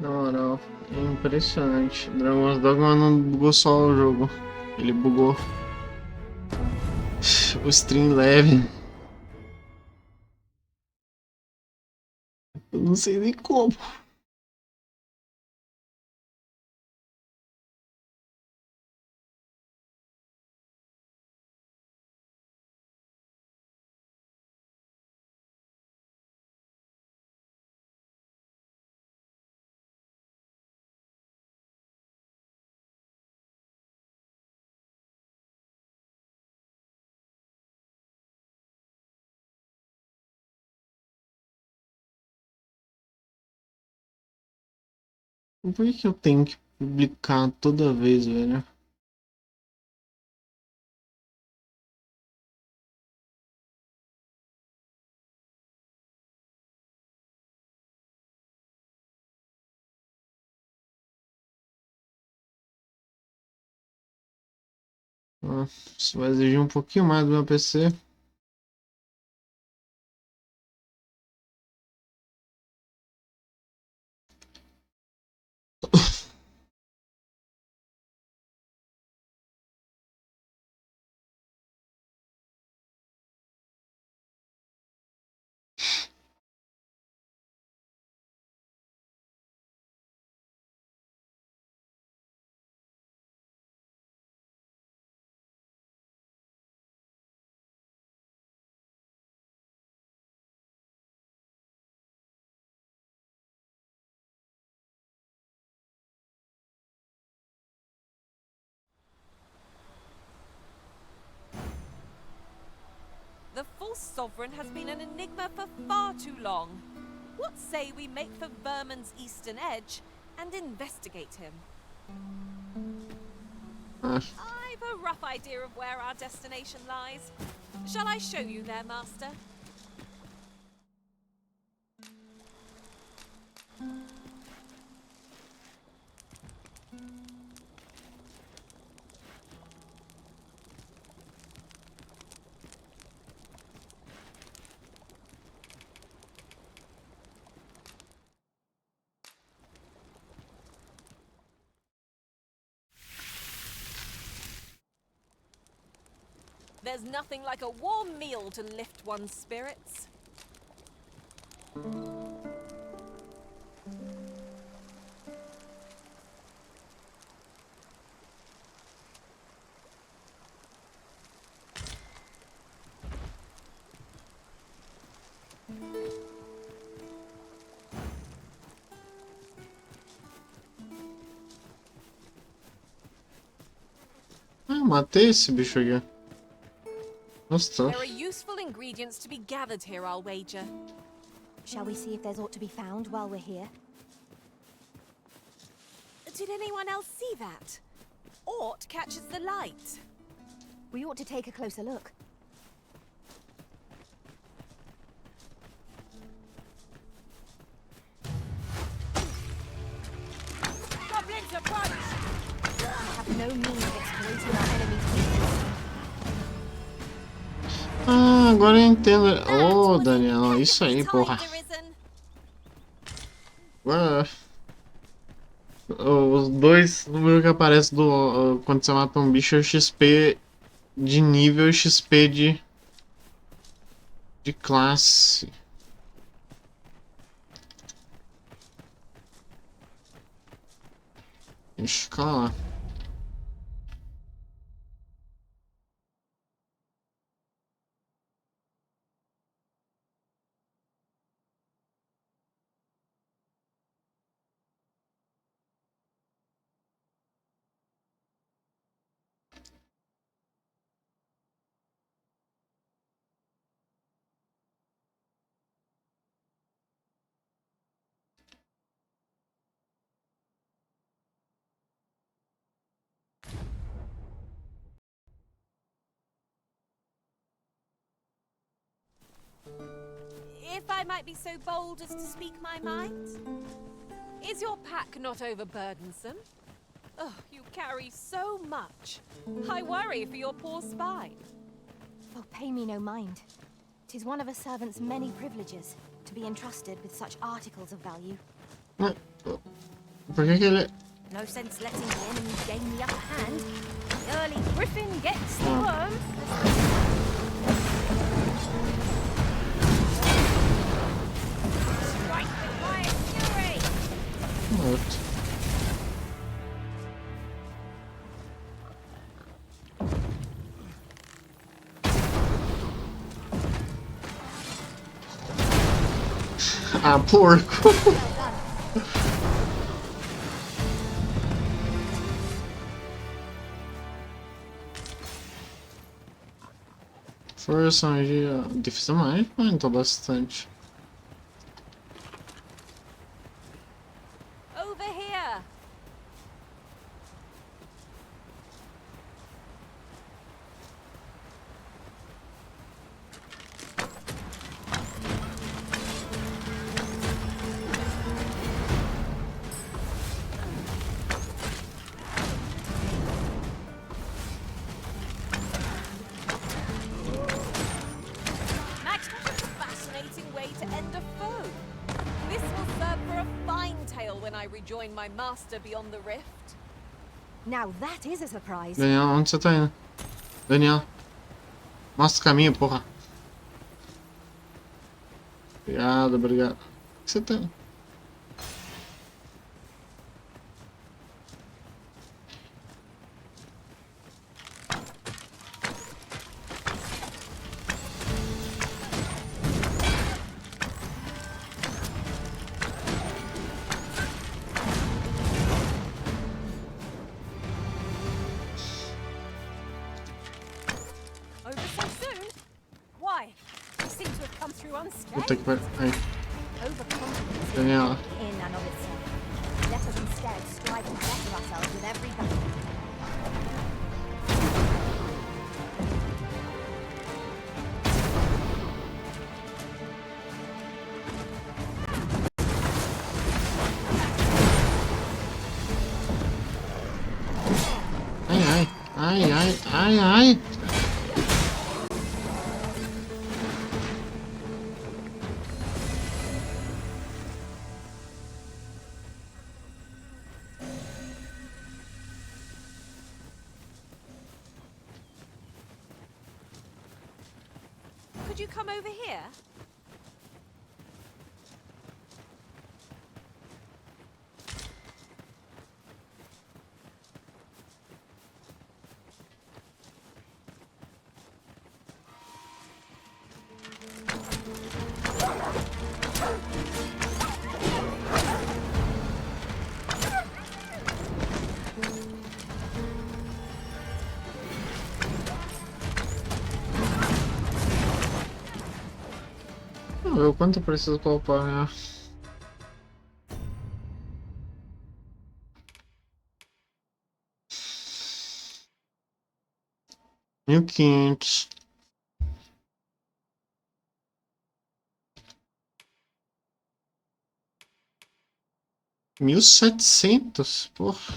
Na moral, é impressionante. Dragon's Dogma não bugou só o jogo, ele bugou o stream leve. Eu não sei nem como. Por que eu tenho que publicar toda vez, velho? Ah, isso vai exigir um pouquinho mais do meu PC. The false sovereign has been an enigma for far too long. What say we make for Vermin's eastern edge and investigate him? Ah, I've a rough idea of where our destination lies. Shall I show you there, Master? There's nothing like a warm meal to lift one's spirits. matei esse bicho aqui. Nossa. There are useful ingredients to be gathered here, I'll wager. Shall we see if there's aught to be found while we're here? Did anyone else see that? Aught catches the light. We ought to take a closer look. Goblins approach! We have no means of exploiting our enemy's weakness. Ah, agora eu entendo. Ô, Daniel, isso aí, porra. Agora, os dois números que aparecem quando você mata um bicho é o XP de nível e XP de classe. Ixi, calma lá. If I might be so bold as to speak my mind, is your pack not overburdensome? Oh, you carry so much. I worry for your poor spine. Oh, pay me no mind. 'Tis one of a servant's many privileges to be entrusted with such articles of value. Ah, por que que ele... No sense letting the enemy gain the upper hand. The early griffin gets the Ah. worm. Strike with my fury. Morto. Ah, porco! Well done. Força, magia. Difícil mais, mas aumentou bastante. Over here! Max, what a fascinating way to end a foe. This will serve for a fine tale when I rejoin my master beyond the rift. Now that is a surprise. Daniel, onde você tá indo? Daniel. Mostra o caminho, porra. Obrigado, obrigado. O que você tá... Over so soon? Why? We seem to have come through Puta que unscathed. pariu. Aí, Overconfidence is Daniela. in and of itself. Let us instead strive to better ourselves with every battle. ai, ai. Ai, ai, ai, ai. Could you come over here? Vamos ver o quanto eu preciso pra upar, né? 1500. 1700? Porra.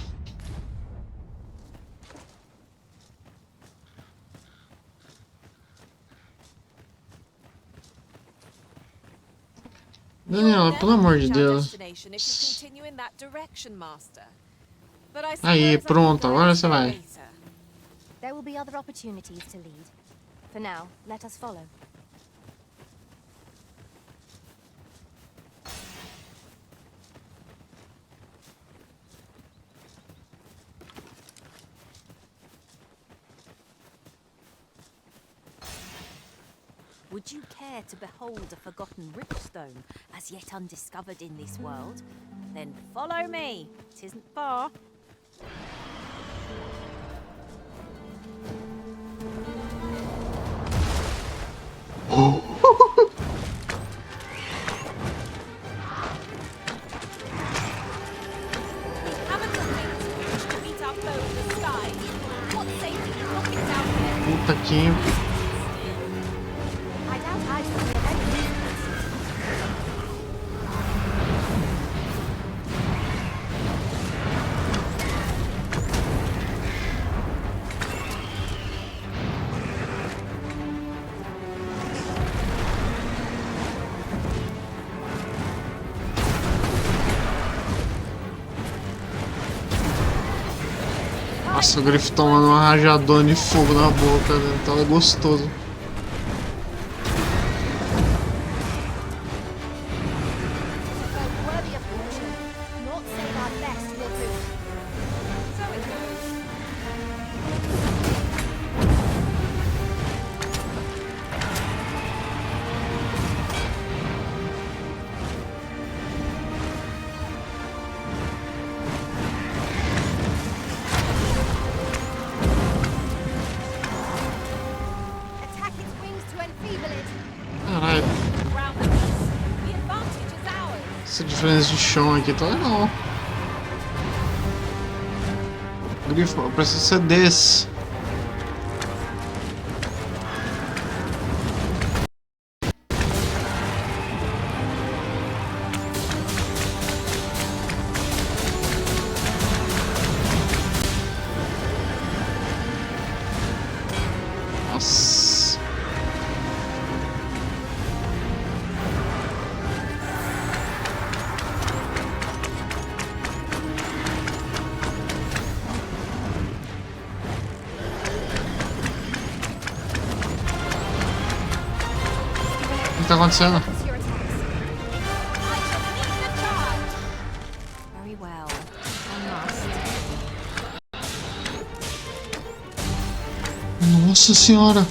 You'll Daniela, pelo never amor de reach our Deus. destination if you continue in that direction, Master. But I Aí, suppose I can pronto, agora glance você there vai. later. There will be other opportunities to lead. For now, let us follow. Would you care to behold a forgotten ripstone as yet undiscovered in this world? Then follow me. It isn't far. Haven't the things with which to meet our foe in the sky? What safety pockets out here? Puta que... I doubt I shall be of any use to this. Nossa, o Griff tomando uma rajadona de fogo na boca, né? Então é gostoso. Worthy of fortune. Not saying our best will do. So it goes. Attack its wings to enfeeble it. Caralho, Round the us. The advantage is ours. essa diferença de chão aqui tá legal. Griff, eu preciso ser desse. Nossa. O que tá acontecendo? Focus your attacks. I shall lead the charge. Very well. I must. Nossa senhora.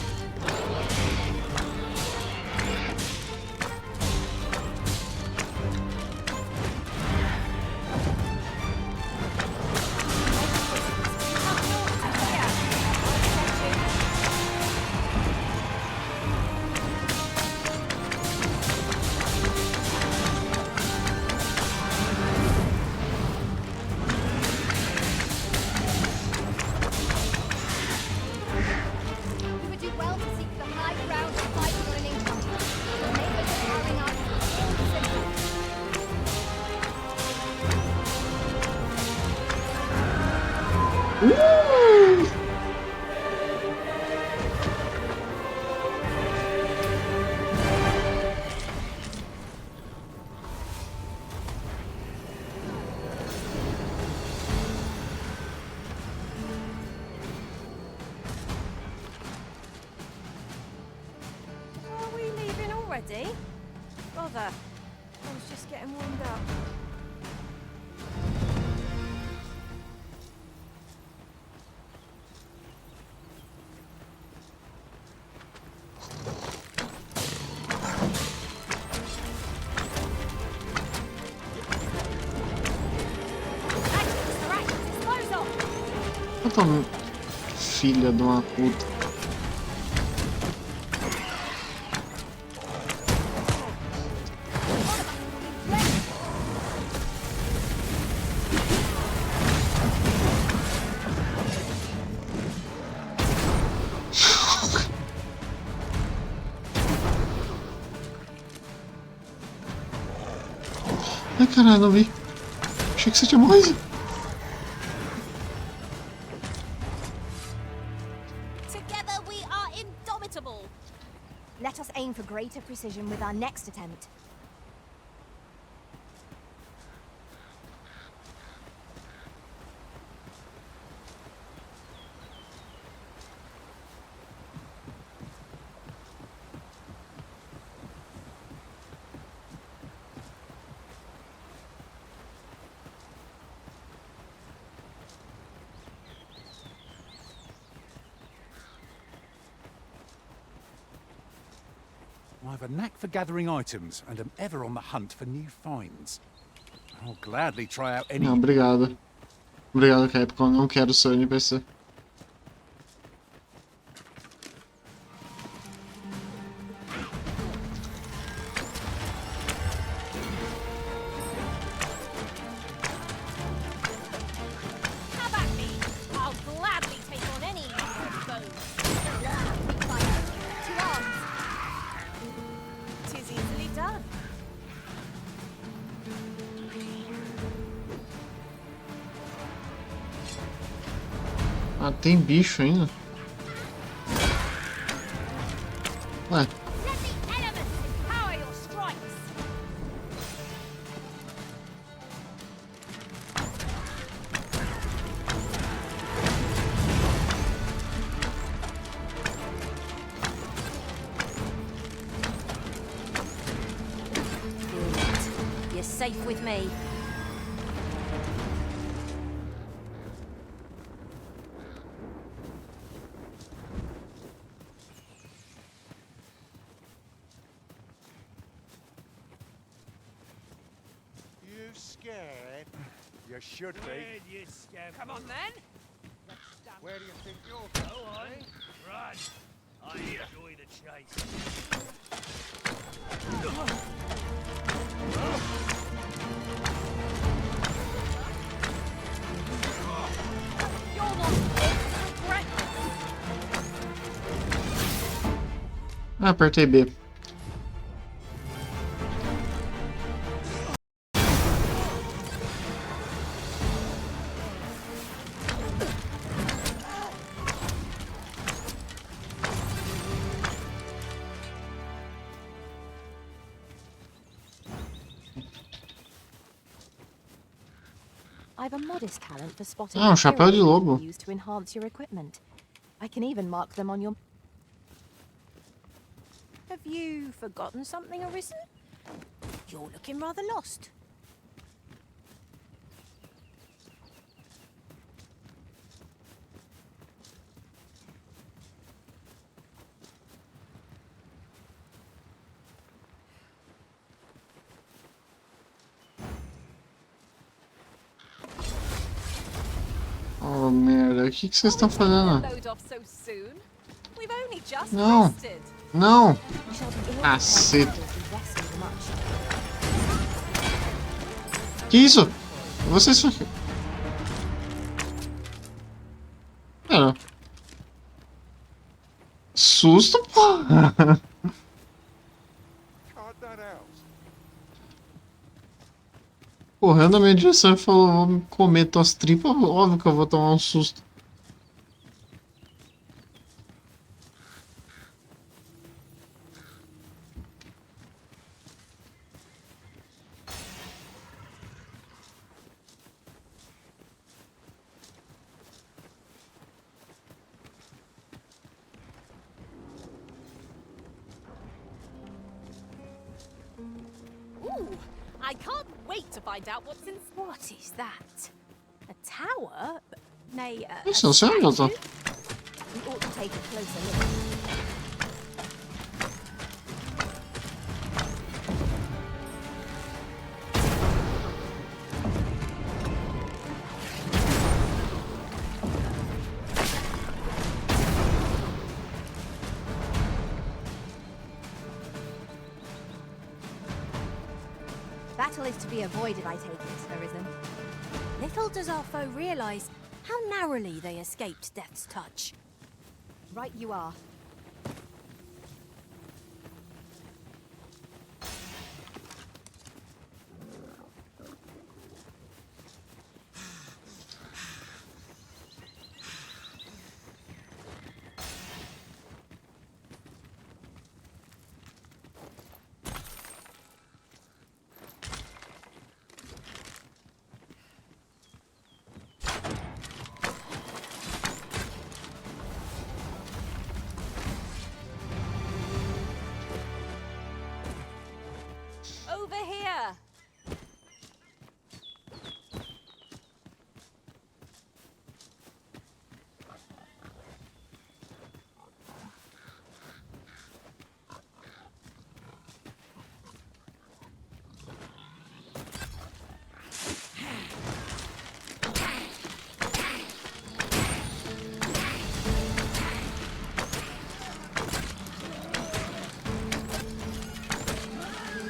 We would do well to seek the high ground and fight for an income. The neighbors are carrying out all the symptoms. Are we leaving already? Bother. I was just getting warmed up. Actions are at your disposal. Quanta filha de uma puta. Ai caralho, não vi. Achei que você tinha morrido. Together we are indomitable. Let us aim for greater precision with our next attempt. I have a knack for gathering items and am ever on the hunt for new finds. I'll gladly try out any. Não, obrigado. Obrigado, Capcom. Não quero seu NPC. Have at me. I'll gladly take on any foes. To arms. 'Tis easily done. Ah, tem bicho ainda? Ué, Let the elements empower your strikes. You're safe with me. You scared? You should be. You scab. Come on then. Where do you think you're going? Go on. Run. I enjoy the chase. You're not fit for breakfast. Apertei B. I've a modest talent for spotting Ah, um chapéu de materials lobo. used to enhance your equipment. I can even mark them on your... Have you forgotten something, Arisen? You're looking rather lost. Oh, merda. O que vocês estão fazendo? Load off so soon. We've only just No. rested. Não! You shall be ill Cacete. if you rested much. Que isso? Vocês... Pera. Susto, porra! Cut that out. Correndo na minha direção e falou, vou comer tuas tripas, óbvio que eu vou tomar um susto. Ooh, I can't wait to find out what's in. What is that? A tower? Nay, Isso, não sei onde eu tô. We ought to take a closer look. Battle is to be avoided, I take it, Arisen. little does our foe realise how narrowly they escaped death's touch. Right you are. Over here.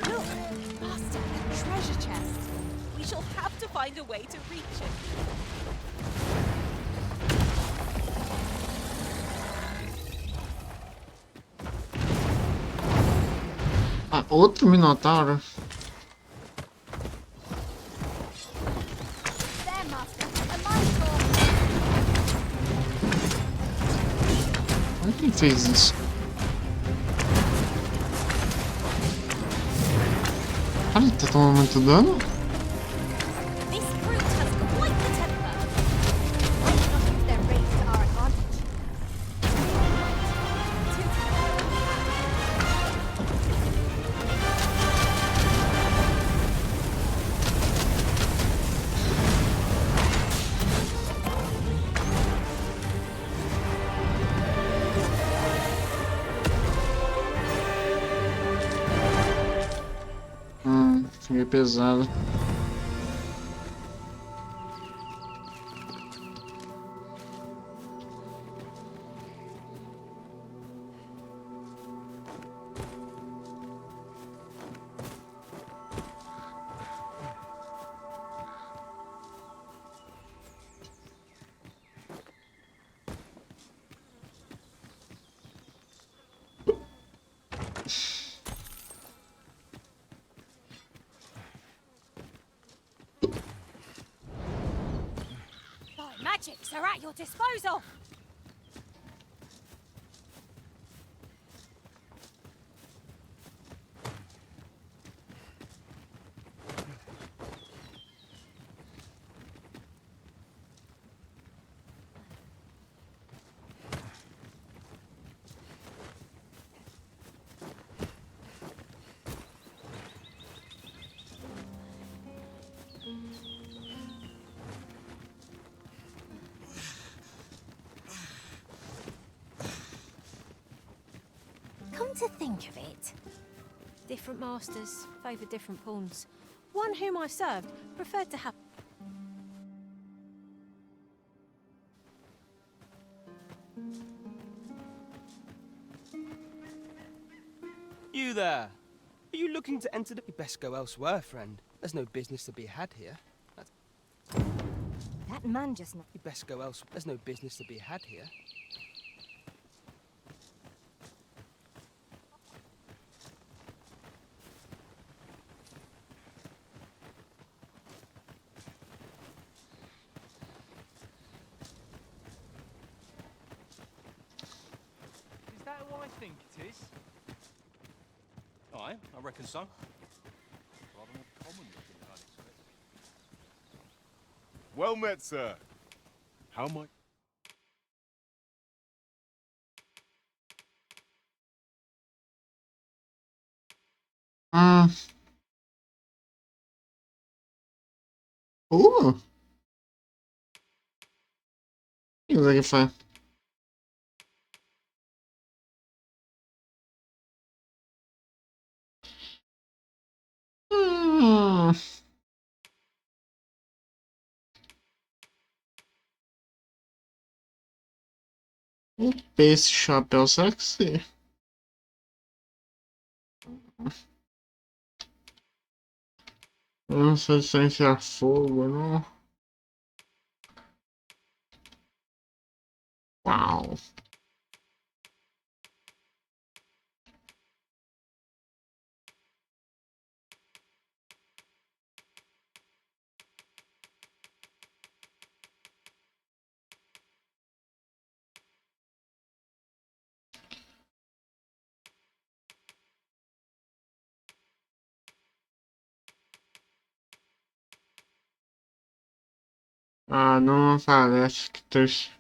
Look, Master, a treasure chest. We shall have to find a way to reach it. Ah, outro minotauro. There, Master. A mine door. Olha quem fez isso. Cara, ele tá tomando muito dano? This brute has quite the temper. Why not use their rage to our advantage? Fiquei pesado. My magics are at your disposal. Come to think of it, different masters favour different pawns. One whom I served preferred to have... You there! Are you looking to enter the... You best go elsewhere, friend. There's no business to be had here. That man just now. You best go elsewhere. There's no business to be had here. Is that who I think it is? Aye, I reckon so. Rather more common looking than I'd expect. Well met, sir. How much? O que isso aqui foi? Hum. Esse chapéu, será que sim? Eu não sei se é enfiar fogo, não. Uau. Ah, não parece que triste.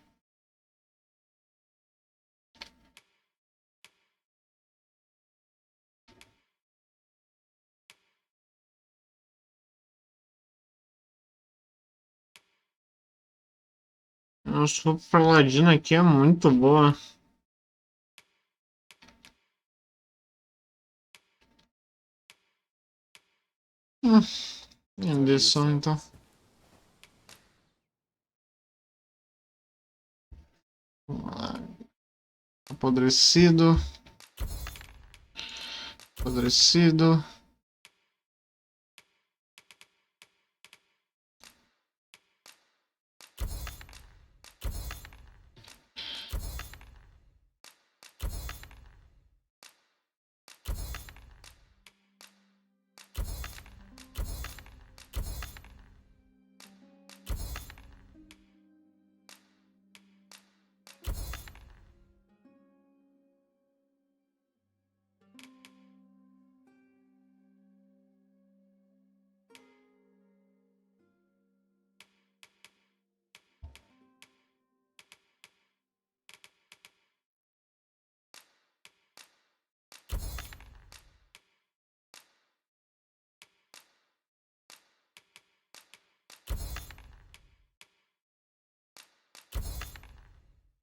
A sua paladina aqui é muito boa. Anderson, então. Vamos lá. Apodrecido. Apodrecido.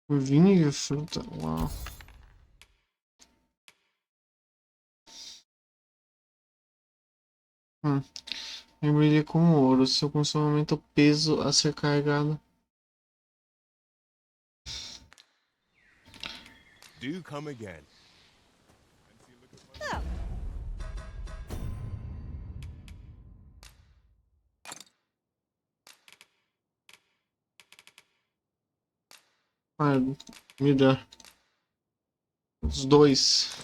Vinho de fruta. Uau. Hum. Embrulhe com ouro. Seu consumo aumenta o peso a ser carregado. Do come again. Oh, Ah, me dá. Os dois.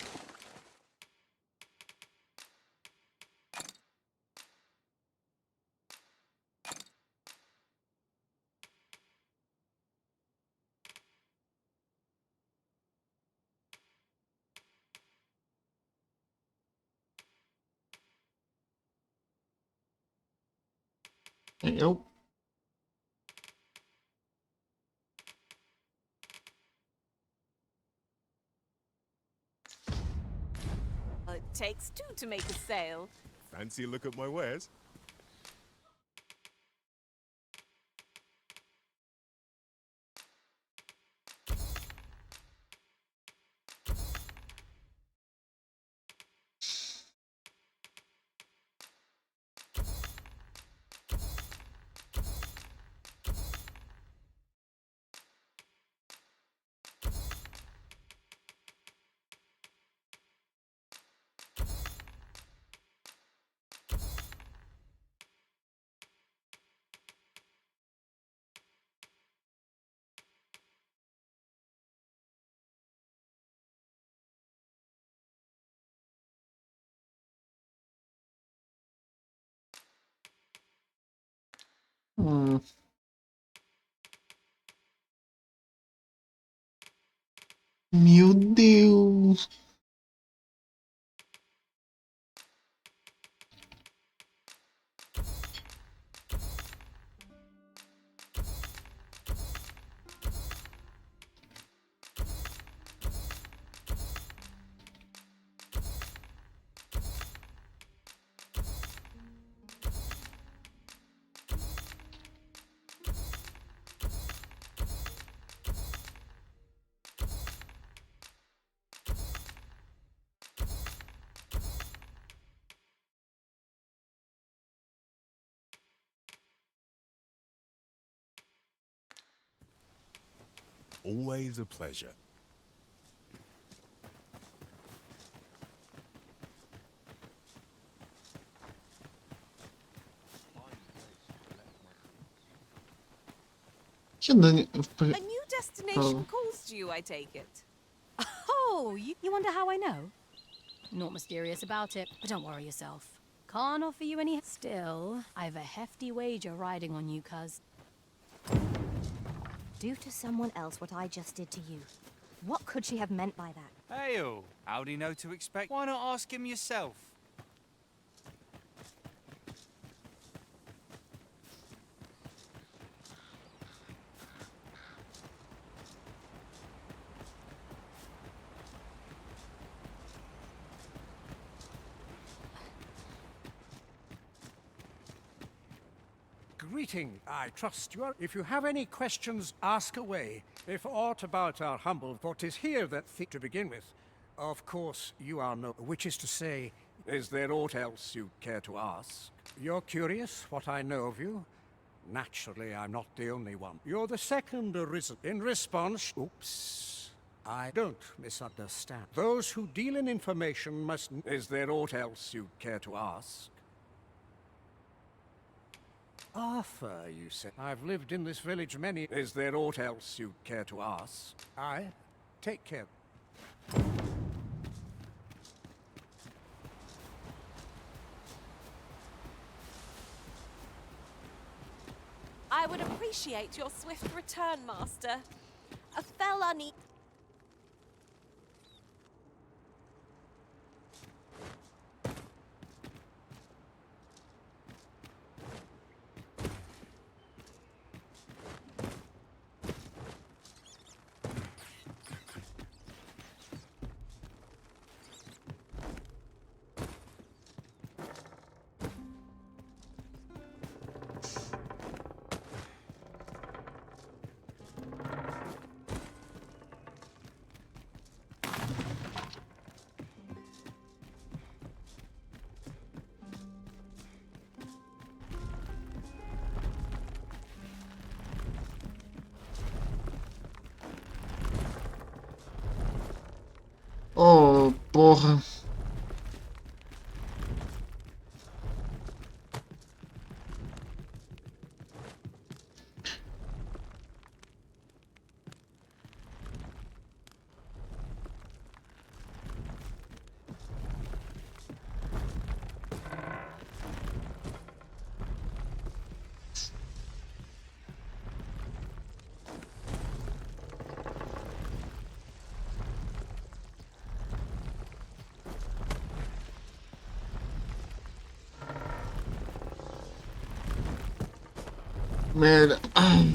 Eu. it takes two to make a sale. Fancy a look at my wares? Hum. Meu Deus. Always a pleasure. Que Dani. A new destination calls to you, I take it. Oh, you wonder how I know? Not mysterious about it, but don't worry yourself. Can't offer you any. Still, I've a hefty wager riding on you, cuz. Do to someone else what I just did to you. What could she have meant by that? Hail! How'd he know to expect? Why not ask him yourself? Greeting, I trust you are. If you have any questions, ask away. If aught about our humble, for 'tis here that to begin with. Of course, you are no, which is to say, is there aught else you care to ask? You're curious what I know of you? Naturally, I'm not the only one. You're the second arisen. In response, oops, I don't misunderstand. Those who deal in information must. Is there aught else you care to ask? Arthur, you say. I've lived in this village many. Is there aught else you care to ask? I take care. I would appreciate your swift return, Master. A fella need. porra. Merda. Ai.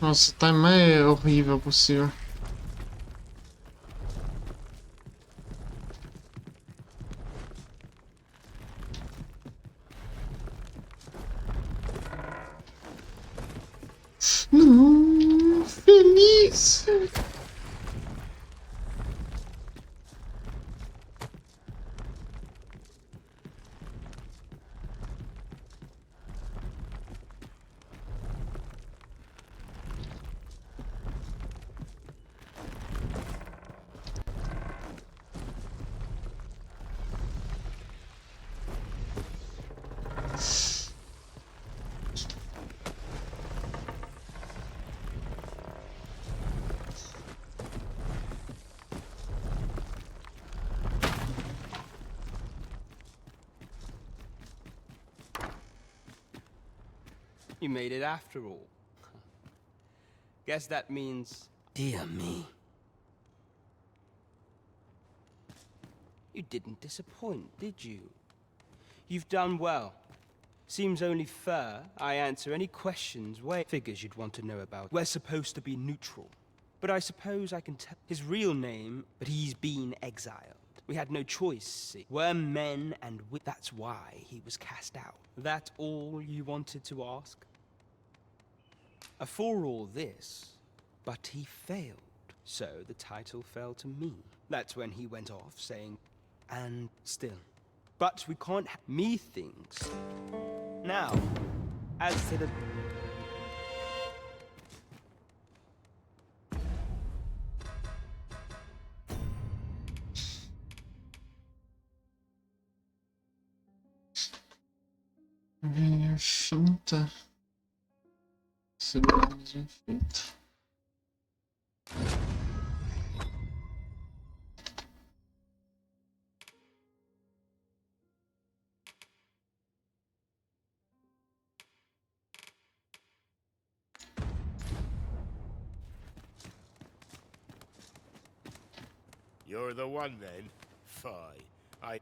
Nossa, tá mais horrível possível. Não, feliz. You made it after all. Guess that means... Dear me. You didn't disappoint, did you? You've done well. Seems only fair I answer any questions figures you'd want to know about. We're supposed to be neutral. But I suppose I can tell his real name, but he's been exiled. We had no choice, see. We're men and that's why he was cast out. That all you wanted to ask? For all this, but he failed. So the title fell to me. That's when he went off saying, and still. But we can't me things. Now, as to the... Finta. Segurança de finta. You're the one then? Fie.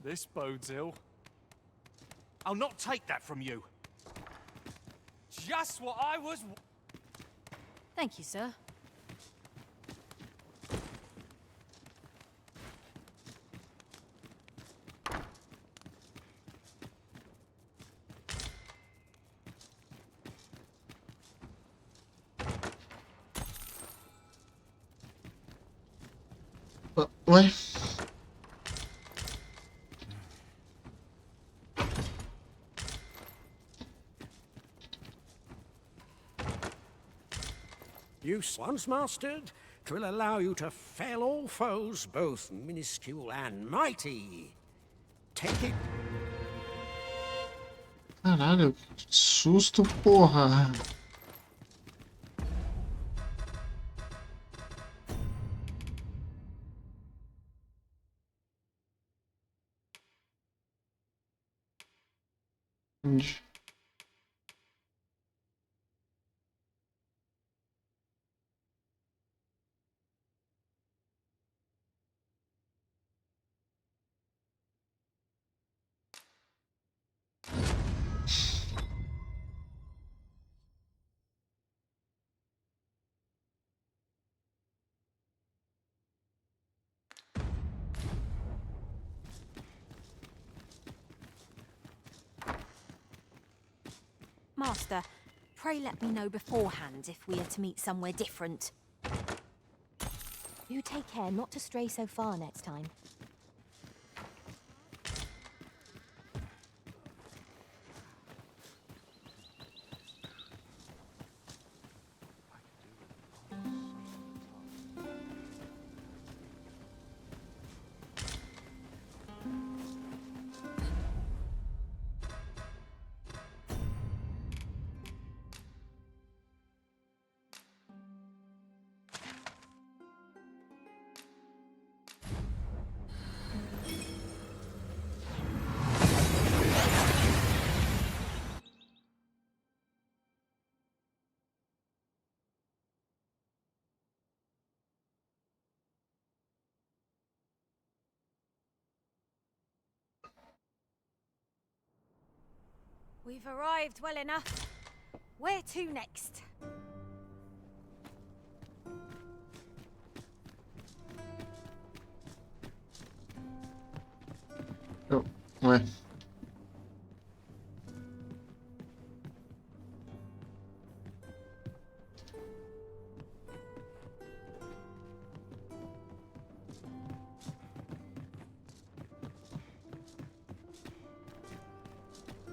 This bodes ill. I'll not take that from you. Just what I was... Thank you, sir. Ué? Use once mastered, 'twill allow you to fell all foes, both minuscule and mighty. Take it. Caralho, que susto, porra. Entendi. Master, pray let me know beforehand if we are to meet somewhere different. You take care not to stray so far next time. We've arrived well enough. Where to next? Oh, ué.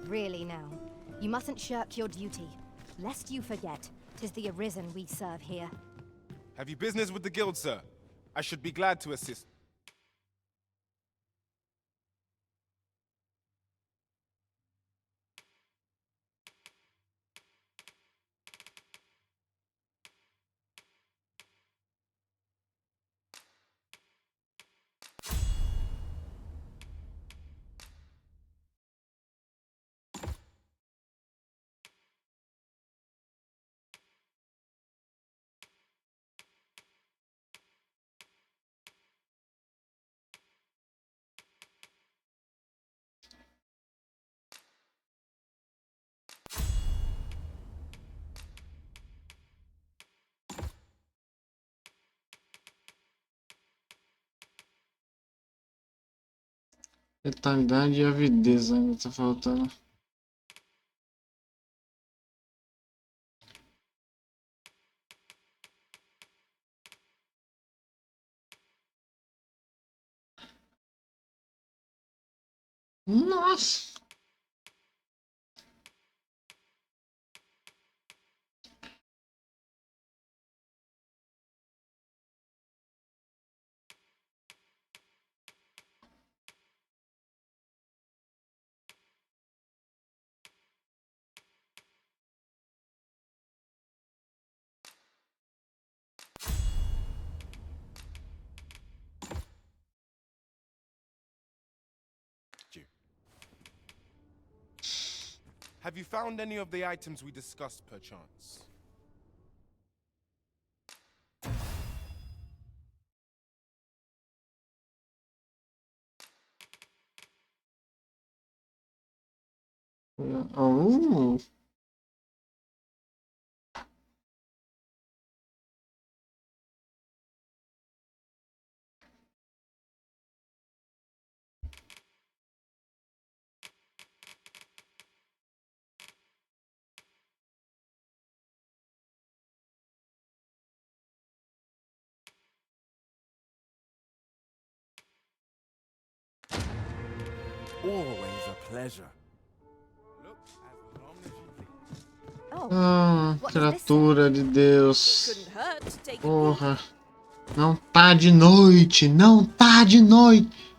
Really now, you mustn't shirk your duty, lest you forget 'tis the Arisen we serve here. Have you business with the guild, sir? I should be glad to assist. Letalidade e avidez ainda tá faltando. Nossa! Have you found any of the items we discussed, perchance? Oh! Always a pleasure. Look, as long as you Oh, Ah, what does this say? criatura de Deus. Couldn't hurt to take a peek. Porra. Não tá de noite. Não tá de noite.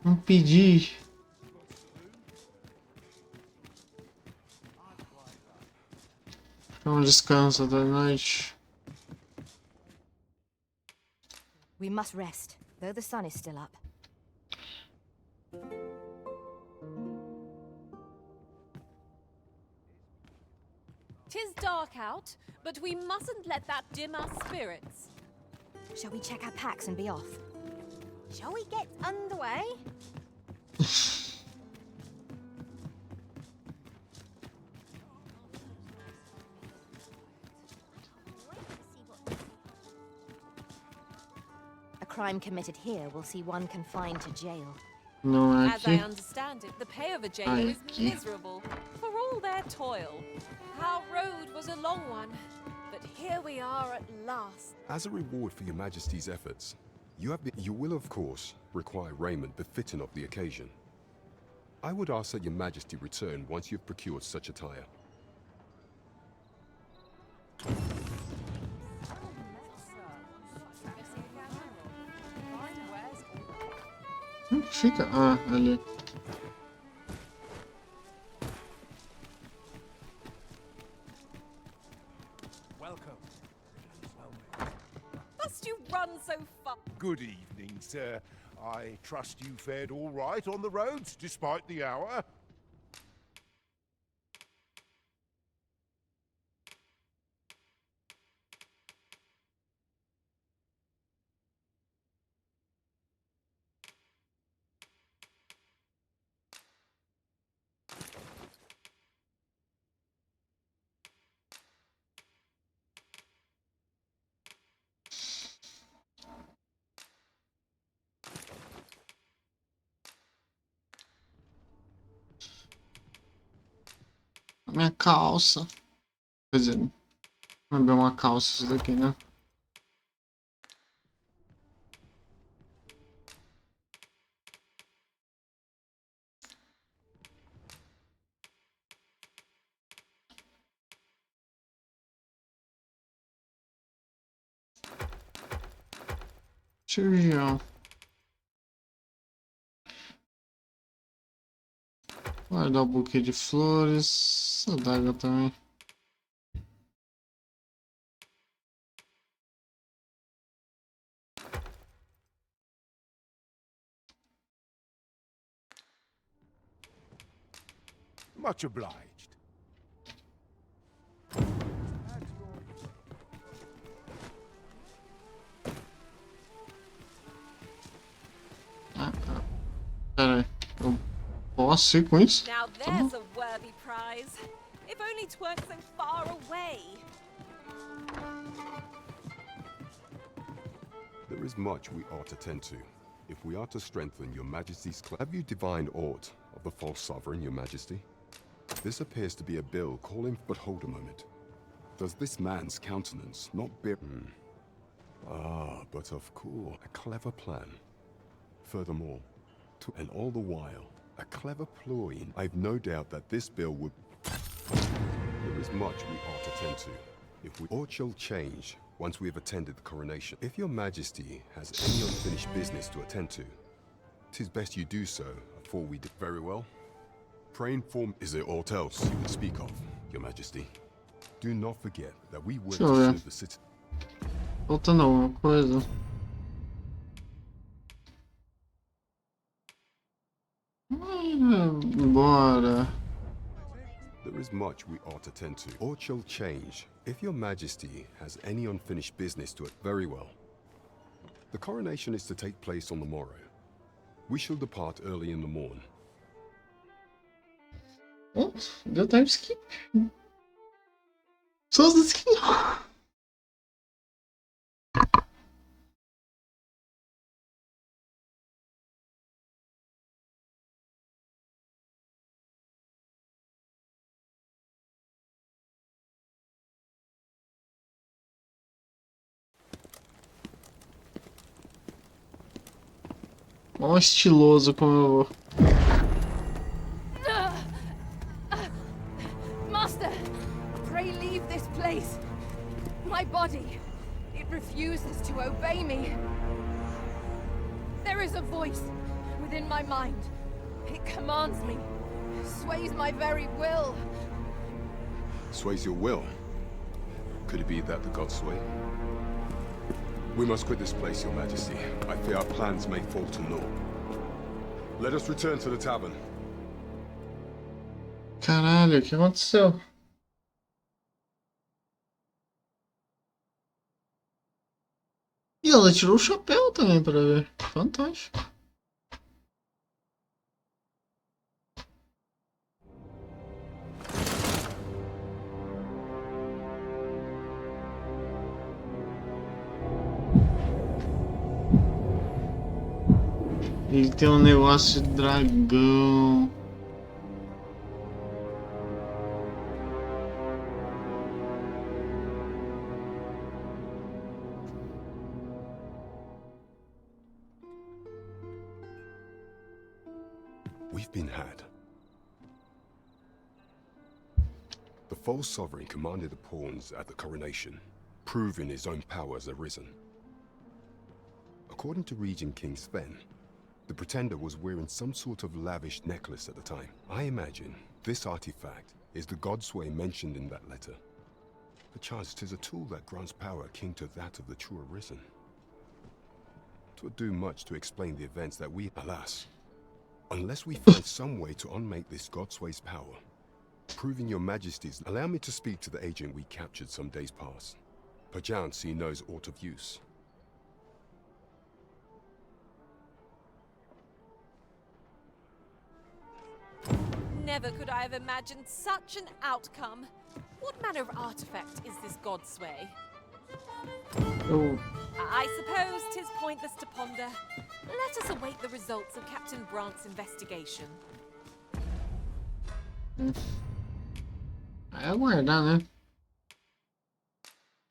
Não pedi. Um descanso da noite. We must rest, though the sun is still up. Tis dark out, but we mustn't let that dim our spirits. Shall we check our packs and be off? Shall we get underway? A crime committed here will see one confined to jail. Não é As I aqui. understand it, the pay of a jailer is Aqui. miserable for all their toil. Our road was a long one, but here we are at last. As a reward for your Majesty's efforts, you will of course require raiment befitting of the occasion. I would ask that your Majesty return once you've procured such attire. Onde fica? Ah, ali. Welcome. Must you run so far? Good evening, sir. I trust you fared all right on the roads, despite the hour. A minha calça. Quer dizer, não é bem uma calça isso daqui, né? Cirurgião. Guardar o buquê de flores. Adaga também. Much obliged. Pera aí. Eu posso ir com isso? Now Tá bom. there's a worthy prize. If only 'tweren't so far away. There is much we ought to tend to, if we are to strengthen your majesty's claim. Have you divined aught of the false sovereign, your majesty? This appears to be a bill calling, but hold a moment. Does this man's countenance not bear... Ah, but of course, a clever plan. Furthermore, and all the while, a clever ploy. I've no doubt that this bill would... There is much we ought to tend to, if we... Aught shall change once we have attended the coronation. If your majesty has any unfinished business to attend to, 'tis best you do so before we do. Very well. Praying for... Is there aught else you would speak of, your majesty? Do not forget that we work to serve the city. Faltando alguma coisa. Bora. There is much we ought to tend to. Aught shall change. If your majesty has any unfinished business to it, very well. The coronation is to take place on the morrow. We shall depart early in the morn. Oh, deu time skip. Só os skip. Ó, estiloso como eu vou. Master, pray leave this place. My body, it refuses to obey me. There is a voice within my mind. It commands me, sways my very will. Sways your will? Could it be that the gods sway? We must quit this place, your majesty. I fear our plans may fall to naught. Let us return to the tavern. Caralho, o que aconteceu? E ela tirou o chapéu também pra ver. Fantástico. Ele tem um negócio de dragão. We've been had. The false sovereign commanded the pawns at the coronation, proving his own power has arisen. According to Regent King Sven, the pretender was wearing some sort of lavish necklace at the time. I imagine this artifact is the Godsway mentioned in that letter. Perchance 'tis a tool that grants power akin to that of the true Arisen. 'Twould do much to explain the events that we... Alas, unless we find some way to unmake this Godsway's power, proving your majesties... Allow me to speak to the agent we captured some days past. Perchance he knows aught of use. Never could I have imagined such an outcome. What manner of artifact is this Godsway? Eu... I suppose 'tis pointless to ponder. Let us await the results of Captain Brant's investigation. É aguardar, né?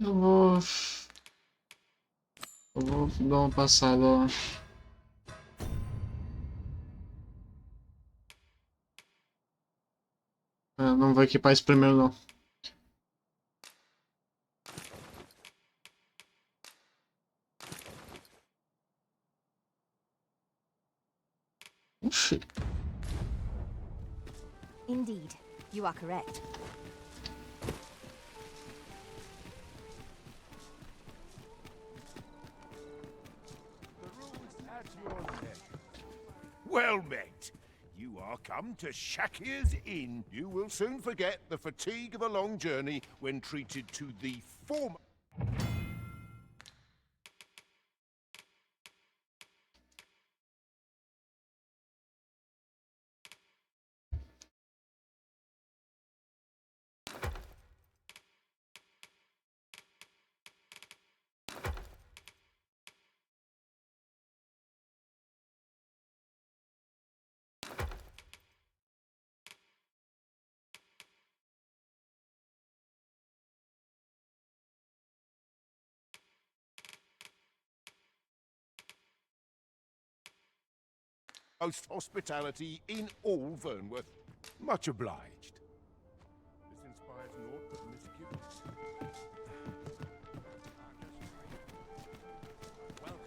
Eu vou. Eu vou dar uma passada lá. Não vou equipar isso primeiro, não. Oxi. Indeed, you are correct. The rules at your neck. Well met. You are come to Shakir's Inn. You will soon forget the fatigue of a long journey when treated to the former. Most hospitality in all Vernworth. Much obliged. This inspires naught but misgivings. Welcome.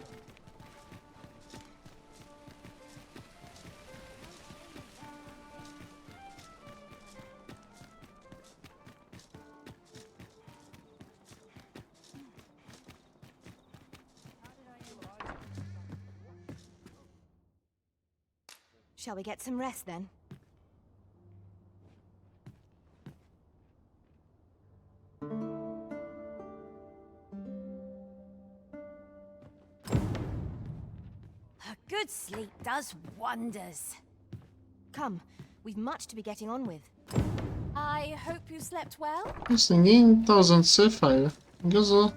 Shall we get some rest then? A good sleep does wonders. Come, we've much to be getting on with. I hope you slept well. Nossa, ninguém tá usando Sapphire. Ninguém usou.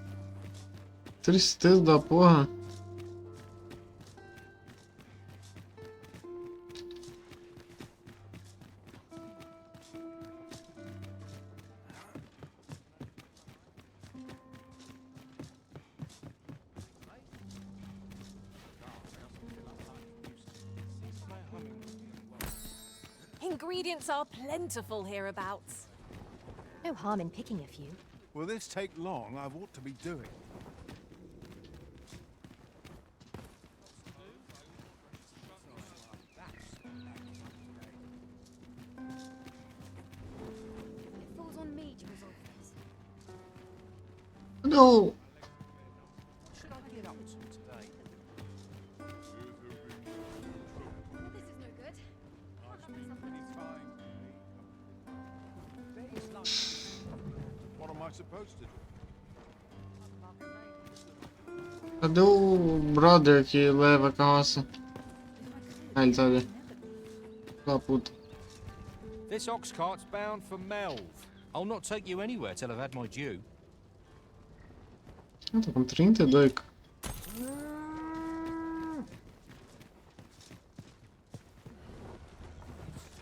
Tristeza da porra. Ingredients are plentiful hereabouts. No harm in picking a few. Will this take long? I've ought to be doing. It falls on me to resolve this. No. Should I get up to today? Well, this is no good. Can't have myself What am I supposed to do? Cadê o brother que leva a carroça? Ah, ele tá ali. Filho da puta. This ox cart's bound for Melve. I'll not take you anywhere till I've had my due. Eu tô com 32.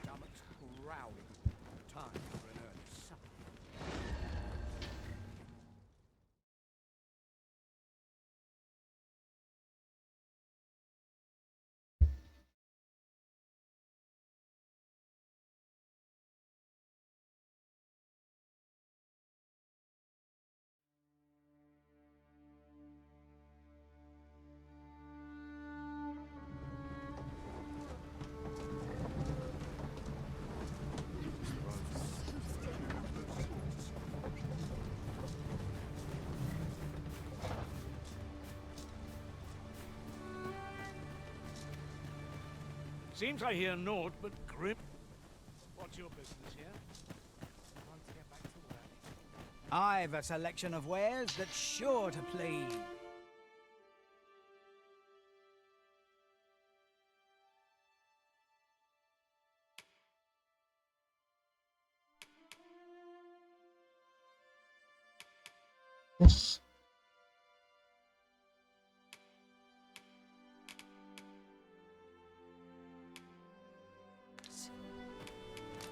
Stomach's growling. Time for an early supper. Seems I hear naught but grim. What's your business here? I've a selection of wares that's sure to please. Nossa.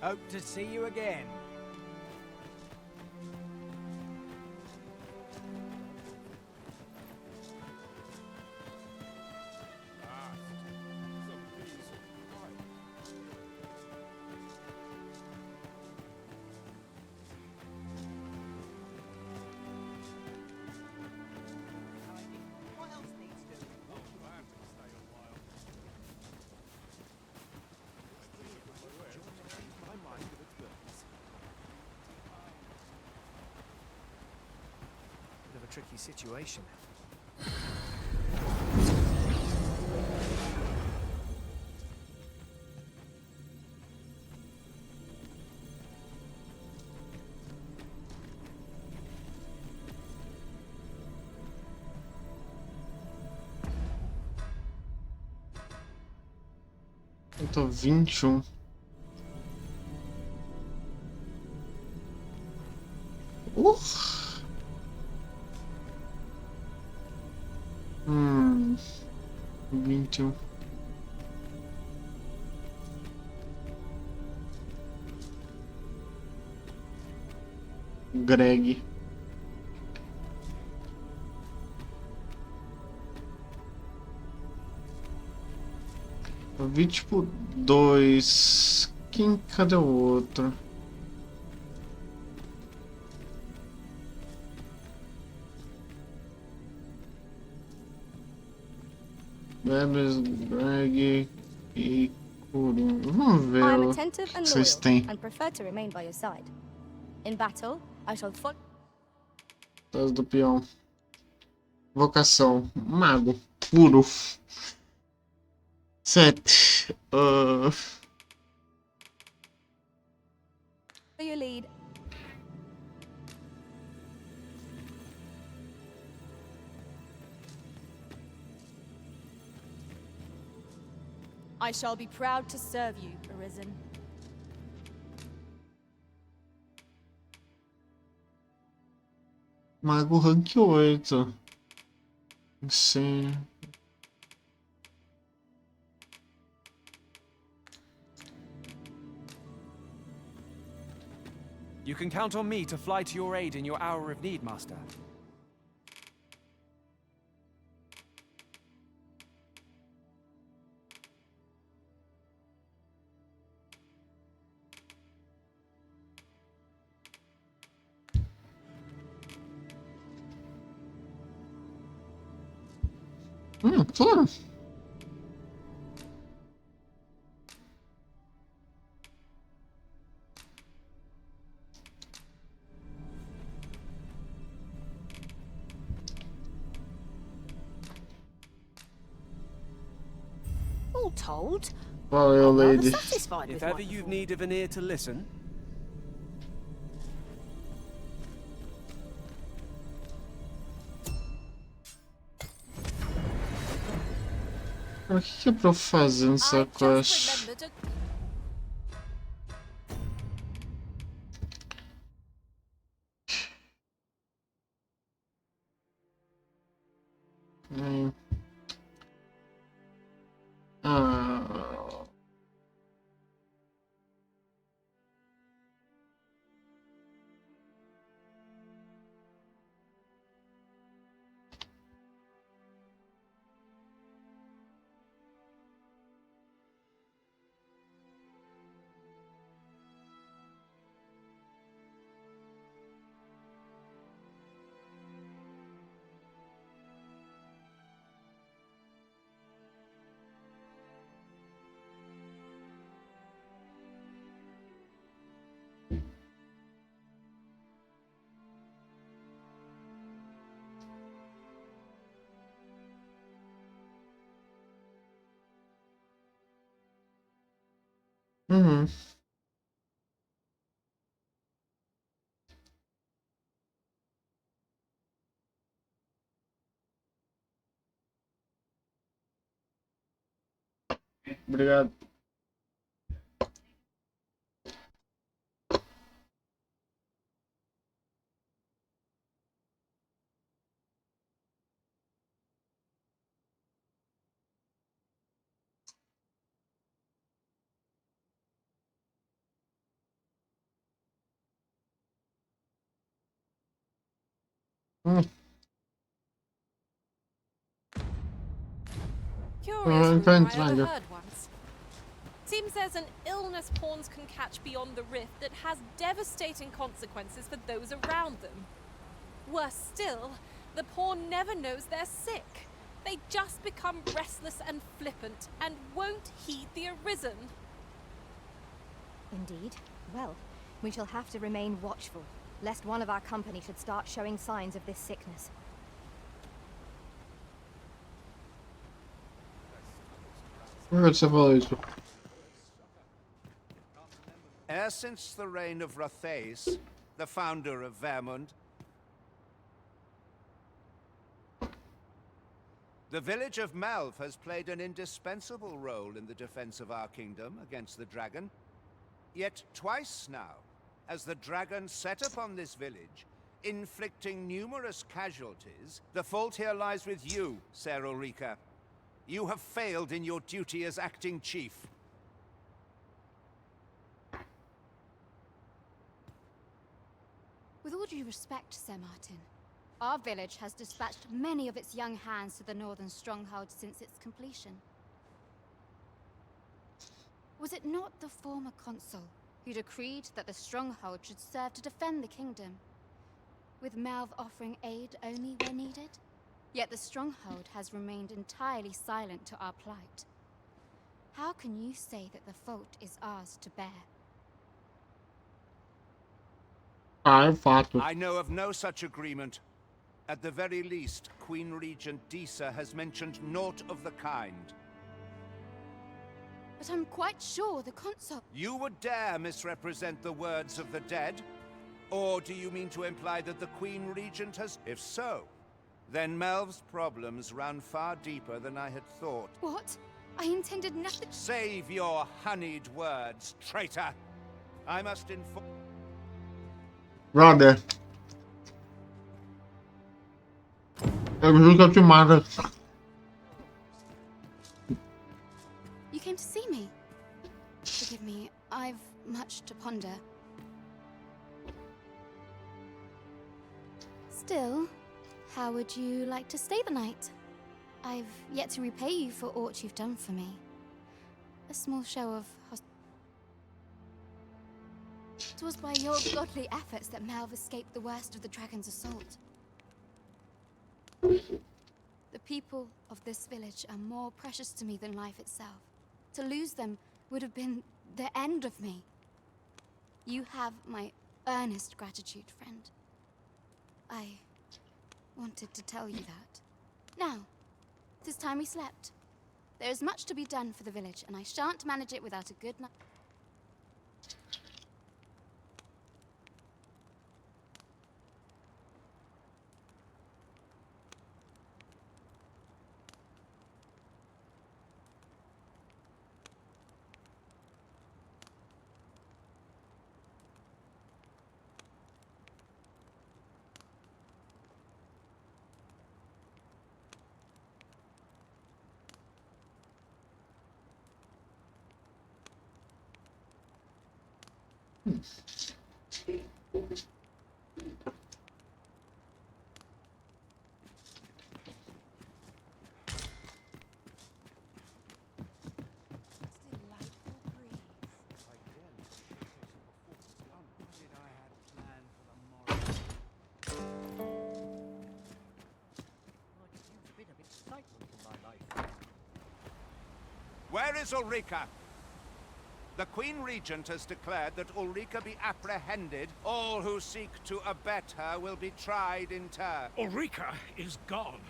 Hope to see you again. tricky situation. Eu tô 21. Hum. 21. Greg. Eu vi tipo 2. Cadê o outro? Bebes, Greg e Kurum. Vamos ver I am o attentive que and vocês loyal, têm. and prefer to remain by your side. In battle, I shall follow. Taz do peão. Vocação. Mago. Puro. 7. Your lead. I shall be proud to serve you, Arisen. Mago rank 8. Sim. You can count on me to fly to your aid in your hour of need, Master. Claro. All told, Valeu, I'm rather lady. satisfied If with ever my you've need of an ear to listen, O que é pra eu fazer nessa I just quest? remembered a Hum. Ah. Uhum. Obrigado. curious Tá rumor I entrando. overheard once. Seems there's an illness pawns can catch beyond the rift that has devastating consequences for those around them. Worse still, the pawn never knows they're sick. They just become restless and flippant and won't heed the Arisen. Indeed. Well, we shall have to remain watchful, lest one of our company should start showing signs of this sickness. Esse falou isso. Ever since the reign of Rothace, the founder of Vermund, the village of Malv has played an indispensable role in the defense of our kingdom against the dragon. Yet twice now, as the dragon set upon this village, inflicting numerous casualties, the fault here lies with you, Ser Ulrika. You have failed in your duty as acting chief. With all due respect, Sir Martin, our village has dispatched many of its young hands to the northern stronghold since its completion. Was it not the former consul who decreed that the stronghold should serve to defend the kingdom, with Malv offering aid only where needed? Yet the stronghold has remained entirely silent to our plight. How can you say that the fault is ours to bear? I know of no such agreement. At the very least, Queen Regent Disa has mentioned naught of the kind. But I'm quite sure the consul... You would dare misrepresent the words of the dead? Or do you mean to imply that the Queen Regent has... If so, then Melv's problems run far deeper than I had thought. What? I intended nothing... Save your honeyed words, traitor! I must inform... Brother. Eu juro que eu te mato. You came to see me? Forgive me, I've much to ponder. Still, how would you like to stay the night? I've yet to repay you for aught you've done for me. A small show of It was by your godly efforts that Malv escaped the worst of the dragon's assault. The people of this village are more precious to me than life itself. To lose them would have been the end of me. You have my earnest gratitude, friend. I wanted to tell you that. Now, it is time we slept. There is much to be done for the village, and I shan't manage it without a good night. Where is Ulrika? The Queen Regent has declared that Ulrika be apprehended. All who seek to abet her will be tried in turn. Ulrika is gone.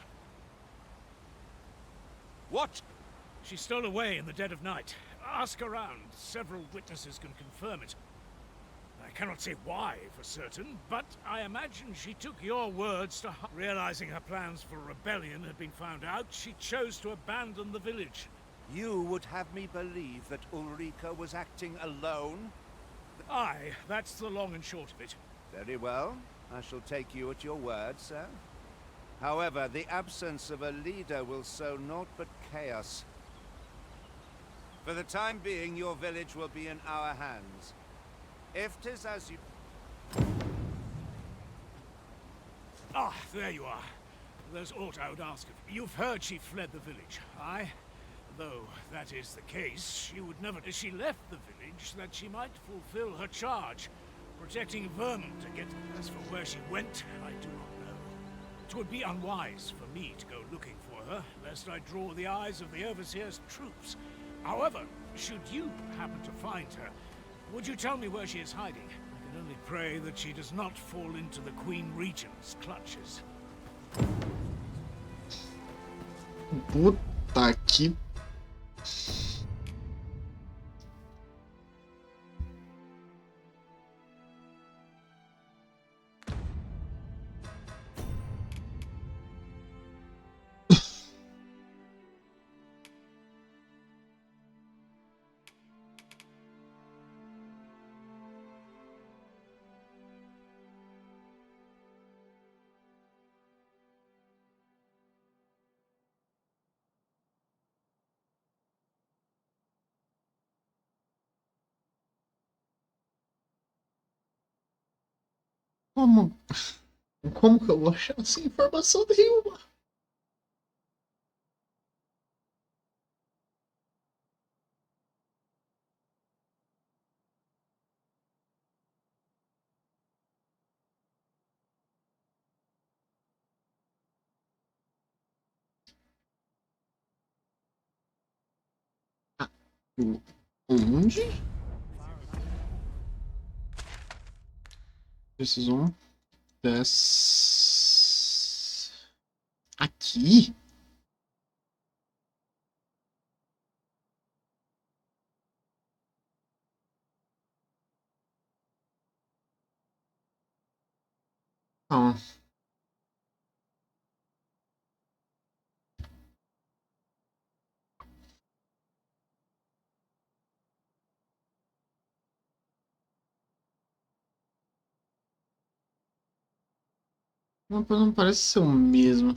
What? She stole away in the dead of night. Ask around. Several witnesses can confirm it. I cannot say why for certain, but I imagine she took your words to heart. Realizing her plans for rebellion had been found out, she chose to abandon the village. You would have me believe that Ulrika was acting alone? Aye, that's the long and short of it. Very well. I shall take you at your word, sir. However, the absence of a leader will sow naught but chaos. For the time being, your village will be in our hands. If 'tis as you... Ah, there you are. There's aught I would ask of you. You've heard she fled the village, aye? Though that is the case, she would never... She left the village that she might fulfill her charge, protecting Vermund against... As for where she went, I do not know. 'Twould be unwise for me to go looking for her, lest I draw the eyes of the Overseer's troops. However, should you happen to find her, would you tell me where she is hiding? I can only pray that she does not fall into the Queen Regent's clutches. Puta que... Como? Como que eu vou achar essa informação nenhuma? Onde? Preciso dessa. Aqui? Ah. Não parece ser o mesmo.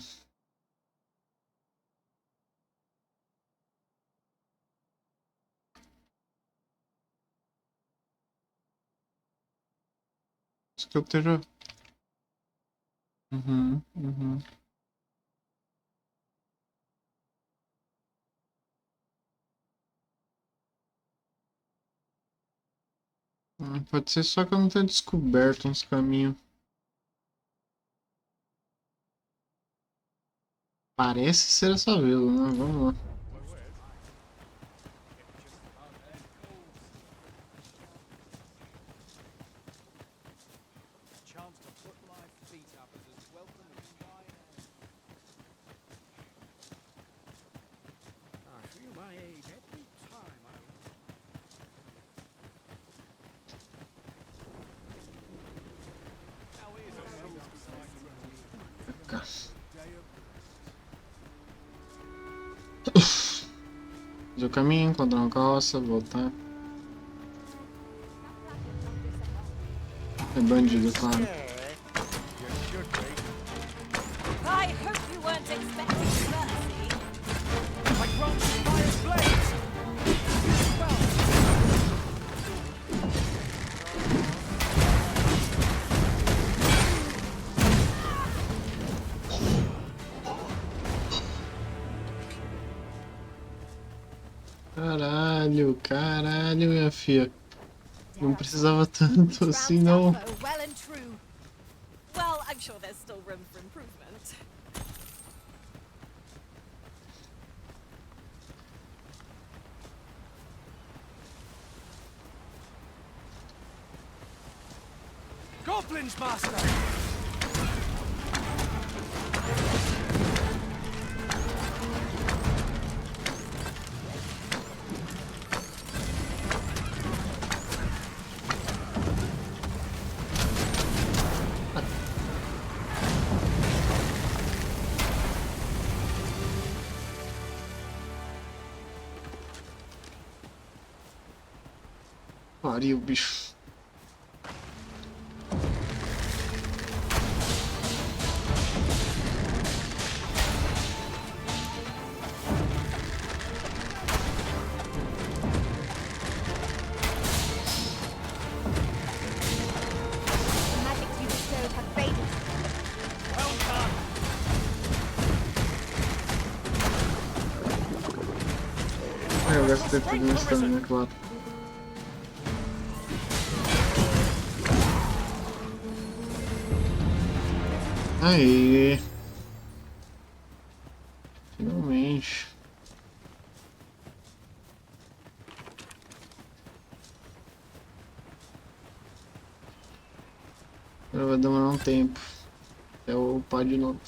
Acho que eu esteja. Uhum. Pode ser só que eu não tenha descoberto uns caminhos. Parece ser essa vila, né? Vamos lá. Fazer o caminho, encontrar uma carroça, voltar. É bandido, claro. I hope you weren't expecting mercy. I grant you fire's blaze! Caralho, minha filha. Não precisava tanto assim, não. Well and true. Well, I'm sure there's still room for improvement. Goblins, master! Pariu, bicho. Eu gastei tudo na estamina, claro. Aê! Finalmente. Agora vai demorar um tempo. Até eu upar de novo.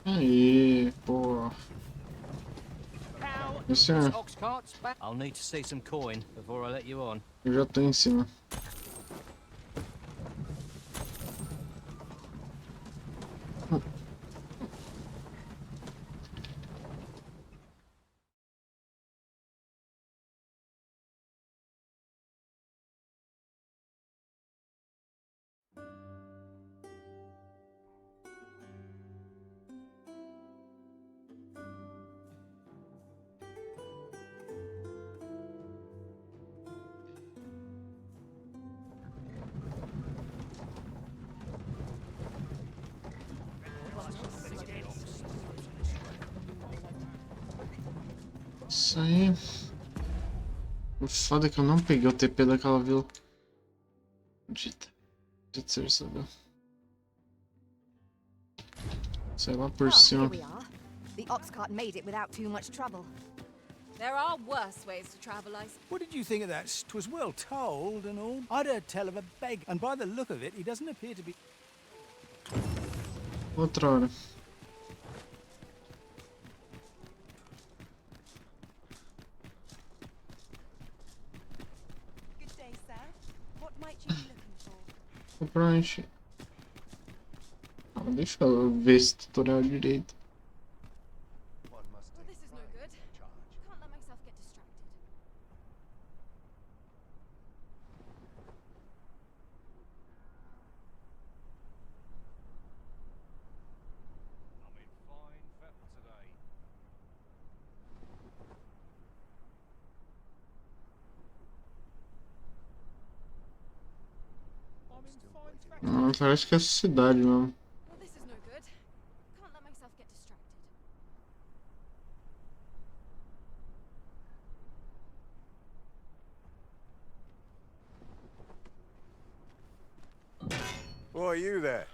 Aí, pô. Esse é. I'll need to see some coin before I let you on. Eu já tô em cima. Isso aí. O foda é que eu não peguei o TP daquela vila. Dita. Dita ser saber. Sei lá por Here cima. we are. The ox cart made it without too much trouble. There are worse ways to travel, I suppose. What did you think of that? 'Twas well told and all. I'd heard tell of a beg, and by the look of it, he doesn't appear to be... Outra hora. Good day, sir. What might you be looking for? Provavelmente. Ah, deixa eu ver esse tutorial direito. Well, this is no good. Can't let myself get distracted. I'm in fine fettle today. I'm in fine fettle. Ah, parece que é essa cidade mesmo. Well, this is no good. Can't let myself get distracted. Why, you there?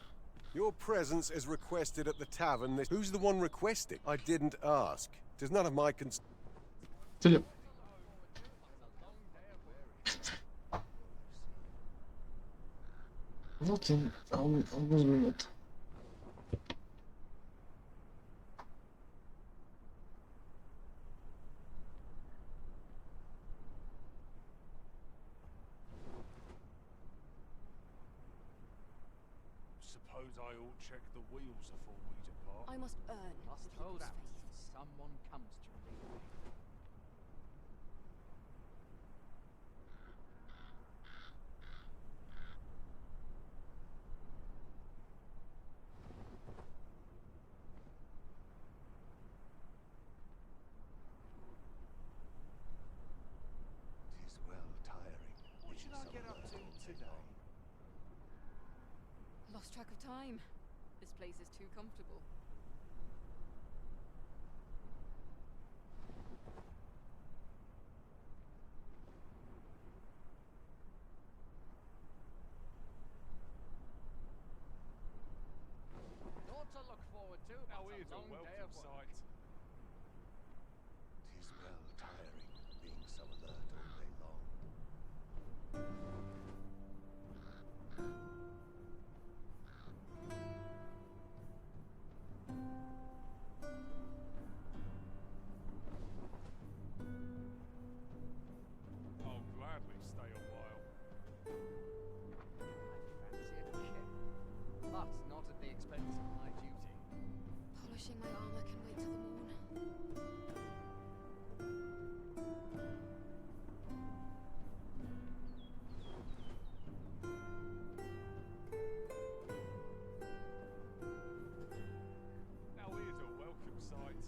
Your presence is requested at the tavern. Who's the one requesting? I didn't ask. 'Tis none of my concern. Filha. Voltei alguns minutos. Suppose I ought check the wheels before we depart. I must earn. Must hold out till someone comes to relieve me. Tis well tiring. What should I get up to today? Lost track of time. This place is too comfortable. Naught to look forward to. Now but here's a long day welcome of work. sight. Tis well tiring being so alert all day long. I'll gladly stay a while. Fancy a kick, but not at the expense of my duty. Polishing my armor can wait till the morn. Now here's a welcome sight.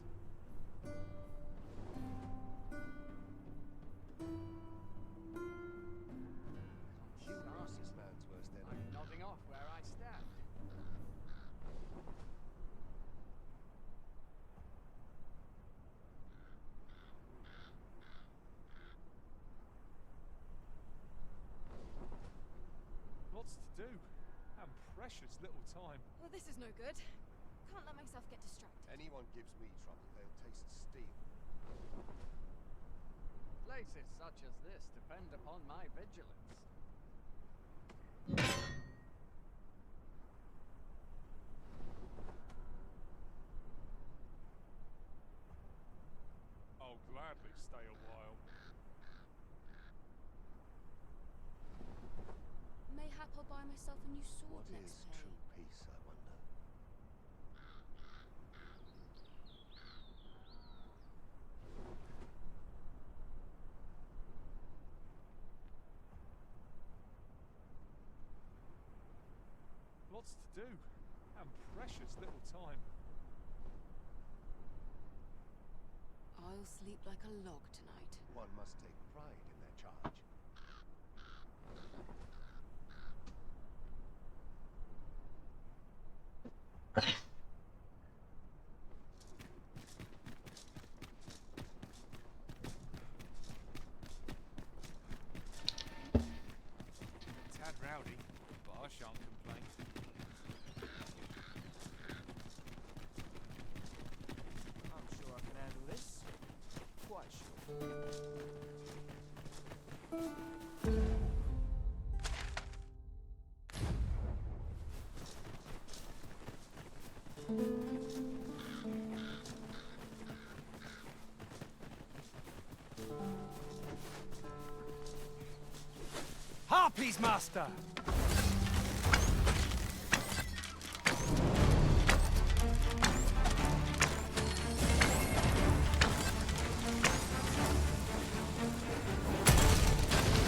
Cute asses, Man's worst I'm enemy. nodding off where I stand. Lots to do. And precious little time. Well, this is no good. Can't let myself get distracted. Anyone gives me trouble, they'll taste steel. Places such as this depend upon my vigilance. I'll gladly stay a while. Mayhap I'll buy myself a new sword What next is pay. true peace, I wonder? Lots to do, and precious little time. I'll sleep like a log tonight. One must take pride in their charge. Tad rowdy, but I shan't complain. I'm sure I can handle this. Quite sure. Harpies, master!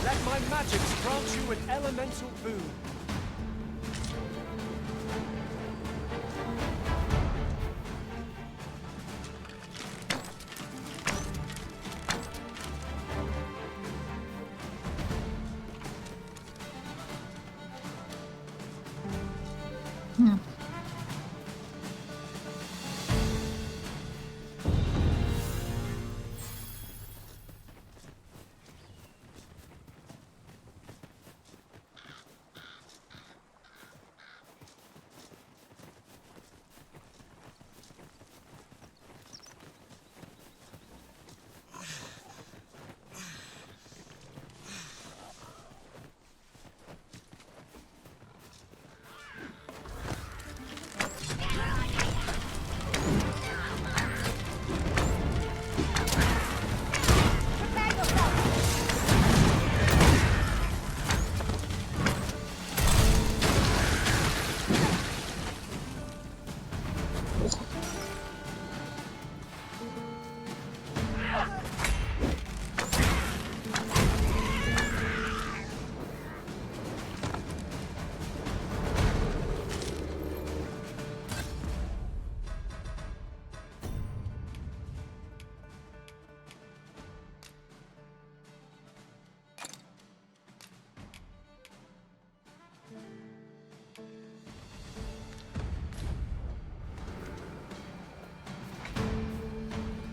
Let my magics grant you an elemental boon.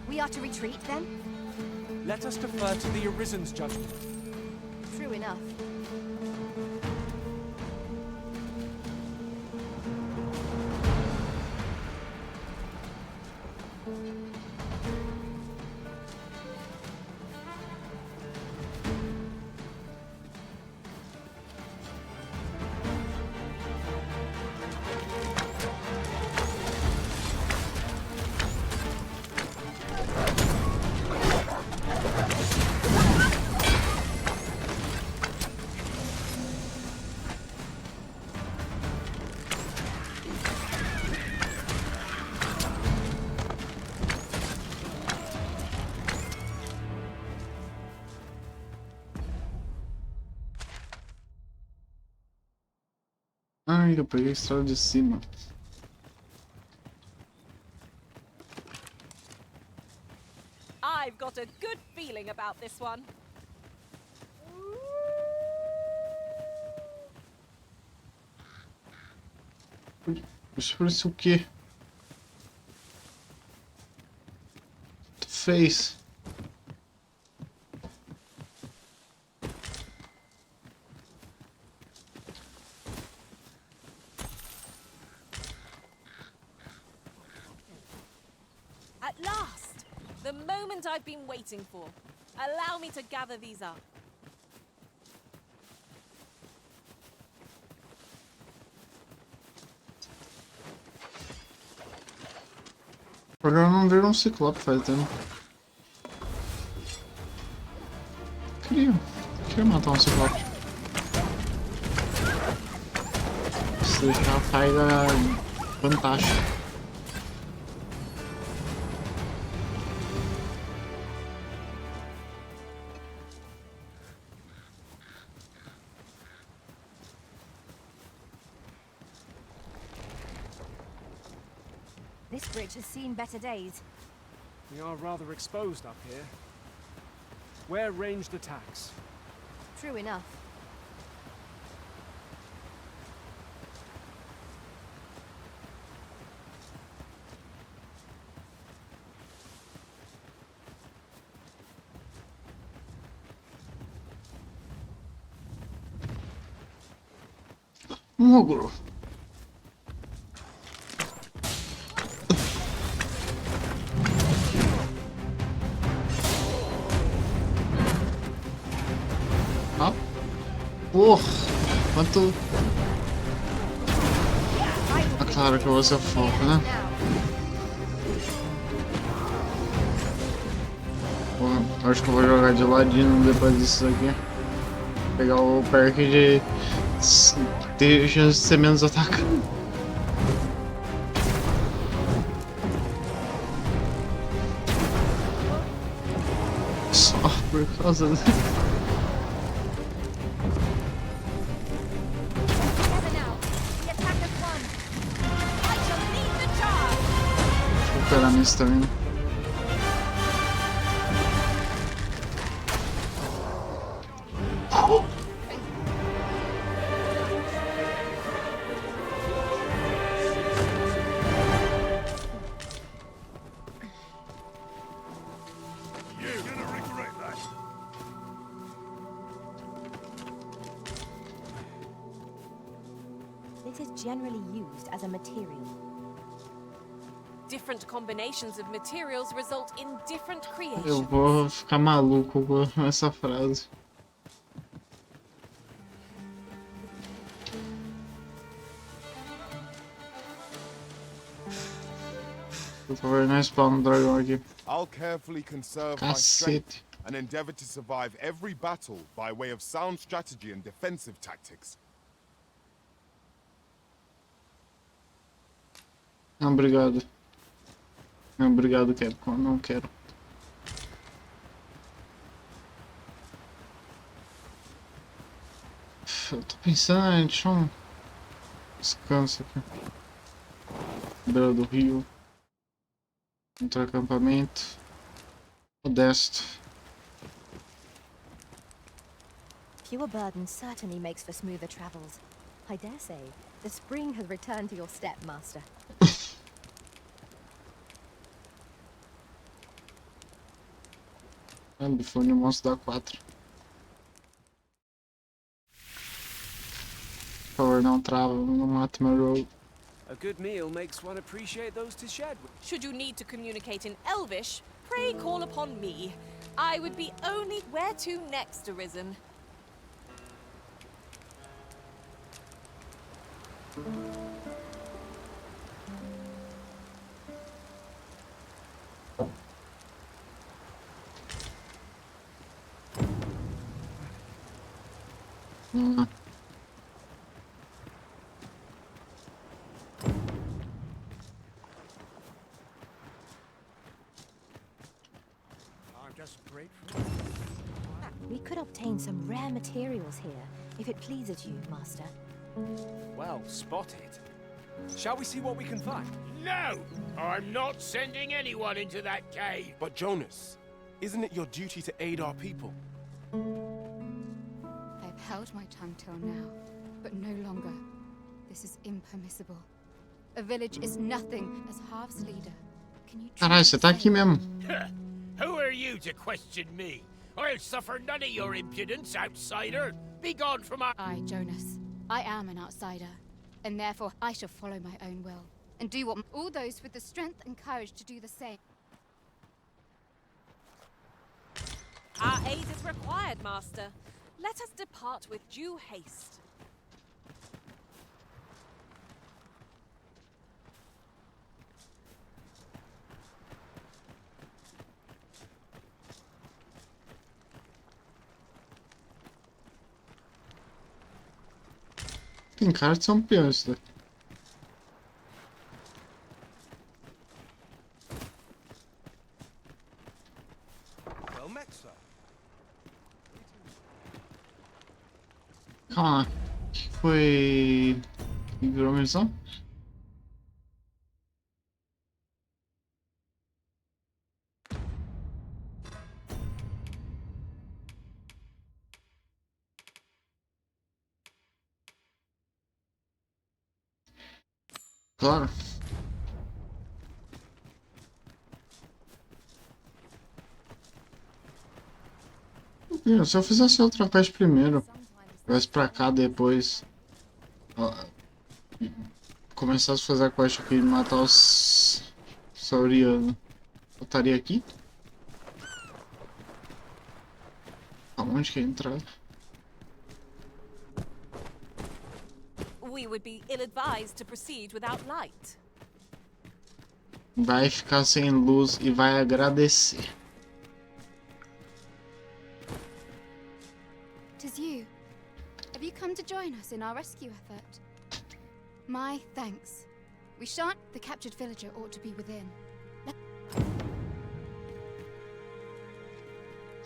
We are to retreat, then? Let us defer to the Arisen's judgment. True enough. Ai, eu peguei a estrada de cima. I've got a good feeling about this one. Isso parece o quê? Tu fez? At last! The moment I've been waiting for. Allow me to gather these up. Agora não ver um ciclope faz tempo. Queria matar um ciclope. Isso deixa uma saída fantástica. This bridge has seen better days. We are rather exposed up here. We're ranged attacks. True enough. Ogro. Ah. Porra! Quanto... Ah, claro que eu vou ser foco, né? Bom, acho que eu vou jogar de ladinho depois disso aqui. Pegar o perk de ter chance de ser menos atacado. Só por causa do... Recuperar minha stamina. This is generally used as a material. Different combinations of materials result in different Eu creations. vou ficar maluco com essa frase. Por favor, não spawna um dragão aqui. I'll carefully conserve my Cacete. strength and endeavor to survive every battle by way of sound strategy and defensive tactics. Não, obrigado. Não, obrigado, Capcom. Não quero. Eu tô pensando em deixar um descanso aqui. Beira do rio. Outro acampamento. Modesto. Fewer burdens certainly makes for smoother travels. I dare say, the spring has returned to your step, Master. Bifone monstro dá 4. Por favor, não trava, não mata meu jogo. A good meal makes one appreciate those to shed with. Should you need to communicate in Elvish, pray call upon me. I would be only... Where to next, Arisen? I'm just grateful. We could obtain some rare materials here, if it pleases you, Master. Well spotted. Shall we see what we can find? No! I'm not sending anyone into that cave. But Jonas, isn't it your duty to aid our people? I've held my tongue till now, but no longer. This is impermissible. A village is nothing as Half's leader. Can you Caralho, você tá aqui mesmo. Who are you to question me? I'll suffer none of your impudence, outsider. Be gone from our... I, Jonas, I am an outsider, and therefore I shall follow my own will, and do what all those with the strength and courage to do the same. Our aid is required, Master. Let us depart with due haste. Tem cara de ser um peão isso daqui. Well met, sir. Calma lá. Que foi... Que virou missão? Claro. Se eu fizesse outra quest primeiro, viesse pra cá depois, ó, começasse a fazer a quest aqui de matar os saurianos, eu estaria aqui? Aonde que é a entrada? We would be ill-advised to proceed without light. Vai ficar sem luz e vai agradecer. Tis you. Have you come to join us in our rescue effort? My thanks. We shan't. The captured villager ought to be within.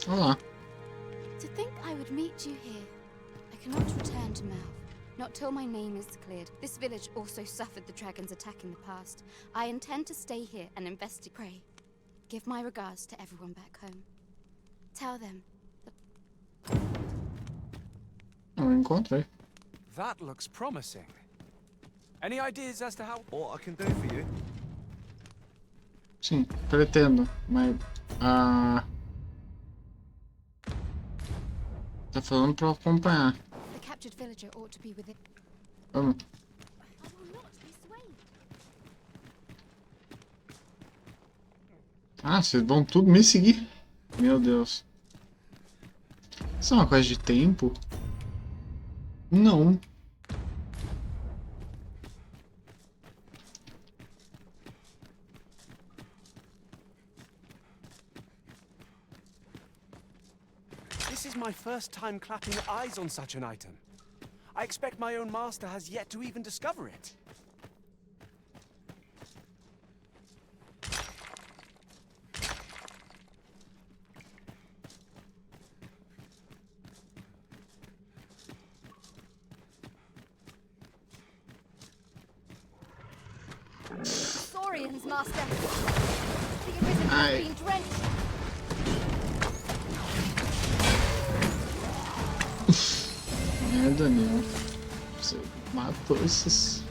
Olá. To think I would meet you here. I cannot return to Malv, not till my name is cleared. This village also suffered the dragon's attack in the past. I intend to stay here and investigate. Pray, give my regards to everyone back home. Tell them. Eu encontrei. That looks promising. Any ideas as to how... What I can do for you? Sim, pretendo, mas... Tá falando pra eu acompanhar. The captured villager ought to be within. Vamos. I will not be swayed. Ah, vocês vão tudo me seguir? Meu Deus. Isso é uma coisa de tempo? Não. This is my first time clapping eyes on such an item. I expect my own master has yet to even discover it. Saurians, master. The arisen has been drenched. Merda nenhuma. Você matou esses...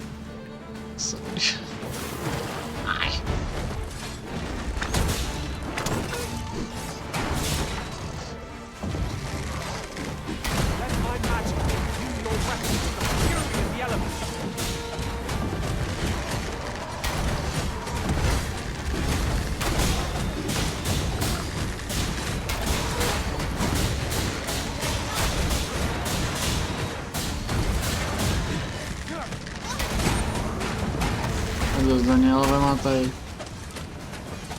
Ai. Let my magic imbue your weapons with the fury of the elements. Meu Deus, Daniela vai matar ele.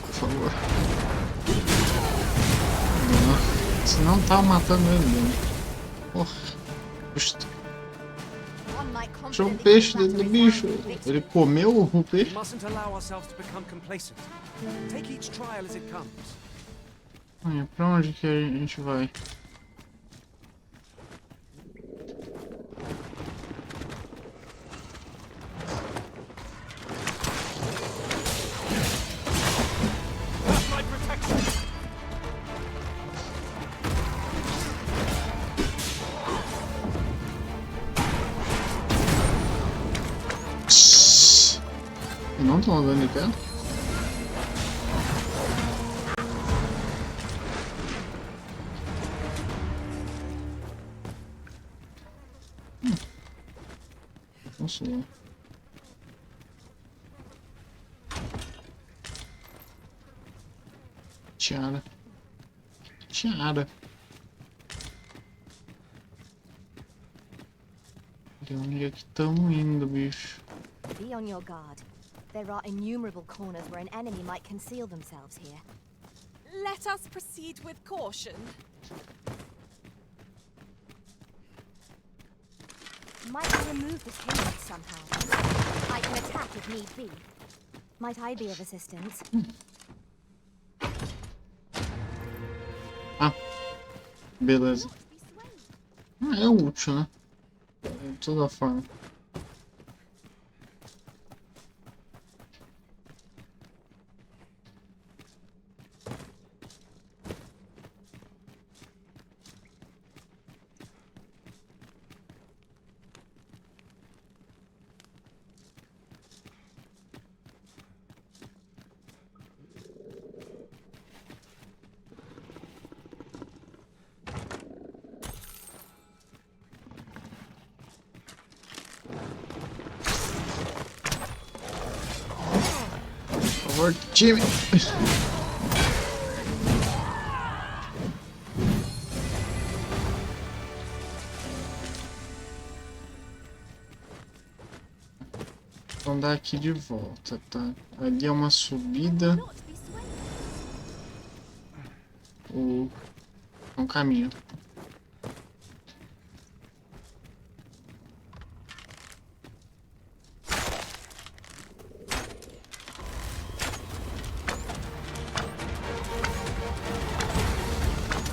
Por favor. Não. Se não tá matando ele mesmo. Porra. Justo. Tinha um peixe dentro do bicho. Ele comeu o peixe? We mustn't allow ourselves to become complacent. Take each trial as it comes. Ai, pra onde que a gente vai? That's my protection. Não estão andando de perto? Posso lá. Tiara. Tiara. De onde é que estamos indo, bicho? Be on your guard. There are innumerable corners where an enemy might conceal themselves here. Let us proceed with caution. Might I remove this hindrance somehow? I can attack if need be. Might I be of assistance? Ah, beleza. Ah, é útil, né? De toda forma. Por favor, time. Vamos andar aqui de volta, tá? Ali é uma subida. Um caminho.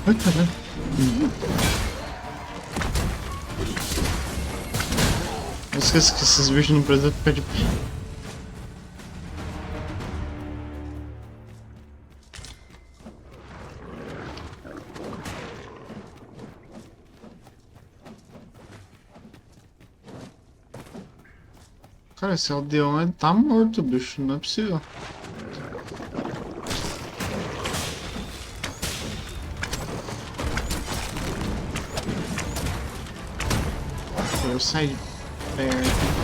Ai, caralho. Não esqueça que esses bichos não precisam ficar de pé. Cara, esse aldeão ele tá morto, bicho. Não é possível. Eu saí perto.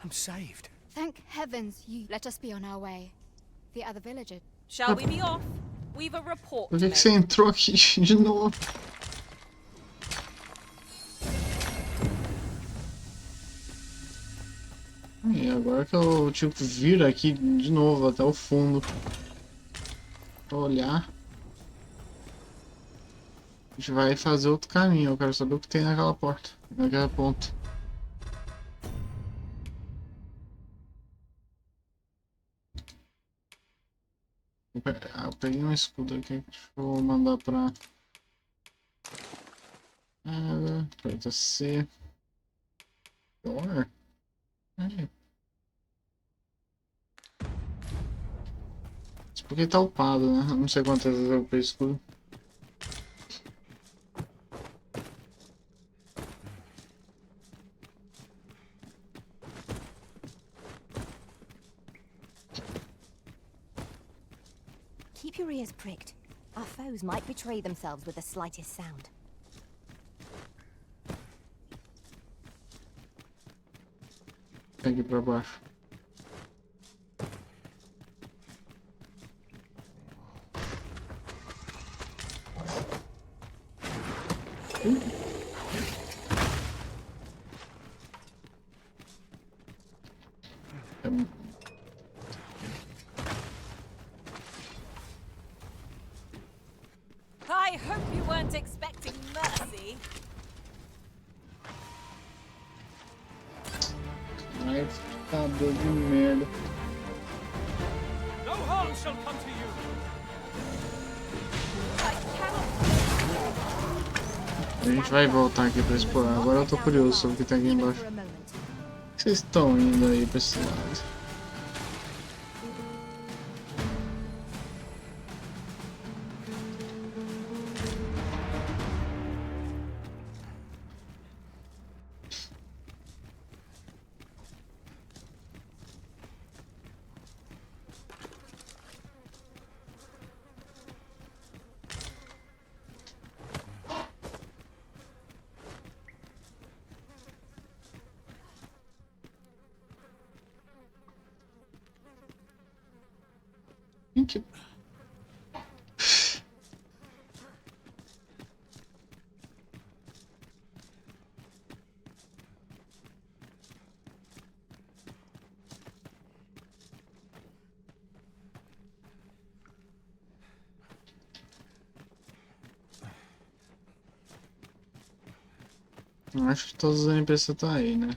I'm saved. Thank heavens you let us be on our way. The other villager. Shall we be off? We've a report Por to que make. você entrou aqui de novo? E agora que eu tive que vir aqui de novo até o fundo pra olhar. A gente vai fazer outro caminho. Eu quero saber o que tem naquela porta, naquela ponta. Eu peguei um escudo aqui que eu vou mandar pra... Aperta C. Door. Aí. Isso porque tá upado, né? Eu não sei quantas vezes eu peguei escudo. Keep your ears pricked. Our foes might betray themselves with the slightest sound. Aqui pra baixo. I hope you weren't expecting mercy. Ai, tá doido de merda. No harm shall come to you. A gente vai voltar aqui pra explorar. Agora eu tô curioso sobre o que tem aqui embaixo. Por que vocês estão indo aí pra esse lado? Que... Acho que todos os NPC tá aí, né?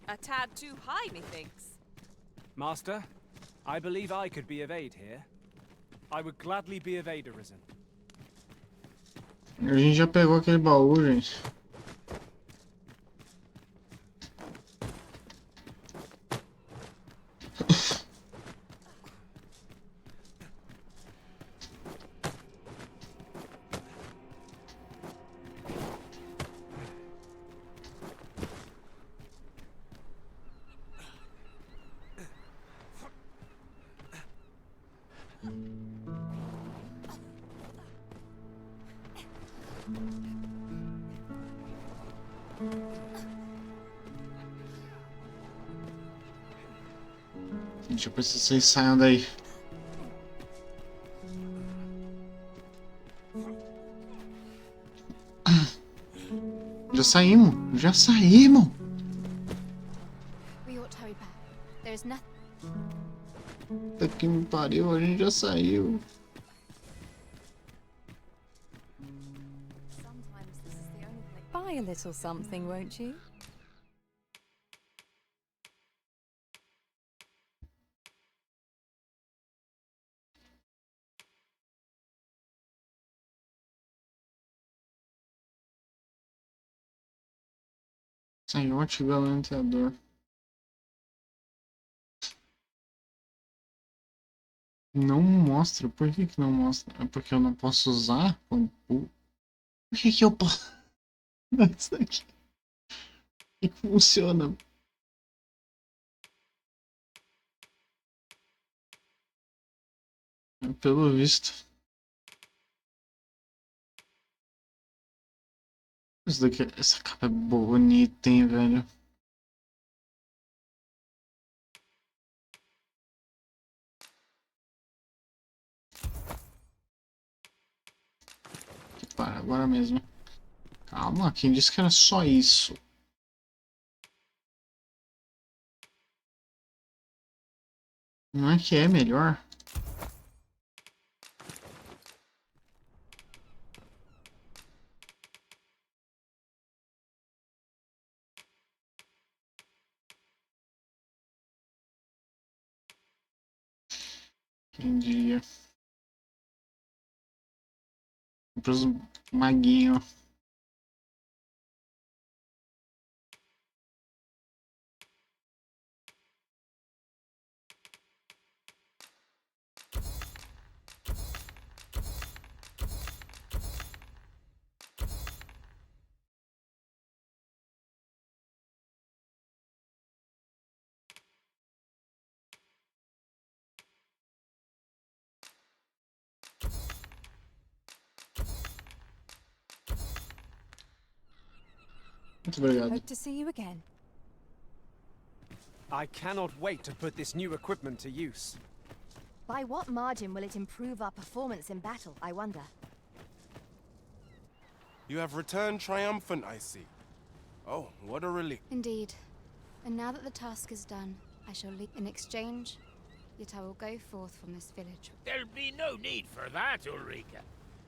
A tad too high, methinks. Master, I believe I could be of aid here. I would gladly be of aid, Arisen. A gente já pegou aquele baú, gente. Gente, eu preciso que vocês saiam daí. Já saímos, já saímos. We ought to hurry back. There is nothing. Puta que me pariu, a gente já saiu. Sometimes this is the only place. Buy a little something, won't you? Saiu ativo alenteador. Não mostra. Por que que não mostra? É porque eu não posso usar? Por que que eu posso? Isso aqui. Que funciona. Pelo visto. Isso daqui, essa capa é bonita, hein, velho. Para, agora mesmo. Calma, quem disse que era só isso? Não é que é melhor? Entendi. Pros maguinhos. Muito obrigado. Hope to see you again. I cannot wait to put this new equipment to use. By what margin will it improve our performance in battle, I wonder? You have returned triumphant, I see. Oh, what a relief. Indeed. And now that the task is done, I shall leave in exchange. Yet I will go forth from this village. There'll be no need for that, Ulrika.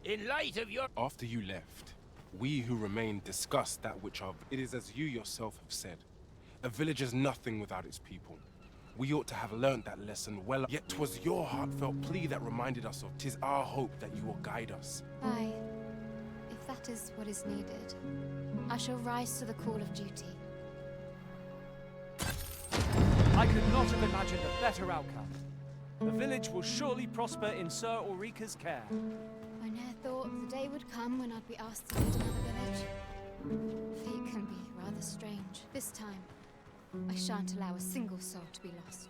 In light of your... After you left, we who remain discussed that which are... It is as you yourself have said. A village is nothing without its people. We ought to have learnt that lesson well. Yet 'twas your heartfelt plea that reminded us of. 'Tis our hope that you will guide us. Aye. If that is what is needed, I shall rise to the call of duty. I could not have imagined a better outcome. The village will surely prosper in Sir Ulrika's care. I ne'er thought the day would come when I'd be asked to lead another village. Fate can be rather strange. This time, I shan't allow a single soul to be lost.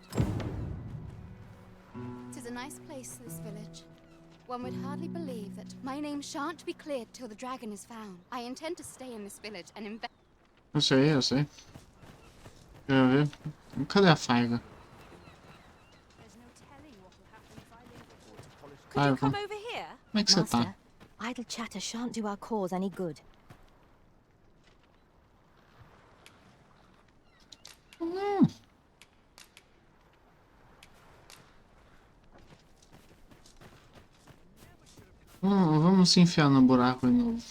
'Tis a nice place, this village. One would hardly believe that my name shan't be cleared till the dragon is found. I intend to stay in this village and invest. Eu sei, eu sei. Quero ver. Cadê a Faiga? Could you Faiga, come over here? como é que você tá? Master, idle chatter shan't do our cause any good. Vamos se enfiar no buraco de novo.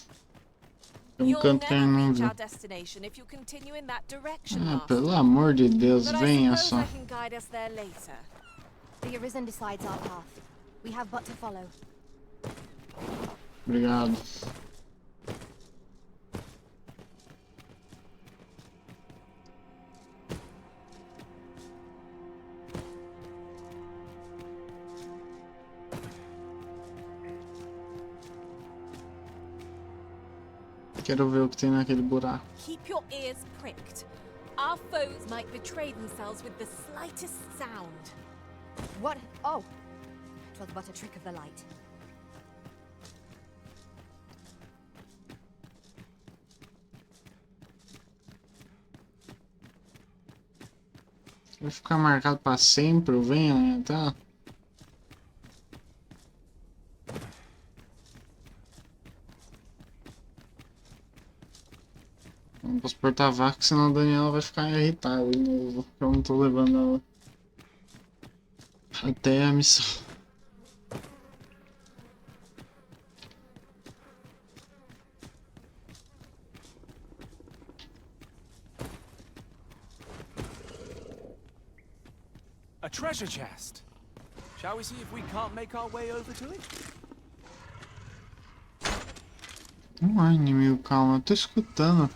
Tem um You'll canto que a never gente não reach viu. our destination if you continue in that direction, Ah, Master. pelo amor de Deus, But I venha suppose só. I can guide us there later. The Arisen decides our path. We have but to follow. Obrigado. Quero ver o que tem naquele buraco. Keep your ears pricked. Our foes might betray themselves with the slightest sound. What? Oh, 'twas but a trick of the light. Vai ficar marcado pra sempre o venho, tá? Não posso portar a vaca, senão a Daniela vai ficar irritada de novo. Porque eu não tô levando ela até a missão. A treasure chest. Shall we see if we can't make our way over to it? Ai, inimigo, calma, eu tô escutando.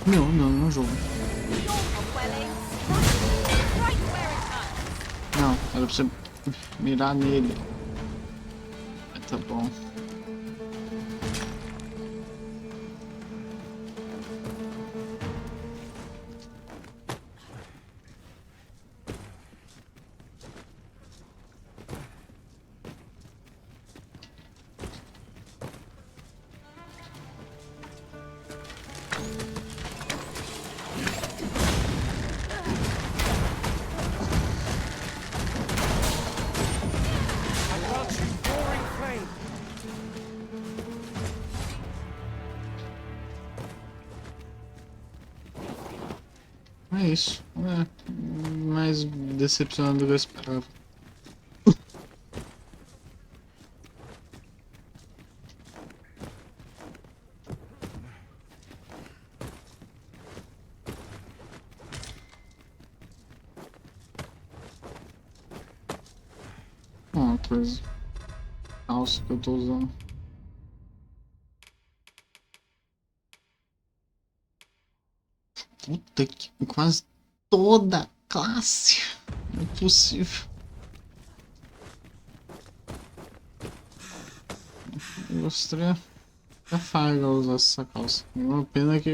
Não jogo. Não, era pra você mirar nele. Tá bom. É isso. É mais decepcionante do que eu esperava. Uma coisa. Calça que eu tô usando. Puta que quase toda a classe. Não é possível. Eu gostaria da Farga usar essa calça. Uma pena que.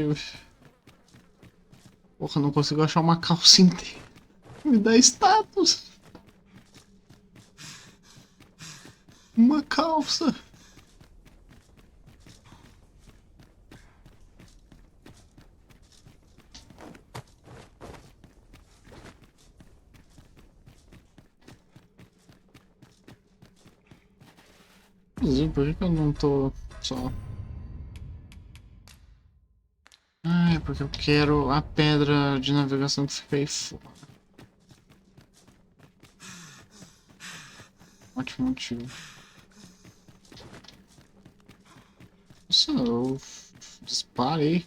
Porra, não consigo achar uma calça inteira. Me dá status. Uma calça. Inclusive, por que eu não tô só... Ah, é porque eu quero a pedra de navegação que fica aí fora. Ótimo motivo. Nossa, eu disparei.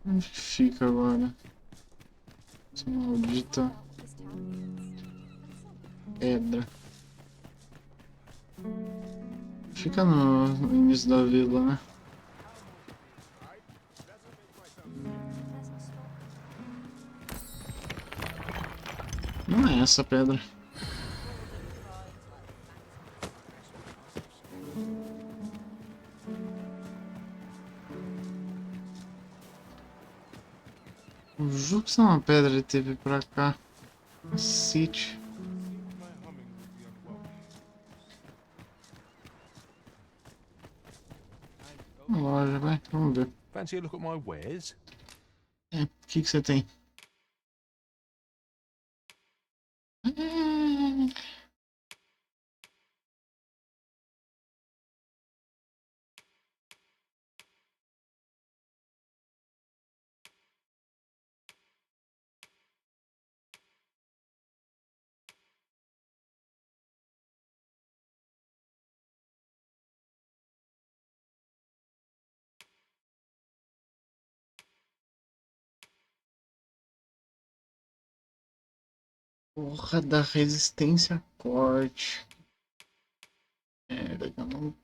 Onde que fica agora? Essa maldita pedra. Fica no início da vila, né? Não é essa pedra. Eu juro que isso é uma pedra que teve pra cá. Cacete. Uma loja, vai, vamos ver. Fancy a look at my wares? É, o que você tem? Porra da resistência a corte. Merda, eu não...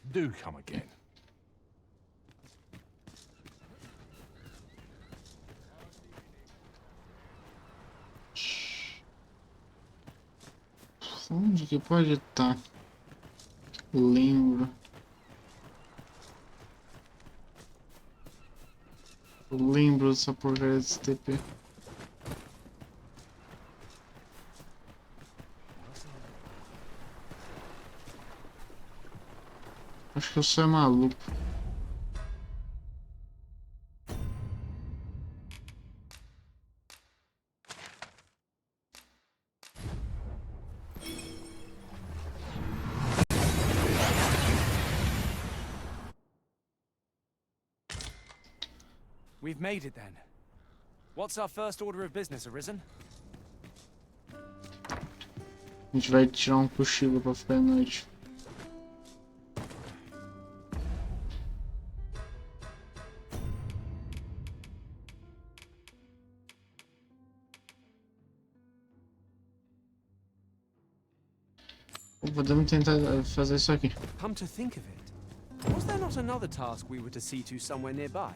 Do come again. Onde que pode estar? Lembro. Eu lembro dessa porcaria desse TP. Acho que eu sou maluco. We've made it then. What's our first order of business, Arisen? A gente vai tirar um cochilo pra ficar à noite. Podemos tentar fazer isso aqui. Come to think of it, was there not another task we were to see to somewhere nearby?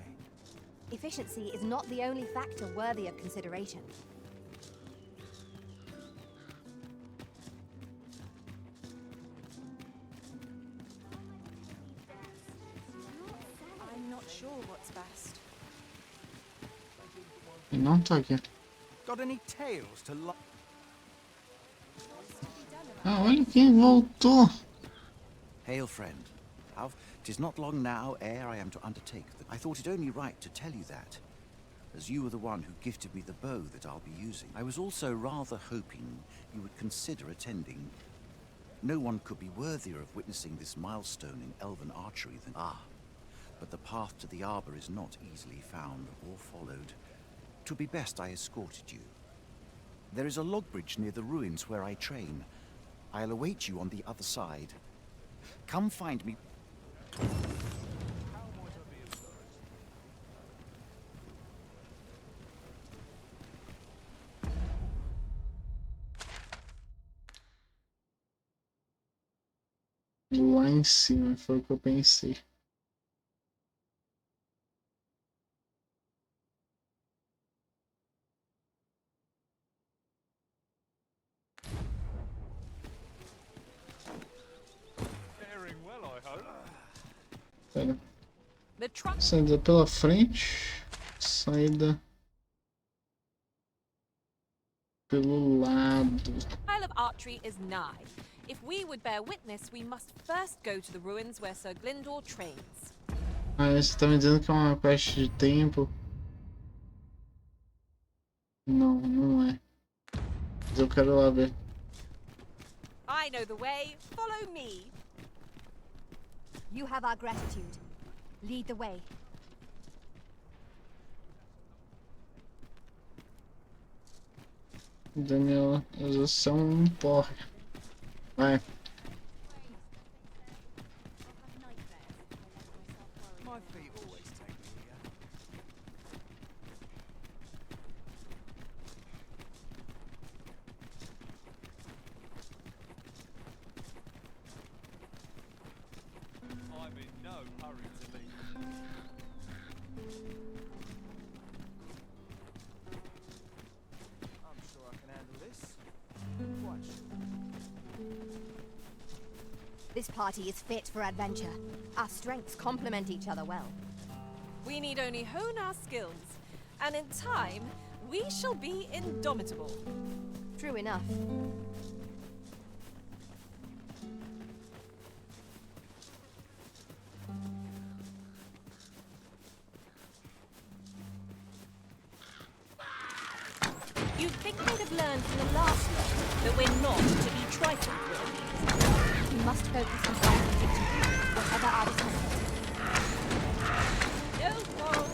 Efficiency is not the only factor worthy of consideration. I'm not sure what's best. E não tá aqui. Got any tales to lo- Ah, olha quem voltou. Hail, friend. 'Tis not long now ere I am to undertake I thought it only right to tell you that, as you were the one who gifted me the bow that I'll be using. I was also rather hoping you would consider attending. No one could be worthier of witnessing this milestone in elven archery than but the path to the arbor is not easily found or followed. 'Twould be best I escorted you. There is a log bridge near the ruins where I train. I'll await you on the other side. Come find me. Lá em cima, foi o que eu pensei. Pera. Saída pela frente. Saída pelo lado. The trial of archery is nigh. If we would bear witness, we must first go to the ruins where Sir Glyndor trains. Ah, você tá me dizendo que é uma quest de tempo? Não, não é. Mas eu quero lá ver. I know the way. Follow me. You have our gratitude. Lead the way. Daniela, você é um porra. Vai. My feet I'm sure I can handle this. Quite sure. This party is fit for adventure. Our strengths complement each other well. We need only hone our skills, and in time, we shall be indomitable. True enough. You'd think they'd have learned from the last lot that we're not to be trifled with. We must focus on finding victory, whatever our discomfort. No quarrel.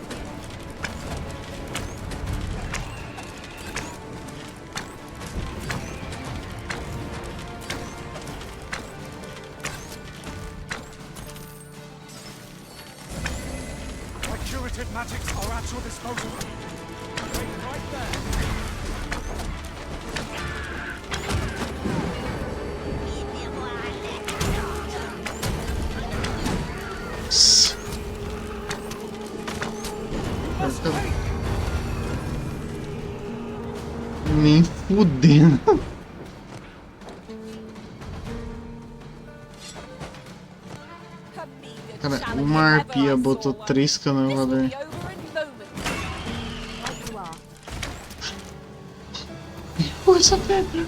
My curative magics are at your disposal. Wait right there. Nem fudendo. Cara, uma arpia botou 3 canavadores. Pô, essa pedra.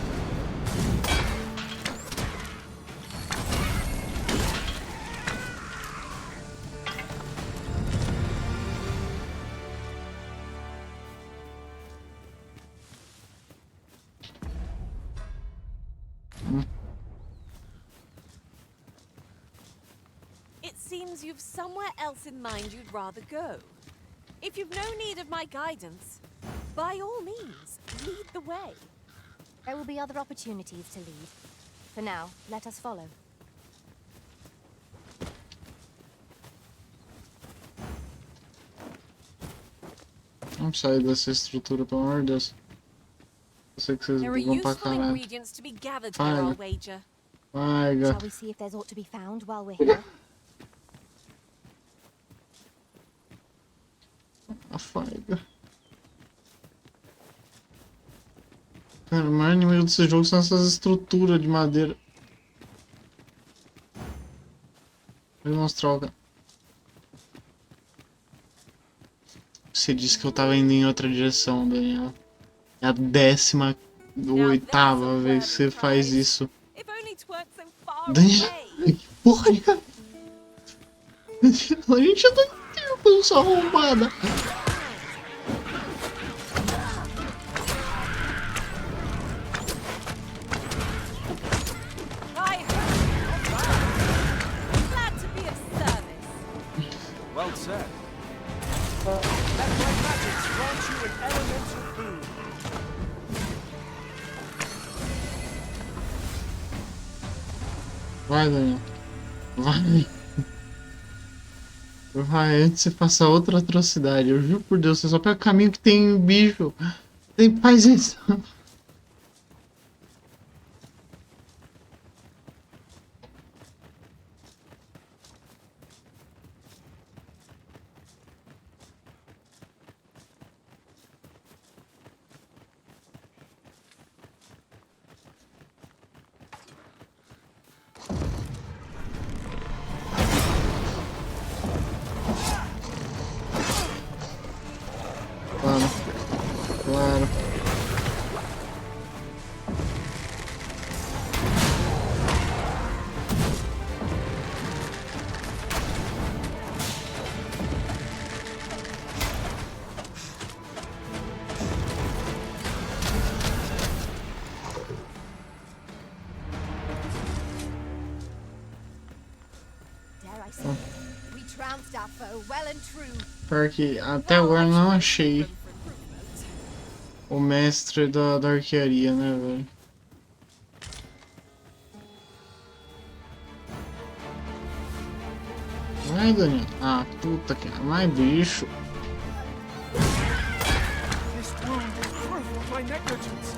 It seems you've somewhere else in mind you'd rather go. If you've no need of my guidance, by all means, lead the way. There will be other opportunities to lead. For now, let us follow. Vamos sair dessa estrutura, pelo amor de Deus. Eu sei que vocês There are vão pra useful caralho. ingredients to be gathered here, I'll wager. Vai, Shall we see if there's aught to be found while we're here? A faiga. Cara, o maior inimigo desse jogo são essas estruturas de madeira. Vou mostrar o... Você disse que eu tava indo em outra direção, Daniel. É a 18ª vez que você faz isso. Daniel, que porra, cara. A gente já tá em tempo, sua arrombada. Well said. Let my magics grant you an elemental boon. Vai, Daniel. Vai. Vai, antes você faça outra atrocidade. Eu juro por Deus, você só pega o caminho que tem bicho. Faz isso. Claro. Claro. Dare I say, we trounced our foe well and true. Pior que até agora eu não achei o mestre da arquearia, né, velho? Vai, Daniel. Ah, puta que... Vai, bicho. This wound is proof of my negligence.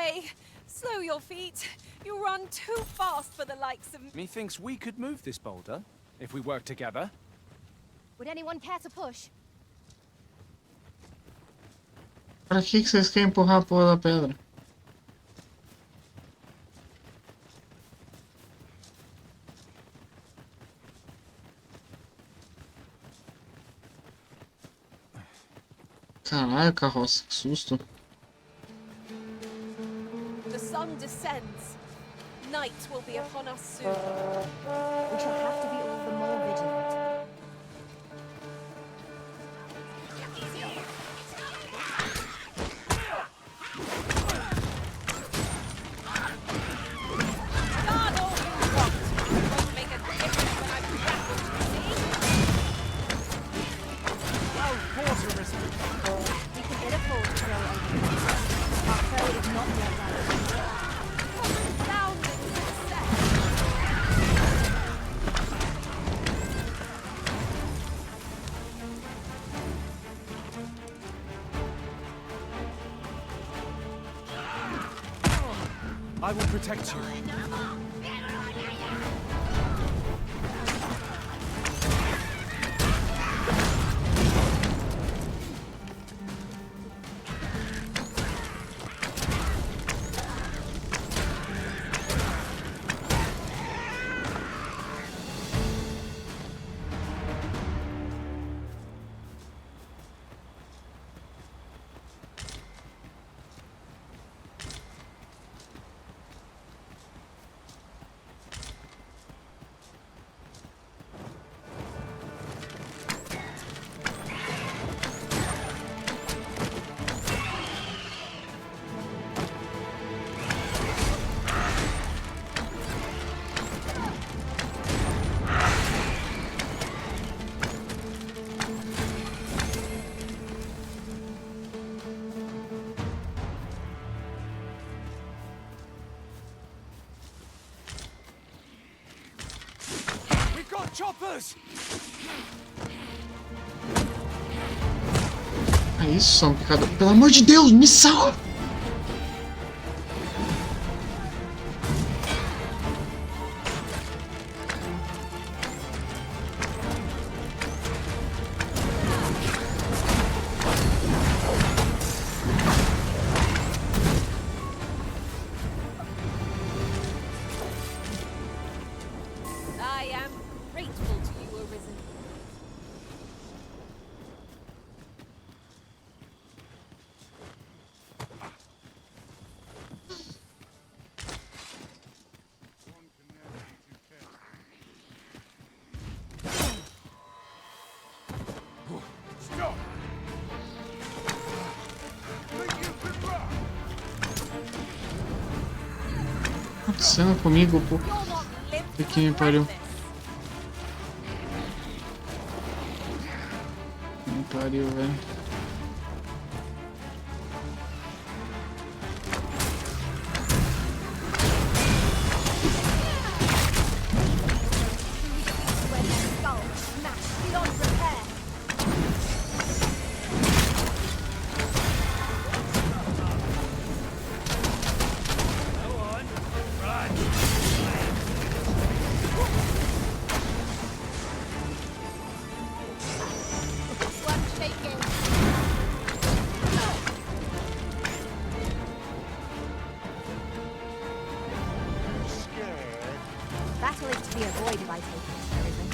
way. Slow your feet. You run too fast for the likes of me. Methinks we could move this boulder if we work together. Would anyone care to push? Pra que vocês querem empurrar a porra da pedra? Caralho, carroça, que susto. The sun descends. Night will be upon us soon. We shall have to be all the more vigilant. Guard all you want. It won't make a difference when I'm grappled, you see? We can ill afford to throw over. Our foe is not yet right. Resounding success. I will protect you. Choppers! É isso, são picador. Pelo amor de Deus, me salva! I am grateful to you, Arisen. Stop! O que tá acontecendo comigo, pô? Que me pariu. Me pariu, velho. Skull smashed beyond repair. Go on, run. One shaking. Battle is to be avoided, I take it, Arisen.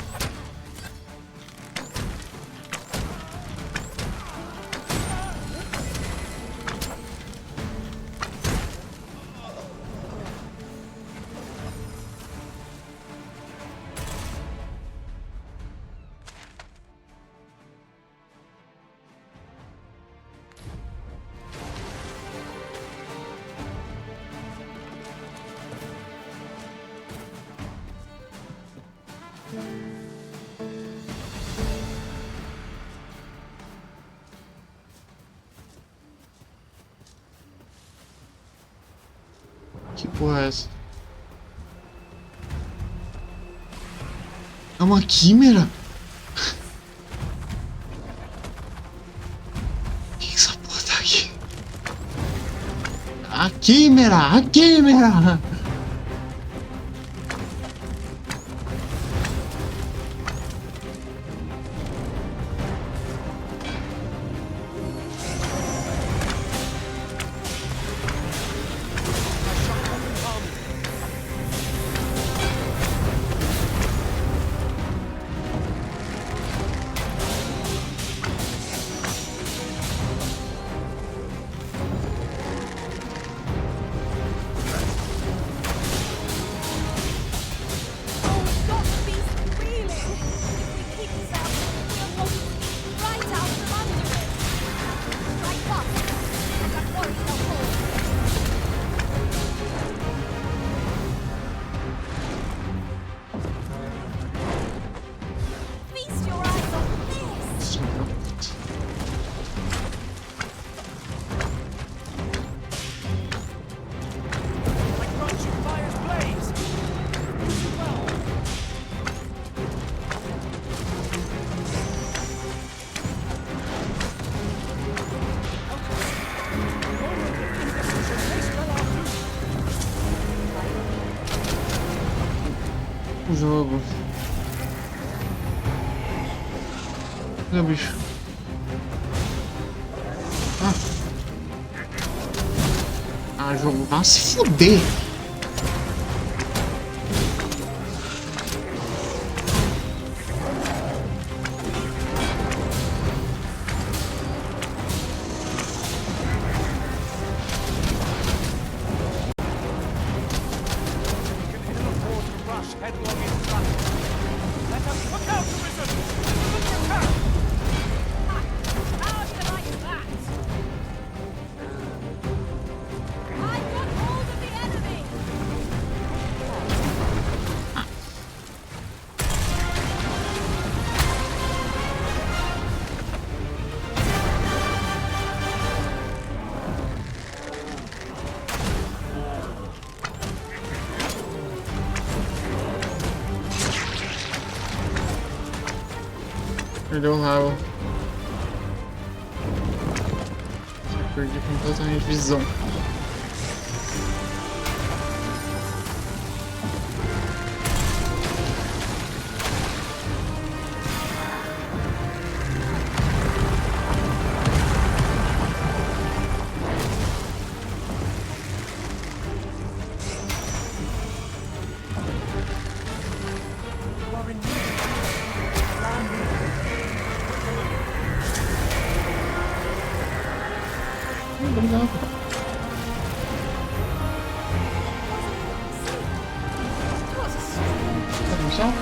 Que porra é essa? É uma quimera? Que essa porra tá aqui? A câmera! A câmera! Feast your eyes on this! My crunching fire's blaze! Well. O jogo. Cadê o bicho? Ah, jogo. Ah, se fuder! Rush headlong into battle. Let us look out, wizard! How do you like that? I got hold of the enemy! Perdeu o rabo. Perdi completamente visão. Obrigado. Pode deixar?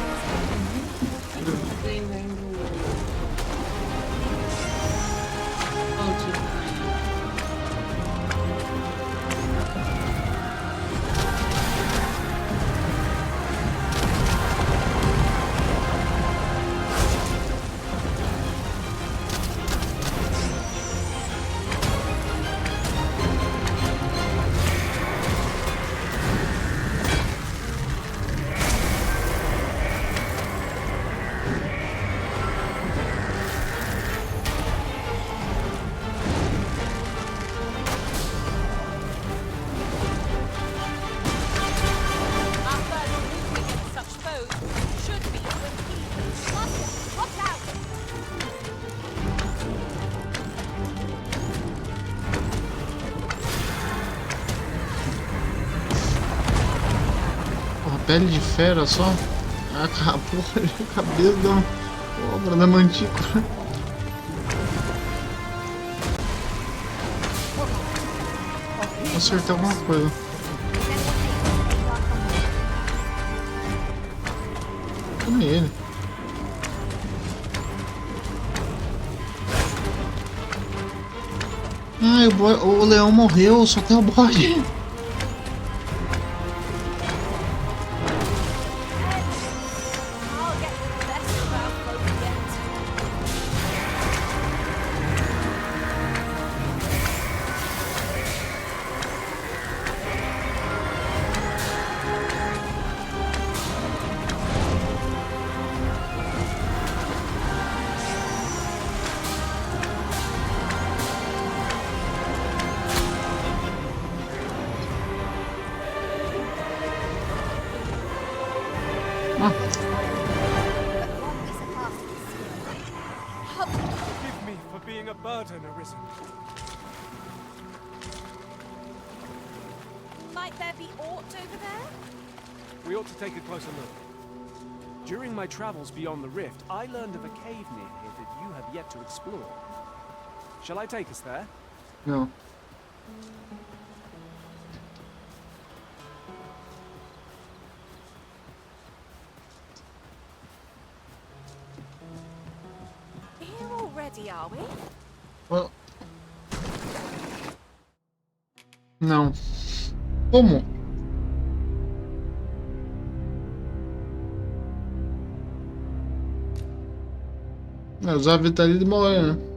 Pele de fera só. Ah, porra, a cabeça deu uma obra da mantícora. Vou acertar alguma coisa. Come ele. Ai, o leão morreu, só tem o bode. Might there be aught over there? We ought to take a closer look. During my travels beyond the rift, I learned of a cave near here that you have yet to explore. Shall I take us there? No. Here already, are we? Well. Não. Como? Usar a vitalidade demora, né?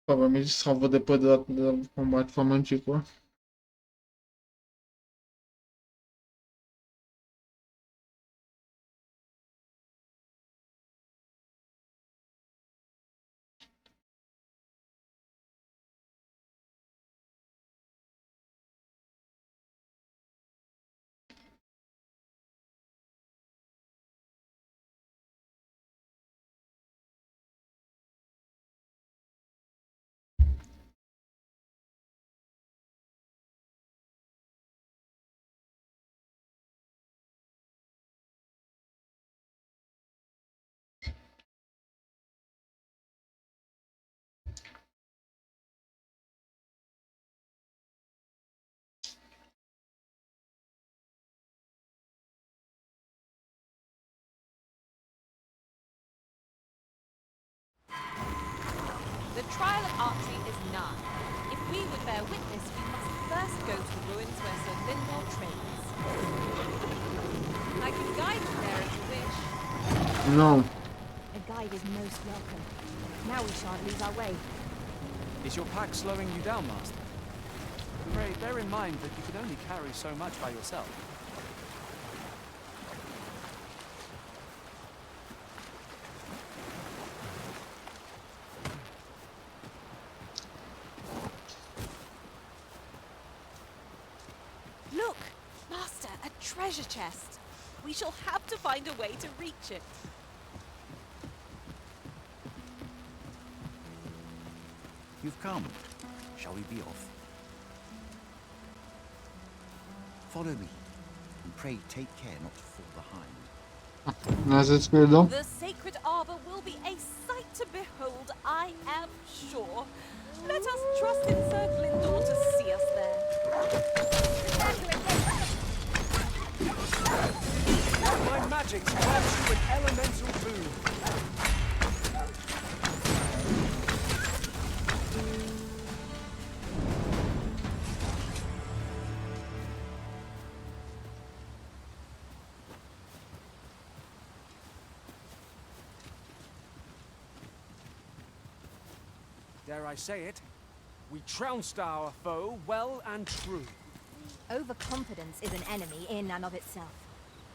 Provavelmente salvou depois do combate com a mantícora. The trial of archery is nigh. If we would bear witness, we must first go to the ruins where Sir Lindor trains. I can guide you there if you wish. No. A guide is most welcome. Now we shan't lose our way. Is your pack slowing you down, Master? Pray, bear in mind that you can only carry so much by yourself. Look, Master, a treasure chest. We shall have to find a way to reach it. You've come. Shall we be off? Follow me, and pray take care not to fall behind. Mas esse perdão. The sacred arbor will be a sight to behold, I am sure. Let us trust in Sir Glindor to see us there. My magic grants you an elemental boon. Dare I say it? We trounced our foe well and true. Overconfidence is an enemy in and of itself.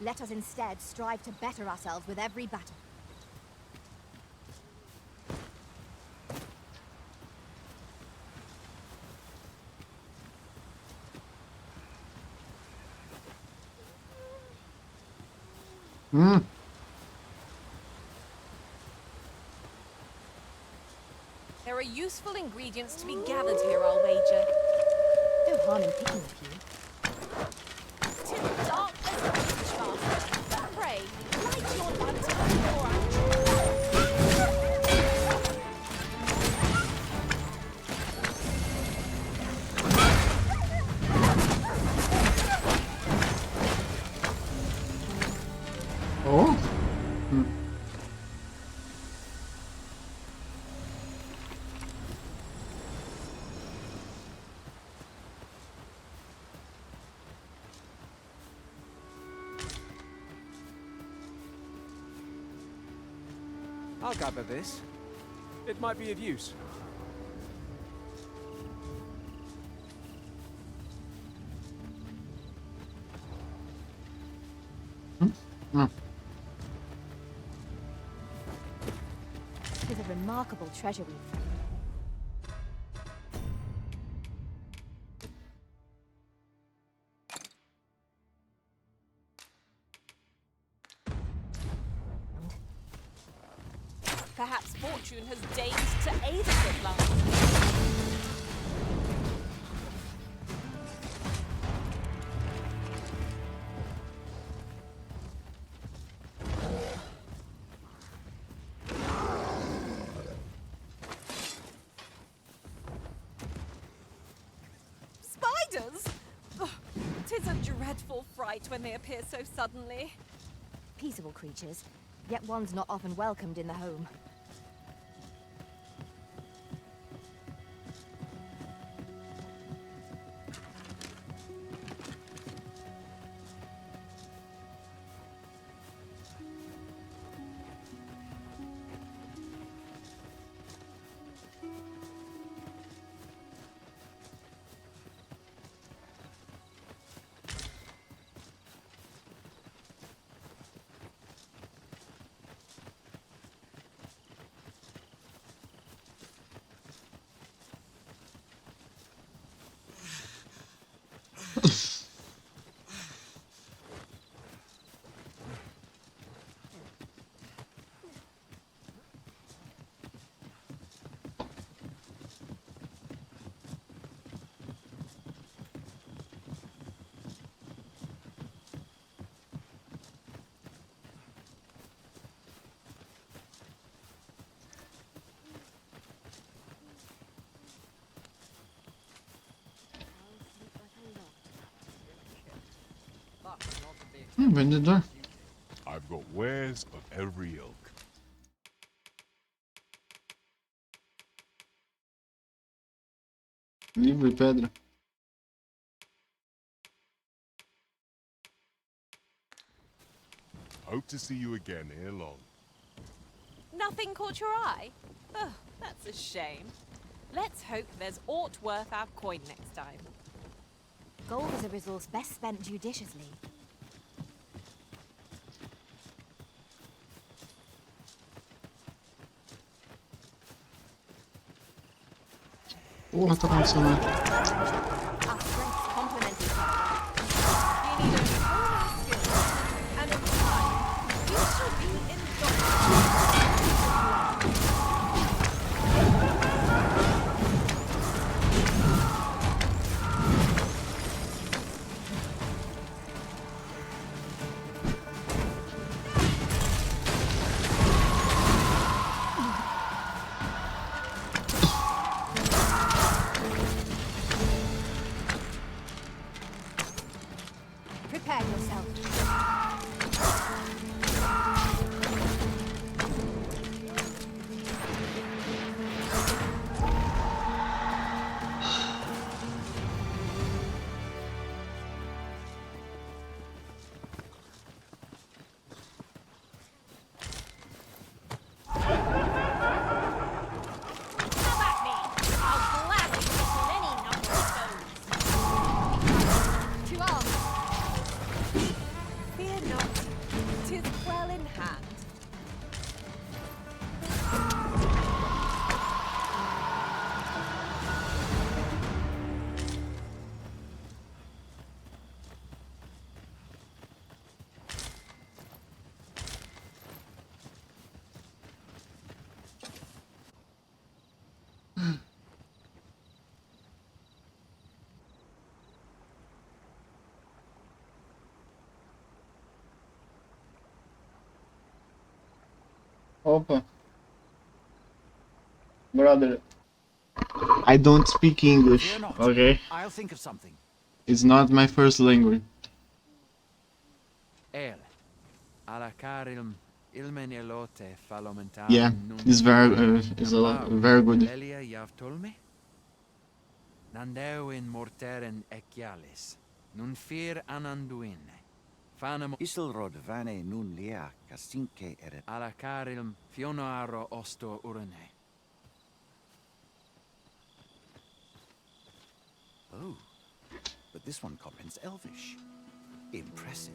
Let us instead strive to better ourselves with every battle. There are useful ingredients to be gathered here, I'll wager. No harm in picking a few. 'Tis dark as a pitch, Master. Pray, light your lantern before I Oh? I'll gather this. It might be of use. It is a remarkable treasure we've found. deigned to aid us at last. Spiders? Ugh, 'tis a dreadful fright when they appear so suddenly. Peaceable creatures, yet ones not often welcomed in the home. Vendedor. I've got wares of every ilk. Livro e pedra. Hope to see you again ere long. Nothing caught your eye? Ugh, that's a shame. Let's hope there's aught worth our coin next time. Gold is a resource best spent judiciously. Porra, tá acontecendo aí. Our strengths complement each other. We need only all our skills, and in time, we shall be in dogma. Prepare yourself. Come at me! I'll gladly hit on any number of stones. To arms! Fear not, 'tis well in hand. Opa. Brother. I don't speak English, Fear not. okay? I'll think of something. It's not my first language. El. Alla carilm ilmen elote falomentar. Yeah, it's very good. Lelia Yavtolme? Nandeu in morteren ecialis. Nun fear ananduin. Fanum Isilrod vane nun lia casinque eret. alla carilm fionoaro osto urane. Oh, but this one comprehends Elvish. Impressive.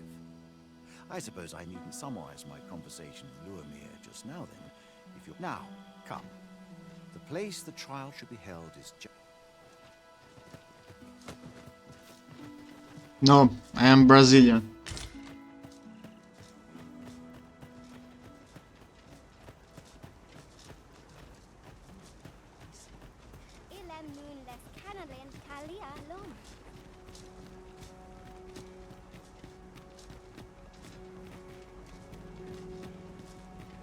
I suppose I needn't summarize my conversation with Luamir just now then. If you're now, come. The place the trial should be held is No, I am Brazilian. moonless Canalin Kalia Lom.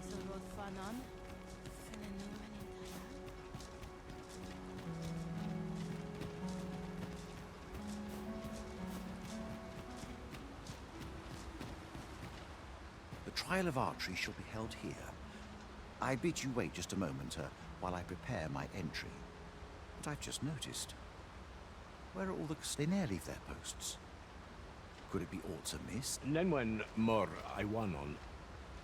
Sorot Fanan. The trial of archery shall be held here. I bid you wait just a moment while I prepare my entry. But I've just noticed. Where are all the... They ne'er leave their posts. Could it be aught amiss? Nenwen mor Iwanon.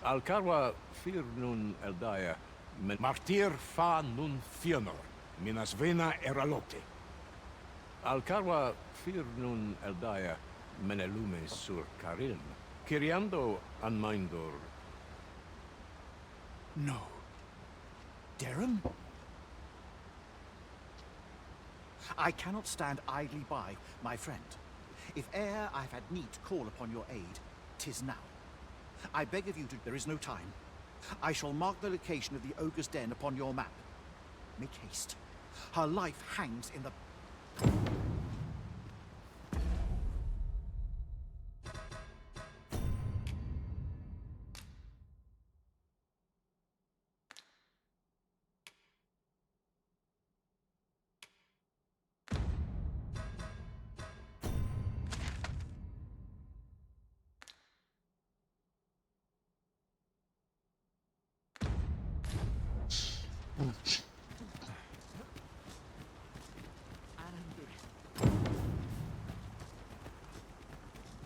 Alcarwa fir nun eldaya. Martir fa nun fionor. Minas vena eralote. Alcarwa fir nun eldaya. Menelume sur carilm. Kiriando anmindor. No. Derham? I cannot stand idly by, my friend. If e'er I've had need to call upon your aid, 'tis now. I beg of you to... There is no time. I shall mark the location of the ogre's den upon your map. Make haste. Her life hangs in the...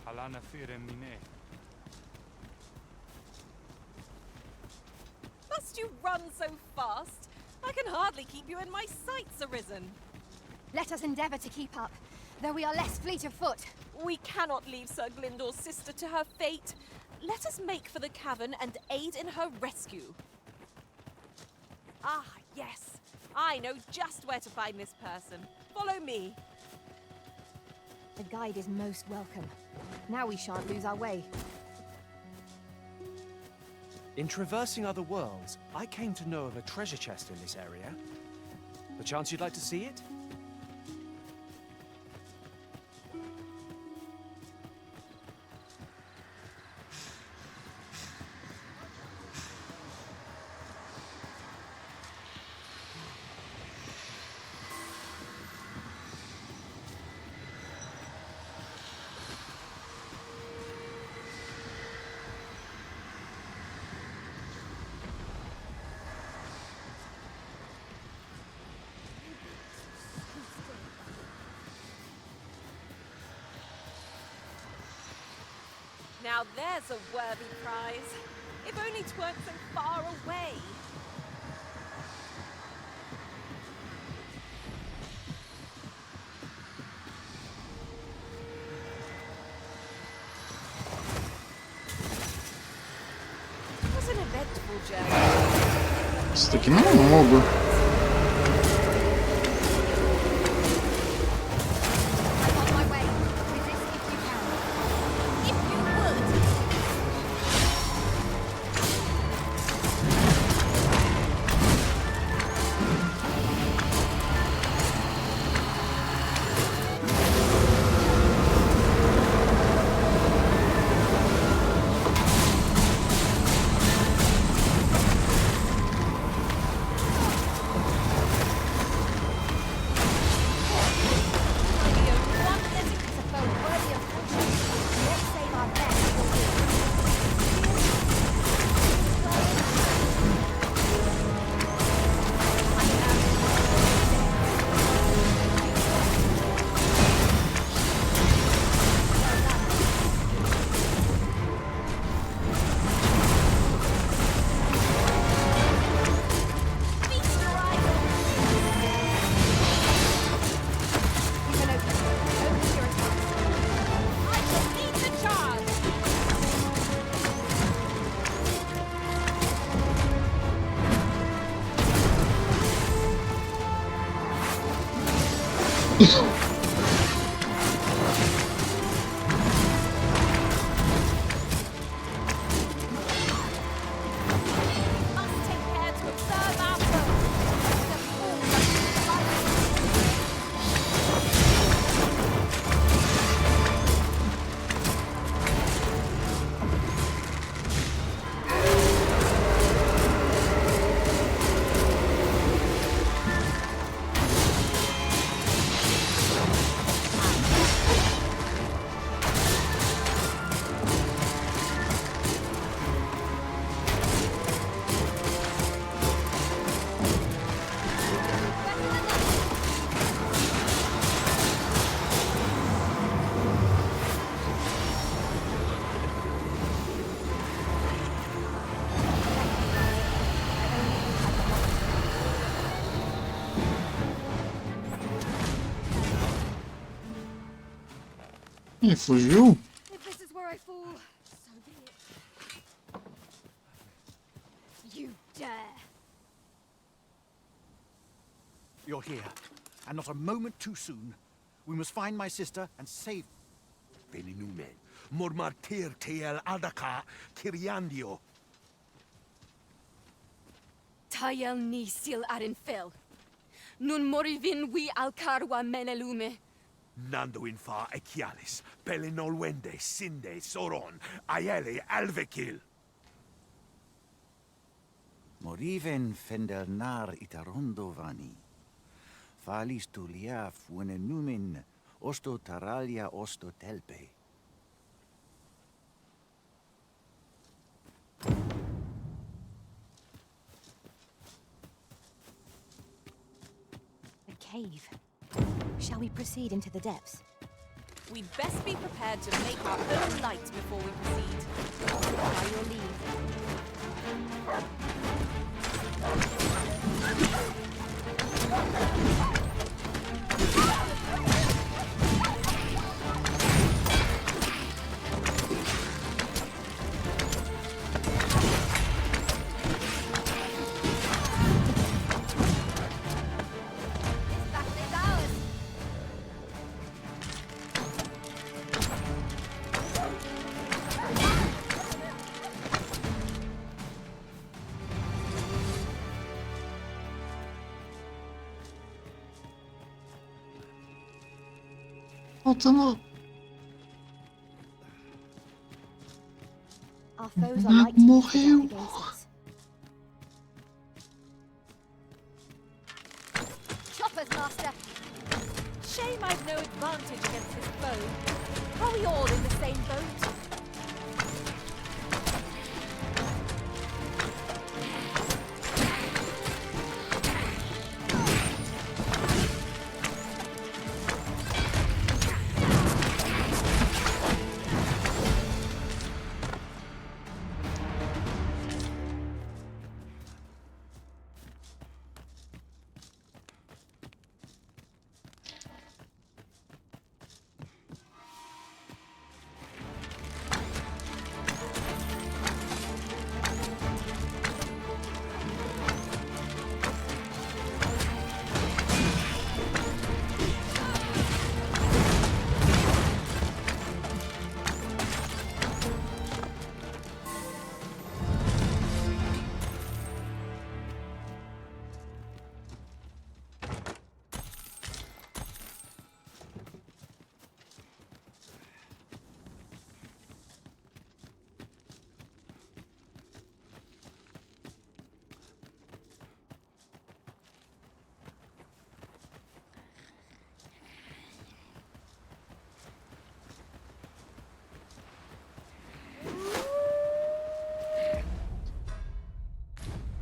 Halana fire mine. Must you run so fast? I can hardly keep you in my sights, Arisen. Let us endeavor to keep up, though we are less fleet of foot. We cannot leave Sir Glyndor's sister to her fate. Let us make for the cavern and aid in her rescue. Ah, yes. I know just where to find this person. Follow me. The guide is most welcome. Now we shan't lose our way. In traversing other worlds, I came to know of a treasure chest in this area. Perchance you'd like to see it? Now there's a worthy prize. If only 'tweren't so far away. It was an eventful journey. Isso daqui não é um lobo. Ele fugiu? If this is where I fall, so be it. You dare. You're here, and not a moment too soon. We must find my sister and save... Beninumen, mormartir tel adaka kiriandio. Tayel ni sil arin fil. Nun morivin we alcarwa menelume. Nando infa ekialis, pelinolwende, sinde, soron, ayele alvekil. Moriven fendernar itarondo vani. Falis tu liaf numen osto taralia osto telpe. A cave. Shall we proceed into the depths? We'd best be prepared to make our own light before we proceed. By your leave. Faltando. Our foes are like to use the dark against us. Choppers, master! Shame I've no advantage against this foe. Are we all in the same boat?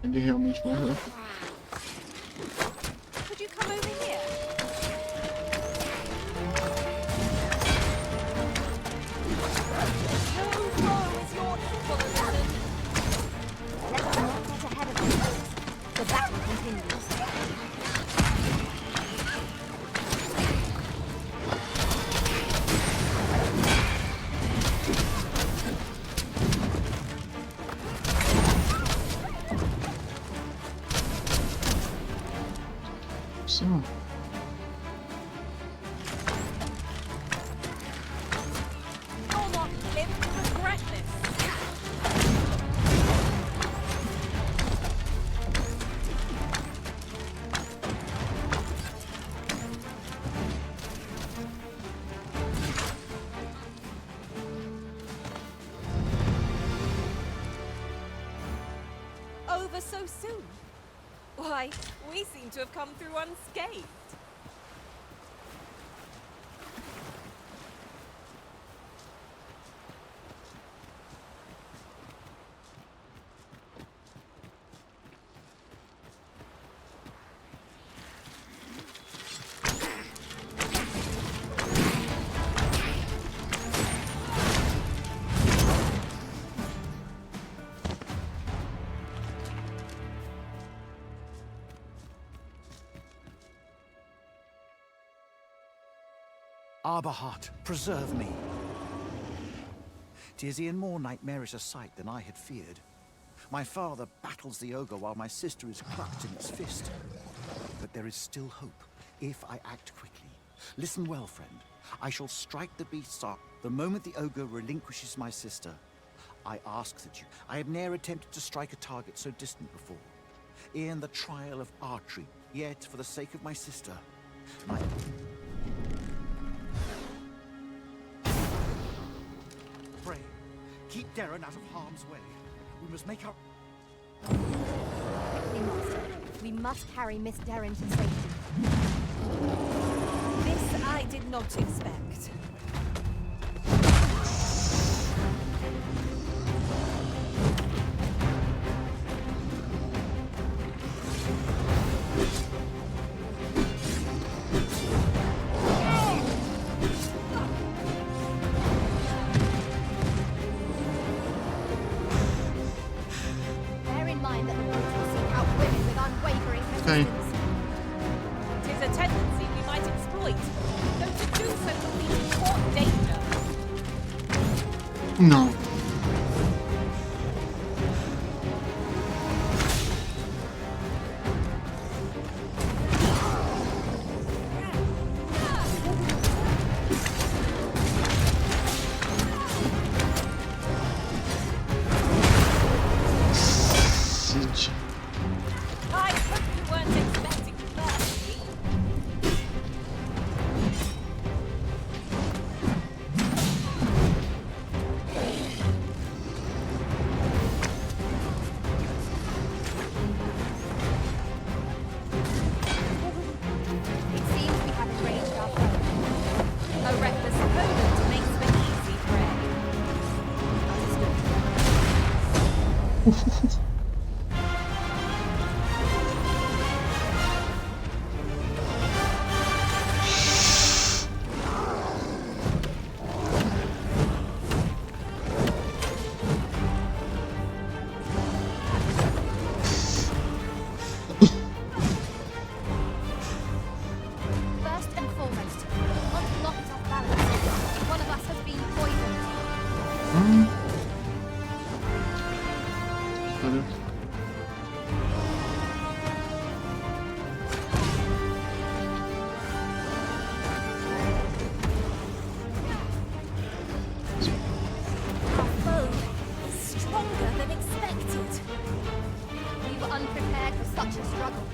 Ele realmente morreu. Could you come over here? No foe is your equal, Listen. Let us not get ahead of ourselves. The battle continues. Sim. You'll not live to regret this. Over so soon? Why, we seem to have come through unscathed. Arborheart, preserve me. 'Tis e'en more nightmarish a sight than I had feared. My father battles the ogre while my sister is clutched in its fist. But there is still hope, if I act quickly. Listen well, friend. I shall strike the beast's arm the moment the ogre relinquishes my sister. I ask that you... I have ne'er attempted to strike a target so distant before. E'en the trial of archery, yet for the sake of my sister, my... Pray, keep Darren out of harm's way. We must make our... We must carry Miss Darren to safety. This I did not expect. Bear in mind that the wolves will seek out women with unwavering persistence. Tis a tendency we might exploit, though to do so would be to court danger. No. Siege. I hope you weren't expecting mercy. It seems we have arranged our foe. A reckless opponent makes for easy prey. First and foremost, not block us off balance. One of us has been poisoned. Peraí. Our foe is stronger than expected. We were unprepared for such a struggle.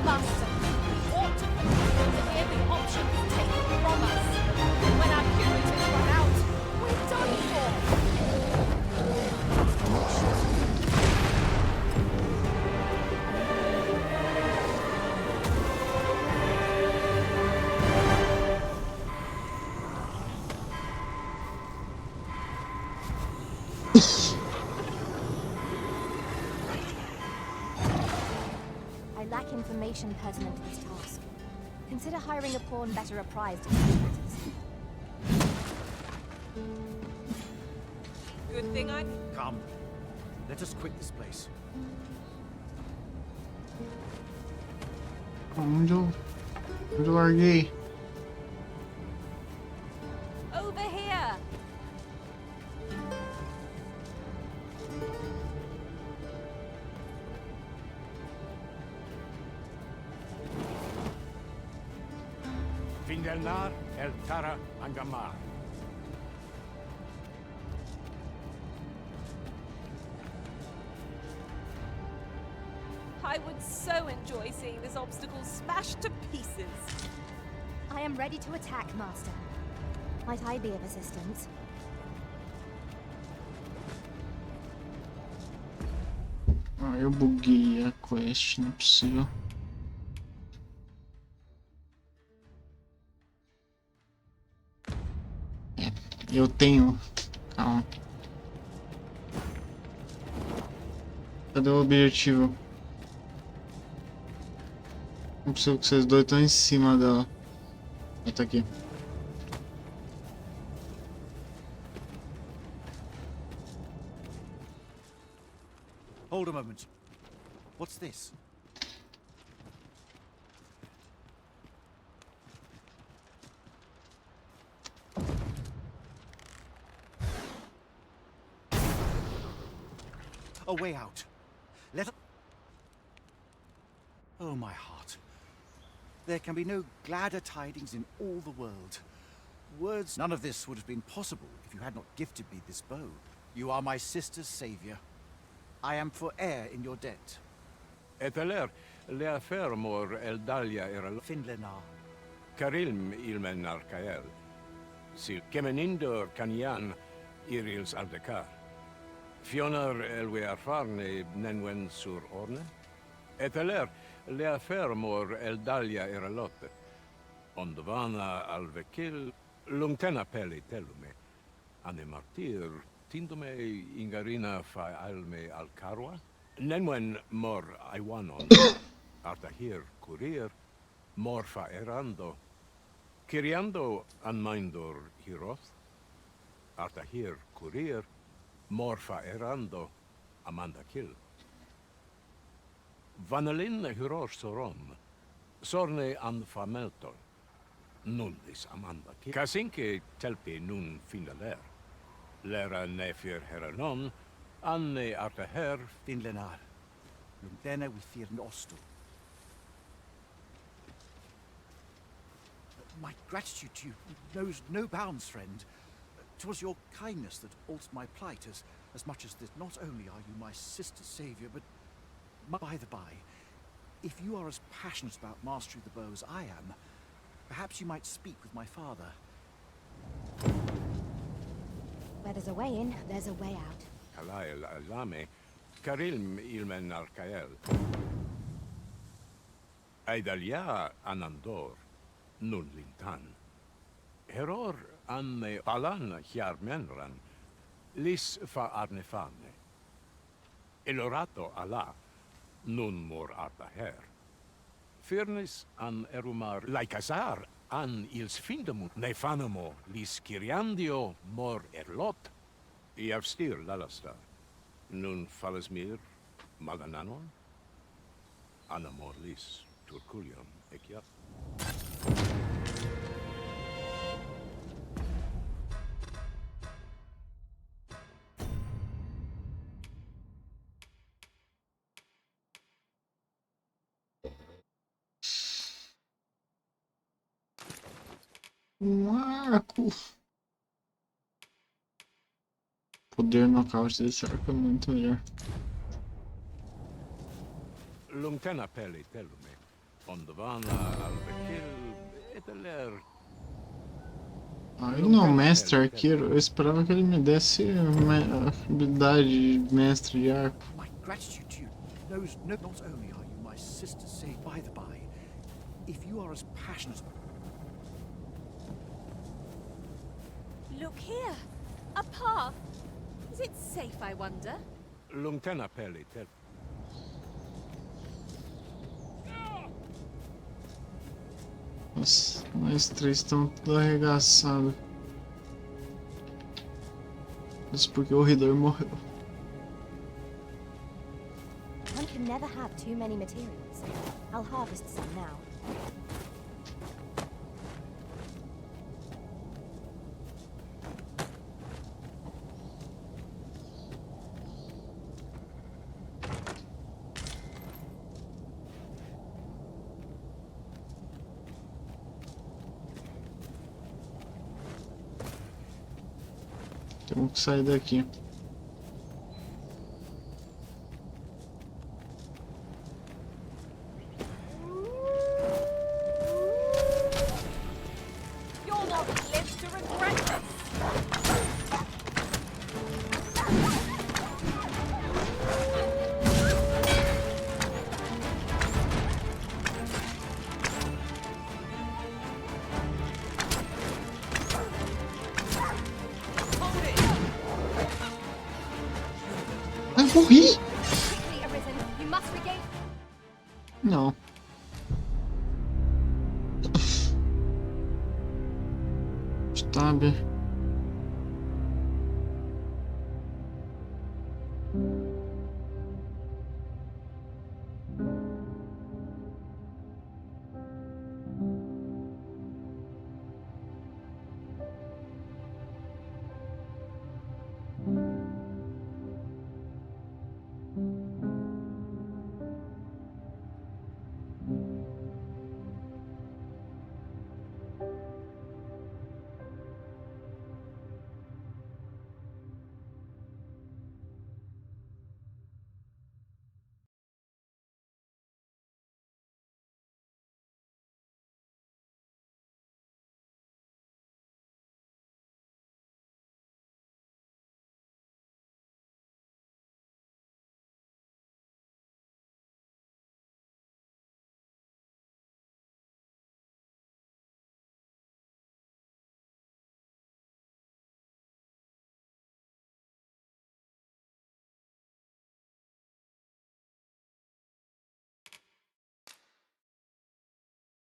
Master, we ought to consider every option taken from us. When our curators run out, we're done for. I lack information pertinent to this task. Consider hiring a pawn better apprised of these matters. Good thing I... Come. Let us quit this place. Onde eu larguei? Over here! Findelnar, El Tara, Angamar. I would so enjoy seeing this obstacle smashed to pieces. I am ready to attack, Master. Might I be of assistance? Ah, eu buguei a quest, não é possível. Eu tenho. Calma. Cadê o objetivo? Não precisa que vocês dois estão em cima dela. Ela tá aqui. Hold a moment. What's this? A way out. Let us... Oh, my heart. There can be no gladder tidings in all the world. Words... None of this would have been possible if you had not gifted me this bow. You are my sister's savior. I am forever in your debt. Eteler, le fermor el dalia era... Finlenar. Karilm ilmen arkael. Si kemenindor kanian irils aldekar. Fionar elwe arfarne nenwen sur orne. Eteler, le fermor el dalia era lotte. Ondvana alvekil lungtena peli telume. Ane martir tindome ingarina fa alme alcarwa. Nenwen mor aiwanon. Artahir kurir mor fa erando. Kiriando anmaindor hiroth. Artahir kurir mor fa erando amanda kil. Vanelin hyror soron. Sorne an fameltol. Nundis amanda kil. Kasinke telpi nun finaler. Lera nefir heranon. Anne artaher Finlenar. Lundena we fear nosto. My gratitude to you knows no bounds, friend. 'Twas your kindness that altered my plight as much as that not only are you my sister's savior, but by the by, if you are as passionate about mastering the bow as I am, perhaps you might speak with my father. Where there's a way in, there's a way out. Kalael alame. Karilm ilmen arkael. Aidalia anandor. Nun lintan. Heror anne palan hiarmenran. Lis fa arnefane. Elorato ala. Nun mor artaher. Firnis an erumar laikasar an ils findamut. Nefanamo lis kiriandio mor erlot. Iavstir lalasta. Nun falasmir magananon. Anamor lis turculium ekiat. Marco. Poder nocaute desse arco é muito melhor. Lungtena peli telume. Ondvana alvekil eteler. Ah, ele não é um mestre arqueiro. Eu esperava que ele me desse a habilidade de mestre de arco. My gratitude to you knows no... Not only are you my sister's savior, by the by, if you are as passionate... Look here! A path! Is it safe, I wonder? Lungtena peli tel. Nossa, nós três estão tudo arregaçados. Isso porque o Riddler morreu. One can never have too many materials. I'll harvest some now. Temos que sair daqui. You'll not live to regret this! morri? Quickly, Arisen. You must regain. Não. Stab.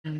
We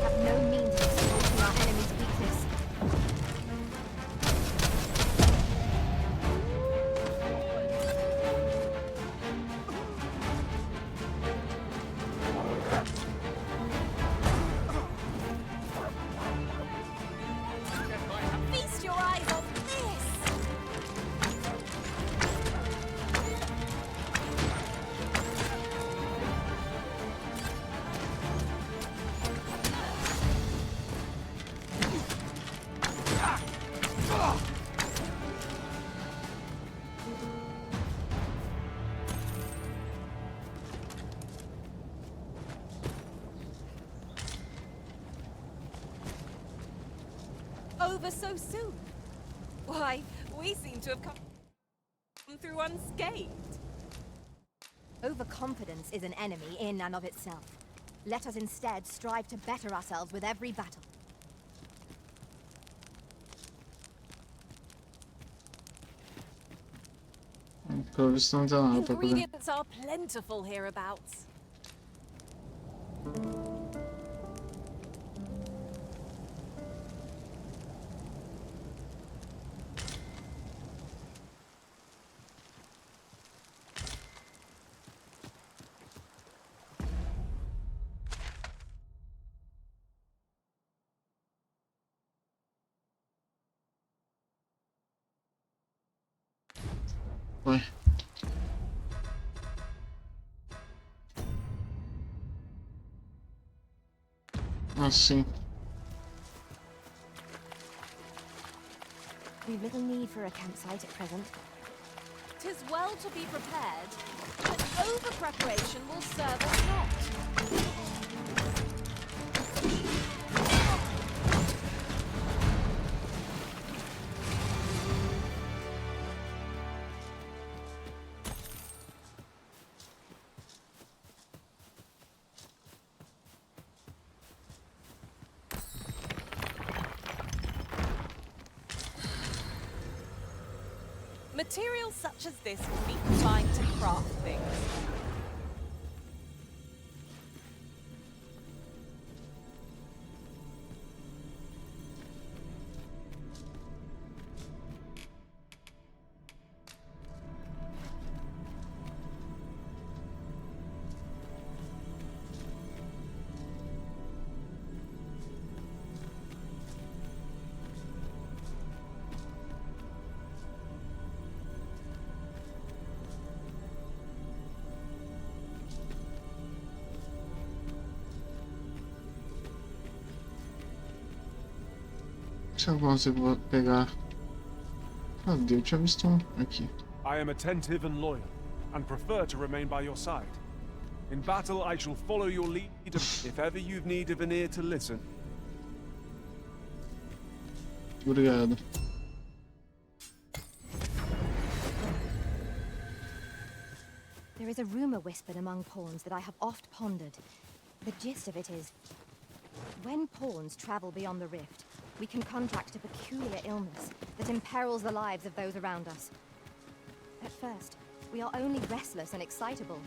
have no means of exploiting our enemy's weakness. Feast your eyes on this! Over so soon? Why, we seem to have come through unscathed. Overconfidence is an enemy in and of itself. Let us instead strive to better ourselves with every battle. Pelo visto não tem nada pra poder. Ingredients are plentiful hereabouts. Ué. Assim. We've little need for a campsite at present. 'Tis well to be prepared, but over-preparation will serve us not. Materials such as this will be combined to craft things. se eu consigo pegar. Cadê? Eu tinha visto um aqui. I am attentive and loyal, and prefer to remain by your side. In battle, I shall follow your lead if ever you've need of an ear to listen. Obrigado. There is a rumor whispered among pawns that I have oft pondered. The gist of it is, when pawns travel beyond the rift, we can contract a peculiar illness that imperils the lives of those around us. At first, we are only restless and excitable,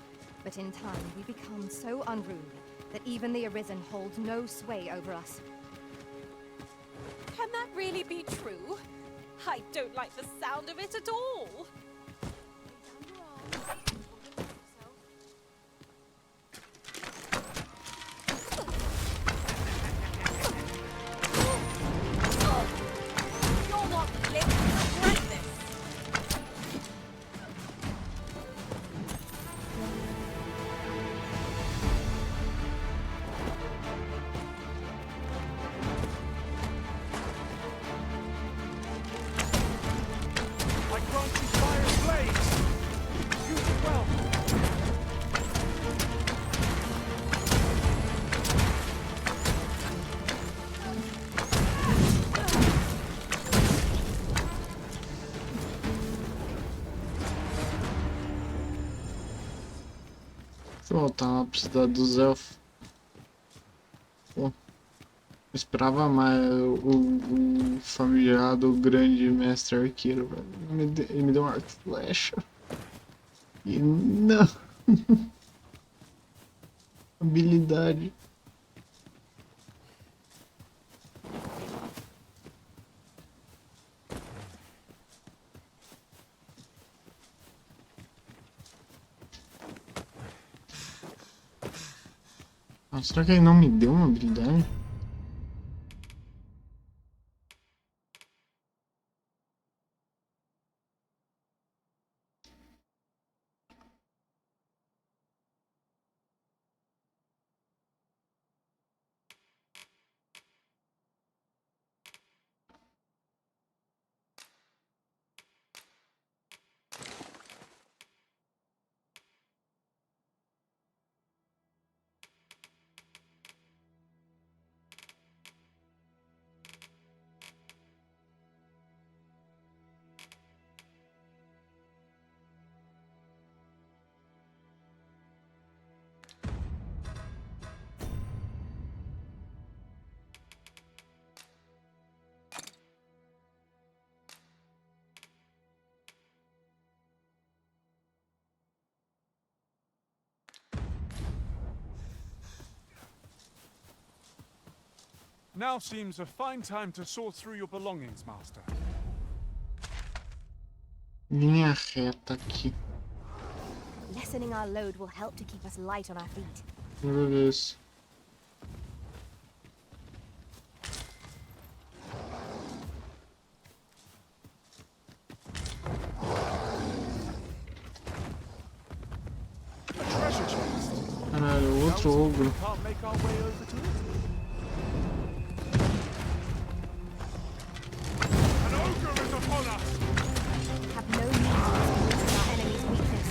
but in time we become so unruly that even the Arisen holds no sway over us. Can that really be true? I don't like the sound of it at all. You're not living to regret this. I grant you fire's blaze! Use it well! Deixa eu voltar lá pra cidade dos elfos. Pô, eu esperava mais o familiado grande mestre arqueiro, velho. Ele me deu um arco e flecha. E não. Habilidade. Ah, será que ele não me deu uma habilidade? Now seems a fine time to sort through your belongings, Master. Linha reta aqui. Lessening our load will help to keep us light on our feet. Beleza. A treasure chest. Caralho, outro ogro. Can't make our way over to it. An ogre is upon us! Have no need to exploit our enemy's weakness.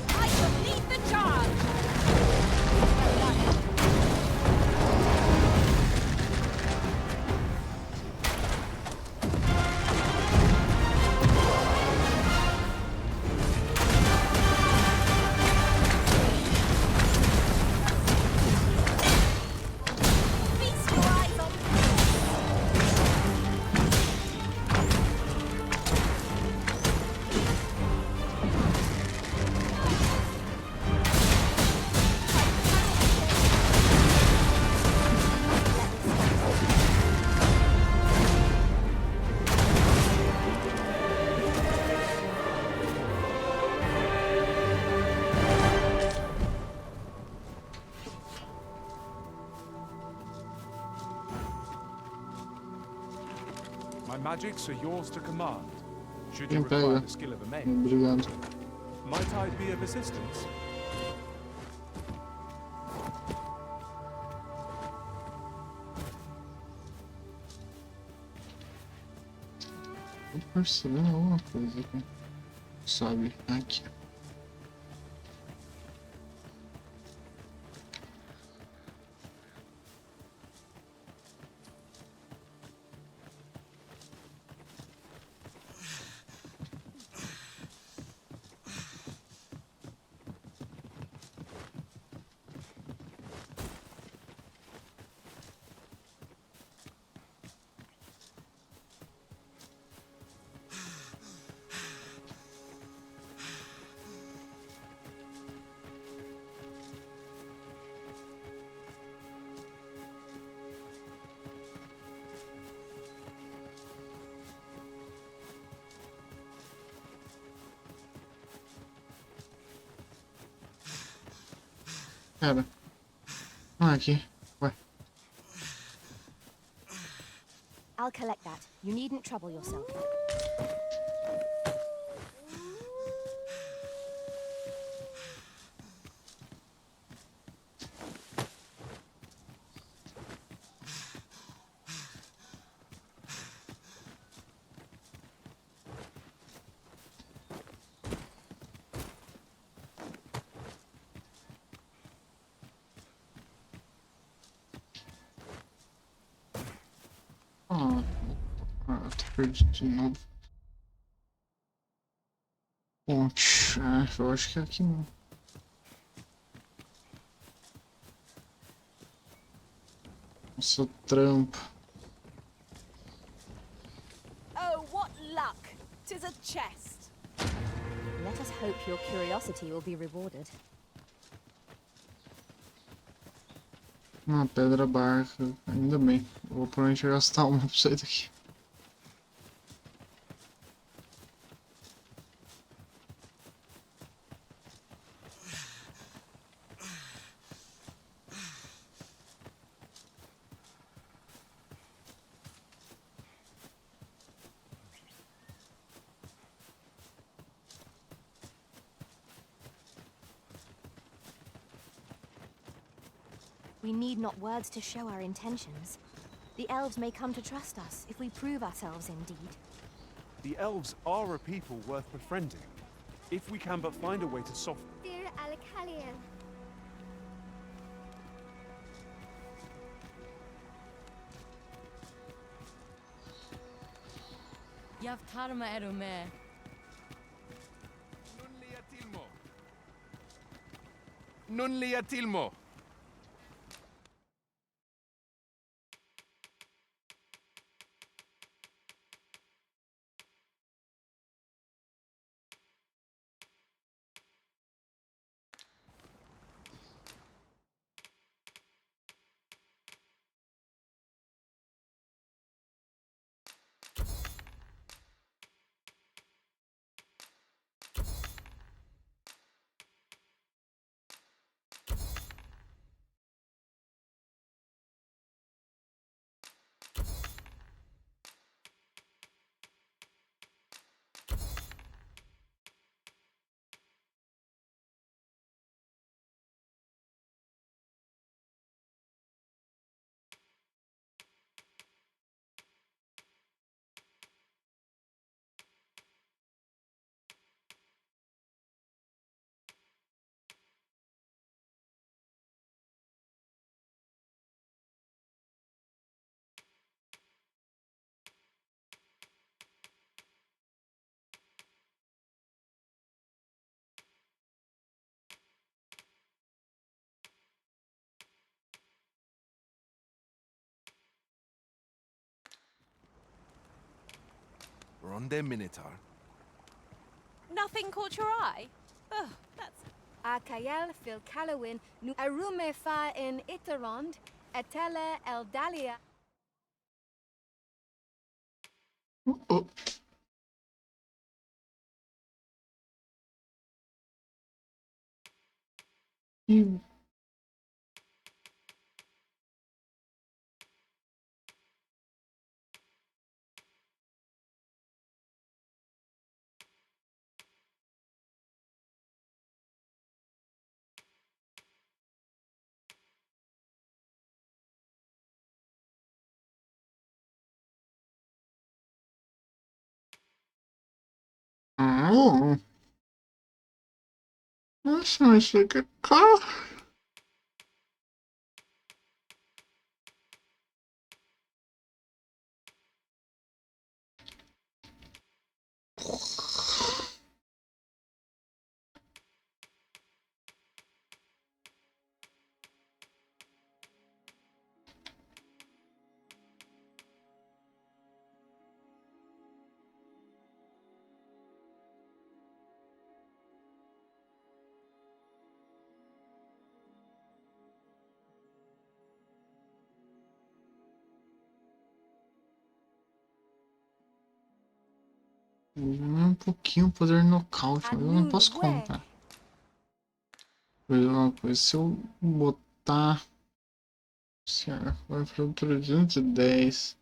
I shall lead the charge. My magics are yours to command. Should Quem you require pega? the skill of a mage. Obrigado. Might I be of assistance? Tô percebendo alguma coisa aqui. Sobe aqui. Pera. Ah, aqui. Ué. I'll collect that. You needn't trouble yourself. Tô perdido de novo. Ponte. Eu acho que é aqui não. Nossa, trampo. Oh, what luck! 'Tis a chest. Let us hope your curiosity will be rewarded. Uma pedra barca. Ainda bem. Eu vou provavelmente gastar uma pra sair daqui. We need not words to show our intentions. The elves may come to trust us if we prove ourselves indeed. The elves are a people worth befriending. If we can but find a way to soften. Dear Alakalian. Yav karma erume. Nun liatilmo. Ronde Minotaur. Nothing caught your eye? Oh, that's... Akayel fil Kalawin nu arume fa in Iterond, etele eldalia. Oh. Oh. That sounds like a car. Um pouquinho poder nocaute, mas eu não posso contar. Vou ver uma coisa, se eu botar... Certo, vai para 310.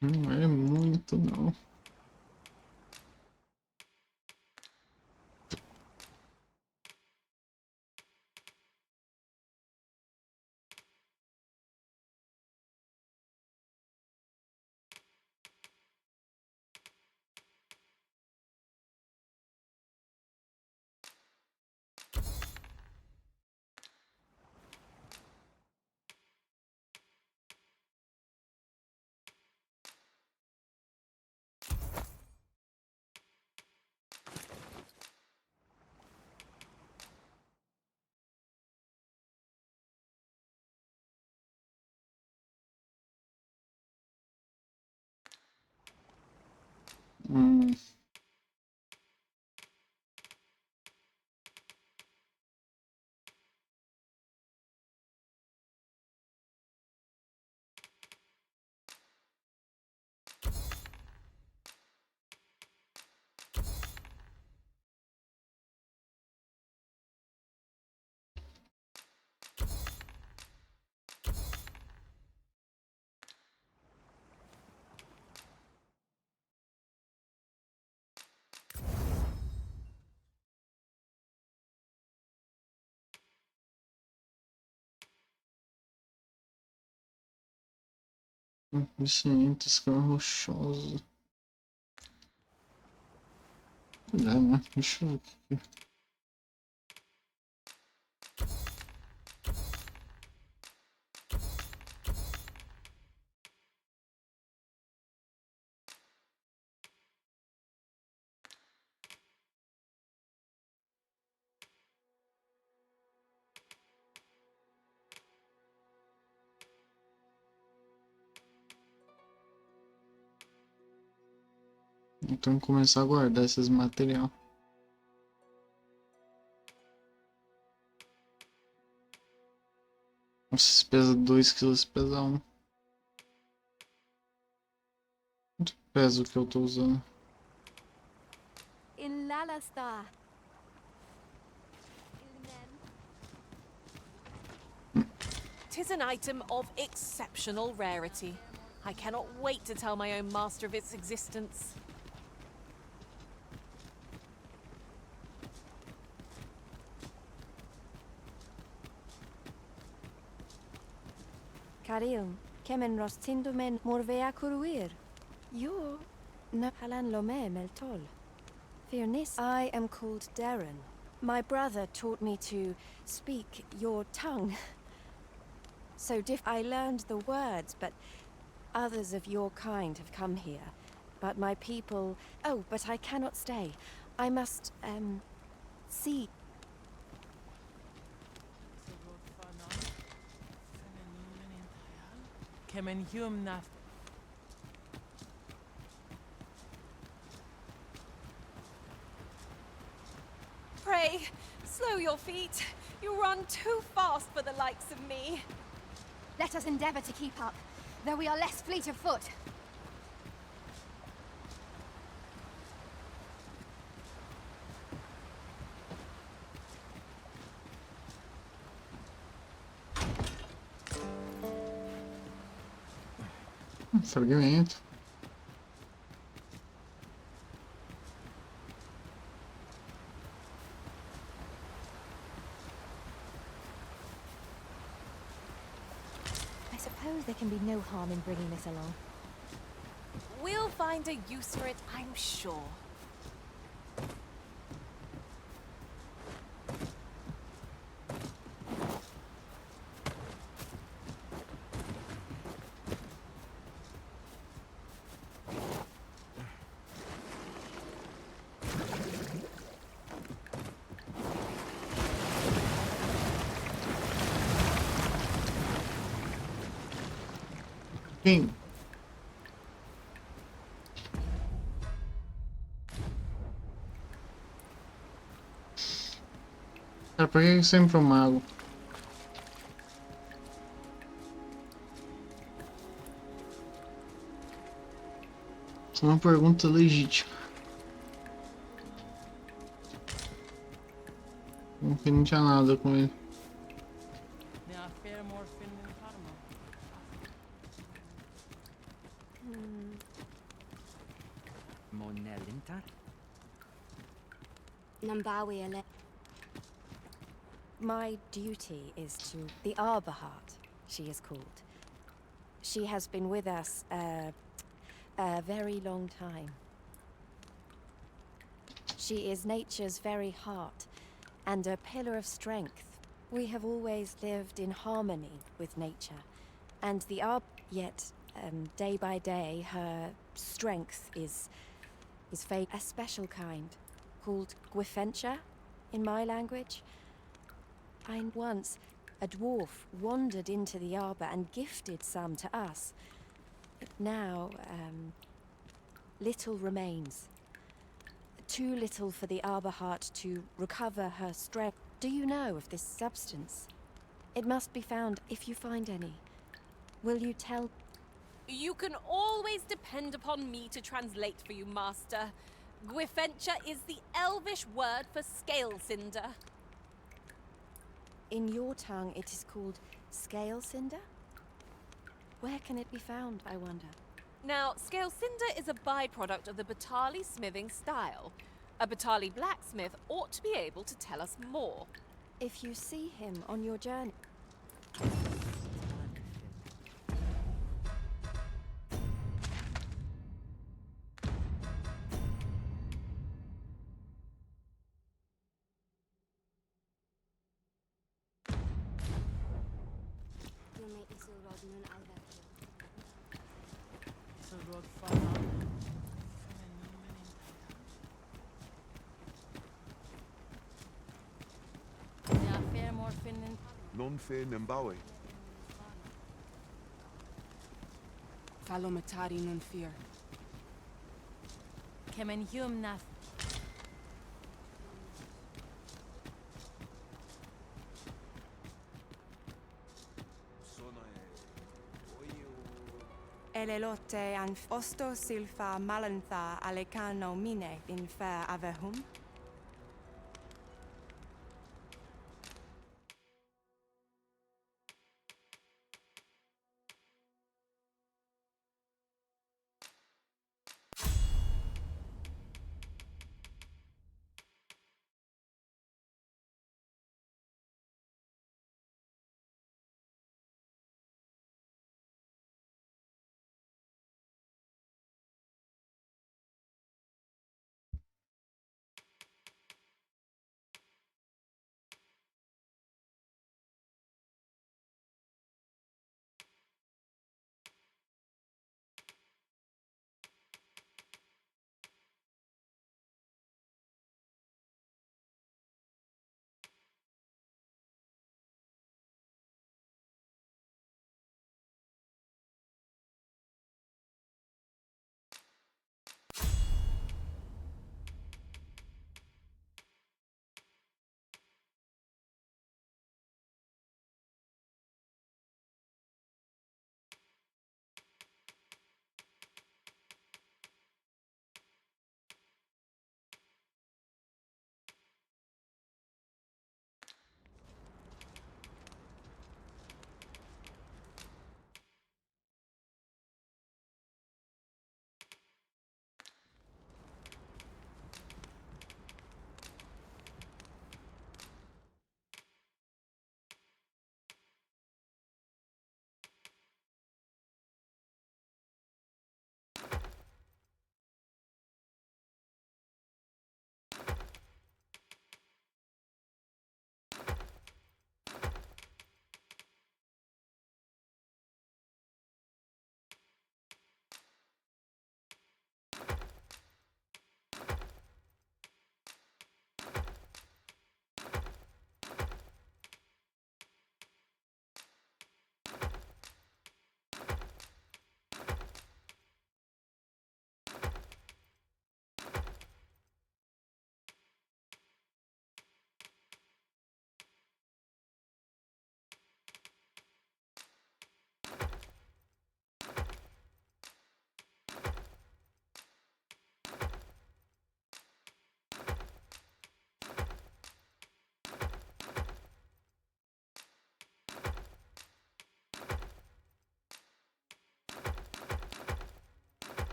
Não é muito, não. Hum. Conhecimento, escala rochosa. É, né? Deixa eu ver. Então começar a guardar esses material. Nossa, pesa 2 quilos, pesa 1. Quanto pesa o que eu tô usando? In Lalastar. 'Tis an item of exceptional rarity. I cannot wait to tell my own master of its existence. Karilm, kemen rostindumen morvea kuruir. Yo, na halan lome meltol. Fearnis, I am called Darren. My brother taught me to speak your tongue. So I learned the words, but others of your kind have come here. But my people... Oh, but I cannot stay. I must, see. Pray, slow your feet. You run too fast for the likes of me. Let us endeavor to keep up, though we are less fleet of foot. Fragmento. I suppose there can be no harm in bringing this along. We'll find a use for it, I'm sure. Quem? Cara, por que sempre o mago? Isso é uma pergunta legítima. Não que não tinha nada com ele. Monelintar? Nambawi ele. My duty is to the Arbor Heart, she is called. She has been with us a very long time. She is nature's very heart and a pillar of strength. We have always lived in harmony with nature, and the yet day by day her strength is a special kind called Gwifencha in my language. Once a dwarf wandered into the arbor and gifted some to us. But now, little remains. Too little for the arbor heart to recover her strength. Do you know of this substance? It must be found if you find any. Will you tell? You can always depend upon me to translate for you, Master. Gwifencha is the elvish word for scale cinder. In your tongue, it is called scale cinder? Where can it be found, I wonder? Now, scale cinder is a byproduct of the Batali smithing style. A Batali blacksmith ought to be able to tell us more. If you see him on your journey... Non fe Nimbawe. Falomatari non fear. Kemen humna. Elelote an osto silfa malantha alecano mine in fair avehum?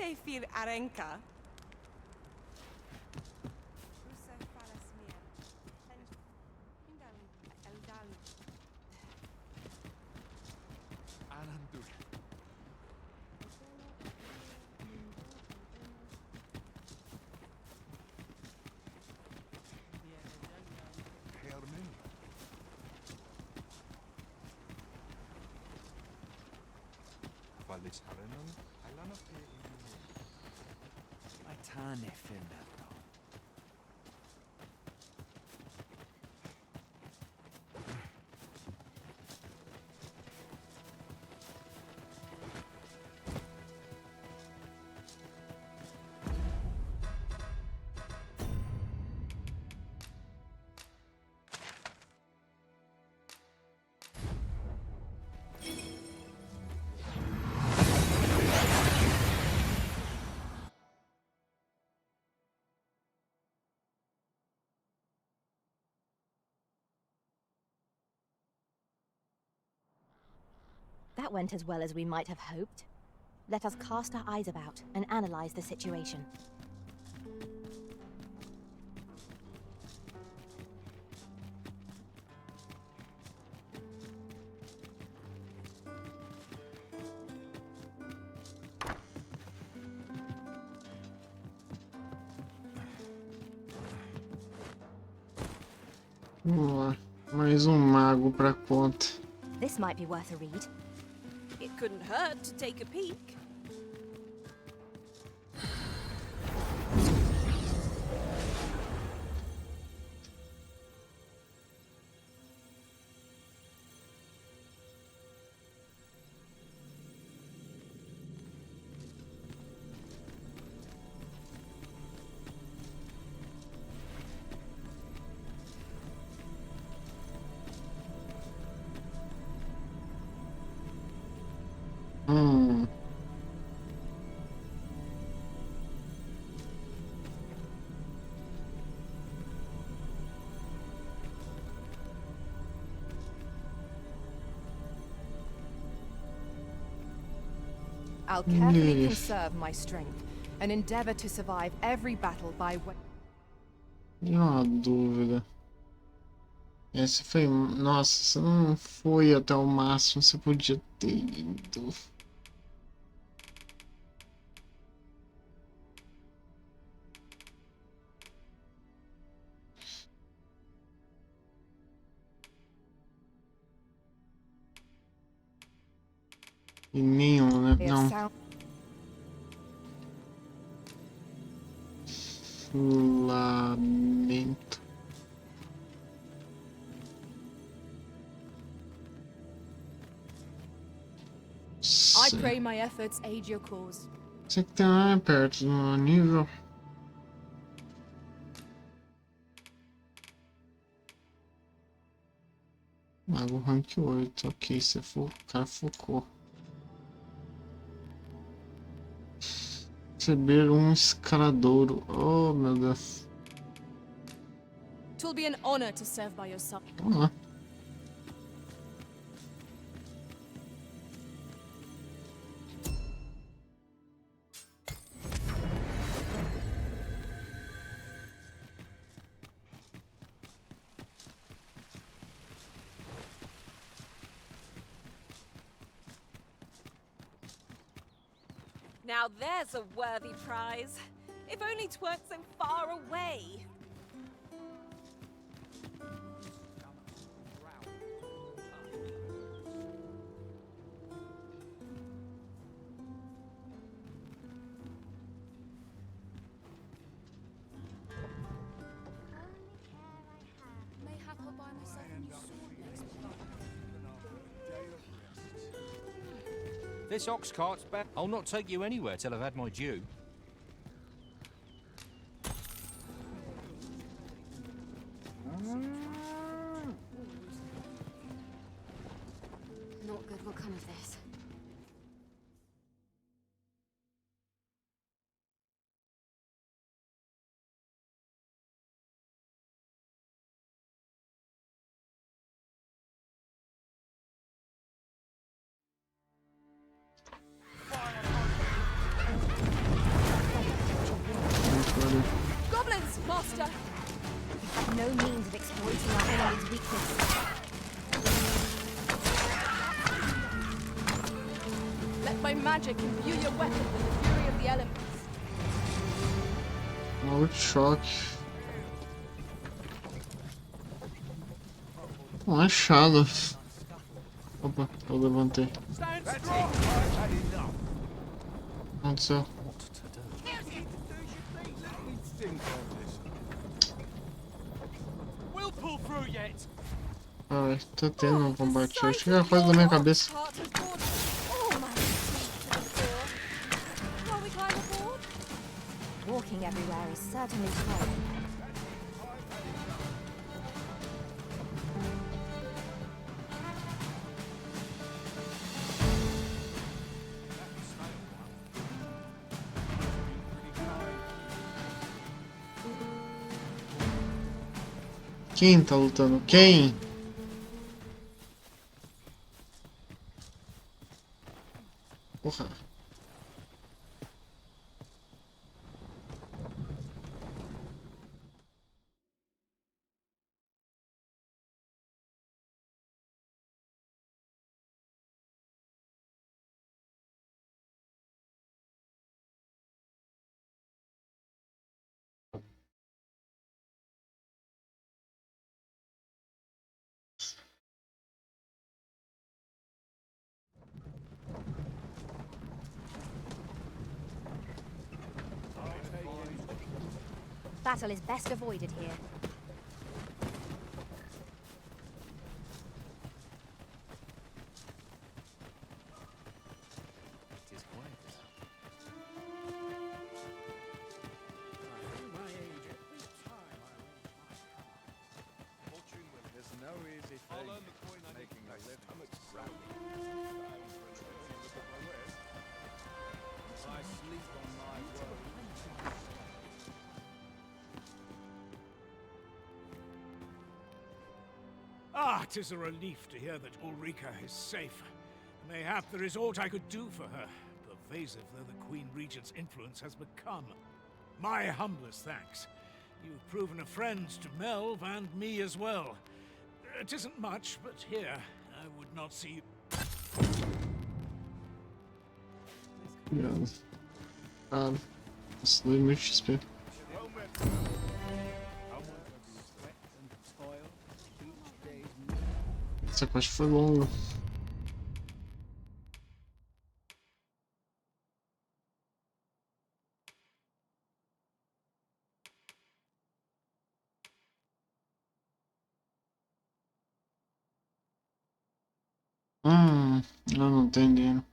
Unde fir arenca? Tane Finnato. That went as well as we might have hoped. Let us cast our eyes about and analyze the situation. Vamos lá. Mais mago pra conta. This might be worth a read. It couldn't hurt to take a peek. I'll carefully conserve my strength and endeavor to survive every battle by way. E uma dúvida. Essa foi. Nossa, você não foi até o máximo, você podia ter ido. E nenhum, né? Não. Lamento. I pray my efforts aid your cause. Você que tem lá perto do meu nível. Mago rank 8, ok, o cara focou. Receber um escaladouro, oh meu Deus. It will be an honor to serve by your side. Vamos lá. Now there's a worthy prize. If only 'tweren't so far away. Mayhap I'll buy myself a new sword next month. This ox cart's back. I'll not take you anywhere till I've had my due. Not good will come of this. Master! We have no means of exploiting our enemy's weakness. Let my magic imbue your weapon with the fury of the elements. Maluco choque. Machado. Opa, eu levantei. Aconteceu. We'll pull through yet. Ai, tá tendo um combate. Acho que é coisa da minha cabeça. Walking everywhere is certainly tiring. Quem tá lutando? Quem? Porra. Battle is best avoided here. It is quiet. There's no easy thing making a living. I sleep on my word. Ah, 'tis a relief to hear that Ulrika is safe. Mayhap there is aught I could do for her, pervasive though the Queen Regent's influence has become. My humblest thanks. You've proven a friend to Melv and me as well. It isn't much, but here, I would not see you. Yeah. Slay muito XP. Essa quest foi longa. Eu não tenho dinheiro.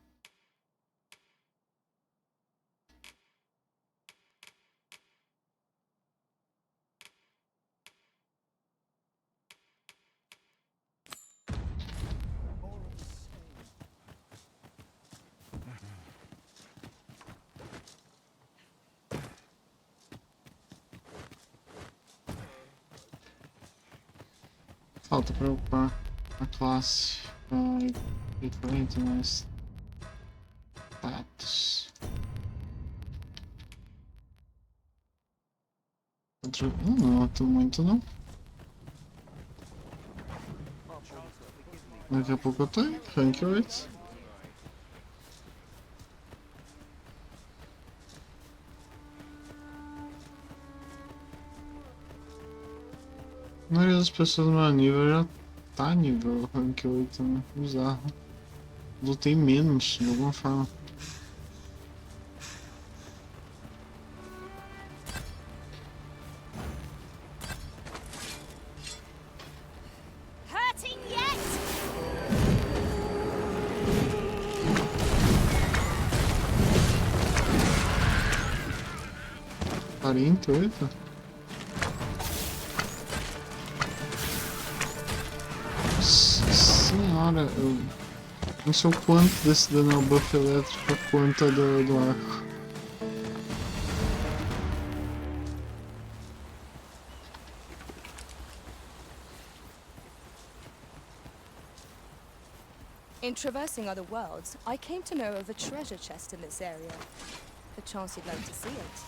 Falta pra upar a classe. Diferente, mas status. Não mato muito não. Daqui a pouco eu tô em rank 8. A maioria das pessoas do meu nível já tá nível rank 8, né? Bizarro. Lutei menos, de alguma forma. Hurting yet? 48? Nossa senhora, eu não sei o quanto desse dano é o buff elétrico, a quanto é do arco. In traversing other worlds, I came to know of a treasure chest in this area. Perchance you'd like to see it.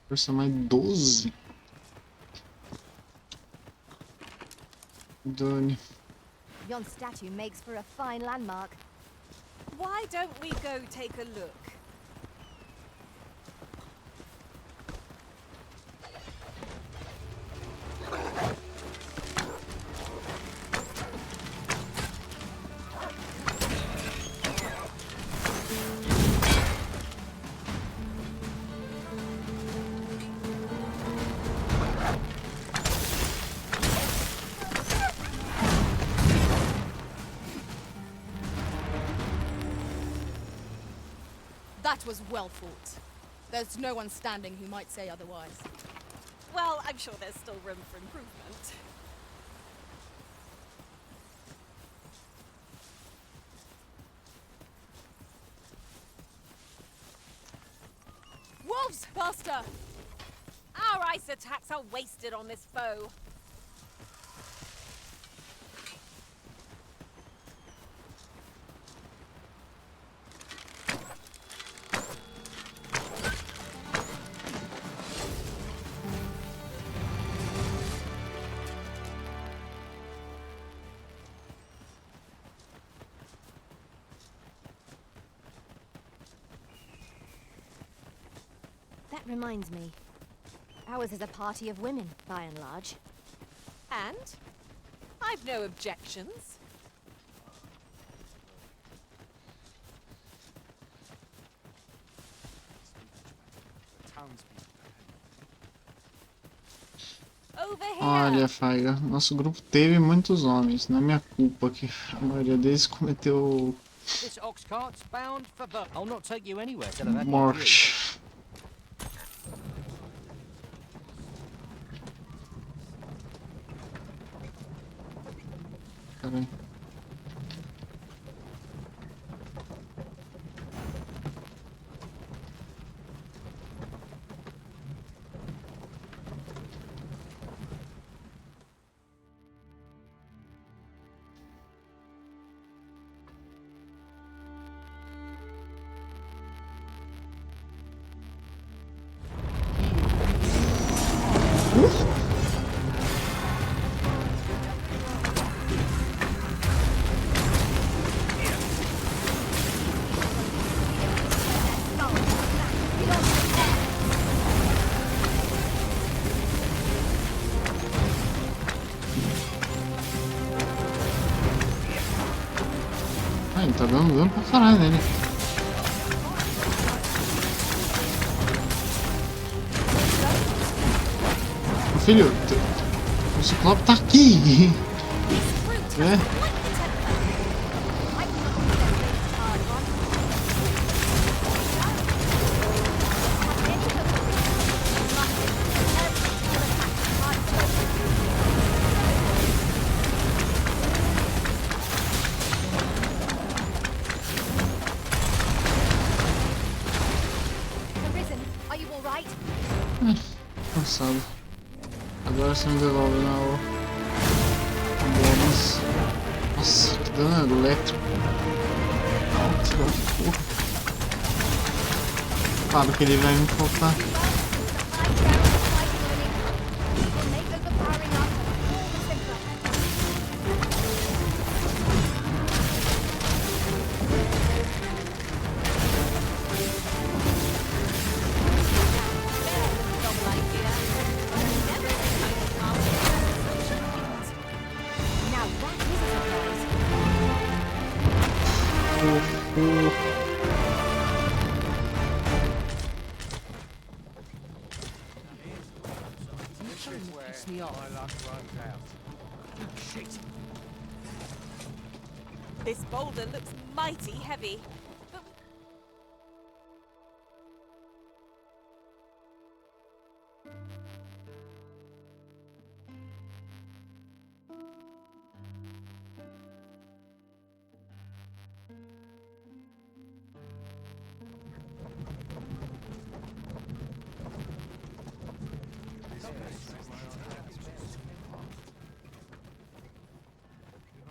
Força mais 12. Done. Yon statue makes for a fine landmark. Why don't we go take a look? That was well fought. There's no one standing who might say otherwise. Well, I'm sure there's still room for improvement. Wolves, Buster! Our ice attacks are wasted on this foe. That reminds me. Ours is a party of women, by and large. And? I've no objections. Over here. Olha, Faiga, nosso grupo teve muitos homens, não é minha culpa que a maioria deles cometeu This ox cart's bound for I'll not take you anywhere till I've had my morte. Caralho. Ai, tá dando dano pra caralho nele. Ô, filho, o Ciclope tá aqui. É. Cansado. Agora você me devolve na o bônus. Nossa, que dano elétrico. Porra. Claro que ele vai me faltar. This boulder looks mighty heavy.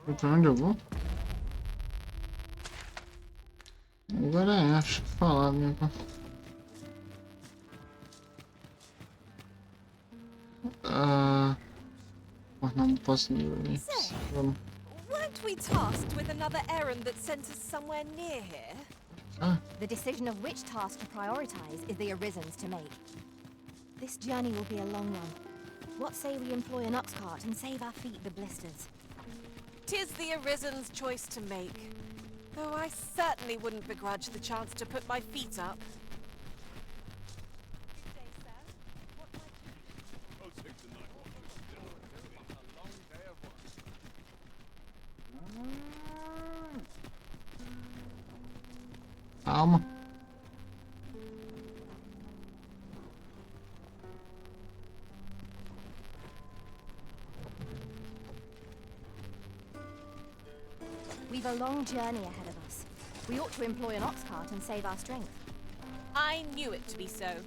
But Pra onde eu vou? Agora é, acho que falar, né? Não posso nem. Say, Vamos. weren't we tasked with another errand that sent us somewhere near here? The decision of which task to prioritize is the Arisen's to make. This journey will be a long one. What say we employ an ox cart and save our feet the blisters? 'Tis the Arisen's choice to make. Though I certainly wouldn't begrudge the chance to put my feet up. Calma. We've a long journey ahead of us. We ought to employ an ox cart and save our strength. I knew it to be so.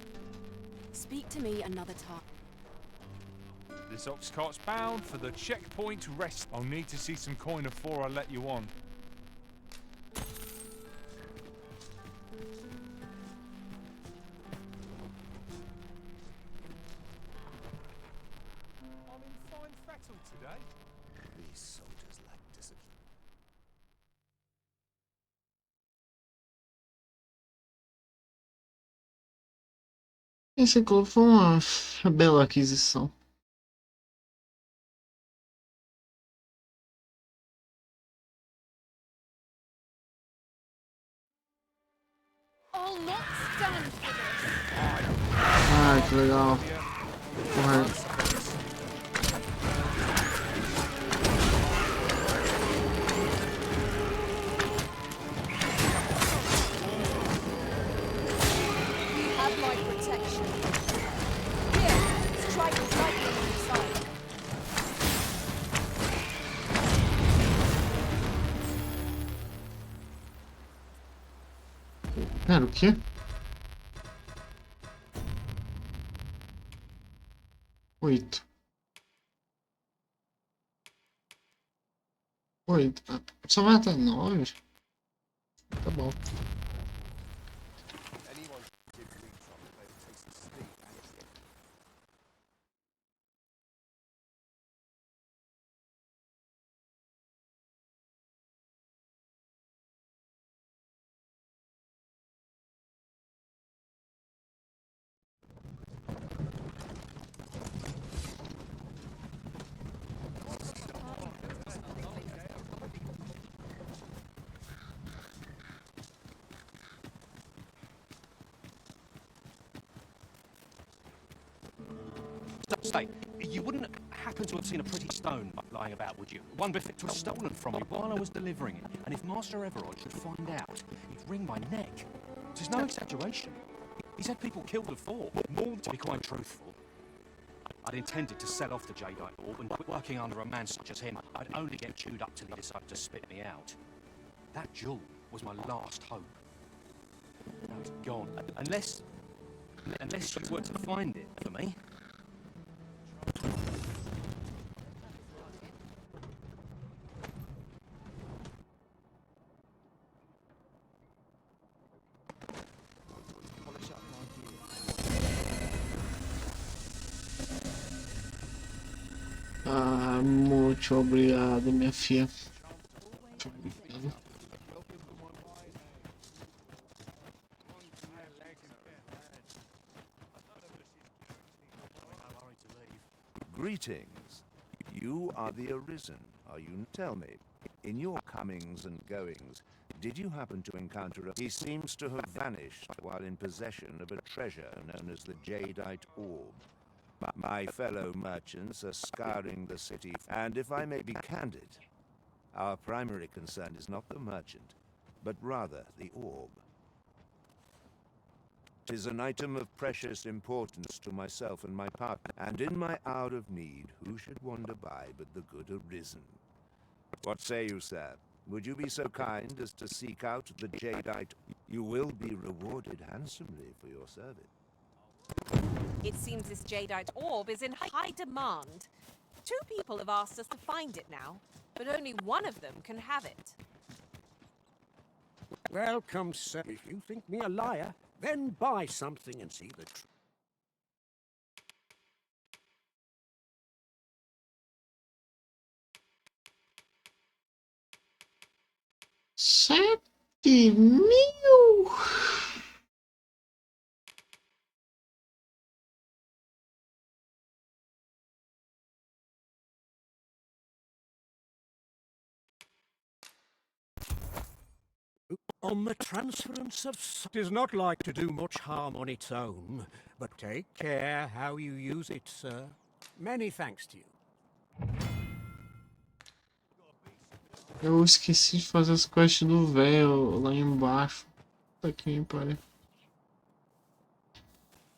Speak to me another time. This ox cart's bound for the checkpoint rest. I'll need to see some coin before I let you on. I'm in fine fettle today. These soldiers lack discipline. Esse clube foi uma bela aquisição. I'll not stand for this. Ai, que legal. Porra. You have my protection. Here, strike right on the side. Cara, o quê? Oito. Oito. Só vai até 9? Tá bom. Say, you wouldn't happen to have seen a pretty stone lying about, would you? One befit was stolen from me while I was delivering it, and if Master Everard should find out, he'd wring my neck. This is no exaggeration. He said people killed the four, more to be quite truthful. I'd intended to sell off the jadeite orb and quit working under a man such as him. I'd only get chewed up till he decided to spit me out. That jewel was my last hope. Now it's gone. Unless you were to find it for me. Ah, muito obrigado, minha filha. Greetings. You are the Arisen, are you? Tell me, in your comings and goings, did you happen to encounter a... He seems to have vanished while in possession of a treasure known as the jadeite orb. My fellow merchants are scouring the city, and if I may be candid, our primary concern is not the merchant, but rather the orb. 'Tis an item of precious importance to myself and my partner, and in my hour of need, who should wander by but the good Arisen? What say you, sir? Would you be so kind as to seek out the jadeite? You will be rewarded handsomely for your service. It seems this jadeite orb is in high demand. 2 people have asked us to find it now, but only one of them can have it. Welcome, sir. If you think me a liar, then buy something and see the truth. 7.000! On the transference of... It is not like to do much harm on its own, but take care how you use it, sir. Many thanks to you. Eu esqueci de fazer as quests do velho lá embaixo. Puta que me pariu.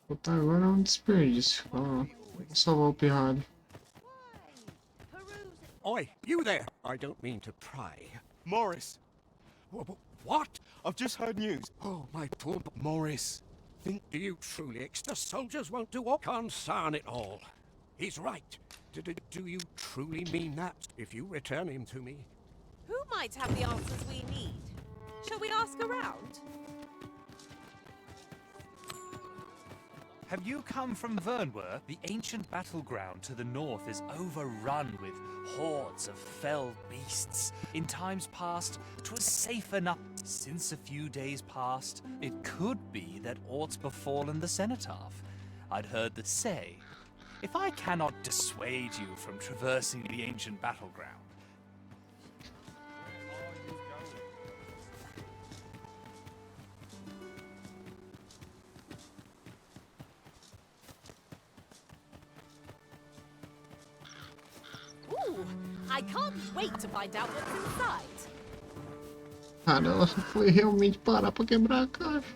Botar agora é um desperdício. Vamos salvar o pirralho. Oi, you there! I don't mean to pry. Morris! What? I've just heard news. Oh, my poor... Morris! Do you truly expect the soldiers won't do what? Concern it all. He's right. Do you truly mean that? If you return him to me... Who might have the answers we need? Shall we ask around? Have you come from Vernworth? The ancient battleground to the north is overrun with hordes of fell beasts. In times past, 'twas safe enough. Since a few days past, it could be that aught's befallen the cenotaph. I'd heard that say, if I cannot dissuade you from traversing the ancient battleground. Ooh, I can't wait to find out what's inside. Cara, ela foi realmente parar pra quebrar a caixa.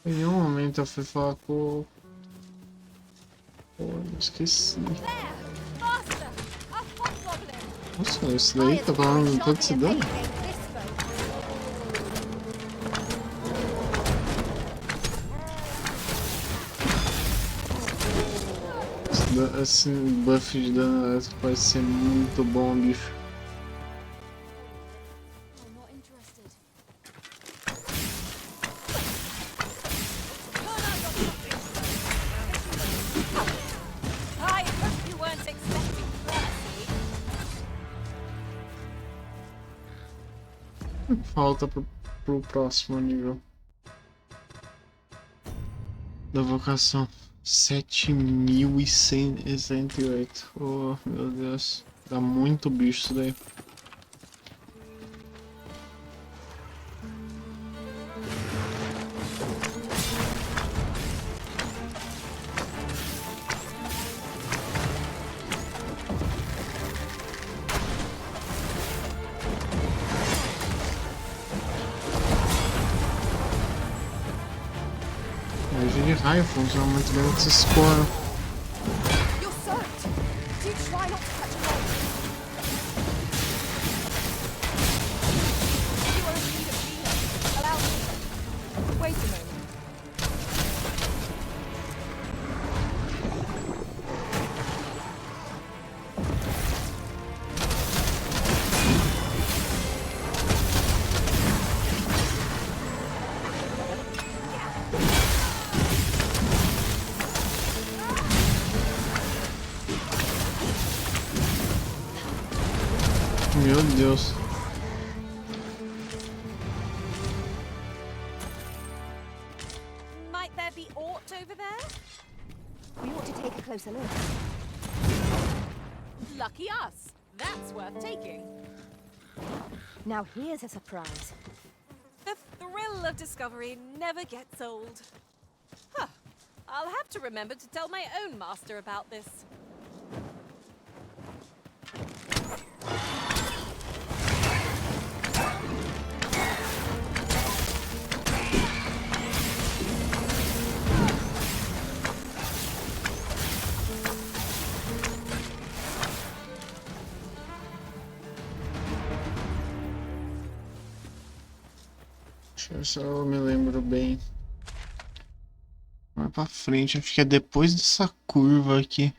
Em nenhum momento eu fui falar com... Pô, eu esqueci. Nossa, esse daí tá falando todo esse dano? Esse buff de dano elétrico pode ser muito bom, bicho. I hope you weren't expecting mercy. Falta pro próximo nível da vocação. 7.168. Oh, meu Deus. Dá muito bicho isso daí. Magia de raio funciona muito bem com esses coros. You're soaked. Do try not to catch a cold. You are in need of healing. Allow me. Wait a moment. Meu Deus. Might there be aught over there? We ought to take a closer look. Lucky us. That's worth taking. Now here's a surprise. The thrill of discovery never gets old. Huh. I'll have to remember to tell my own master about this. Deixa eu ver se eu me lembro bem. Vai pra frente, acho que é depois dessa curva aqui.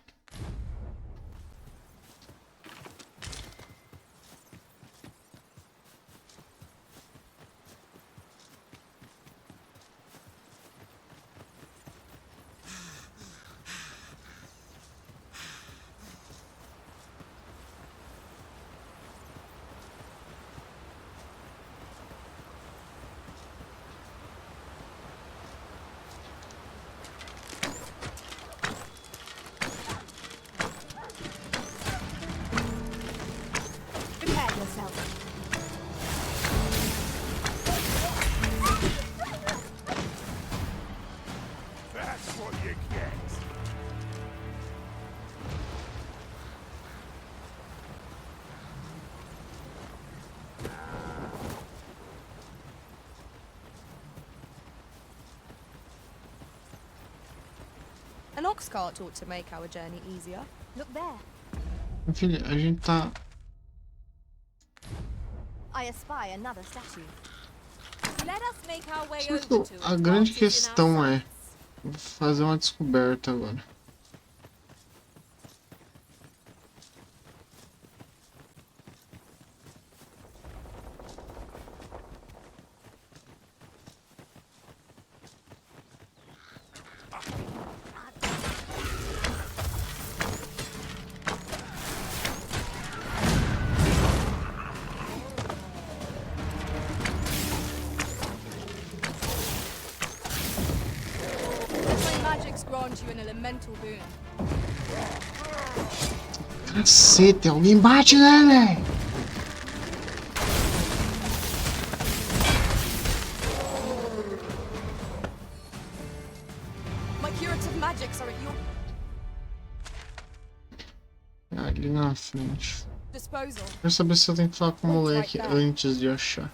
ox cart ought to make our journey easier. Look there. Filha, a gente tá... I espy another statue. Let us make our way Só over que to a it grande whilst it's in our questão é... sights. Vou fazer uma descoberta agora. Let my magics grant you an elemental boon. Cacete, alguém bate nele! My curative magics are at your Ali na frente. disposal. Quero saber se eu tenho que falar com o moleque antes de achar.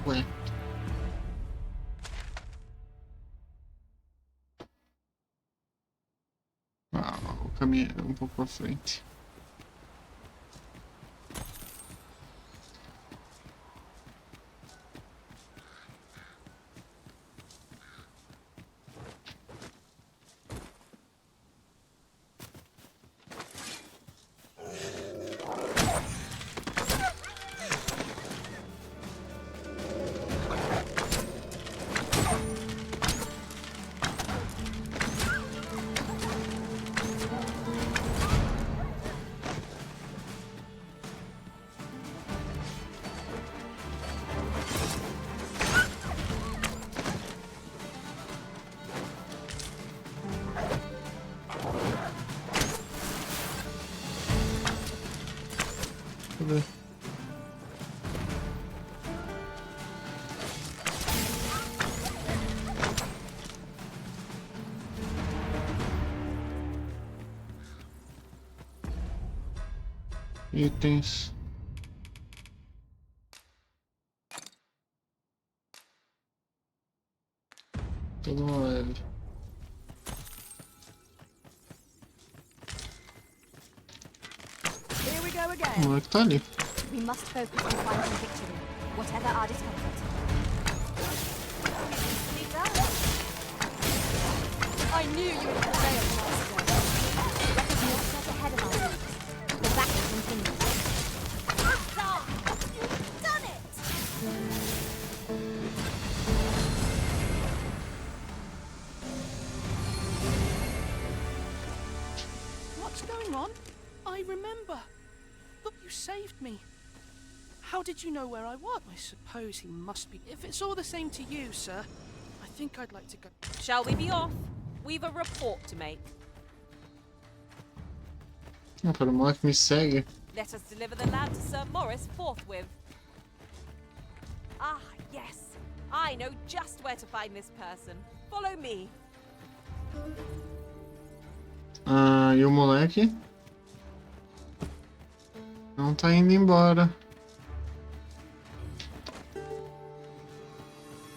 Ué. Ah, o caminho é um pouco pra frente. Cadê? Itens. Tudo uma leve. Here we go O again. moleque tá ali. We must focus on finding victory, whatever our discomfort. I knew you would prevail, Master. Record not set ahead of our troops. The battle continues. You've done it! What's going on? I remember. Look, you saved me. How did you know where I was? I suppose he must be. If it's all the same to you, sir, I think I'd like to go. Shall we be off? We've a report to make. Ah, para o moleque me segue. Let us deliver the lad to Sir Morris forthwith. Ah, yes. I know just where to find this person. Follow me. Ah, e o moleque? Não tá indo embora.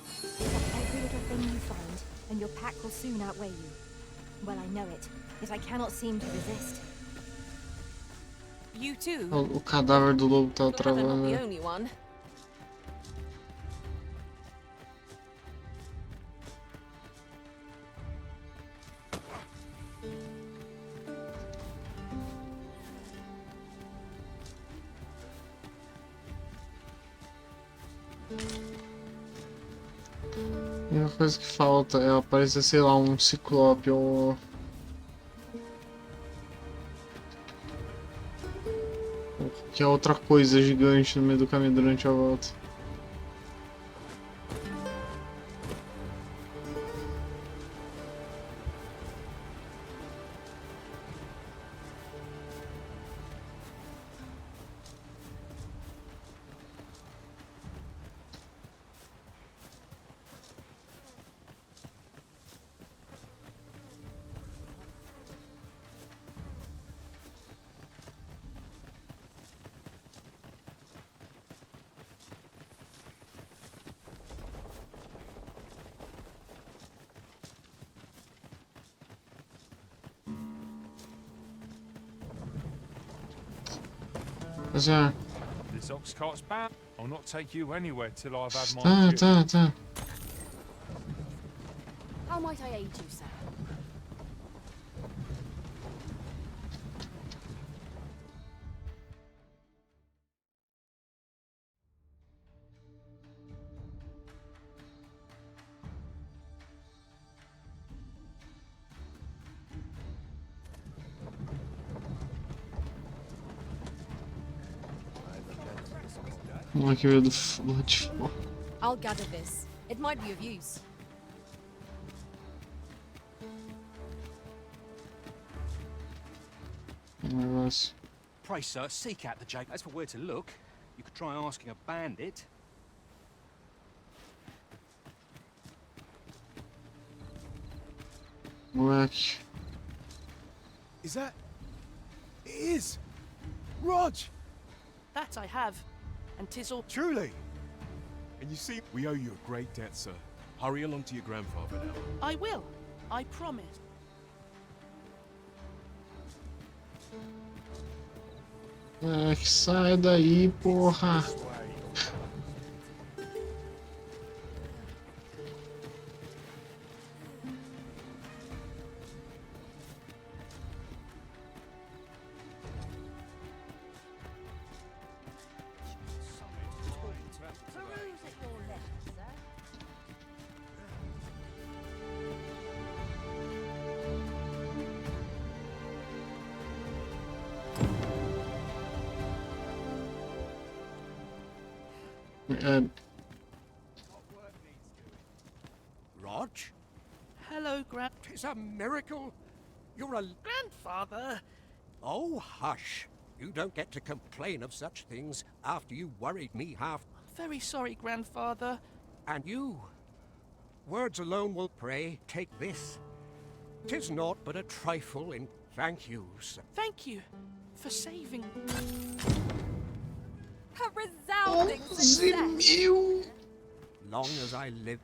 Accept every little thing you find, and your pack will soon outweigh you. Well, I know it, yet I cannot seem to resist. You too? O cadáver do lobo tá Glad I'm not travando. the only one. A única coisa que falta é aparecer, sei lá, um ciclope ou... que é outra coisa gigante no meio do caminho durante a volta. Rapaziada. This ox cart's bound. I'll not take you anywhere till I've had my Tá, due. tá. How might I aid you, sir? Vamos aqui ver do flood. I'll gather this. It might be of use. Negócio. Pray, sir, seek out the Jake. As for where to look, you could try asking a bandit. Moleque. Is that... It is! Rog! That I have. And 'tis all... Truly! And you see, we owe you a great debt, sir. Hurry along to your grandfather now. I will. I promise. Moleque, sai daí, porra. Rog? Hello, Tis a miracle. You're a... Grandfather! Oh, hush. You don't get to complain of such things after you worried me half... Very sorry, Grandfather. And you? Words alone will pray. Take this. 'Tis naught but a trifle in thank you, sir. Thank you for saving... A resounding success! Long as I live...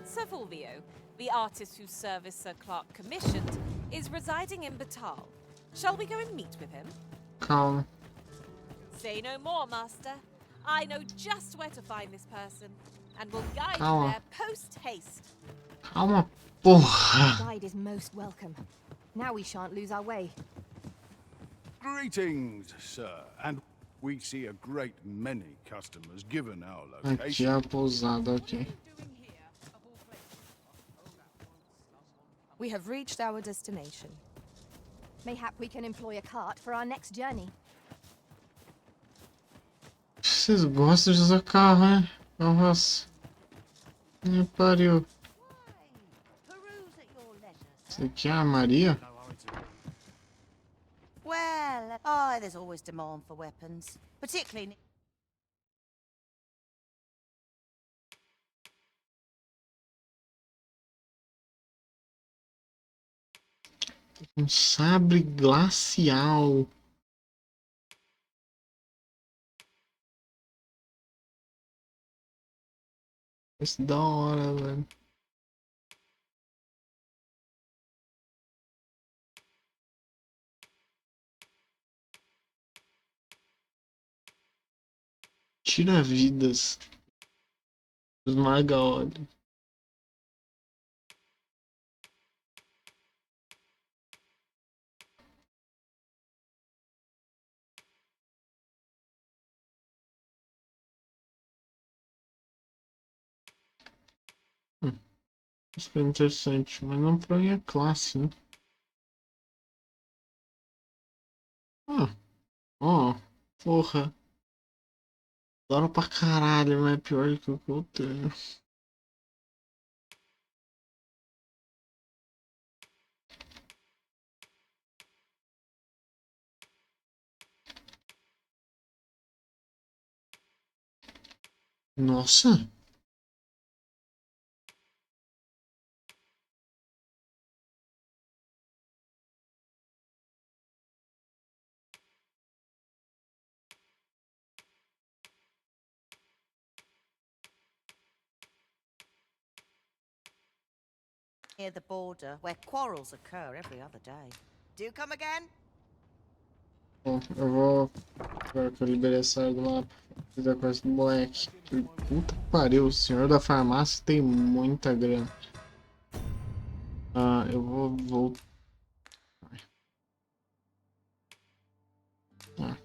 Sir Fulvio, the artist whose service Sir Clark commissioned, is residing in Batal. Shall we go and meet with him? Calma. Say no more, Master. I know just where to find this person, and will guide you Calma. there post-haste. Calma, porra. Guide is most welcome. Now we shan't lose our way. Greetings, sir. And we see a great many customers given our Aqui location. é a pousada, ok. We have reached our destination. Mayhap we can employ a cart for our next journey. Vocês gostam de usar carro, hein? Nossa. Me pariu. Isso aqui é a Maria? Well, there's always demand for weapons, particularly... Sabre glacial. Isso é da hora, velho. Tira vidas. Esmaga óleo. Isso é interessante, mas não pra minha classe, né? Ah, ó, porra. Adoro pra caralho, mas é pior do que eu tenho. Nossa! near the border, where quarrels occur every other day. Do come again? Bom, eu vou. Agora que eu liberei essa área do mapa, fazer a quest do moleque. Puta que pariu, o senhor da farmácia tem muita grana. Ah, eu vou voltar. Ah.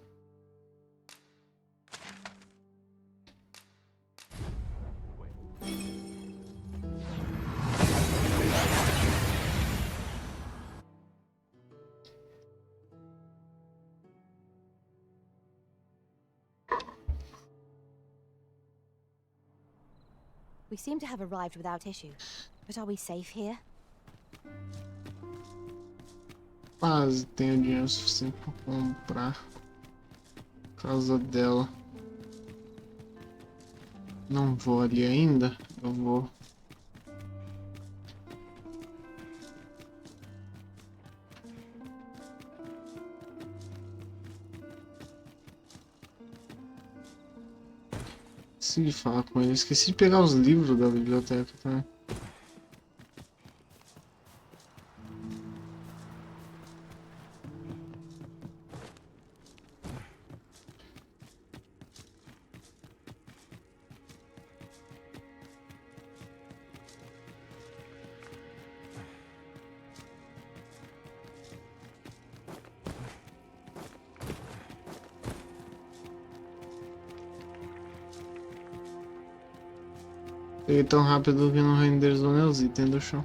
We seem to have arrived without issue. But are we safe here? Quase tenho dinheiro suficiente pra comprar a casa dela. Não vou ali ainda. Eu vou. Esqueci de falar com ele. Esqueci de pegar os livros da biblioteca também. Peguei tão rápido que não renderizou nem os itens do chão.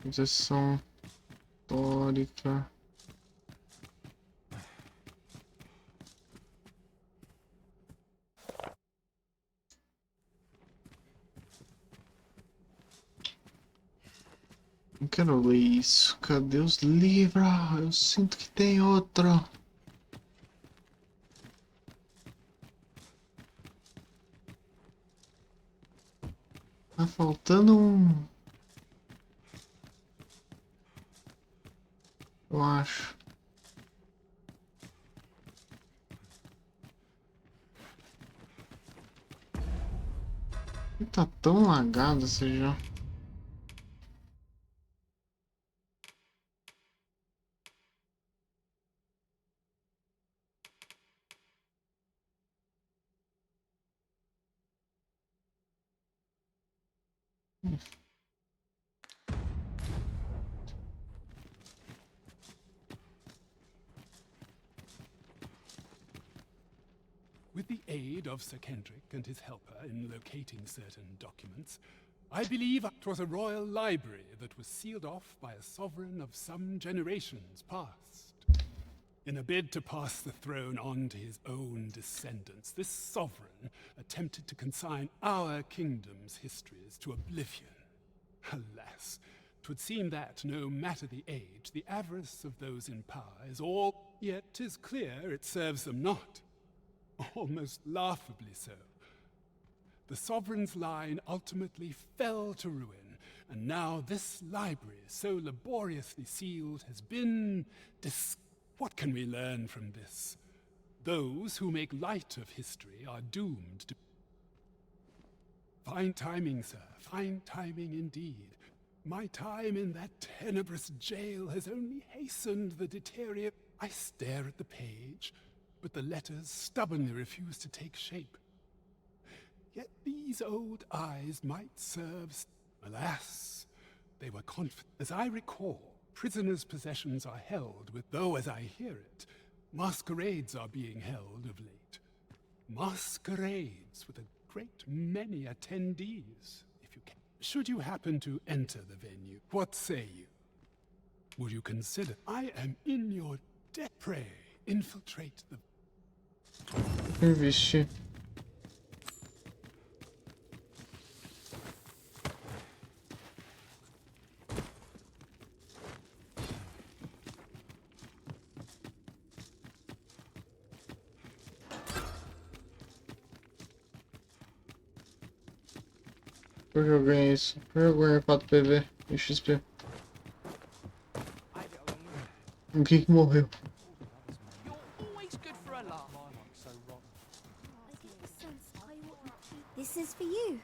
Posição histórica. Não quero ler isso. Cadê os livros? Eu sinto que tem outro. Tá faltando um. Eu acho. Tá tão lagado esse jogo. With the aid of Sir Kendrick and his helper in locating certain documents, I believe it was a royal library that was sealed off by a sovereign of some generations past. In a bid to pass the throne on to his own descendants, this sovereign attempted to consign our kingdom's histories to oblivion. Alas, 'twould seem that, no matter the age, the avarice of those in power is all, yet 'tis clear it serves them not. Almost laughably so. The sovereign's line ultimately fell to ruin, and now this library, so laboriously sealed, has been What can we learn from this? Those who make light of history are doomed to... Fine timing, sir. Fine timing indeed. My time in that tenebrous jail has only hastened the deteriorate. I stare at the page, but the letters stubbornly refuse to take shape. Yet these old eyes might serve... Alas, they were confident. As I recall, prisoners' possessions are held with, though as I hear it, masquerades are being held of late. Masquerades with a great many attendees, if you can. Should you happen to enter the venue, what say you? Would you consider? I am in your debt. Pray, infiltrate the... Vixe. Por que eu ganhei isso? Por que eu ganhei 4 PV e XP? O que que morreu? Always good for a laugh. This is for you.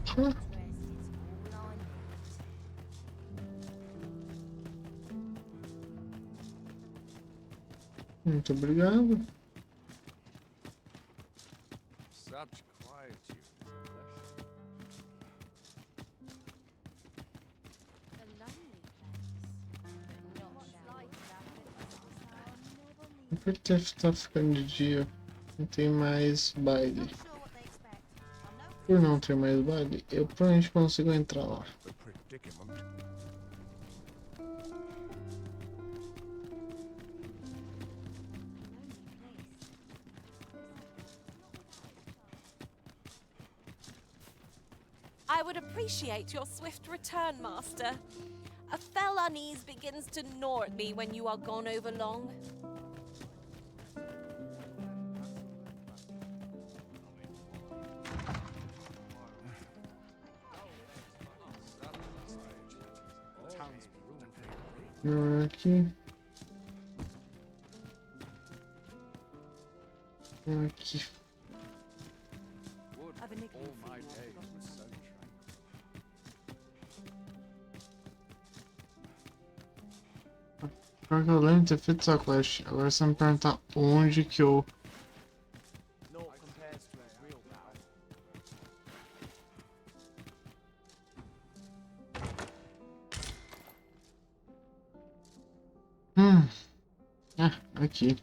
Huh? Muito obrigado. Such quietude. Por que tá ficando de dia? Não tem mais baile. Por não ter mais baile, eu provavelmente consigo entrar lá. The predicament. I would appreciate your swift return, Master. A fell unease begins to gnaw at me when you are gone over long. Aqui. Aqui. All my days was so Pior que eu lembro de ter feito essa quest. Agora você me perguntar onde que eu... Ah, aqui.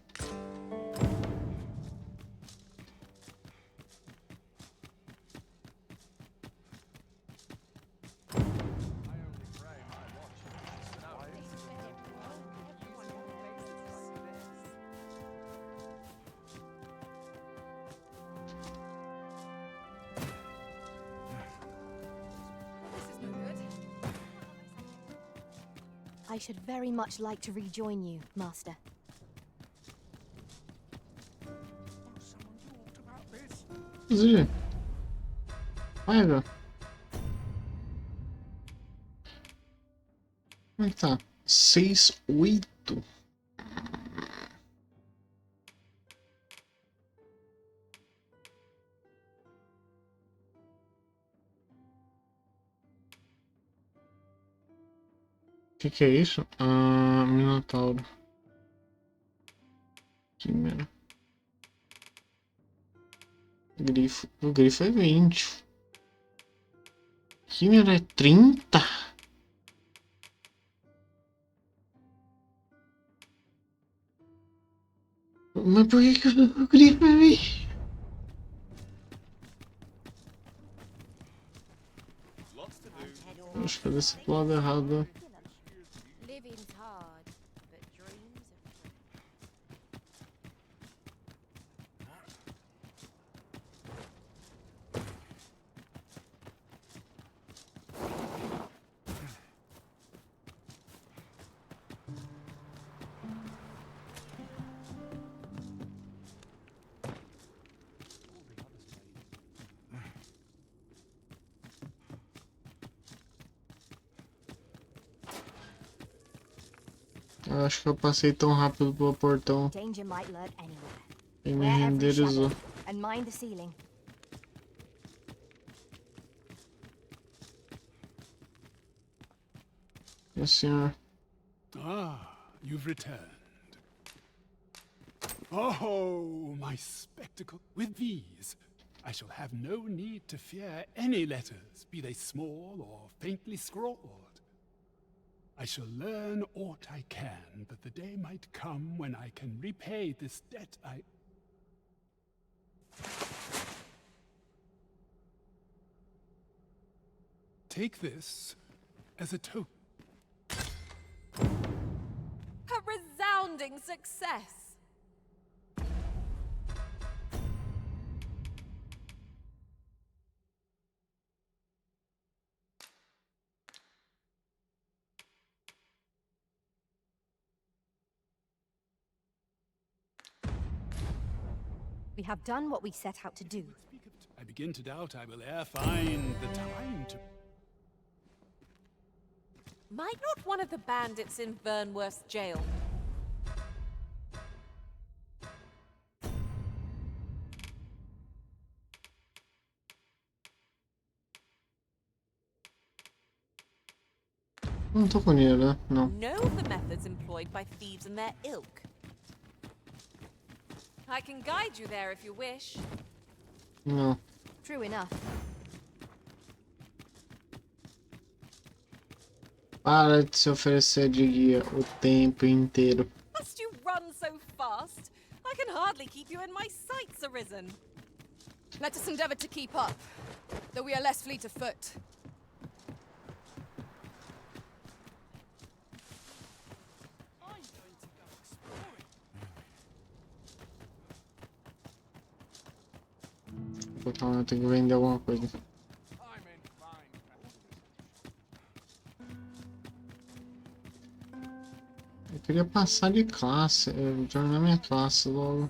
I should very much like to rejoin you, Master. Inclusive. Pega. Como é que tá? 6, 8. Que é isso? Ah, Minotauro. Quimera. Grifo. O grifo é 20. Quimera é 30? Mas por que o grifo é 20? Acho que eu desci pro lado errado. Living's hard, but dreams are free. Eu acho que eu passei tão rápido pelo portão. Danger might lurk anywhere. E me Wear every renderizou. shadow and mind the ceiling. Yes, senhor. Ah, you've returned. Oh, my spectacle. With these, I shall have no need to fear any letters, be they small or faintly scrawled. I shall learn aught I can, that the day might come when I can repay this debt I... Take this as a token. A resounding success! We have done what we set out to do. I begin to doubt I will e'er find the time to... Might not one of the bandits in Vernworth's jail? Não tô com dinheiro, né? Não. Know of the methods employed by thieves and their ilk. I can guide you there if you wish. Não. True enough. Para de se oferecer de guia o tempo inteiro. Must you run so fast? I can hardly keep you in my sights, Arisen. Let us endeavor to keep up, though we are less fleet of foot. Então eu tenho que vender alguma coisa. Eu queria passar de classe, eu tornar minha classe logo.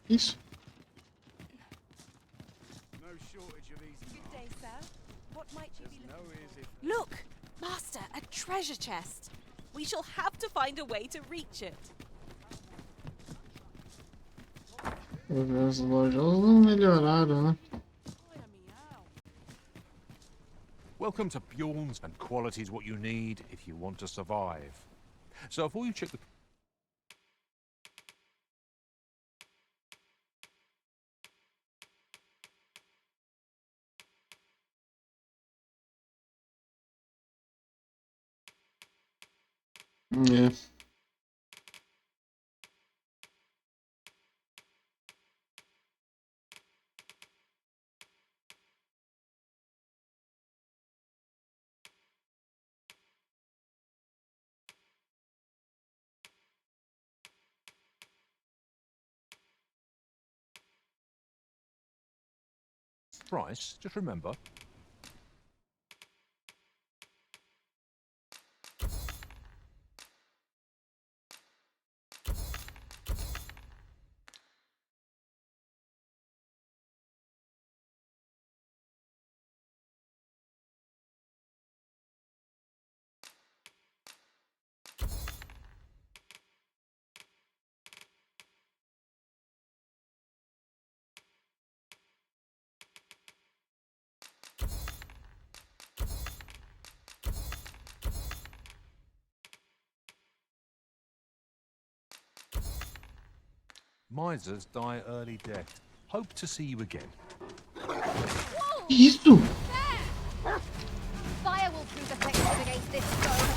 Isso. Look, Master, a treasure chest. We shall have to find a way to reach it. As lojas não melhoraram, né? Welcome to Bjorn's, and quality is what you need if you want to survive. So before you check the... É. Price, just remember... Misers die early death. Hope to see you again. Isso! Fire will prove effective against this stone.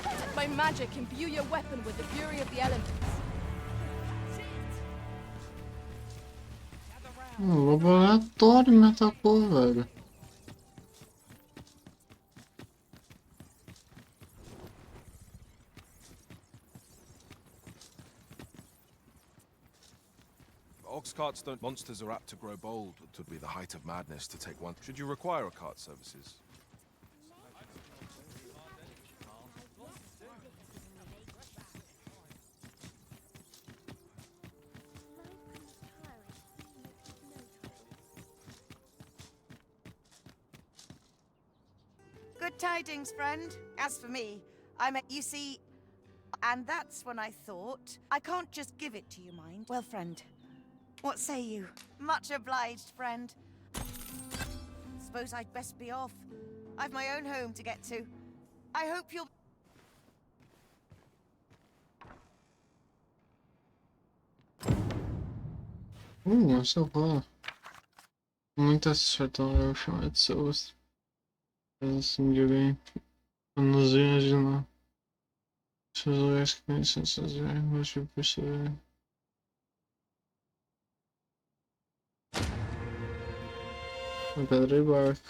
Let my magic imbue your weapon with the fury of the elements. Um lobo aleatório me atacou, velho. Ox carts don't. Monsters are apt to grow bold. It would be the height of madness to take one. Should you require a cart services? Good tidings, friend. As for me, you see, and that's when I thought, I can't just give it to you, mind. Well, friend, what say you? Much obliged, friend. Suppose I'd best be off. I've my own home to get to. I hope you'll... Essa bola. Muita sorte, eu chamo de seus. Assim, de alguém. Nos imaginar. Seus lugares que conhecem essas ervas, eu perceber. Uma pedra e barco.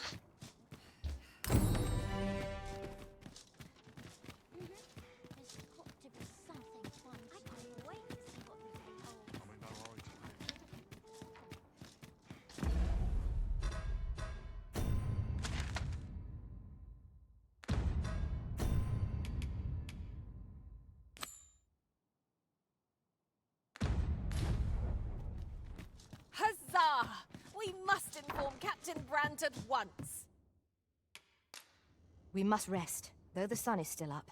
must inform Captain Brandt at once. We must rest, though the sun is still up.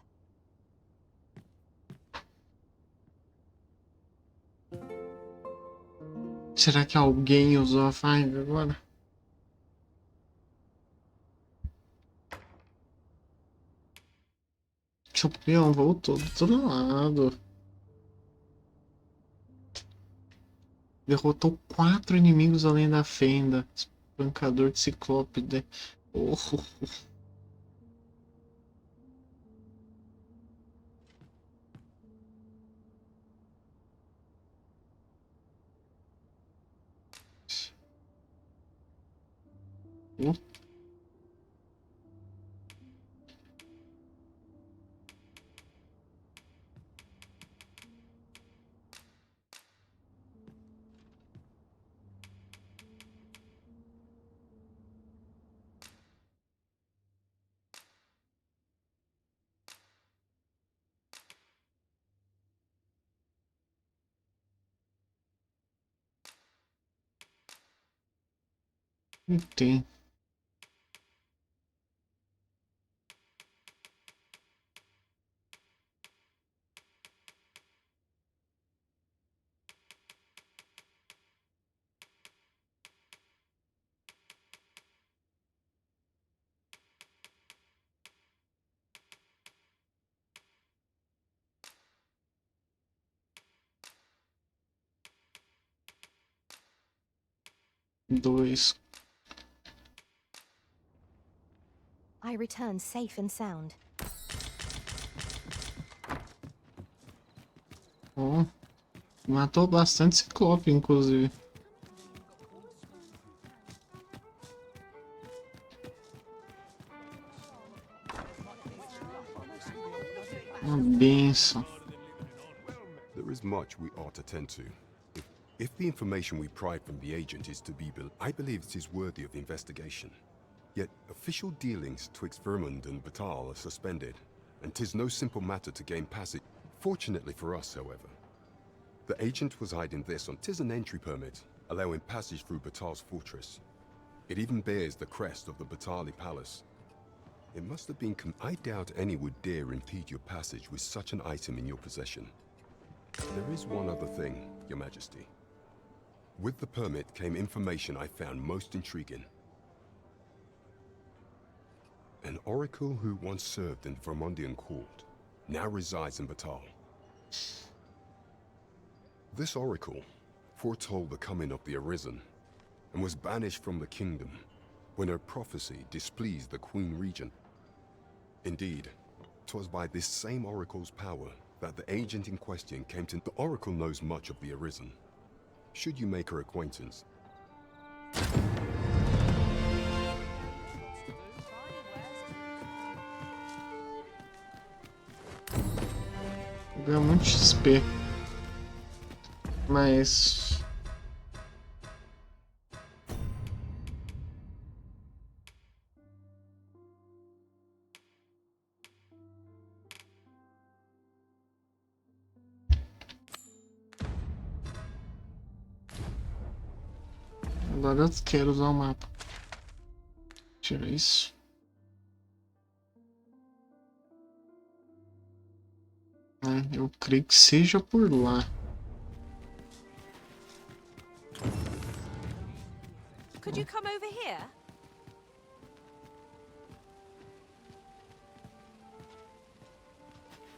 Será que alguém usou a 5 agora? O peão voltou do outro lado. Derrotou 4 inimigos além da fenda. Espancador de ciclope. Oh. Tem. Dois. I return safe and sound. Oh. Matou bastante ciclope, inclusive. Uma benção. There is much we ought to tend to. If the information we pried from the agent is to be believed, I believe it is worthy of investigation. Yet official dealings twixt Vermund and Batal are suspended, and 'tis no simple matter to gain passage. Fortunately for us, however, the agent was hiding this on 'tis an entry permit, allowing passage through Batal's fortress. It even bears the crest of the Batali Palace. It must have been I doubt any would dare impede your passage with such an item in your possession. There is one other thing, Your Majesty. With the permit came information I found most intriguing. An oracle who once served in the Vermundian court now resides in Batal. This oracle foretold the coming of the Arisen and was banished from the kingdom when her prophecy displeased the Queen Regent. Indeed, 'twas by this same oracle's power that the agent in question came to. The oracle knows much of the Arisen. Should you make her acquaintance? Ganha muito XP. Mas... agora eu quero usar o mapa. Tira isso. Eu creio que seja por lá. Could you come over here?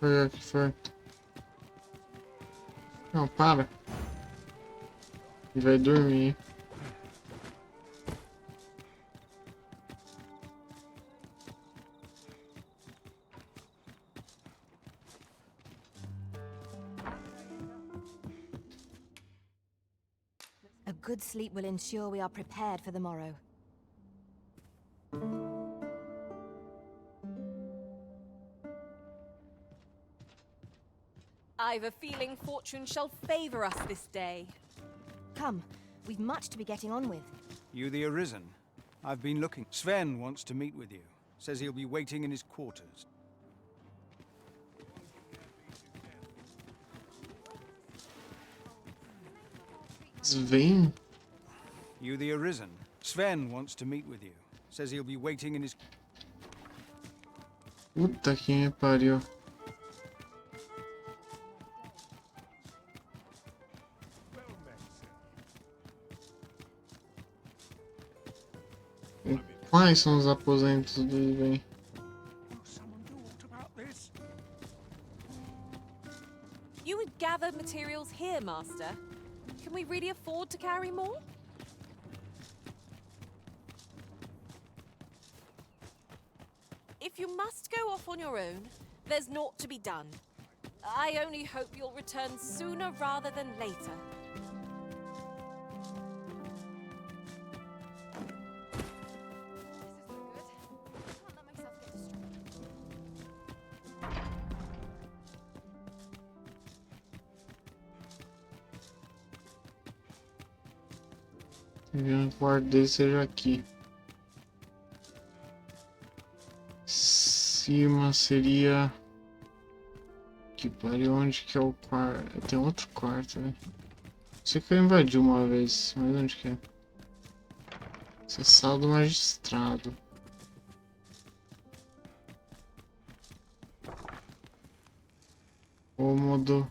Foi aqui, foi. Não, para. E vai dormir. A good sleep will ensure we are prepared for the morrow. I've a feeling fortune shall favor us this day. Come, we've much to be getting on with. You the Arisen? I've been looking. Sven wants to meet with you. Says he'll be waiting in his quarters. Sven? You the Arisen? Sven wants to meet with you. Says he'll be waiting in his... Puta que me pariu. E quais são os aposentos dele, bem? You would gather materials here, Master. Can we really afford to carry more? If you must go off on your own, there's naught to be done. I only hope you'll return sooner rather than later. O quarto dele seja aqui. Cima seria... Que pariu, onde que é o quarto? Tem outro quarto, né? Sei que eu invadi uma vez, mas onde que é? Essa é a sala do magistrado. Cômodo.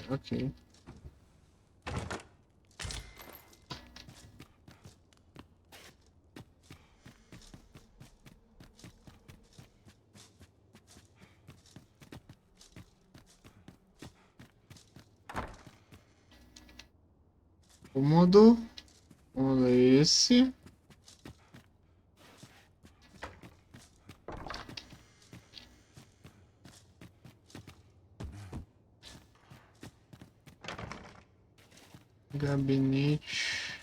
Ok. Cômodo. Cômodo é esse. Gabinete.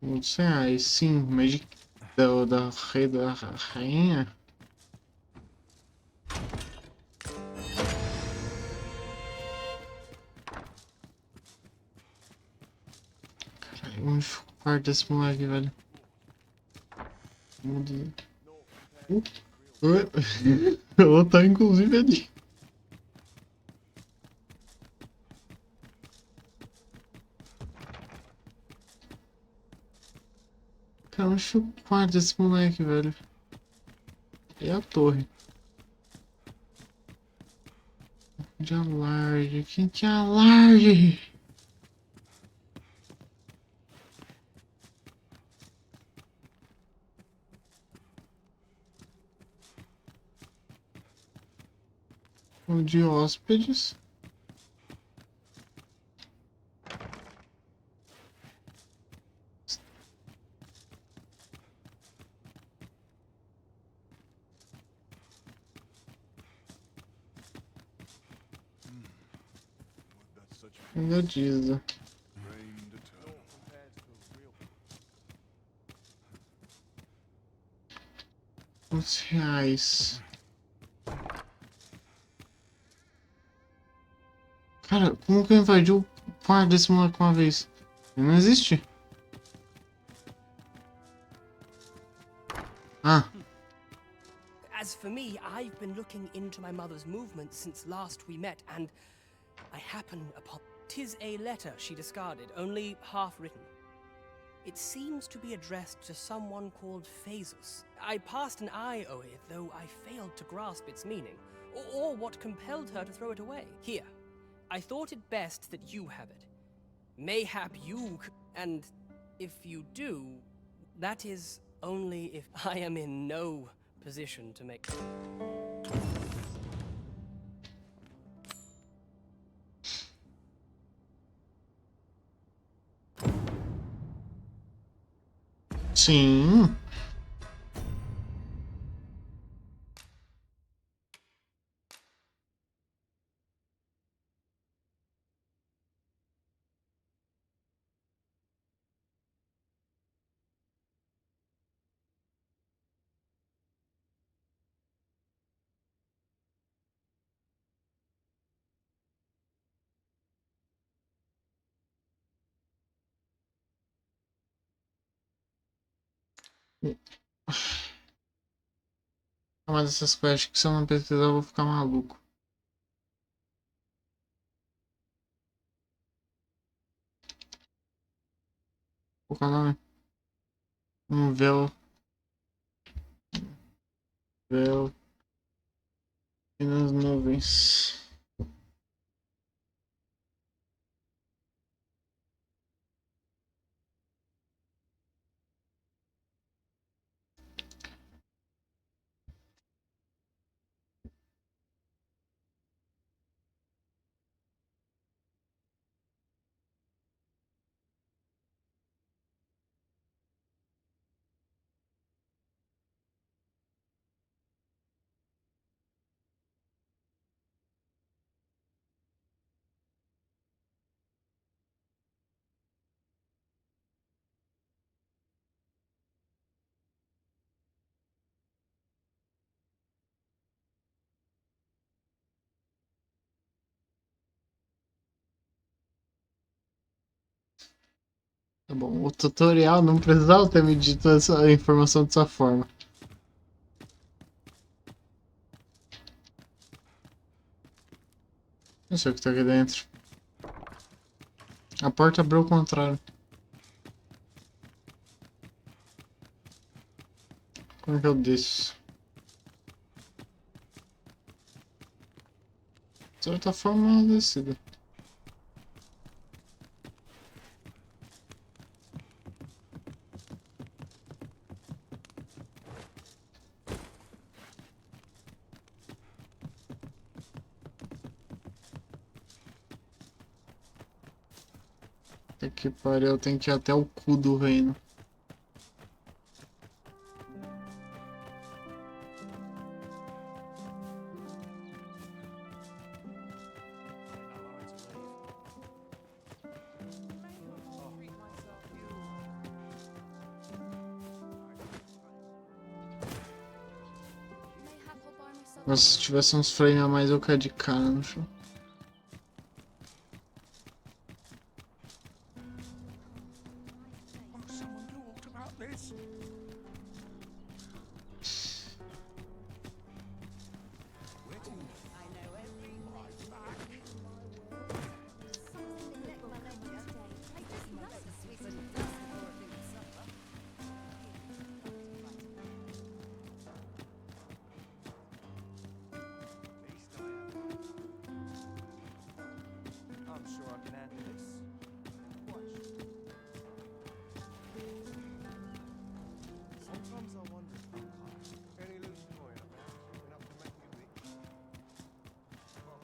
Não sei, sim, Magic da rei da rainha. Caralho, onde ficou o quarto desse moleque, velho? Muda. Ela tá inclusive ali. Cara, onde ficou o quarto desse moleque, velho? E a torre? De alarde. Quem que é alarde? O de hóspedes. Engadiza. R$11. Cara, como que eu invadi o quarto desse moleque uma vez? Não existe? Ah. As for me, I've been looking into my mother's movements since last we met, and I happen upon... 'Tis a letter she discarded, only half written. It seems to be addressed to someone called Phaesus. I passed an eye o'er it, though I failed to grasp its meaning, or what compelled her to throw it away. Here, I thought it best that you have it. Mayhap you and if you do, that is only if I am in no position to make... Sim. Mas essas quests que se eu não pesquisar eu vou ficar maluco. qual é o nome? Um véu. Véu. E nas nuvens. Tá bom, o tutorial não precisava ter me dito essa informação dessa forma. Não sei o que tá aqui dentro. A porta abriu ao contrário. Como é que eu desço? De certa forma, é uma descida. Puta que pariu, eu tenho que ir até o cu do reino. Mas se tivesse uns frames a mais eu caia de cara no chão. I'm sure I can handle this. Watch. Sometimes I wonder if I'm high. Any loose boy up there? Enough to make me rich? Well,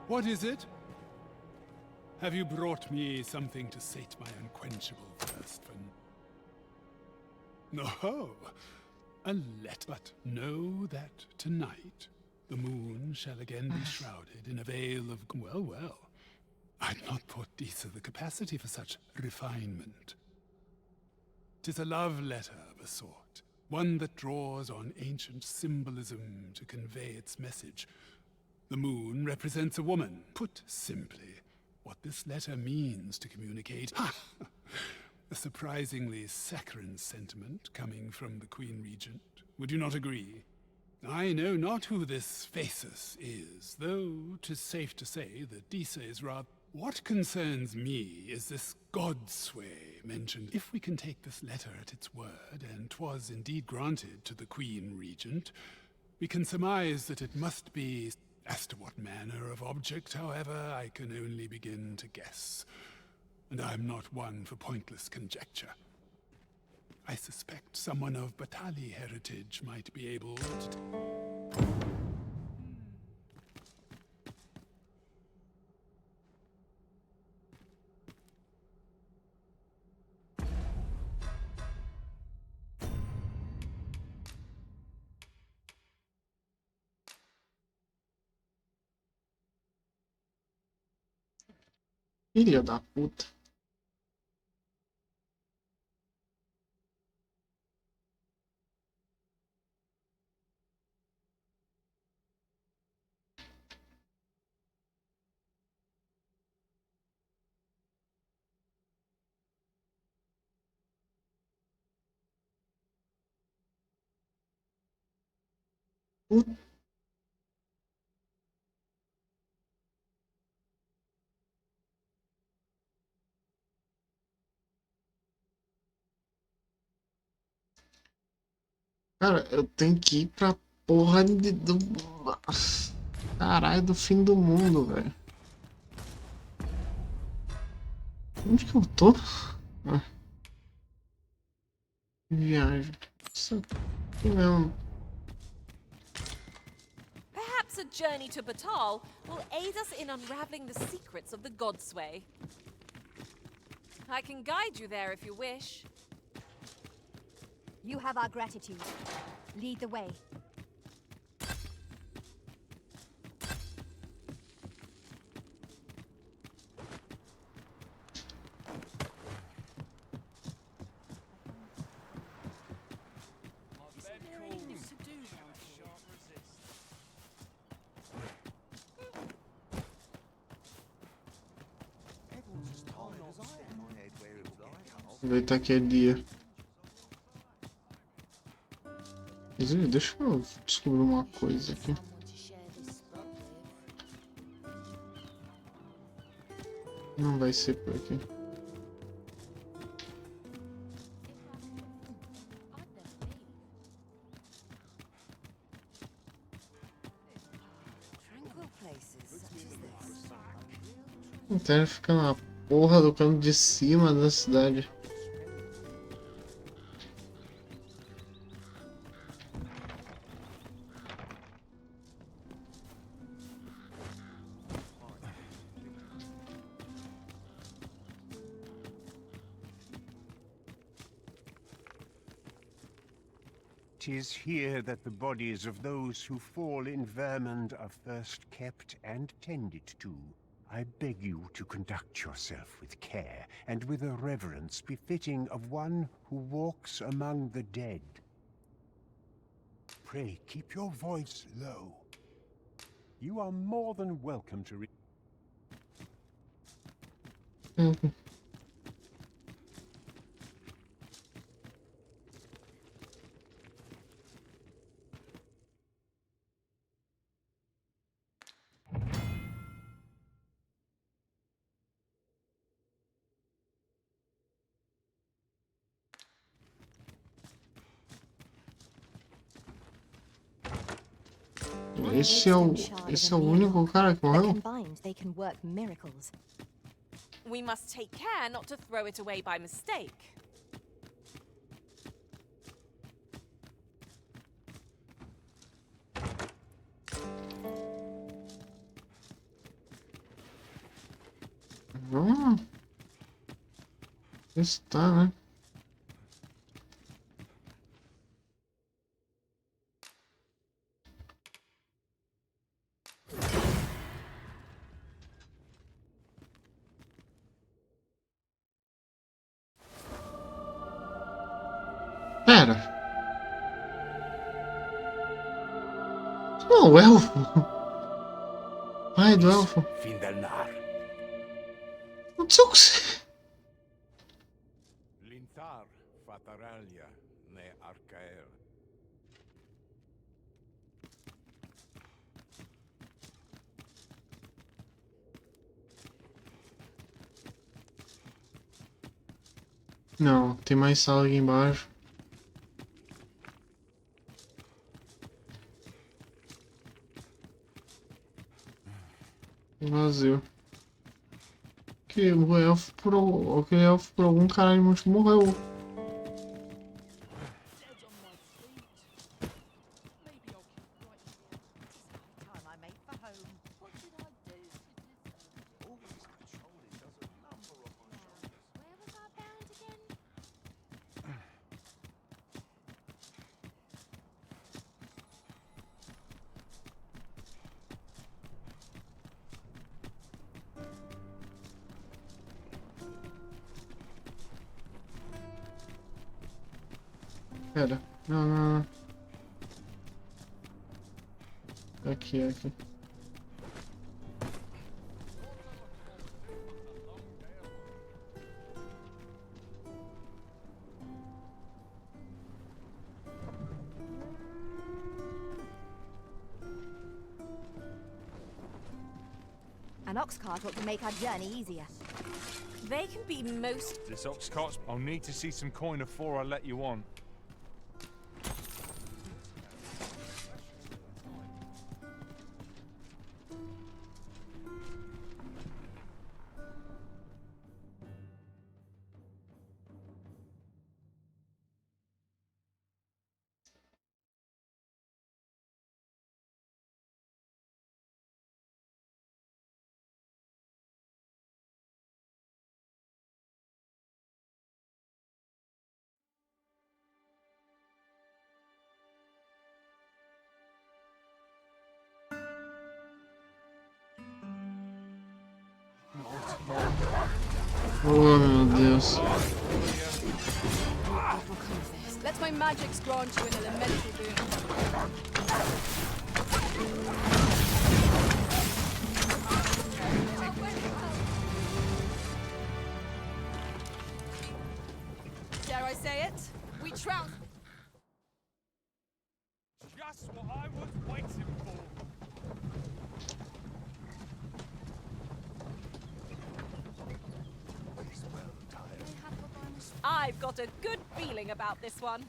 What is it? Have you brought me something to sate my unquenchable thirst for... No, a letter. But know that tonight the moon shall again be shrouded in a veil of... Well, well. I'd not put Disa the capacity for such refinement. 'Tis a love letter of a sort, one that draws on ancient symbolism to convey its message. The moon represents a woman. Put simply, what this letter means to communicate... a surprisingly saccharine sentiment coming from the Queen Regent. Would you not agree? I know not who this Phasis is, though 'tis safe to say that Disa is rather... What concerns me is this godsway mentioned. If we can take this letter at its word, and 'twas indeed granted to the Queen Regent, we can surmise that it must be... As to what manner of object, however, I can only begin to guess. And I'm not one for pointless conjecture. I suspect someone of Batali heritage might be able to... Filha da puta. Puta. Cara, eu tenho que ir pra porra do... Caralho, do fim do mundo, velho. Onde que eu tô? Ah, viagem. Isso aqui mesmo. Perhaps a journey to Batal will aid us in unraveling the secrets of the Godsway. I can guide you there if you wish. You have our gratitude. Lead the way. Aproveitar que é dia. Inclusive, deixa eu descobrir uma coisa aqui. Não vai ser por aqui. Então fica na porra do canto de cima da cidade. "'Tis here that the bodies of those who fall in Vermund are first kept and tended to. I beg you to conduct yourself with care, and with a reverence befitting of one who walks among the dead. Pray keep your voice low. You are more than welcome to Esse é o único cara que morreu? Combined, they can work miracles. We must take care not to throw it away by mistake. Está, né? Pera. Não, o elfo. Pai do elfo. Aconteceu com você? Lintar fataralia ne arcaer. Não, tem mais sala aqui embaixo. Vazio. Que o elfo aquele elfo por algum caralho motivo morreu. Pera, não. Aqui. An ox cart ought to make our journey easier. They can be most... This ox cart's... I'll need to see some coin before I let you on. Oh meu Deus. Let my magics grant you an elemental boon. Dare I say it? We trounce. Just what I was waiting for. I've got a good feeling about this one.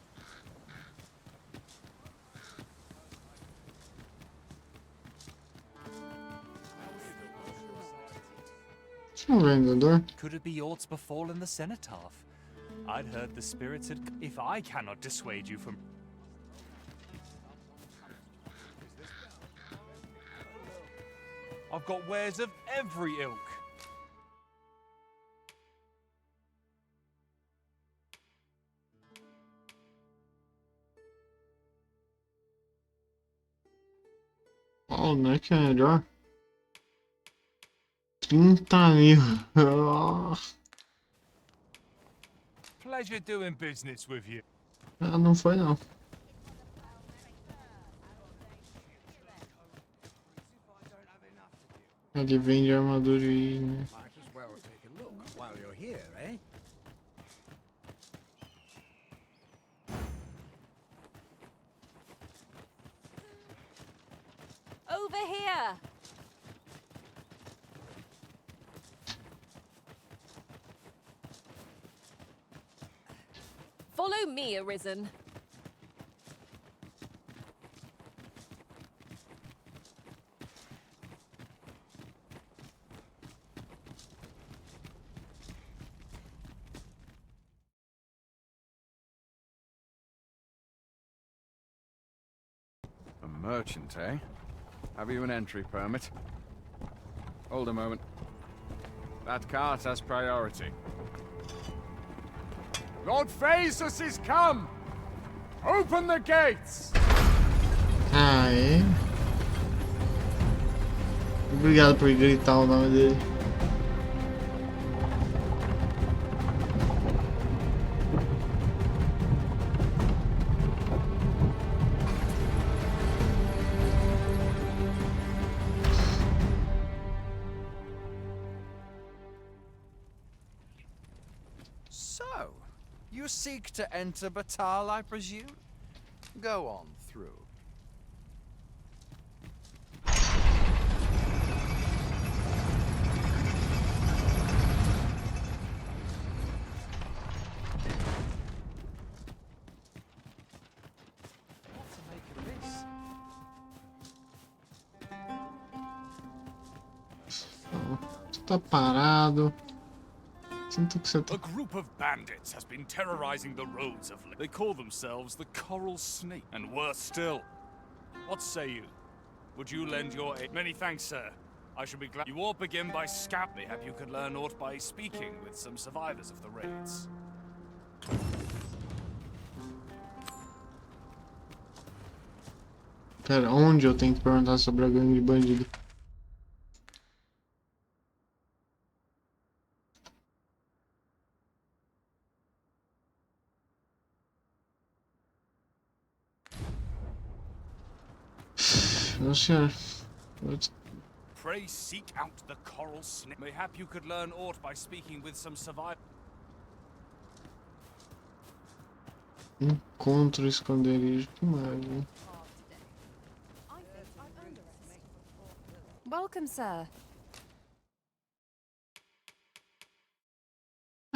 Um vendedor. Could it be aught befallen the cenotaph? I'd heard the spirits had... If I cannot dissuade you from... I've got wares of every ilk. Oh, não é que é melhor? 30.000. Pleasure doing business with you. Ah, não foi não. Ele vende armadura e... Might as well take a look while you're here, eh? Over here! Follow me, Arisen. A merchant, eh? Have you an entry permit? Hold a moment. That cart has priority. Lord Phaesus is come! Open the gates! Ah, é? Obrigado por gritar o nome dele. So, you seek to enter Batal, I presume? Go on through. What to make of this? Você tá parado. Sinto que você tá... A group of bandits has been terrorizing the roads of... They call themselves the Coral Snake, and worse still. What say you? Would you lend your aid? Many thanks, sir. I shall be glad. You all begin by scout. Mayhap you could learn aught by speaking with some survivors of the raids. Pera, onde eu tenho que perguntar sobre a gangue de bandido? Não, senhor. Pray seek out the Coral Snake. Mayhap you could learn aught by speaking with some survivors. Encontro esconderijo. Que maravilha. Welcome, sir.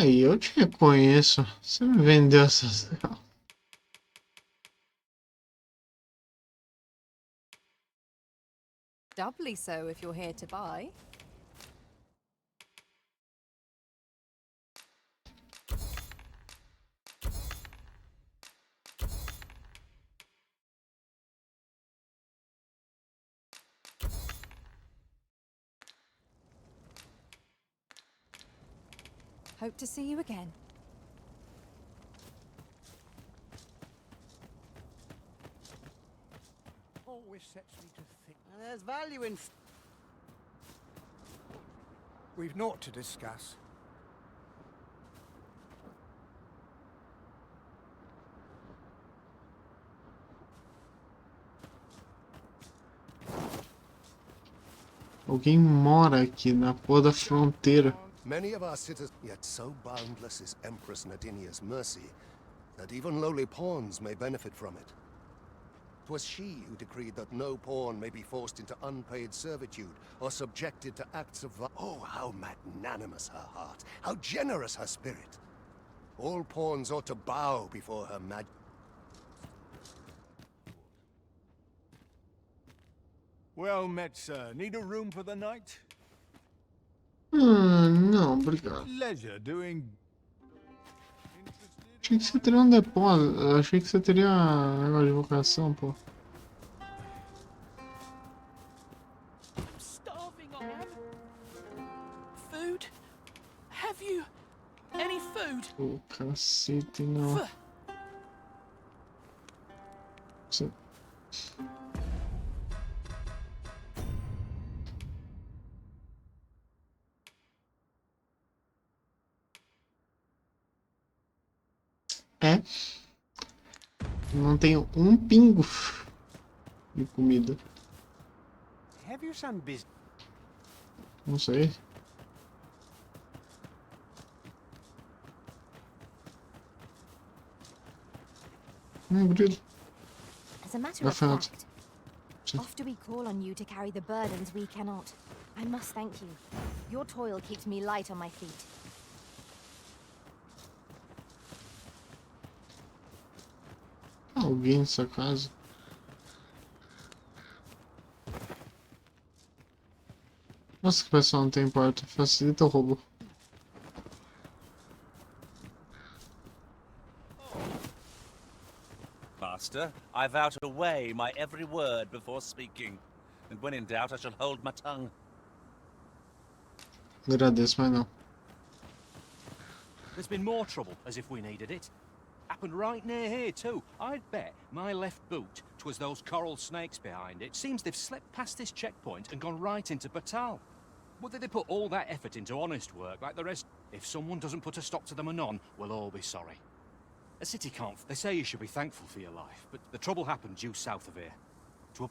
Aí, eu te reconheço. Você me vendeu essas... Doubly so if you're here to buy. Hope to see you again. Always sets me to think. There's value in... We've naught to discuss. Alguém mora aqui na porra da fronteira. Many of our citizens, yet so boundless is Empress Nadinia's mercy that even lowly pawns may benefit from it. 'Twas she who decreed that no pawn may be forced into unpaid servitude or subjected to acts of oh, how magnanimous her heart, how generous her spirit. All pawns ought to bow before her majesty. Well met, sir. Need a room for the night? Não, obrigado. Leisure doing... Achei que você teria um depósito. Achei que você teria um negócio de vocação, pô. Starving I am. Food? Have you any food? Ô, cacete, não. Você... É. Não tenho um pingo de comida. Have you some business? Não sei. Grilo. As a matter of fact, after we call on you to carry the burdens we cannot, I must thank you. Your toil keeps me light on my feet. Alguém nessa casa. Nossa, que o pessoal não tem porta. Facilita o roubo. Master, I vow to weigh my every word before speaking. And when in doubt, I shall hold my tongue. Agradeço, mas não. There's been more trouble, as if we needed it. Happened right near here, too. I'd bet my left boot 'twas those coral snakes behind it. Seems they've slipped past this checkpoint and gone right into Batal. Whether they put all that effort into honest work like the rest... If someone doesn't put a stop to them anon, we'll all be sorry. A city can't... They say you should be thankful for your life, but the trouble happened due south of here. To a...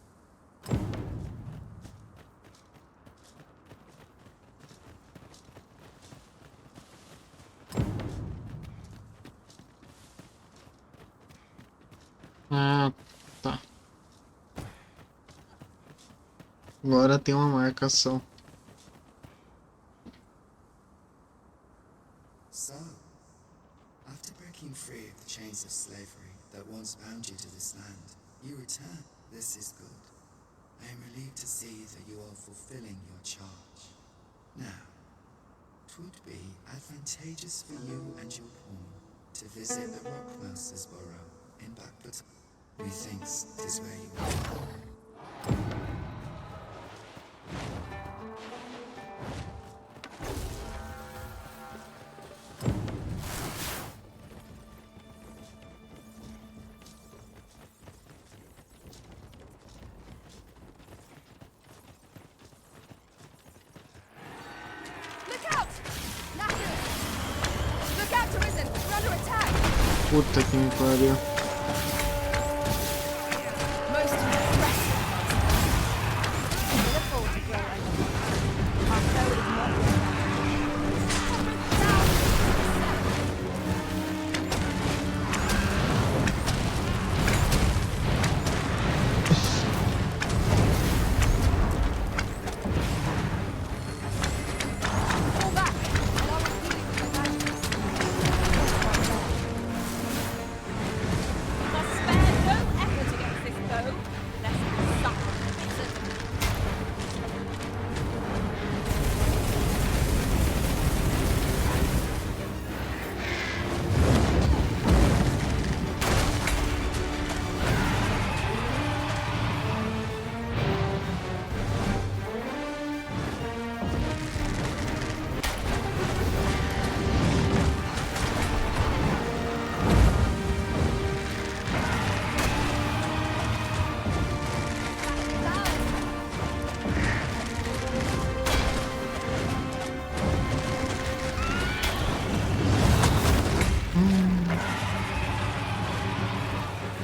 Ah, tá. Agora tem uma marcação. So, after breaking free of the chains of slavery that once bound you to this land, you return. This is good. I am relieved to see that you are fulfilling your charge. Now, 'twould be advantageous for you and your pawn to visit the Rockmouser's burrow in Backbut. Methinks 'tis where you are. Look out! Knackers! Look out, Arisen! We're under attack! Puta que me pariu. Most impressive. We'll afford to grow over. Our foe is not yet Fall back! Allow us dealing with the magics.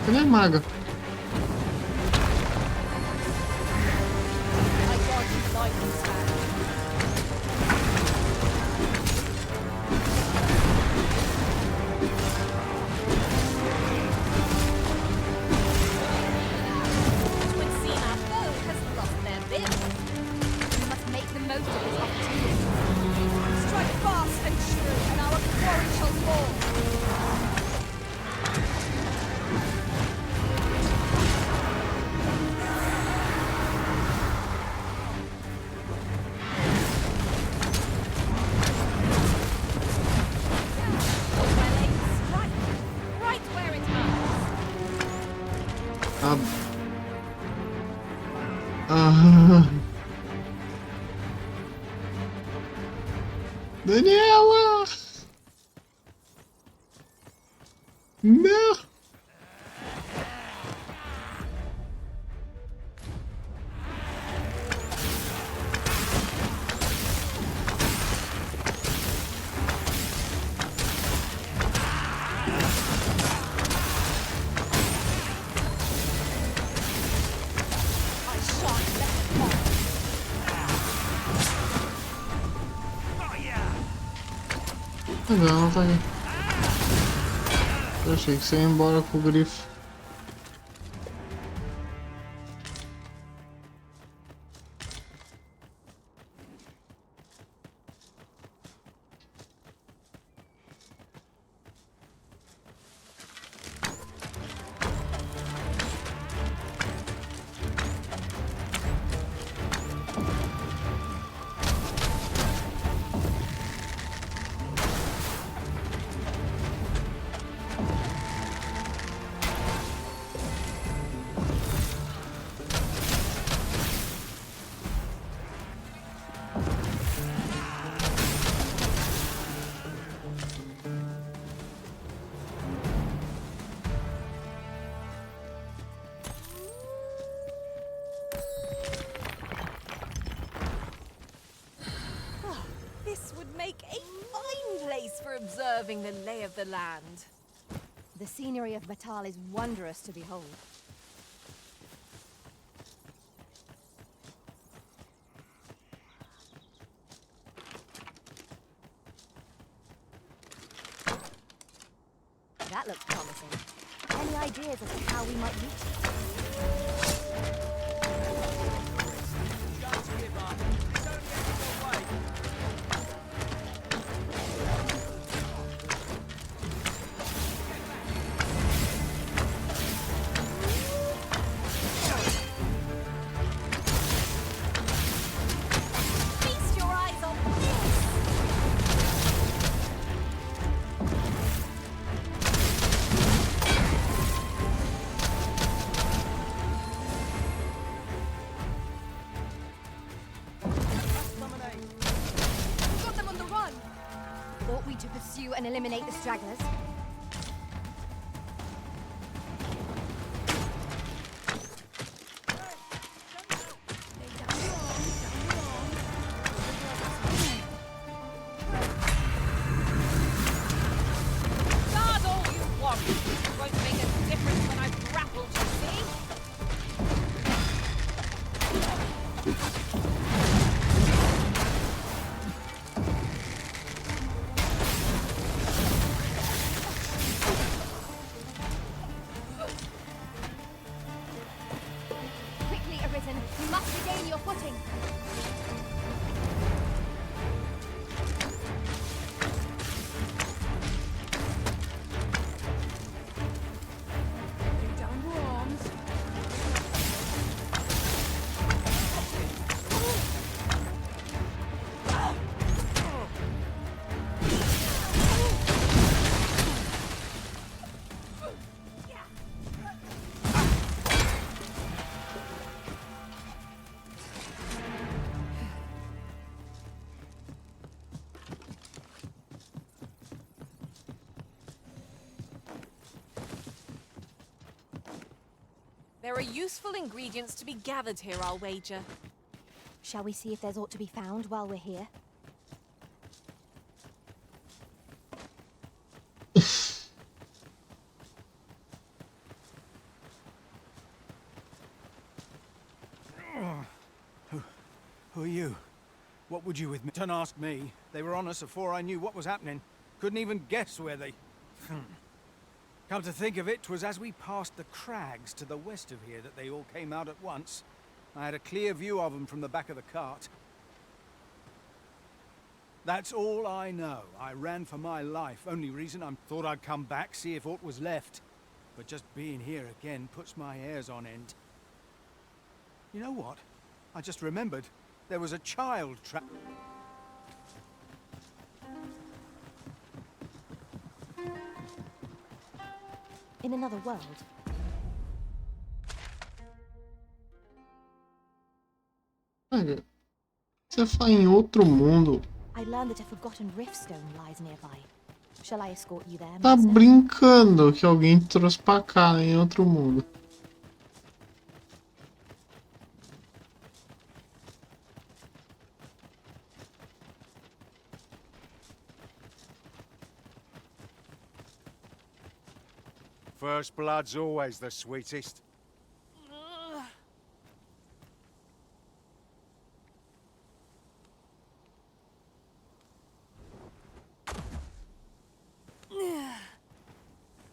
Cadê a maga? Daniela! Não! Não, tá aqui. Eu achei que você ia embora com o grifo. This would make a fine place for observing the lay of the land. The scenery of Batal is wondrous to behold. That looks promising. Any ideas as to how we might reach it? Feast your eyes on this! Got them on the run! Ought we to pursue and eliminate the stragglers? Guard all you want. It won't make a difference when I've grappled, you see? Quickly, Arisen! You must regain your footing! Down your arms. There are useful ingredients to be gathered here, I'll wager. Shall we see if there's aught to be found while we're here? Who are you? What would you with me? Don't ask me. They were on us before I knew what was happening. Couldn't even guess where they... Come to think of it, 'twas as we passed the crags to the west of here that they all came out at once. I had a clear view of them from the back of the cart. That's all I know. I ran for my life. Only reason I thought I'd come back, see if aught was left. But just being here again puts my hairs on end. You know what? I just remembered. There was a child trapped. In another world. Olha, você fala em outro mundo. I learned that a forgotten riftstone lies nearby. Shall I escort you there, Tá Master? brincando que alguém te trouxe pra cá, né, em outro mundo. First blood's always the sweetest.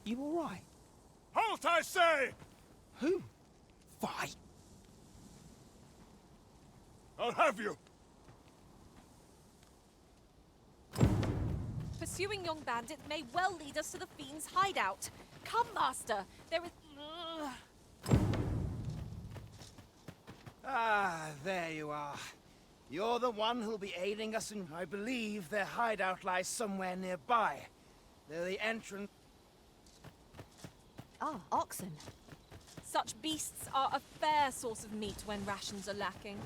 You all right? Halt, I say! Who? Fight. I'll have you. Pursuing young bandits may well lead us to the fiend's hideout. Come, Master. There is... Ah, there you are. You're the one who'll be aiding us, and I believe their hideout lies somewhere nearby. They're the entrance... Ah, oxen. Such beasts are a fair source of meat when rations are lacking.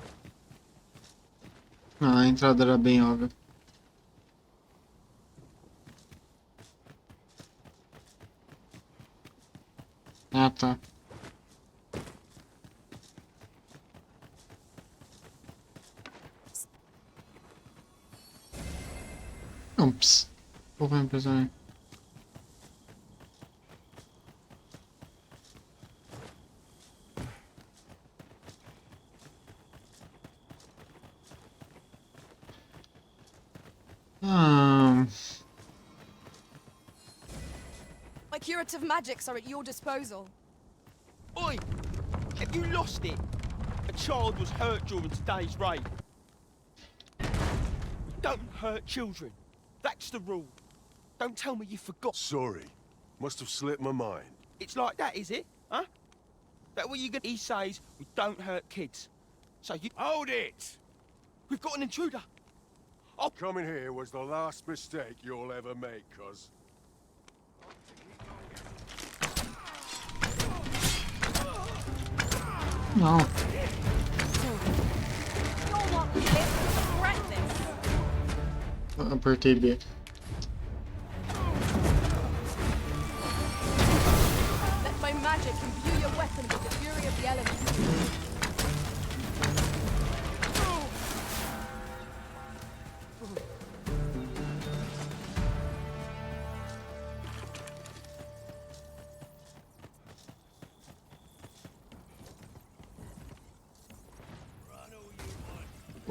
Ah, a entrada era bem óbvia. Ah, tá. Não, ps. Vou ver pessoal. My curative magics are at your disposal. Oi! Have you lost it? A child was hurt during today's raid. Don't hurt children. That's the rule. Don't tell me you forgot. Sorry. Must have slipped my mind. It's like that, is it? Huh? That what you gonna... He says we don't hurt kids. So you... Hold it! We've got an intruder. Oh. Coming here was the last mistake you'll ever make, cuz. Não. You're not fit to regret this. Apertei B. Let my magic imbue your weapon with the fury of the elements.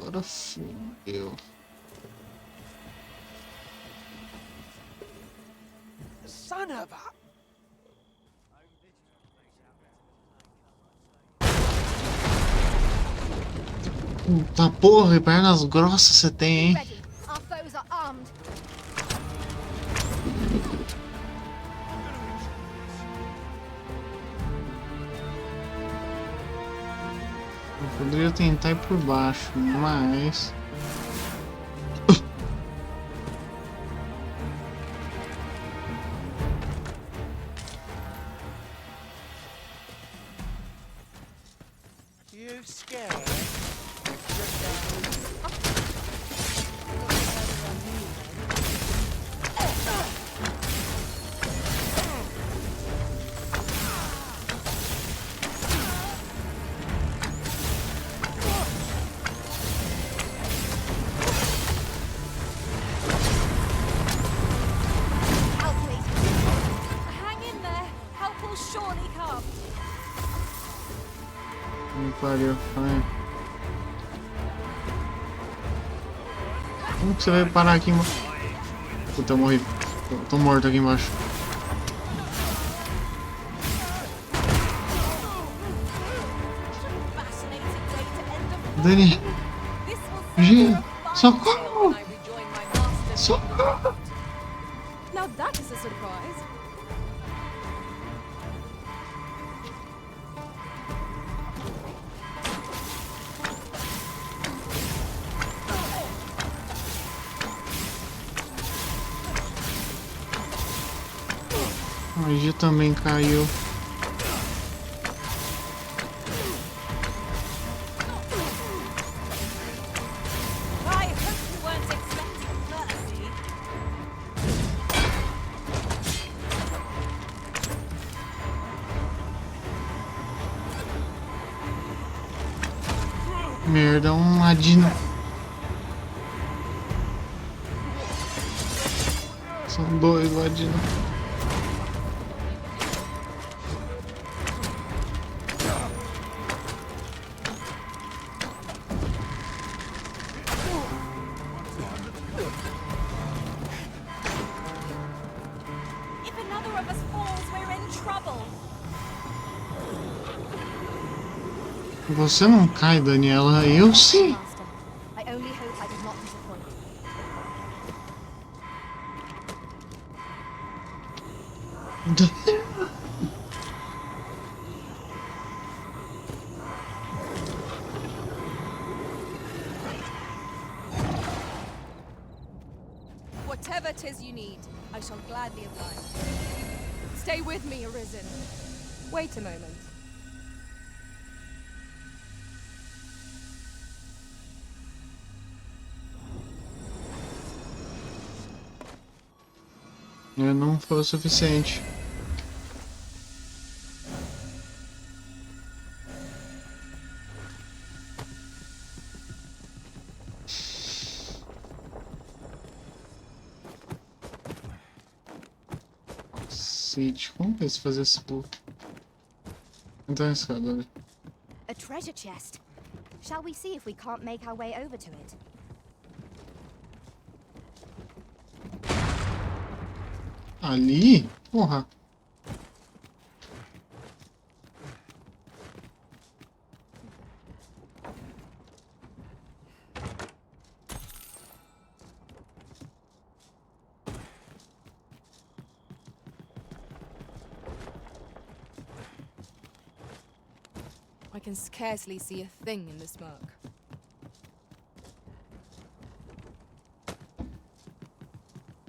Agora fudeu. Son of a... Puta porra, e pernas grossas você tem, hein? Ready. Our foes are armed. Eu poderia tentar ir por baixo, mas... You scared? Hang in there. Help will surely come. Não pariu, calma aí. Como que você vai parar aqui embaixo? Puta, eu morri. Tô morto aqui embaixo. Dani. Gente, socorro! Socorro! Now that is a surprise. A magia também caiu. I hope you weren't expecting mercy. Merda, um ladino. São dois ladinos. If another of us falls, we're in trouble. Você não cai, Daniela. Eu sim. Master, I only hope I did not disappoint. Whatever 'tis you need, I shall gladly oblige. Stay with me, Arisen. Wait a moment. Não foi o suficiente. Cacete, como que é se fazer esse pulo? Então é escada. A treasure chest. Shall we see if we can't make our way over to it? Ali? Porra. I can scarcely see a thing in the smoke.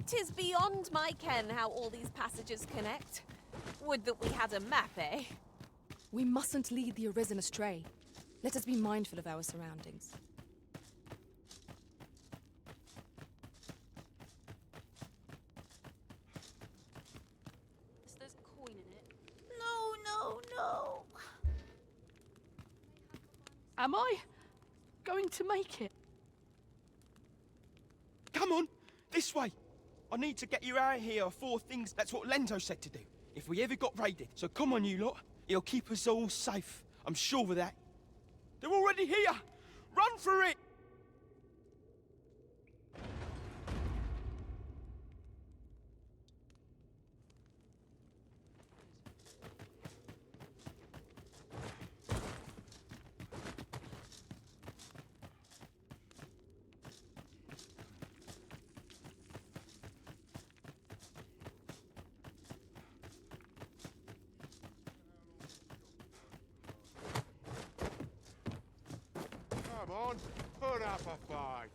Tis beyond my ken how all these passages connect. Would that we had a map, eh? We mustn't lead the Arisen astray. Let us be mindful of our surroundings. There's coin in it. No, no, no. Am I going to make it? Come on, this way. I need to get you out of here before things. That's what Lento said to do. If we ever got raided. So come on, you lot. He'll keep us all safe. I'm sure of that. They're already here. Run for it. Come on, put up a fight.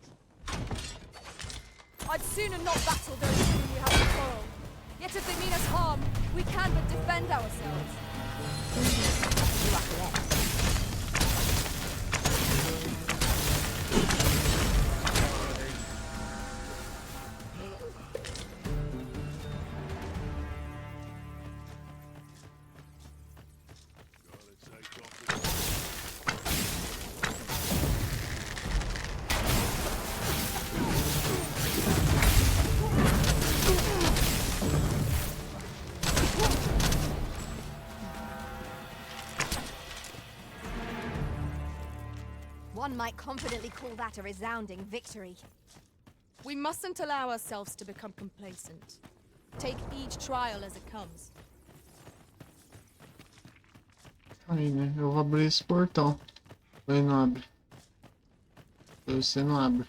I'd sooner not battle those with whom we have to quarrel. Yet if they mean us harm, we can but defend ourselves. One might confidently call that a resounding victory. We mustn't allow ourselves to become complacent. Take each trial as it comes. Aí, né? Eu vou abrir esse portão. Ele não abre. Você não abre.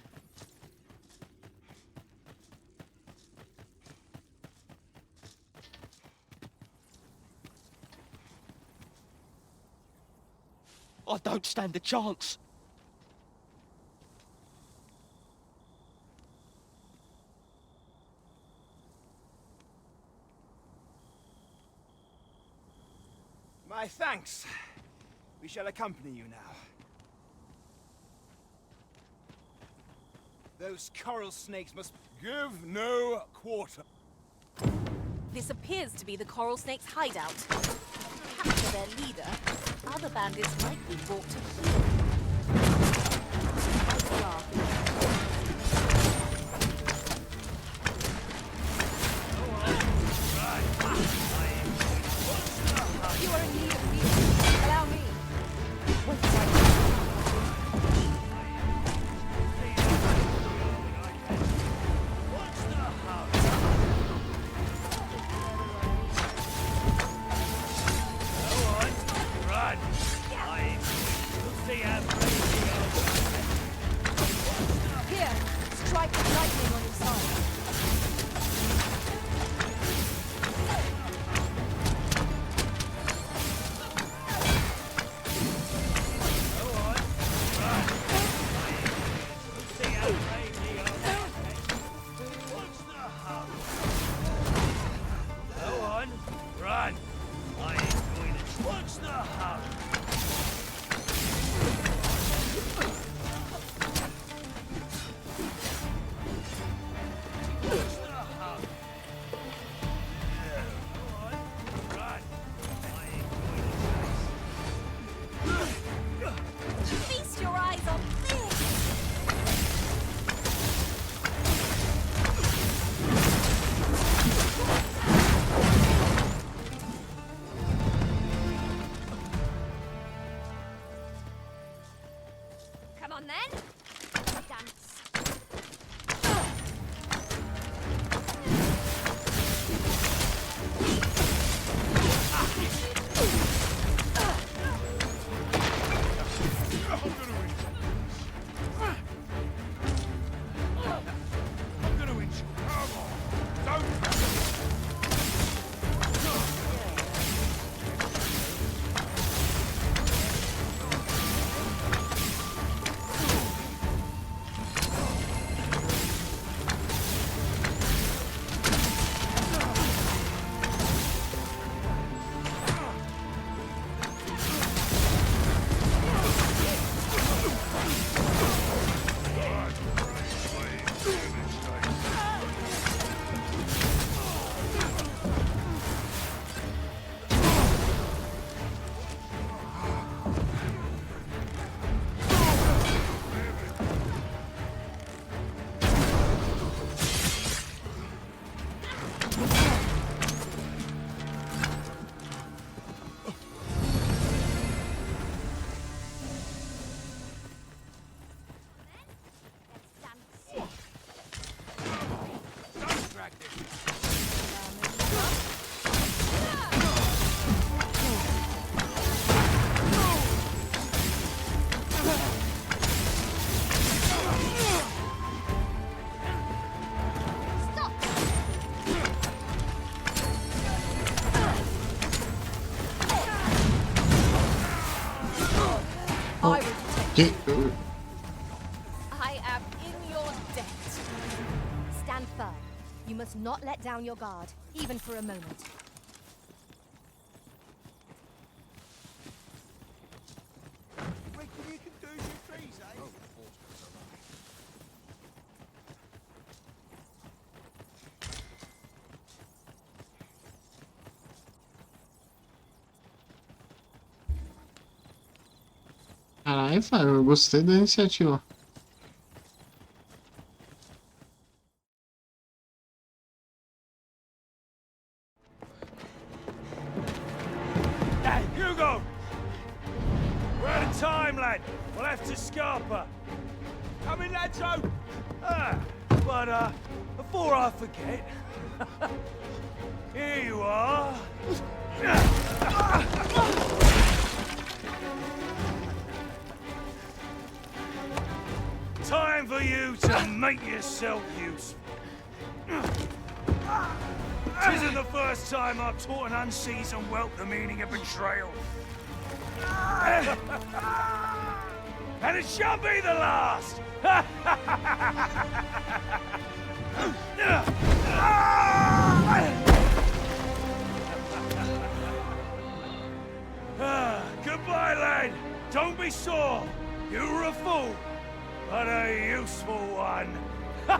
I don't stand a chance. My thanks. We shall accompany you now. Those coral snakes must give no quarter. This appears to be the coral snake's hideout. Capture their leader. Other bandits likely walk to here. You are in need of healing. Allow me. Here, strike with lightning on your side. Feast your eyes on this! Come on then. Dance. I'm gonna win you. Come on. Don't. I will protect Que... you. I am in your debt. Stand firm. You must not let down your guard, even for a moment. reckon you can do your trees, eh? Caralho, Fábio, eu gostei da iniciativa. Hey, Hugo! We're out of time, lad. We'll have to scarper. Come in, lads, oh! Ah, But, before I forget, here you are. Time for you to make yourself useful. This isn't the first time I've taught an unseasoned whelp the meaning of betrayal. And it shall be the last! Goodbye, lad. Don't be sore. You were a fool, but a useful one. I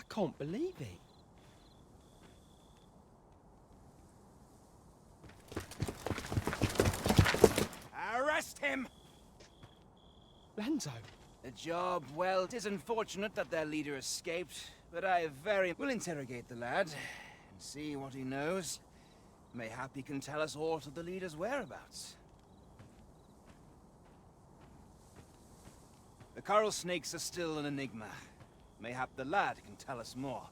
can't believe it. Arrest him! Lanzo. The job, well, it is unfortunate that their leader escaped, but we'll interrogate the lad and see what he knows. Mayhap he can tell us aught of the leader's whereabouts. The coral snakes are still an enigma. Mayhap the lad can tell us more.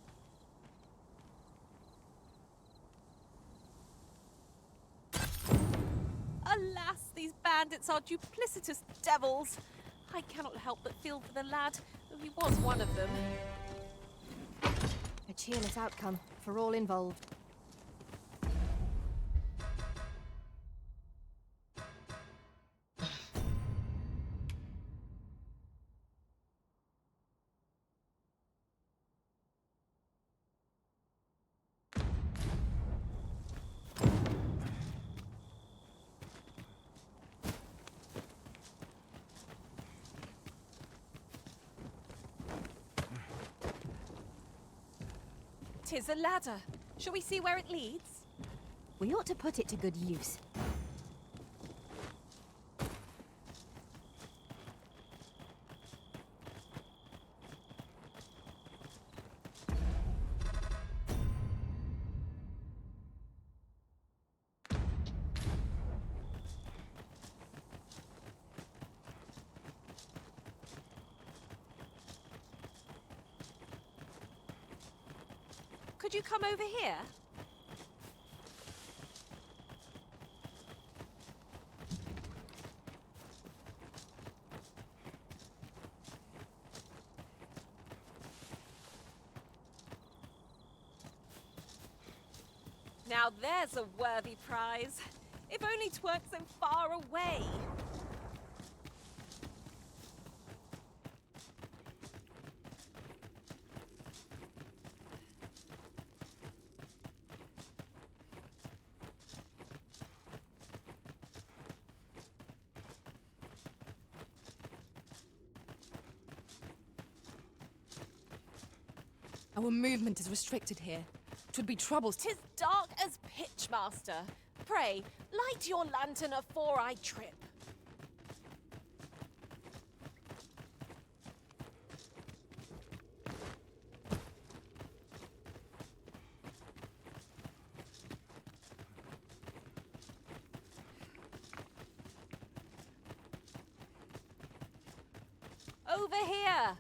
Alas, these bandits are duplicitous devils. I cannot help but feel for the lad, though he was one of them. A cheerless outcome for all involved. Tis a ladder. Shall we see where it leads? We ought to put it to good use. Could you come over here? Now there's a worthy prize. If only 'tweren't so far away. Our movement is restricted here. 'Twould be troubles. 'Tis dark as pitch, master. Pray, light your lantern afore I trip. Over here.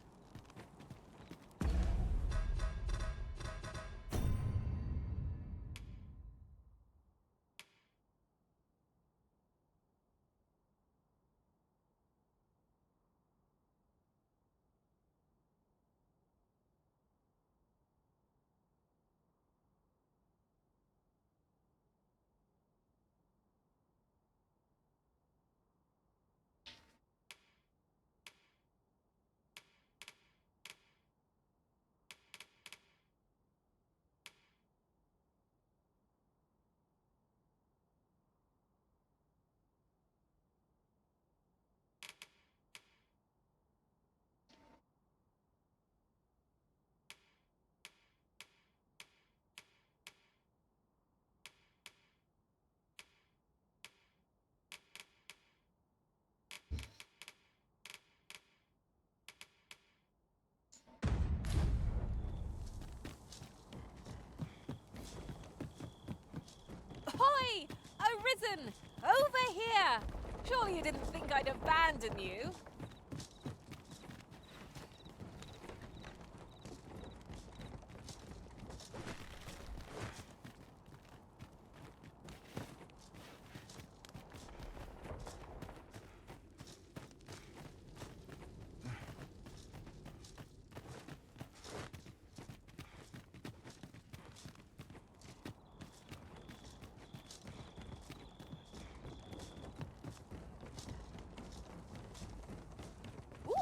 Ahoy! Arisen! Over here! Surely you didn't think I'd abandon you?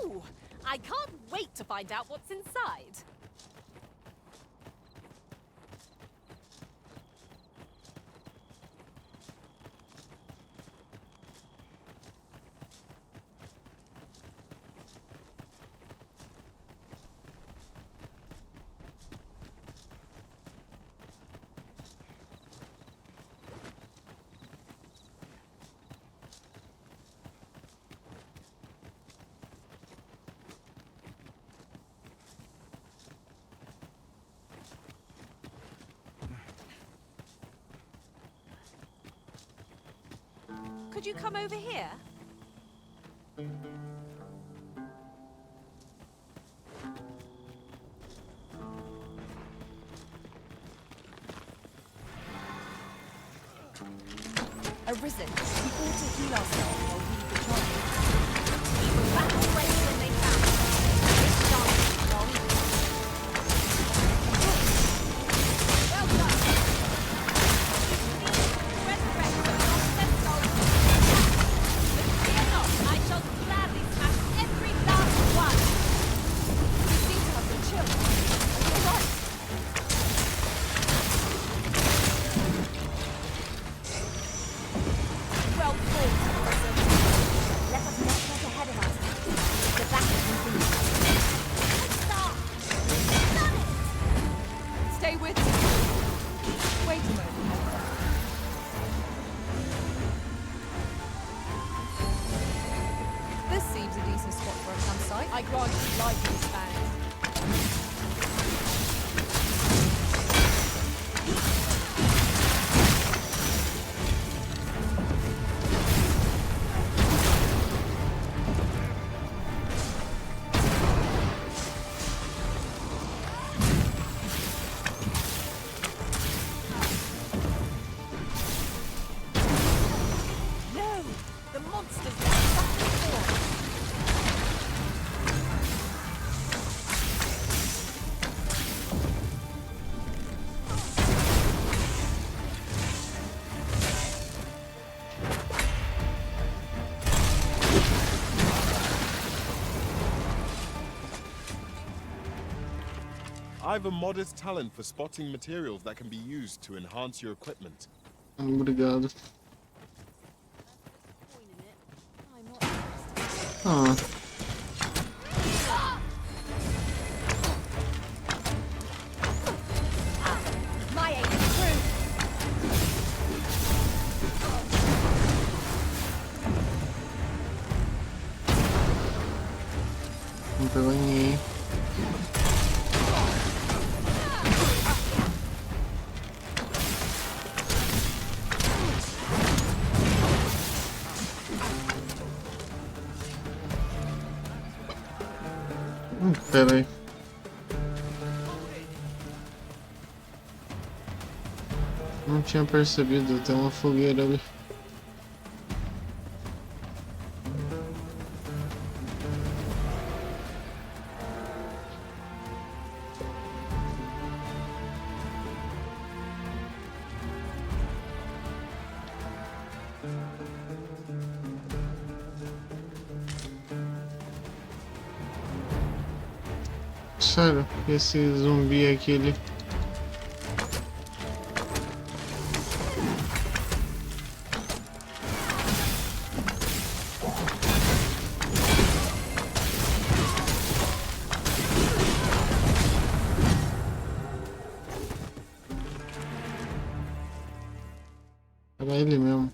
Ooh, I can't wait to find out what's inside. Could you come over here? Arisen, we ought to heal ourselves while we the child. We were back already when they found us. This dance long. Well done. Resurrect the lost souls. But fear not, I shall gladly smash every last one. You seem to have been chilled. Are you right? Well fought, Arisen. Let us not get ahead of ourselves. The battle continues. Stop! Done it! Stay with me. Wait a moment. This seems a decent spot for a campsite. I grant you life expands. No! The monsters are suffering forth. I've a modest talent for spotting materials that can be used to enhance your equipment. Obrigado. Ah. My aim is true. Não pegou ninguém. Pera aí. Não tinha percebido, tem uma fogueira ali. Sério, esse zumbi aqui, ele... Era ele mesmo.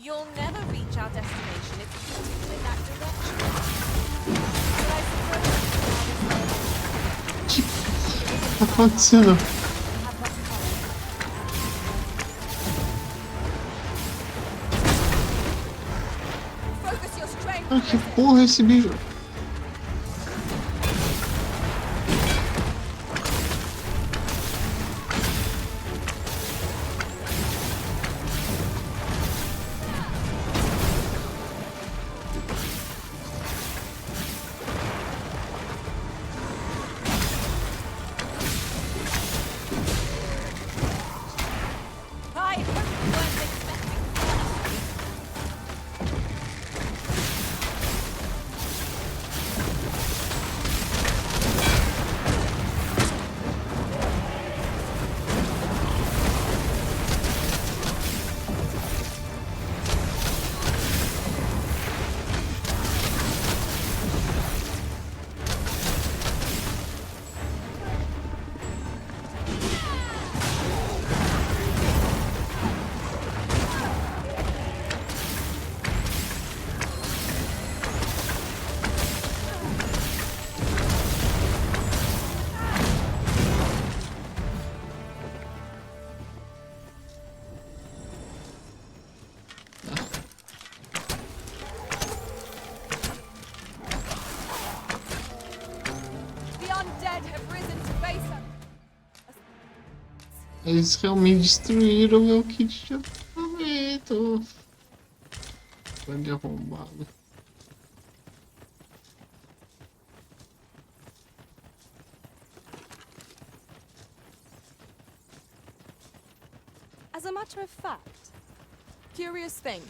You'll never reach our destination if you continue in that direction. But I suppose Tá acontecendo? Focus your strength. Ah, que porra é esse bicho? I hope you weren't expecting the undead have risen to face us. Eles realmente destruíram meu kit de acampamento. Grande arrombado. As a matter of fact, curious thing,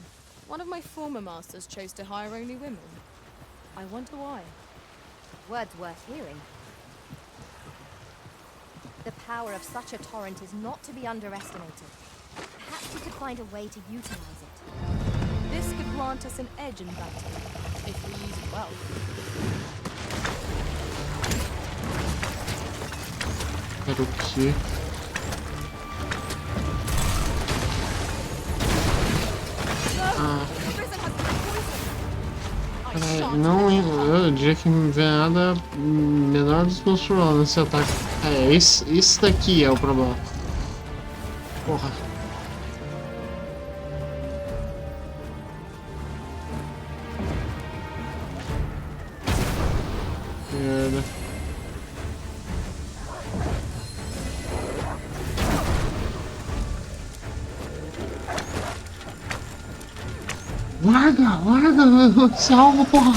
one of my former masters chose to hire only women. I wonder why. Words worth hearing. The power of such a torrent is not to be underestimated. Perhaps we could find a way to utilize it. This could grant us an edge in battle, if we use it well. Era o quê? Ah. Peraí, não, eu diria que me vê nada menor dos meus problemas nesse ataque. É, esse daqui é o problema. Porra. Merda. Larga, salva, porra!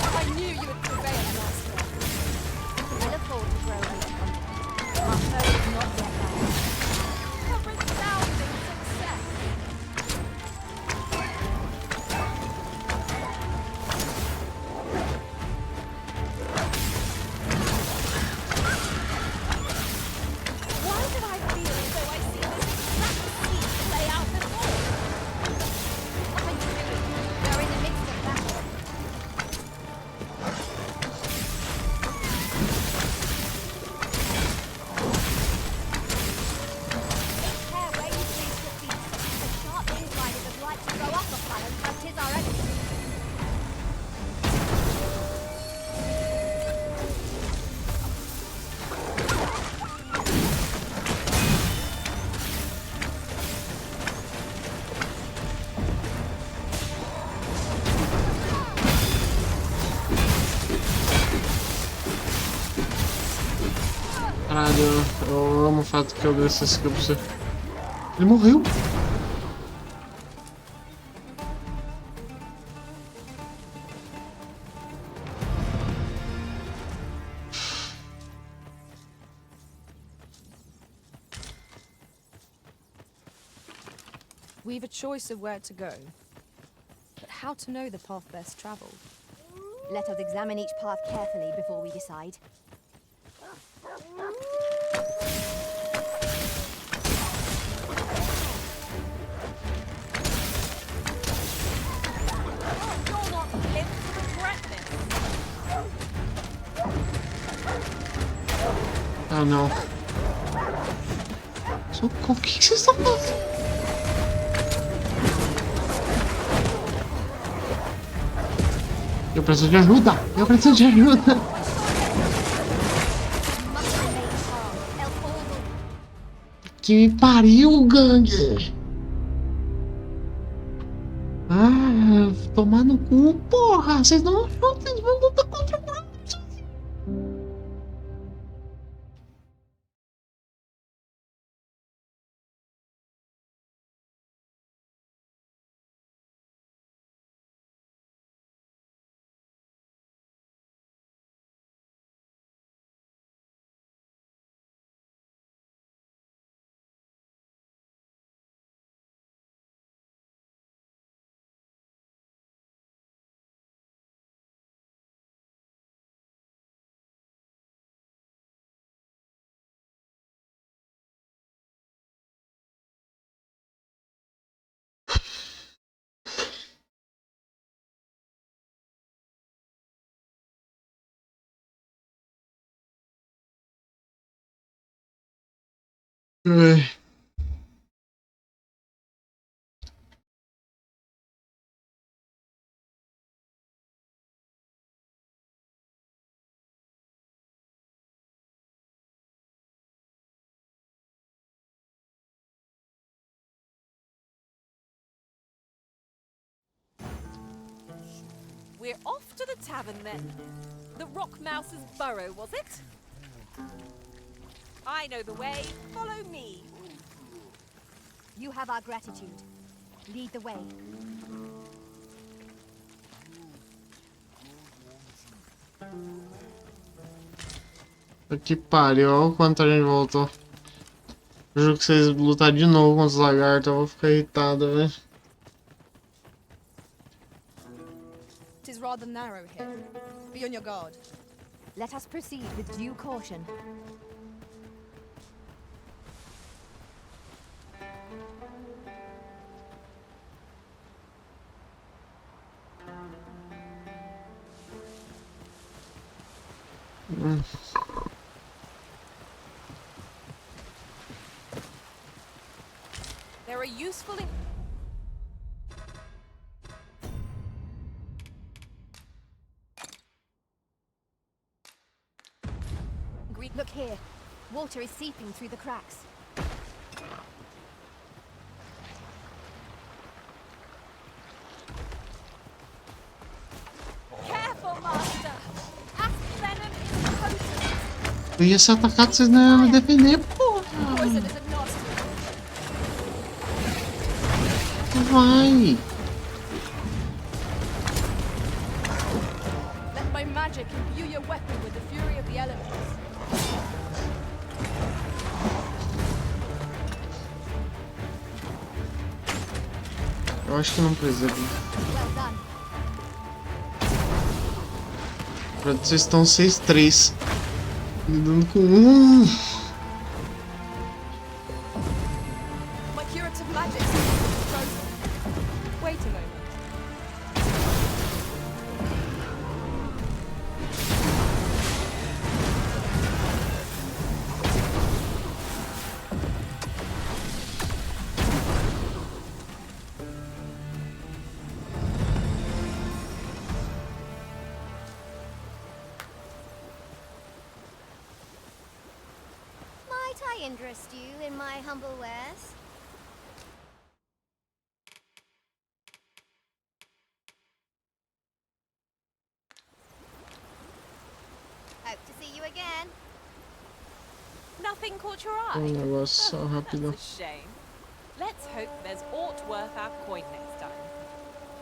I knew you would prevail, Master. We look forward to growing your contact. Our foe is not yet there. A resounding success. Why did I feel as though I see this exact scene play out before? I knew they're in the midst of battle. Take care where you place your feet. The sharp insiders would like to throw up a plan and have tis our enemy. Caralho, eu amo o fato que eu desço esse campo. Ele morreu! We've a choice of where to go, but how to know the path best traveled? Let us examine each path carefully before we decide. You're not fit to regret this. Ah, não. Socorro, o que vocês estão fazendo? Eu preciso de ajuda! Eu preciso de ajuda! Que me pariu, gangue! Ah, tomar no cu, porra! Vocês não acham que vocês vão lutar contra o grupo? Ai. We're off to the tavern then. The Rock Mouse's burrow, was it? I know the way. Follow me. You have our gratitude. Lead the way. Que pariu, olha o quanto a gente voltou. Juro que vocês lutar de novo com os lagartos, eu vou ficar irritado, velho. It is rather narrow here. Be on your guard. Let us proceed with due caution. There are useful Look here. Water is seeping through the cracks. Careful, master. Asp venom is potent. Eu ia ser atacado, vocês não iam me defender, porra. Poison is a nasty. Vai. Let my magic imbue your weapon with the fury of the elements. Eu acho que não precisa. Well done. Vocês estão 6-3. Lidando com um. My curative magic is frozen. Wait a moment. Might I interest you in my humble wares? Hope to see you again. Nothing caught your eye? Um negócio só rapidão. That's a shame. Let's hope there's aught worth our coin next time.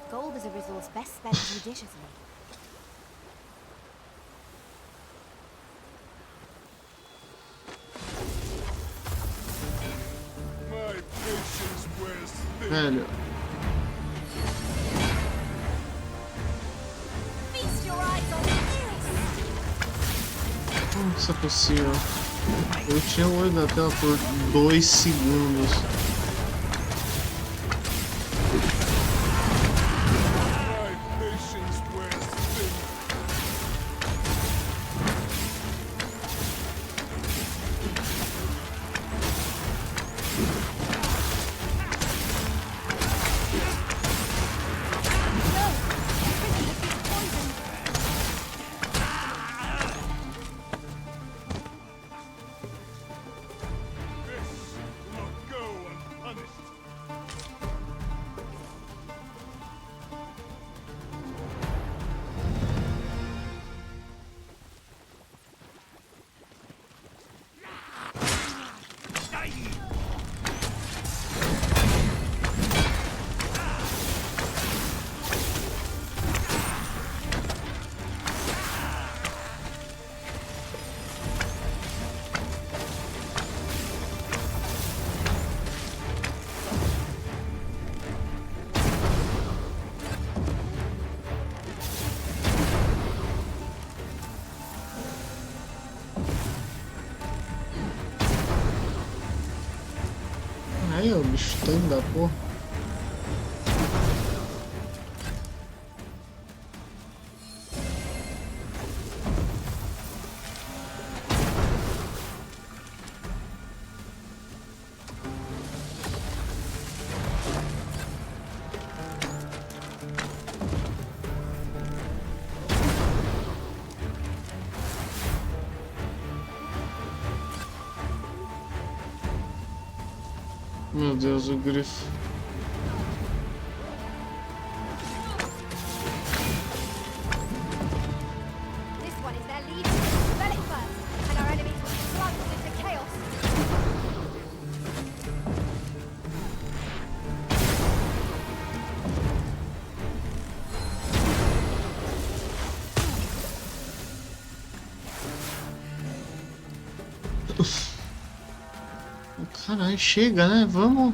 Gold is a resource best spent judiciously. My patience wears thin. Velho. Feast your eyes on this. Como que isso é possível? Eu tinha o olho da tela por 2 segundos. My patience wears thin. Aí, ó, o bicho tanto da porra. Meu Deus, o grifo. This one is their leader. Spell it first, and our enemies will be plunged into chaos. Caralho, chega, né? Vamos.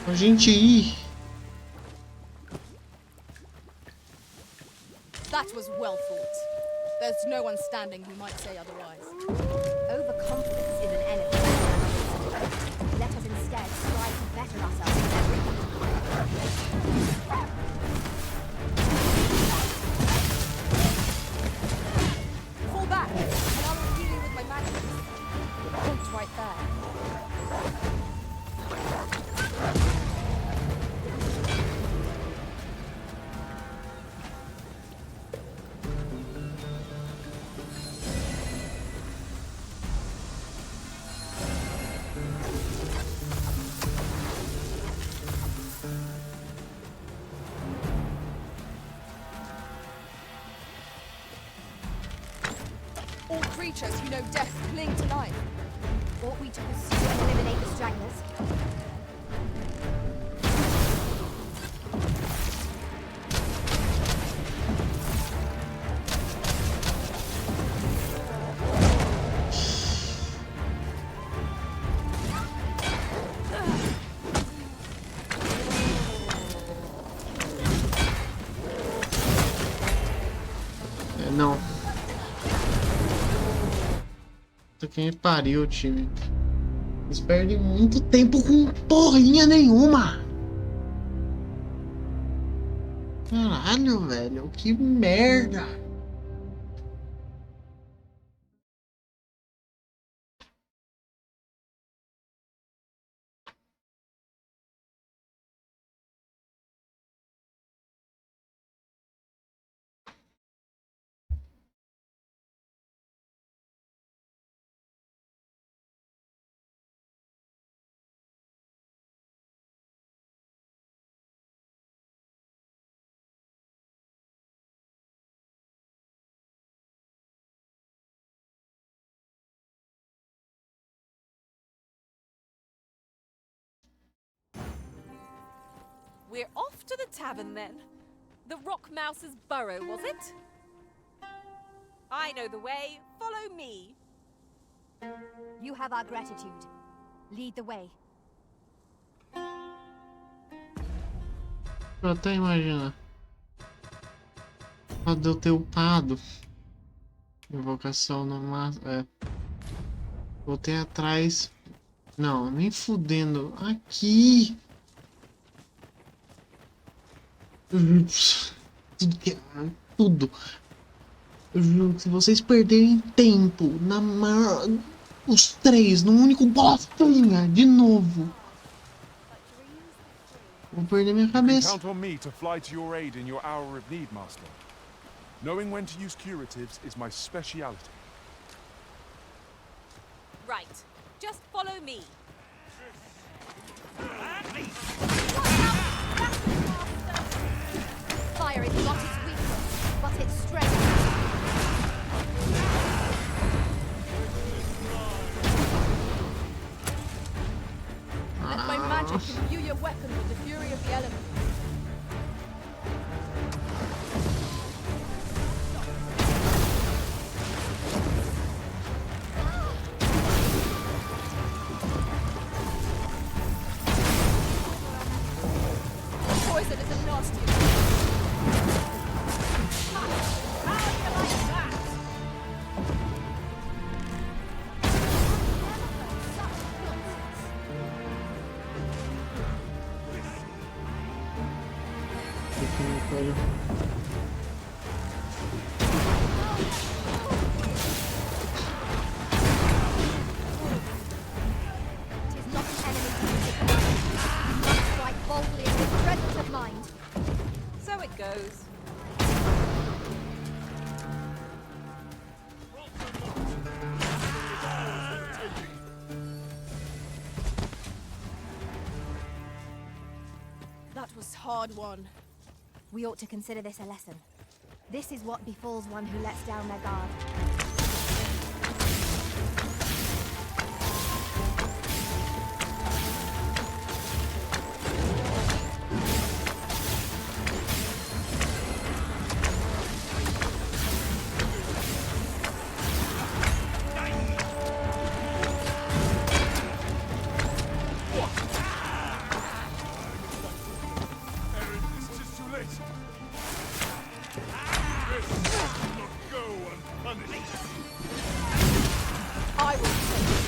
A gente ir. That was well fought. There's no one standing who might say otherwise. Overconfidence is an enemy. Let us instead strive to better ourselves in every Fall back, and I will heal you with my magic. Point right there. All creatures who know death cling to life. Ought we to pursue and eliminate the stragglers? Não. Puta que me pariu, time. Eles perdem muito tempo com porrinha nenhuma. Caralho, velho. Que merda. We're off to the tavern then. The Rock Mouse's burrow, was it? I know the way. Follow me. You have our gratitude. Lead the way. Eu até imagino. Pode eu ter upado. Invocação no máximo. É. Voltei atrás. Não, nem fudendo. Aqui! Tudo. Eu juro que se vocês perderem tempo na maior. Os três, num único bofinha, de novo. Vou perder minha You can cabeça. count on me to fly to your aid in your hour of need, Master. Knowing when to use curatives is my speciality. Right. Just follow me. Fire is not its weakness, but its strength. Let my magic imbue your weapon with the fury of the elements. Poison is a nasty. hard one. We ought to consider this a lesson. This is what befalls one who lets down their guard. I will take it.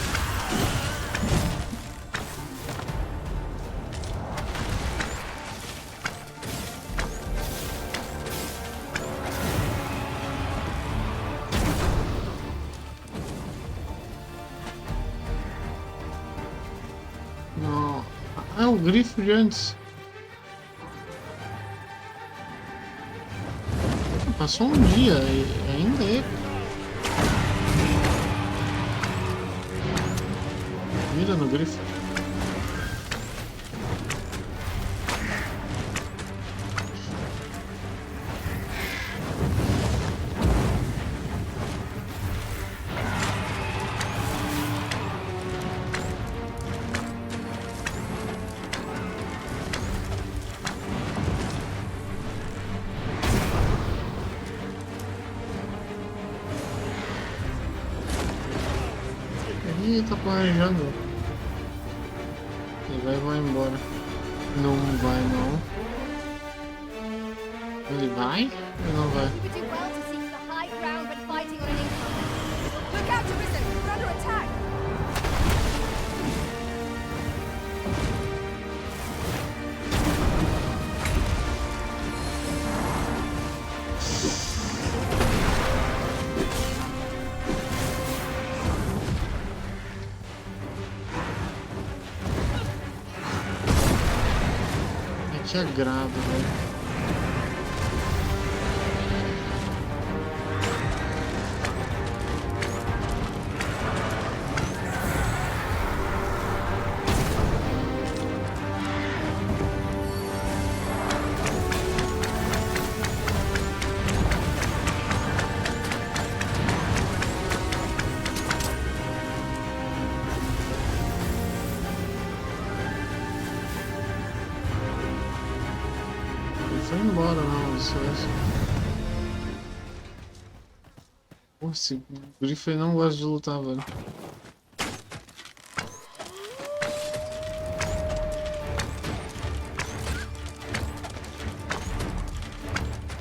Não. Ah, o grifo de antes. Passou um dia e ainda é. Mira no grifo. Ih, tá planejando. Ele vai embora. Não vai não. Ele vai? Ele não vai. You would do well to seek the high ground when fighting on an incline. Look out, Arisen! We're under attack! Que agrado, velho. Foi embora não, isso é. Pô, esse grifo aí não gosta de lutar, velho.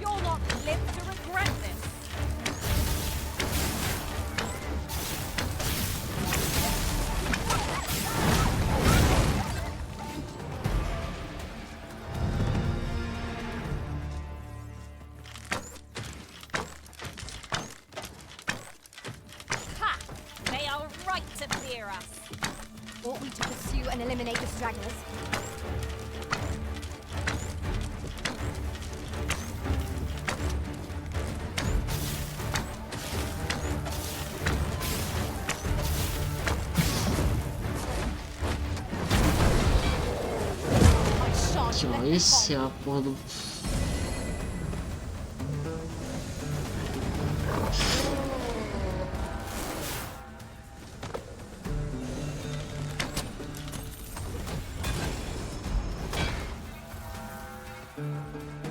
You'll not live to regret this. Ha! They are right to fear us. Ought we to pursue and eliminate the stragglers? Aqui, ó, esse é a porra do.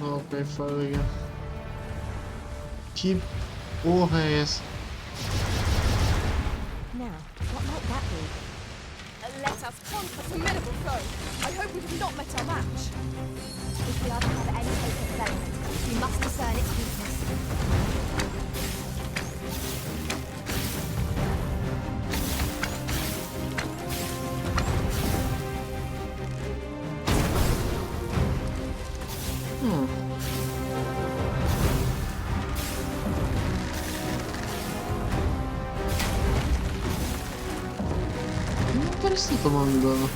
Ó, o pai fala aí, ó. Que porra é essa? Now, what might that be? Let us conquer formidable foe. I hope we have not met our match. If we are to have any hope of development, we must discern its weakness. Não parece estar tomando dano.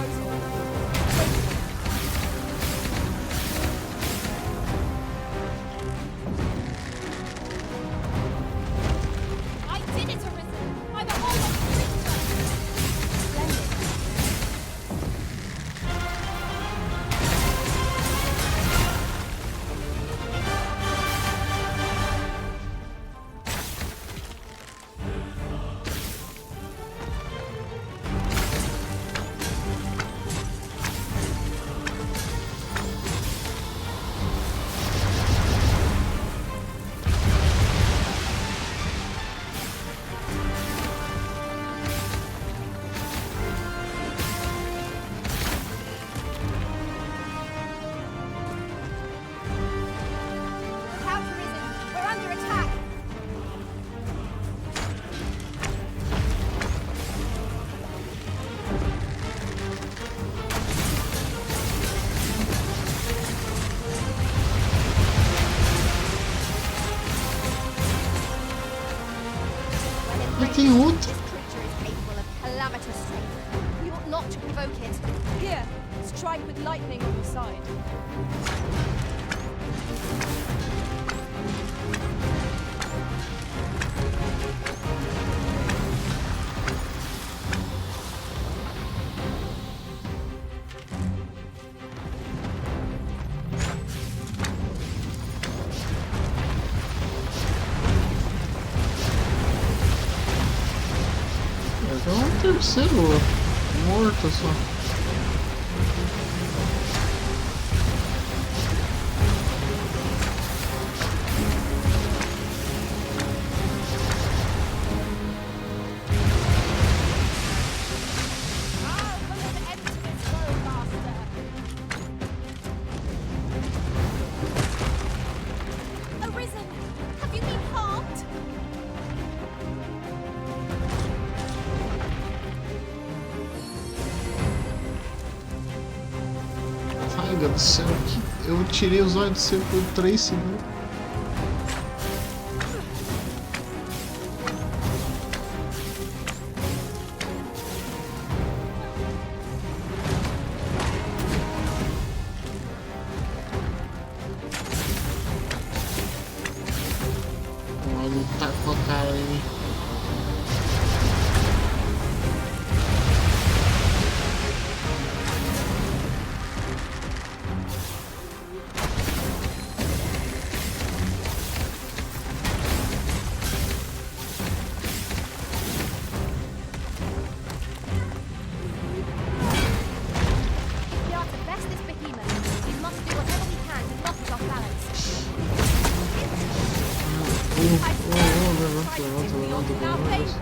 disposal. I did it, Arisen! By the whole of creature! Splendid. Look out, Arisen! We're under attack! Mas tem outra. This creature is capable of calamitous strength. We ought not to provoke it. Here, strike with lightning on the side. É um terceiro morto só. I'll put an end to this foe, Master! Arisen! Have you been harmed? Ai, Deus do céu, eu tirei os olhos do seu por 3 segundos. Olha, tá com a cara aí. If we are to best this behemoth, we must do whatever we can to knock it off balance. Levanta. Well aware of the particulars.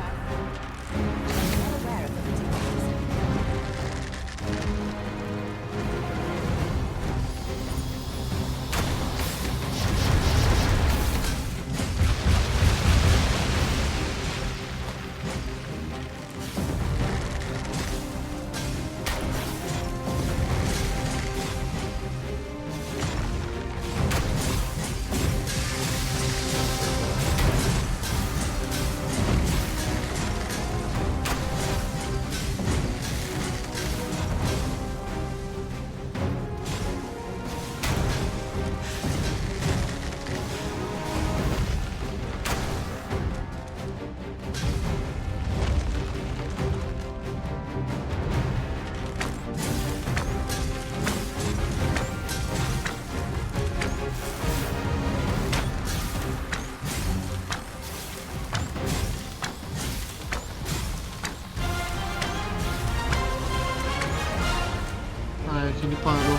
Ah, é que ele parou.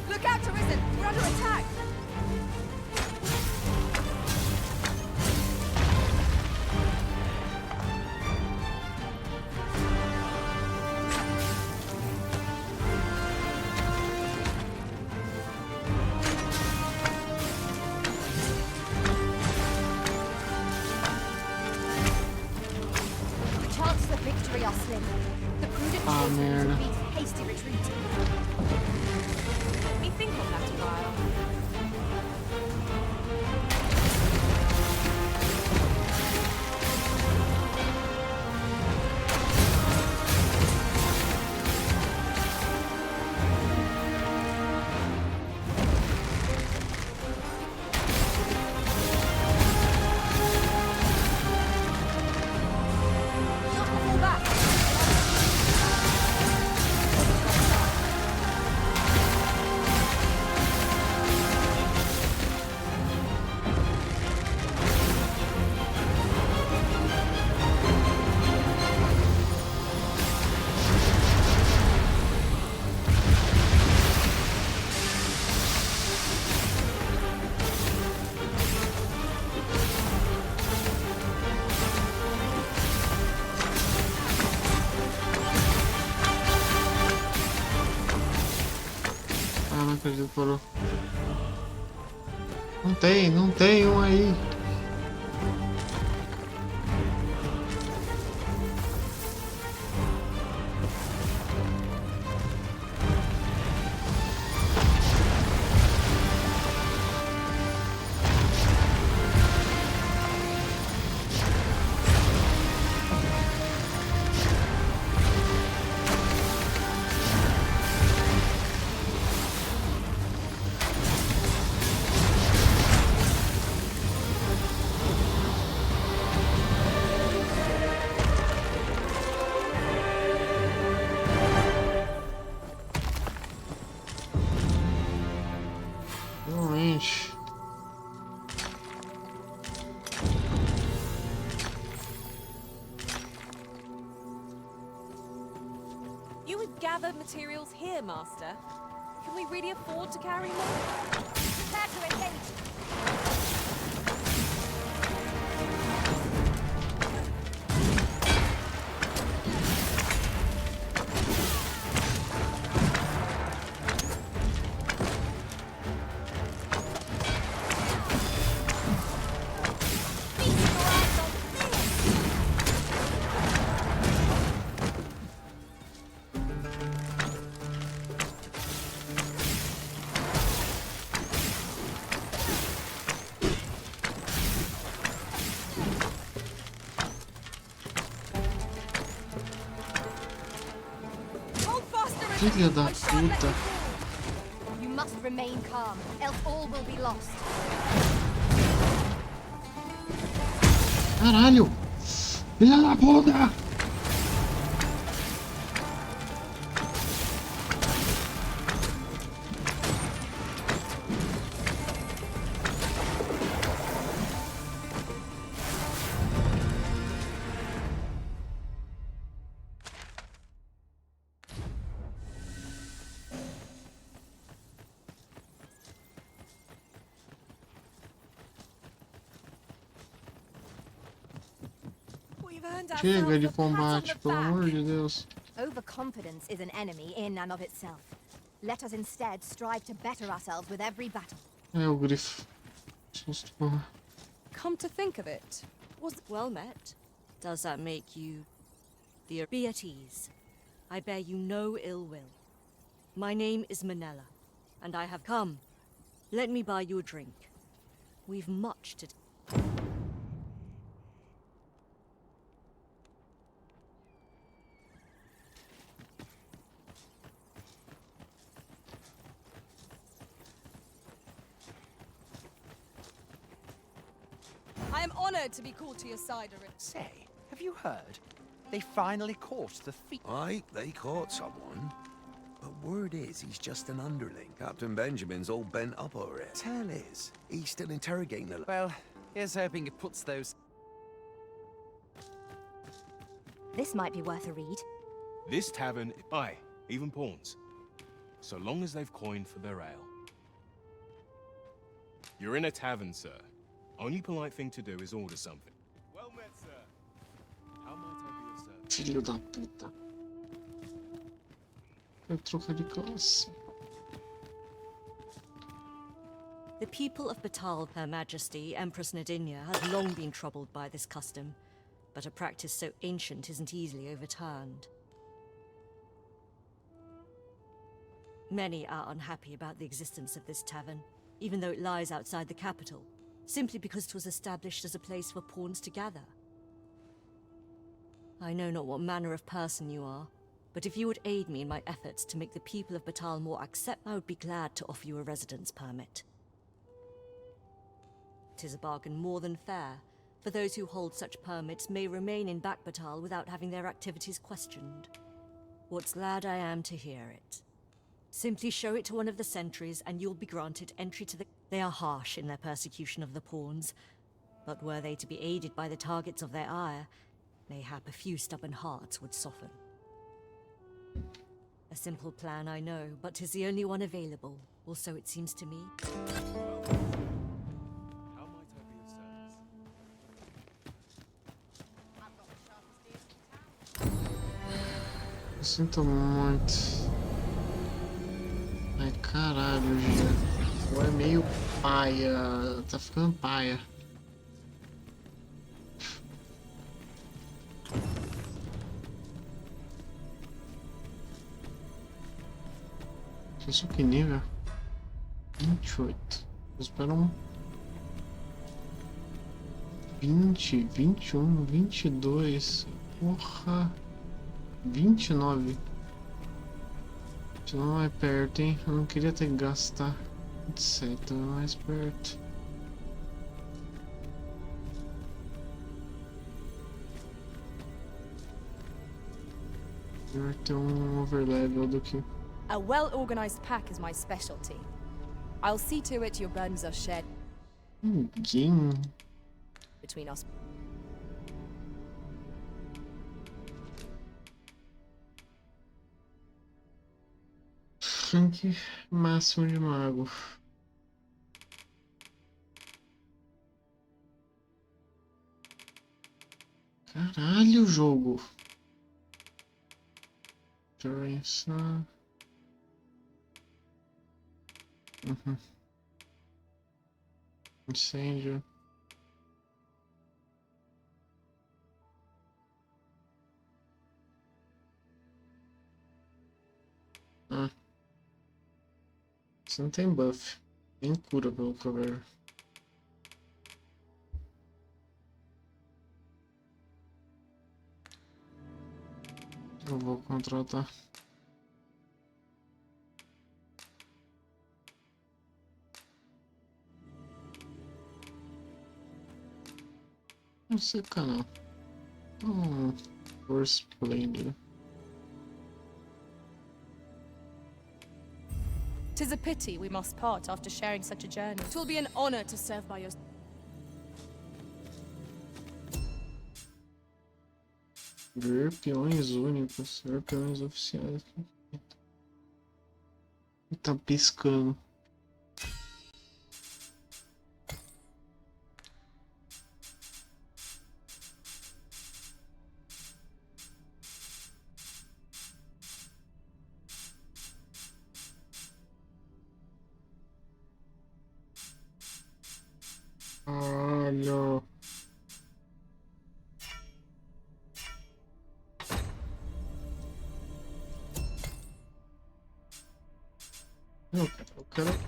Look out, Arisen! We're under attack! The chances of victory are slim. The prudent Ah, choice merda. would be hasty retreat. Let me think on that a while. fósforo. Não tem um aí. Realmente. You would gather materials here, Master. Can we really afford to carry more? Prepare to engage. Filha da puta. You must remain calm, else all will be lost. Caralho! Filha da puta! We've earned Chega ourselves de a pat on combate, the pelo back. amor de Deus. Overconfidence is an enemy in and of itself. Let us instead strive to better ourselves with every battle. É o grifo. Susto, porra. Come to think of it, Was well met. Does that make you be at ease? I bear you no ill will. My name is Manella, and I have come. Let me buy you a drink. We've much to. I am honored to be called to your side, Arin. Say, have you heard? They finally caught the thief. Aye, they caught someone. But word is he's just an underling. Captain Benjamin's all bent up over it. Tell is, he's still interrogating the... Well, here's hoping it puts those... This might be worth a read. This tavern... Aye, even pawns. So long as they've coined for their ale. You're in a tavern, sir. Only polite thing to do is order something. Well met, sir. How might I be of service? Filho da puta. Quero trocar de classe. The people of Batal, Her Majesty, Empress Nadinia, has long been troubled by this custom, but a practice so ancient isn't easily overturned. Many are unhappy about the existence of this tavern, even though it lies outside the capital, simply because it was established as a place for pawns to gather. I know not what manner of person you are, but if you would aid me in my efforts to make the people of Batal more accept, I would be glad to offer you a residence permit. 'Tis a bargain more than fair, for those who hold such permits may remain in Batal without having their activities questioned. What's glad I am to hear it. Simply show it to one of the sentries and you'll be granted entry to the... They are harsh in their persecution of the pawns, but were they to be aided by the targets of their ire, mayhap a few stubborn hearts would soften. A simple plan, I know, but 'tis the only one available, or so it seems to me. How might I be of service? Eu sinto muito. Ai, cara. Caralho, Gia. Ou é meio paia. Tá ficando paia. Isso que nível? 28. Espera um. 20, 21, 22. Porra. 29. Isso não é perto, hein? Eu não queria ter que gastar. 27, é mais perto. Melhor ter um overlevel do que. A well-organized pack is my specialty. I'll see to it your burdens are shared Ninguém. between us. Rank máximo de mago. Caralho, jogo. Deixa eu pensar. Incêndio. Ah. Você não tem buff. Nem cura pelo que eu vejo. Eu vou contratar. Não sei o canal. Force Splendid. 'Tis a pity we must part after sharing such a journey. 'Twill be an honor to serve by your... Ver peões únicos. Ver peões oficiais. Tá piscando. Olha.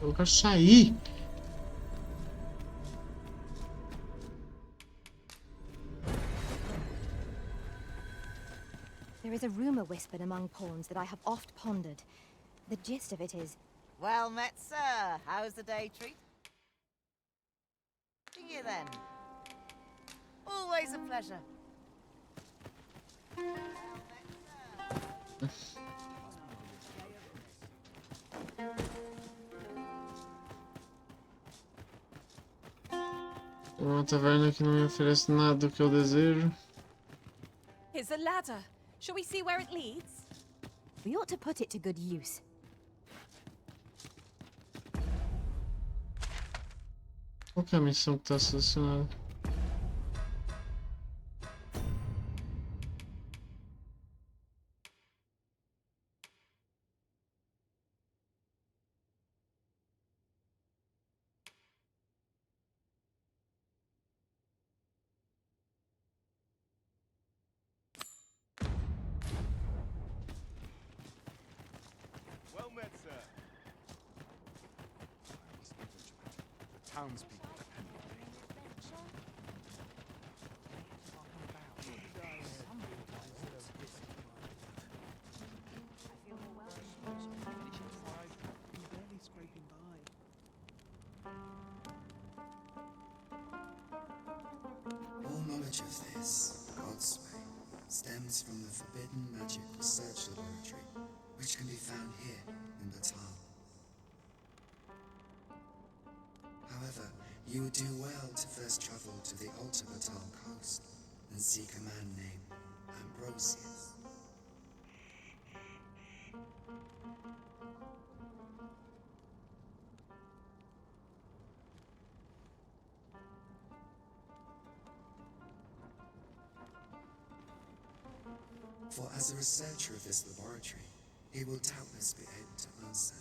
Eu quero sair. There is a rumor whispered among pawns that I have oft pondered. The gist of it is... Well met, sir. How's the day treat? See you then. Always a pleasure. Uma taverna que não me oferece nada do que eu desejo. Here's a ladder. Shall we see where it leads? We ought to put it to good use. Qual que é a missão que tá selecionada? Well met, sir. The townspeople depend on me. All knowledge of this, God's way, stems from the forbidden magic research laboratory, which can be found here in Batal. However, you would do well to first travel to the Alta Batal coast and seek a man named Ambrosius. For as a researcher of this laboratory, he will doubtless be able to answer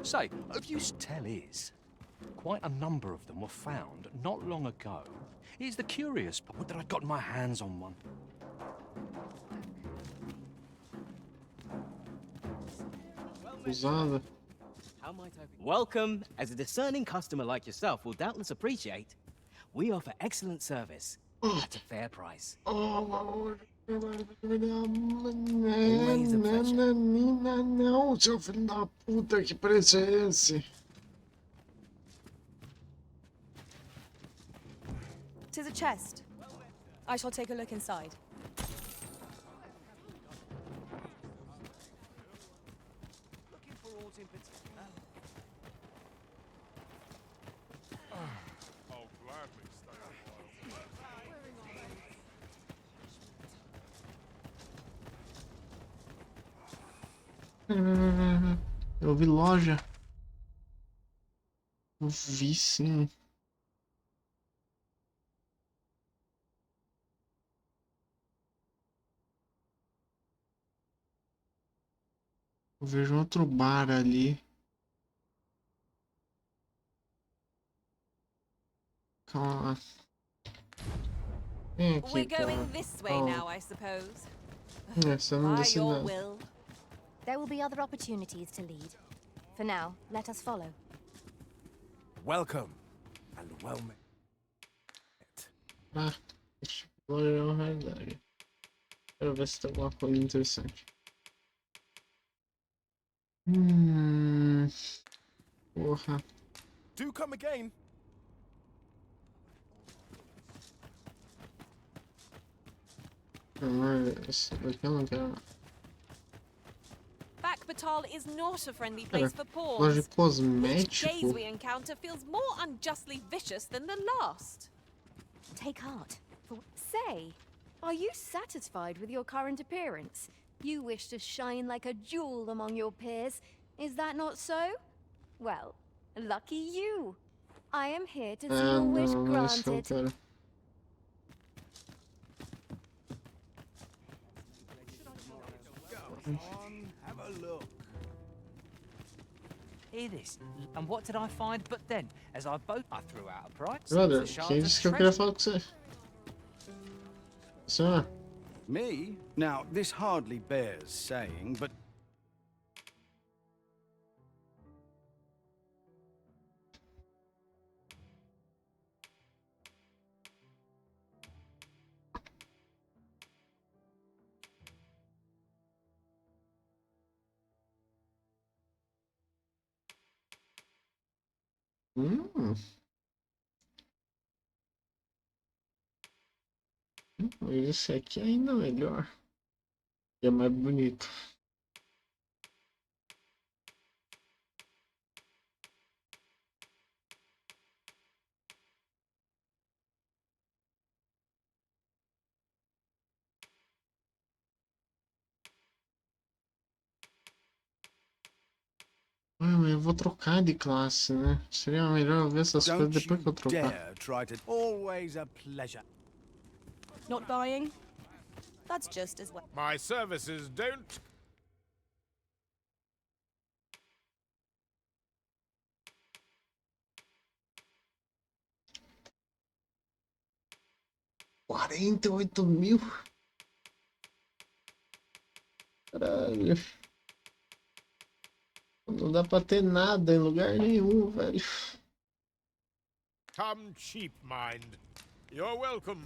Say, have you tell is? Quite a number of them were found not long ago. Here's the curious part that I got my hands on one. Usada. Welcome. As a discerning customer like yourself will doubtless appreciate, we offer excellent service at a fair price. Não, seu filho da puta, que preço é esse? Tis a chest. I shall take a look inside. Looking for aught in particular? I'll gladly stay a while. Eu vi loja. Eu vi sim. Eu vejo outro bar ali. Calma lá. Vem aqui, We're going cara. this way now, I suppose. Essa eu não By desci your nada. will. There will be other opportunities to lead. For now, let us follow. Welcome, and well met. Ah, loja é uma realidade. Quero ver se tem alguma coisa interessante. Porra. Do come again. Esse daqui eu não quero. Bakbatal is not a friendly place for Loja de pawns. Each cosmético. gaze we encounter feels more unjustly vicious than the last. Take heart. Say, are you satisfied with your current appearance? You wish to shine like a jewel among your peers. Is that not so? Well, lucky you. I am here to see your wish Não é isso que eu granted. quero. On, have a look. Hear this. And what did I find? But then, as I threw out a price. Brother, the shards quem of disse que eu queria treasure. falar com você? Senhor? Me? Now, this hardly bears saying, but Esse aqui é ainda melhor. E é mais bonito. Mas eu vou trocar de classe, né? Seria melhor eu ver essas coisas Don't depois que eu you trocar. dare try to... Always a pleasure. Not buying? That's just as well. My services don't... $48.000? Caralho. Não dá pra ter nada em lugar nenhum, velho. Come cheap, mind. You're welcome.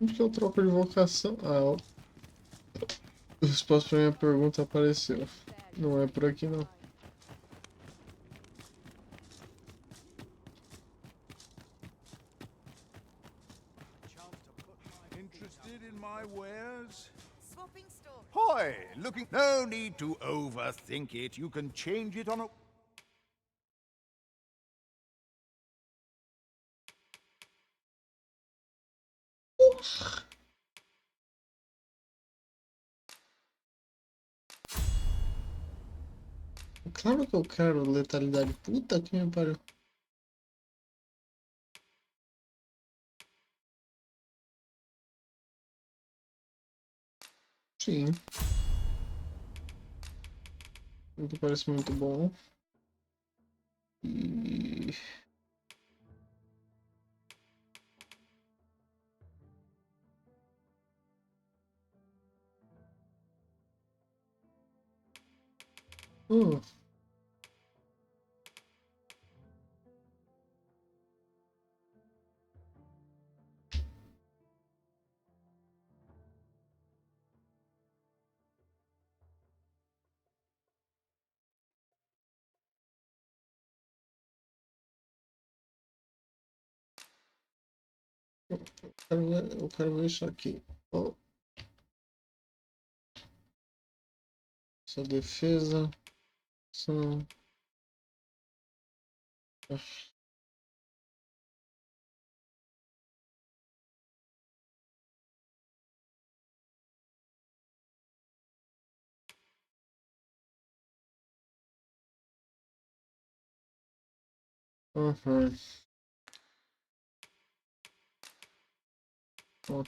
Onde que eu troco de vocação? Ah, a resposta pra minha pergunta apareceu. Não é por aqui não. Interested in my wares? Swapping stories. Hoy, looking. No need to overthink it. You can change it on a. Claro que eu quero letalidade. Puta que me pariu. Sim. Muito parece muito bom. E... Hum. Eu quero ver isso aqui. Oh. Essa defesa. São... Uhum. Oh.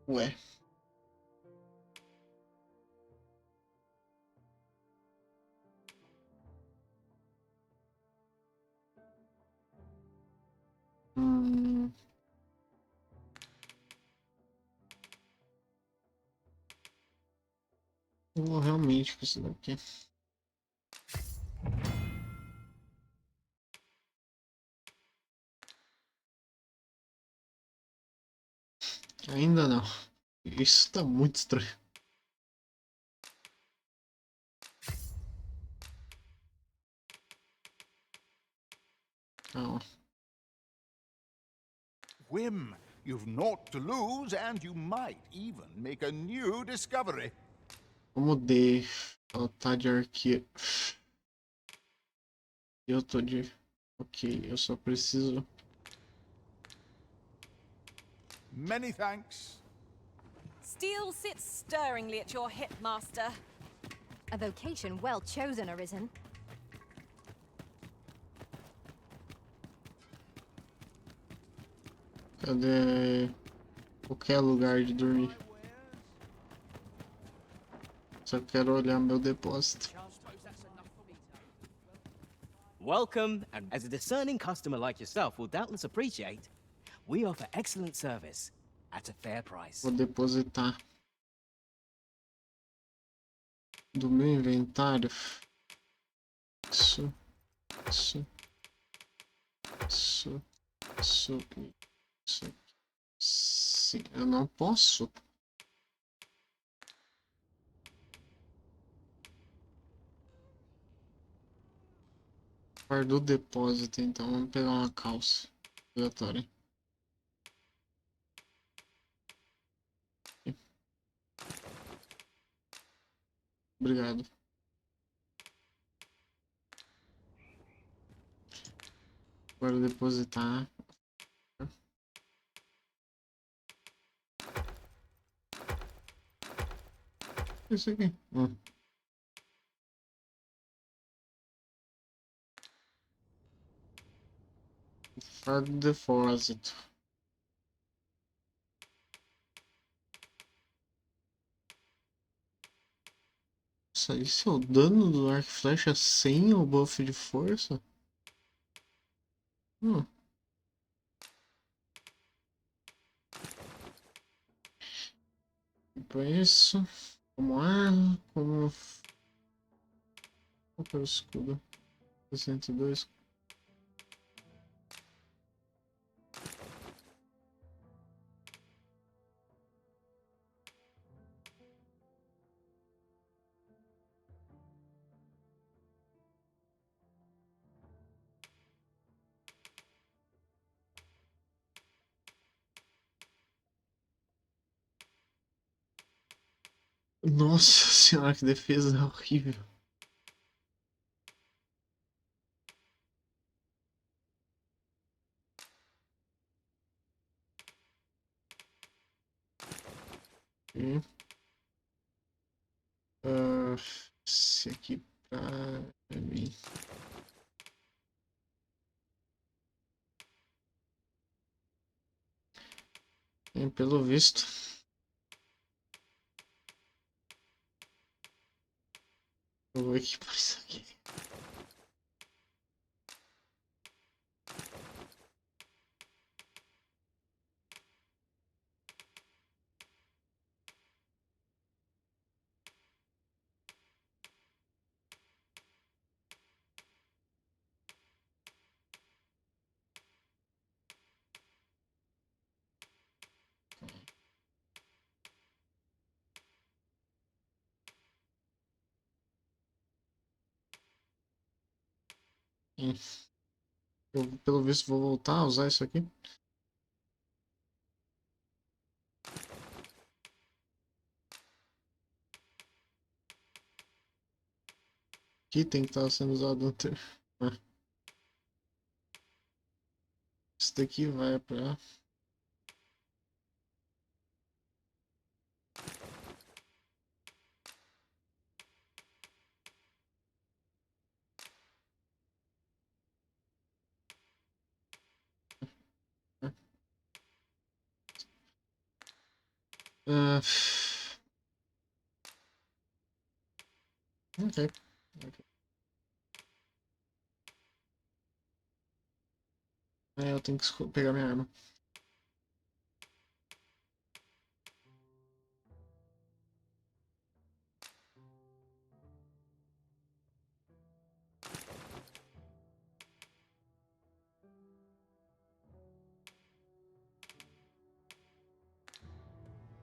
Ué. Hum. Eu vou realmente com isso daqui. Ainda não. Isso tá muito estranho. Não. Whim. You've naught to lose, and you might even make a new discovery. Eu mudei. Ela tá de arqueiro. Eu tô de... Ok, eu só preciso... Many thanks. Steel sits stirringly at your hip, Master. A vocation well chosen, Arisen. Cadê... Qualquer lugar de dormir. Só quero olhar meu depósito. Welcome, and as a discerning customer like yourself will doubtless appreciate, we offer excellent service at a fair price. Vou depositar do meu inventário. Isso, isso, isso, isso, isso. Sim, eu não posso. Guardou o depósito, então vamos pegar uma calça aleatória. Obrigado. Agora depositar. Isso aqui. Fora do depósito. Isso é o dano do arco e flecha sem o buff de força? Depois, como arma, como... Qual que é o escudo? 62. Nossa senhora, que defesa horrível. E, esse aqui pra mim. E, pelo visto. Eu vou equipar isso aqui. Eu, pelo visto, vou voltar a usar isso aqui. Que tem que estar sendo usado antes. Isso daqui vai pra... Ok. Eu tenho que pegar minha arma.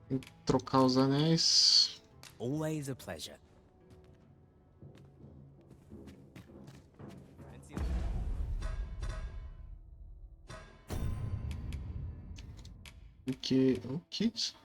Tem que trocar os anéis. Always a pleasure. O que é isso?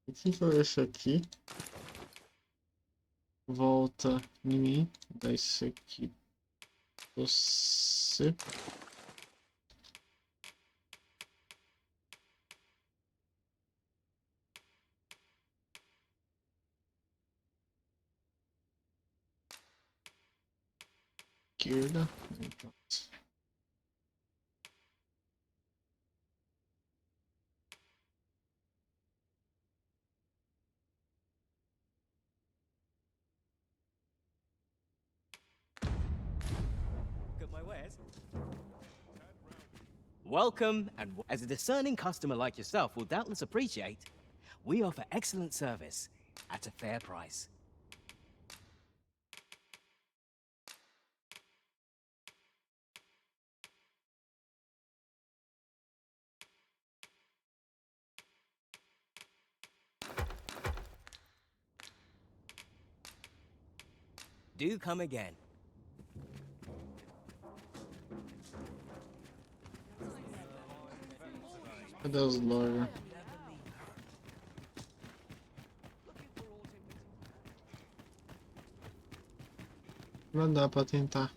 O que foi esse aqui? Volta em mim. Dá isso aqui. Você. Esquerda. Pronto. Got my wares? Welcome, and as a discerning customer like yourself will doubtless appreciate, we offer excellent service at a fair price. Do come again. Cadê os lojas? Vai dar pra tentar.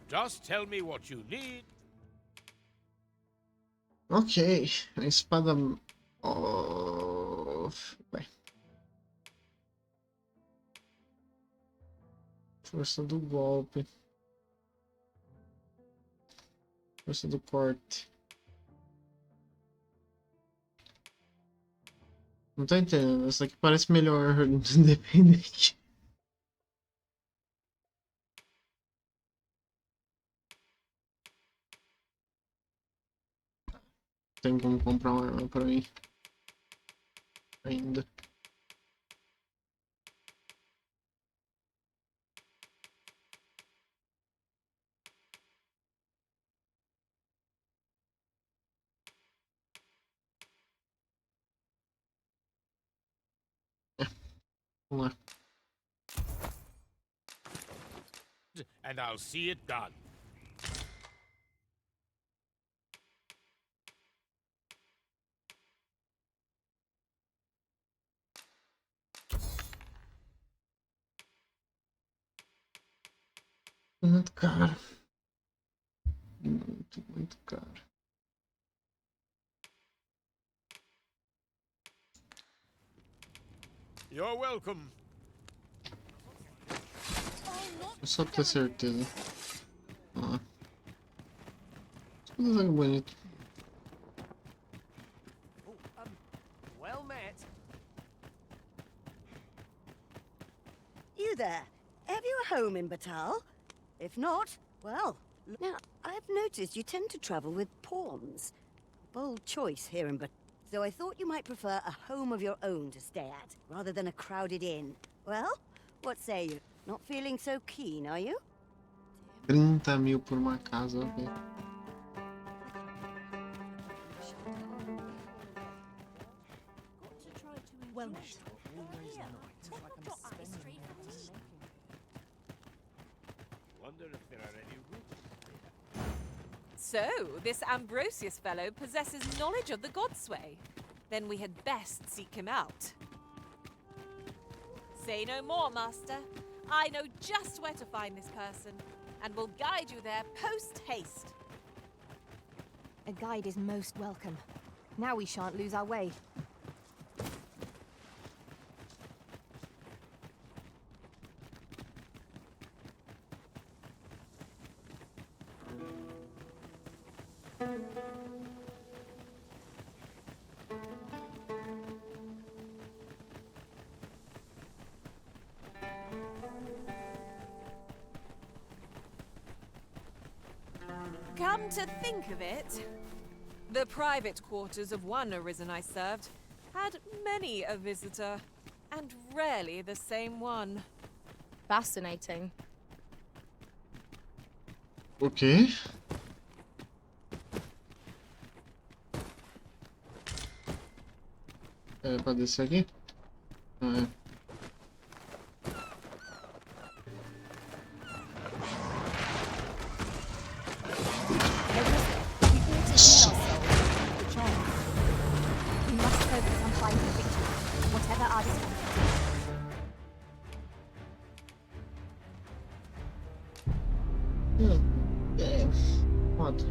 Just tell me what you need. Ok, a espada. Oh, bem. Força do golpe. Força do corte. Não tô entendendo. Essa aqui parece melhor independente. Tem como comprar uma arma pra mim. Ainda. Vamos lá. And I'll see it done. Muito caro. Muito caro. You're welcome. É só ter certeza. Ó. Tudo é bonito. Well met. You there. Have you a home in Batal? If not, well, now, I've noticed you tend to travel with pawns. Bold choice here in Batal. So I thought you might prefer a home of your own to stay at, rather than a crowded inn. Well, what say you? Not feeling so keen, are you? 30.000 por uma casa, ok. Well, Wonder if there are any So, this Ambrosius fellow possesses knowledge of the Godsway. Then we had best seek him out. Say no more, Master. I know just where to find this person, and will guide you there post-haste. A guide is most welcome. Now we shan't lose our way. Come to think of it, the private quarters of one arisen I served had many a visitor, and rarely the same one. Fascinating. Ok. É pra descer aqui? Ah, é. wherever our discomfort. É, foda.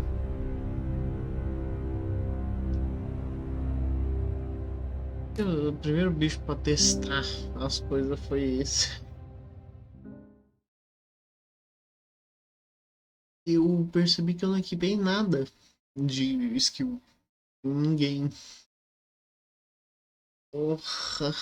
O primeiro bicho pra testar as coisas foi esse. Eu percebi que eu não equipei nada de skill. Ninguém. Porra.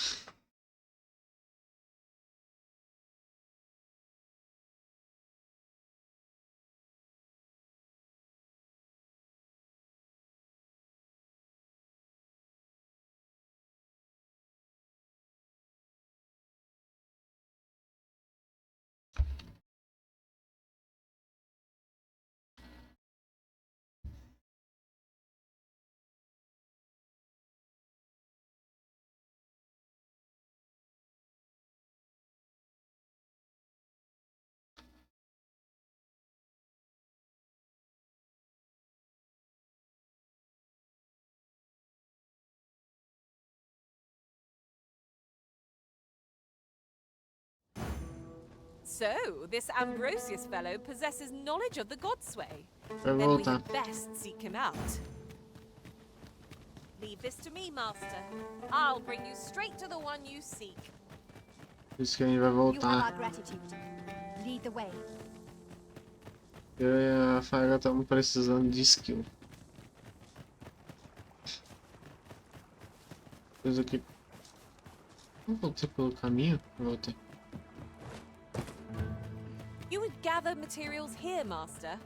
So, this Ambrosius fellow possesses knowledge of the Godsway. Vai Then we voltar. had best seek him out. Leave this to me, Master. I'll bring you straight to the one you seek. Por isso que a gente vai You have our voltar. gratitude. Lead the way. Eu e a Faga estamos precisando de skill. Coisa aqui. Não voltei pelo caminho? Voltei. You would gather materials here, Master.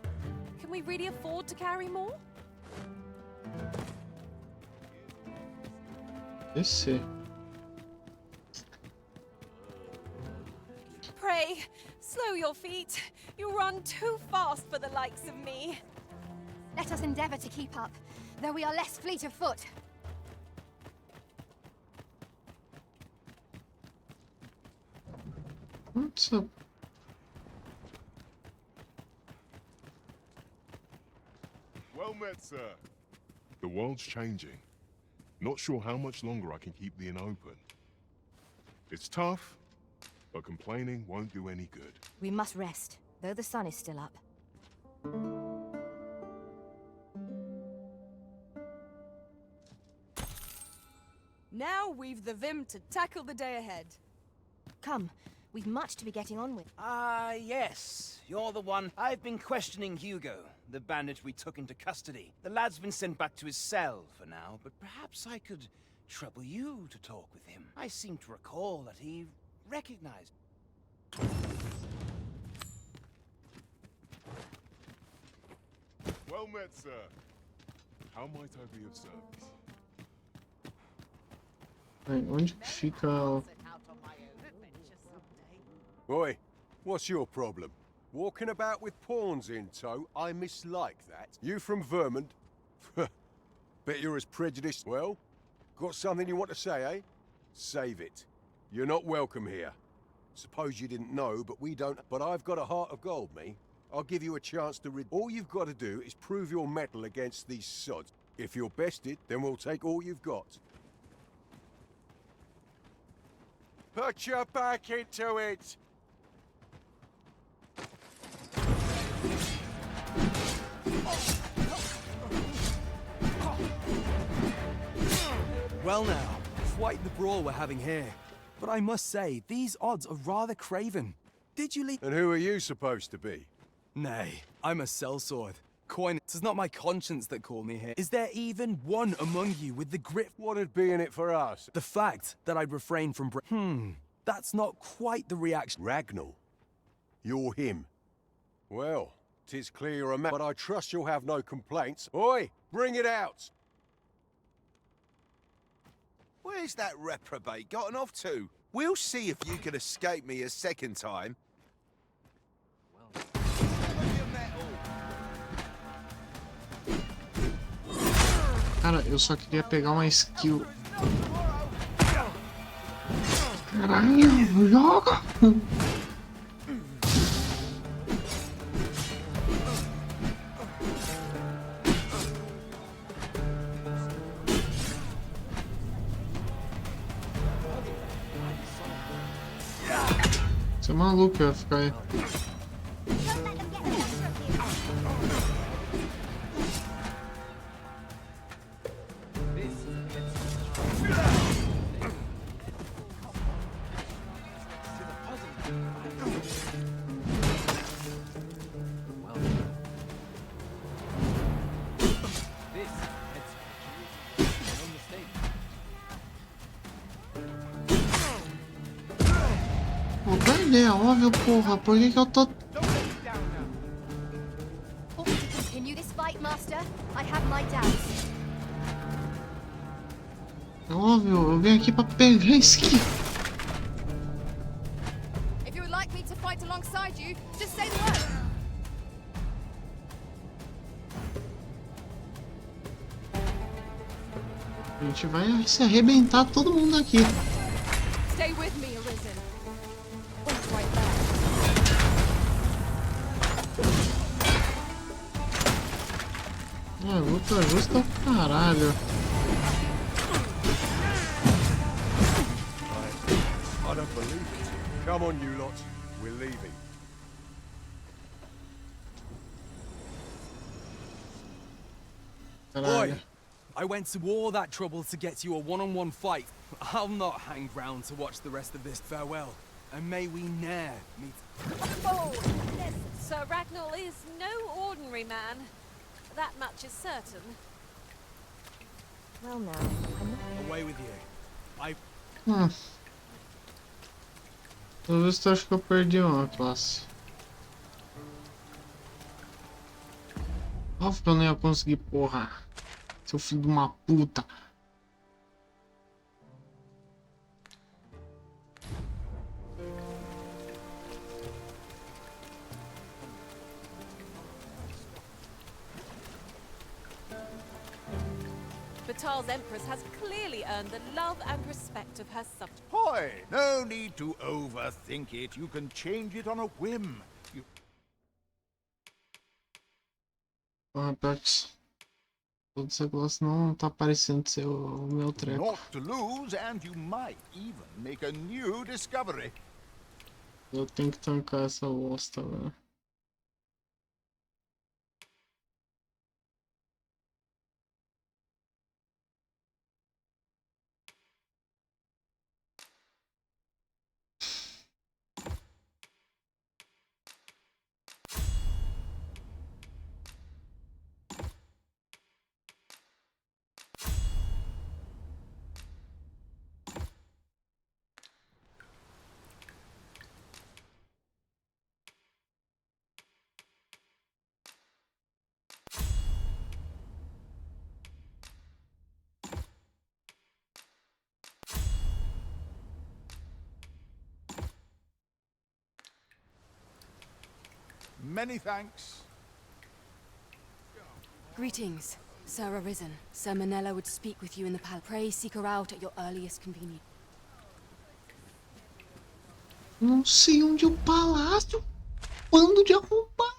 Can we really afford to carry more? Descer. Pray, slow your feet. You run too fast for the likes of me. Let us endeavor to keep up, though we are less fleet of foot. What's up? Well met, sir. The world's changing. Not sure how much longer I can keep the inn open. It's tough, but complaining won't do any good. We must rest, though the sun is still up. Now we've the vim to tackle the day ahead. Come, we've much to be getting on with. Ah, yes. You're the one. I've been questioning Hugo, the bandit we took into custody. The lad's been sent back to his cell for now, but perhaps I could trouble you to talk with him. I seem to recall that he recognized. Well met, sir. How might I be of service? Aí, onde que fica o... Oi, what's your problem? Walking about with pawns in tow? I mislike that. You from Vermont? Bet you're as prejudiced. Well, got something you want to say, eh? Save it. You're not welcome here. Suppose you didn't know, but we don't. But I've got a heart of gold, me. I'll give you a chance to rid. All you've got to do is prove your mettle against these sods. If you're bested, then we'll take all you've got. Put your back into it! Well now, quite the brawl we're having here. But I must say, these odds are rather craven. Did you leave— And who are you supposed to be? Nay, I'm a sellsword. Coin, 'tis not my conscience that called me here. Is there even one among you with the grit— What'd be in it for us? The fact that I'd refrain from that's not quite the reaction— Ragnall? You're him. Well, 'tis clear you're a man, but I trust you'll have no complaints. Oi, bring it out! Where's that reprobate gotten off to? We'll see if you can escape me a second time. Cara, eu só queria pegar uma skill. Caralho, joga! Você é maluco, eu ia ficar aí. Pô, perder, é óbvio, porra. Por que que eu tô... Want me to continue this fight, Master? I have my doubts. É óbvio, eu vim aqui pra pegar skill. If you would like me to fight alongside you, just say the word. A gente vai se arrebentar todo mundo aqui. Stay with me, Arisen. Wait right there. É, luta justa caralho. I don't believe it. Come on, you lot. We're leaving. Boy, I went to all that trouble to get you a one-on-one fight. I'll not hang round to watch the rest of this. Farewell, and may we ne'er meet. Oh, yes, Sir Ragnall is no ordinary man. That much is certain. Well now, I'm not... Away with you. I... Pelo visto, acho que eu perdi uma classe. Óbvio que eu não ia conseguir, porra. Seu filho de uma puta. Batal's Empress has clearly earned the love and respect of her subjects. Hoy! No need to overthink it. You can change it on a whim. Porra, pior que toda essa classe não tá parecendo ser o meu treco. Not to lose, and you might even make a new discovery. Eu tenho que tancar essa bosta, velho. Many thanks. Greetings, Sir Arisen. Sir Manella would speak with you in the palace. Pray seek her out at your earliest convenience. Não sei onde é o palácio. Bando de arrombado.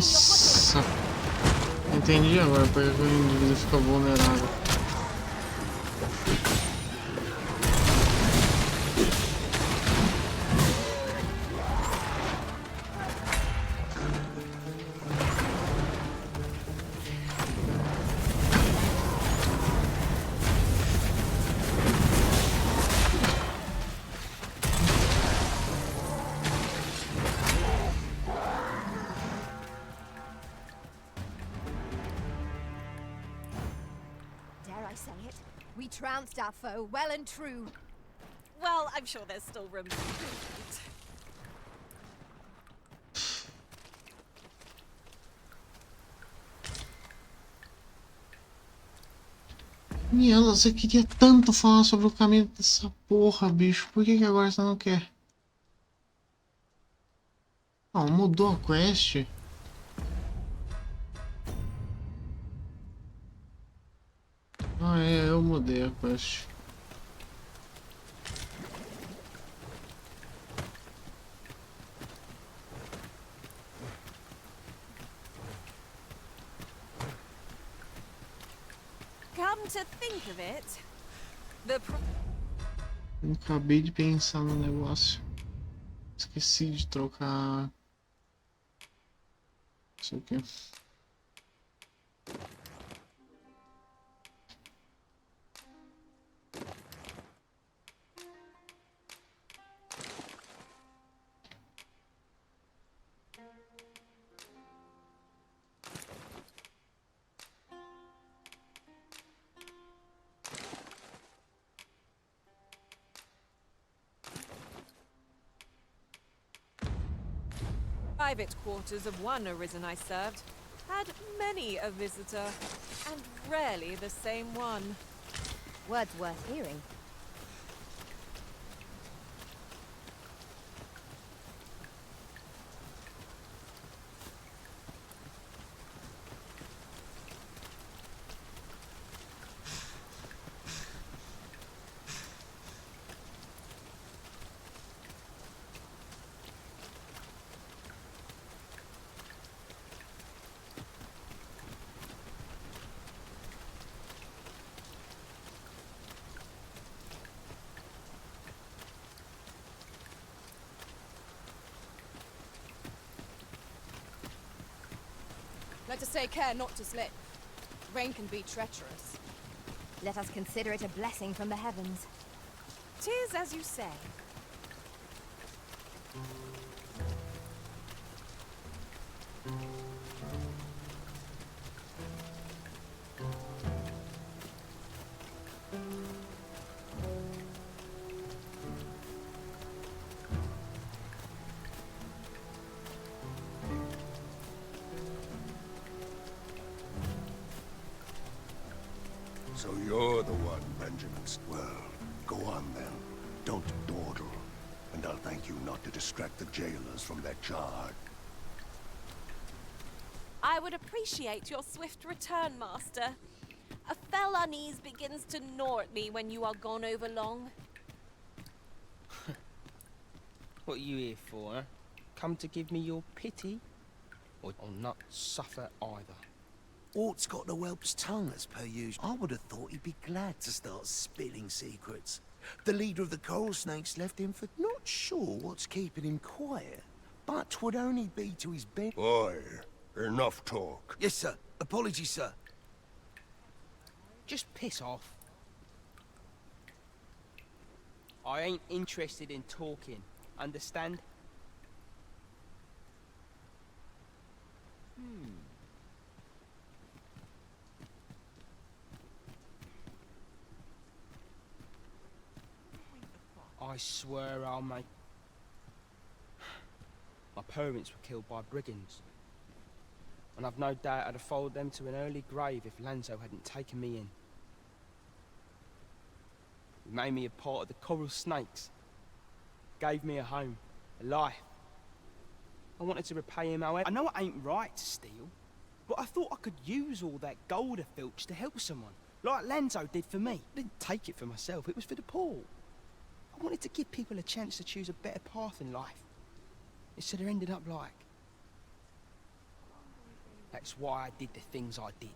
Nossa! Entendi agora porque o indivíduo fica vulnerável. Dare I say it? We trounced our foe well and true. Well, I'm sure there's still room for improvement. Miela, você queria tanto falar sobre o caminho dessa porra, bicho. Por que agora você não quer? Ah, mudou a quest? Ah, é, eu mudei a quest. Come to think of it, the Eu acabei de pensar no negócio. Esqueci de trocar isso aqui. private quarters of one arisen I served had many a visitor, and rarely the same one. Words worth hearing. Let us take care not to slip. Rain can be treacherous. Let us consider it a blessing from the heavens. 'Tis as you say. So you're the one, Benjamin. Well, go on then. Don't dawdle. And I'll thank you not to distract the jailers from their charge. I would appreciate your swift return, Master. A fell unease begins to gnaw at me when you are gone over long. What are you here for, huh? Come to give me your pity? Or not suffer either? Ort's got the whelp's tongue, as per usual. I would have thought he'd be glad to start spilling secrets. The leader of the coral snakes left him for... Not sure what's keeping him quiet, but 'twould only be to his bed... Oi, enough talk. Yes, sir. Apologies, sir. Just piss off. I ain't interested in talking, understand? I swear I'll make... My parents were killed by brigands. And I've no doubt I'd have followed them to an early grave if Lanzo hadn't taken me in. He made me a part of the coral snakes. Gave me a home, a life. I wanted to repay him however... I know it ain't right to steal, but I thought I could use all that gold I filched to help someone, like Lanzo did for me. I didn't take it for myself, it was for the poor. I wanted to give people a chance to choose a better path in life, instead of ending up like... That's why I did the things I did.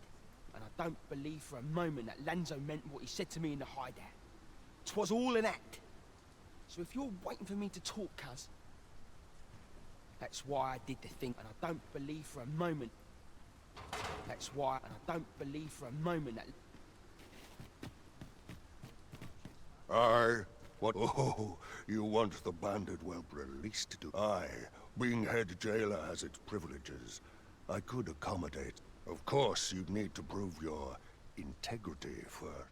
And I don't believe for a moment that Lanzo meant what he said to me in the hideout. 'Twas all an act. So if you're waiting for me to talk, cuz, that's why I did the thing, and I don't believe for a moment. That's why, and I don't believe for a moment that... Aye. What? Oh, you want the bandit whelp released to... Aye. Being head jailer has its privileges. I could accommodate. Of course, you'd need to prove your integrity first.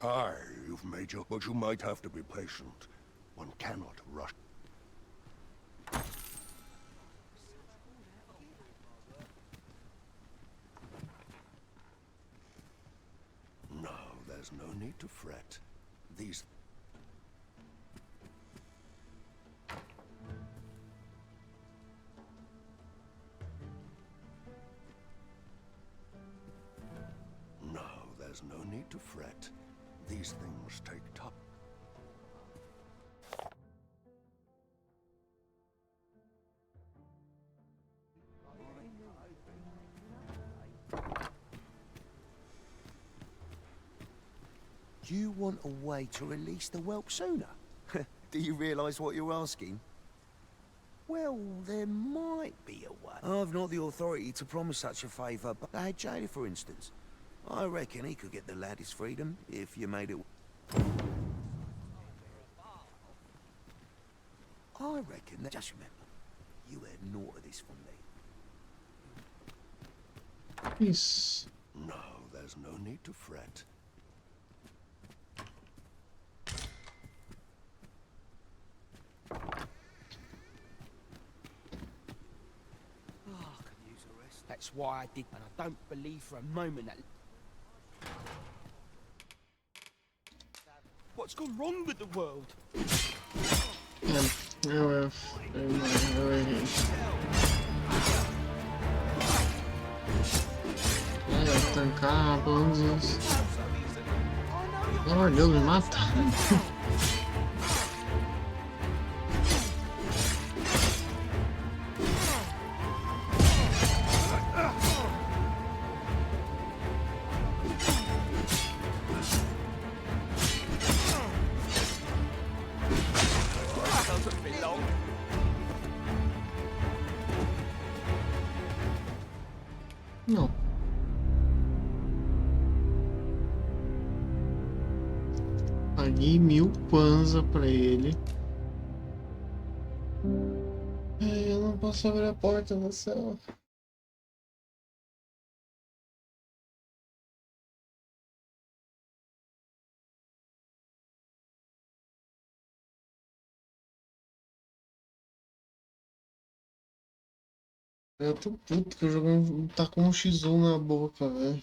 Aye, you've made your... But you might have to be patient. One cannot rush. No, there's no need to fret. These... No, there's no need to fret. These things take time. You want a way to release the whelp sooner? Do you realise what you're asking? Well, there might be a way. I've not the authority to promise such a favour, but a head jailer, for instance. I reckon he could get the lad his freedom if you made it... I reckon that... Just remember, you had naught of this from me. Peace. No, there's no need to fret. That's why I did, and I don't believe for a moment that... What's gone wrong with the world? Tancar, pelo menos isso. Pelo amor de Deus, me mata. Não. Paguei 1000 kwanza pra ele. Ai, eu não posso abrir a porta do céu. Eu tô puto que o jogo tá com um X1 na boca, velho.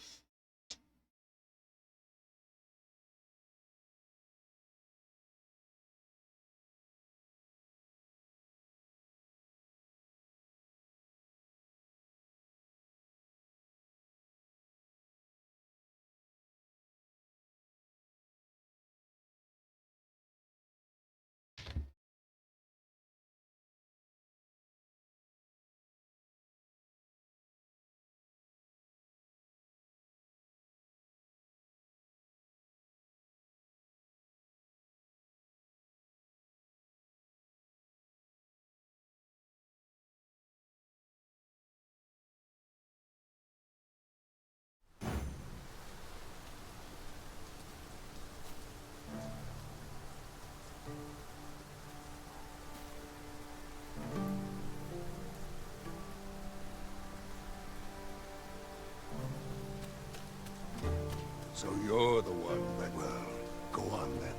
So you're the one that... Well, go on then.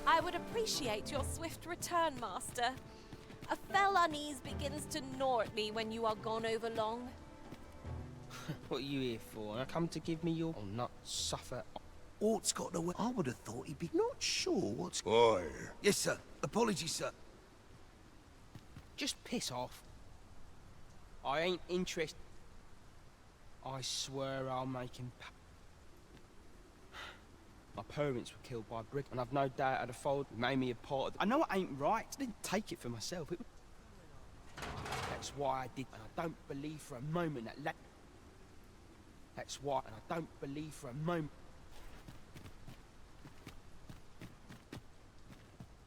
I would appreciate your swift return, Master. A fell unease begins to gnaw at me when you are gone over long. What are you here for? I come to give me your... Oh, not suffer. Ort's got the way. I would have thought he'd be not sure what's... Oi. Yes, sir. Apologies, sir. Just piss off. I ain't interested. I swear I'll make him pay. My parents were killed by brick, and I've no doubt I'd have followed, made me a part of... I know it ain't right. I didn't take it for myself. That's That's why I did, and I don't believe for a moment that That's why, and I don't believe for a moment.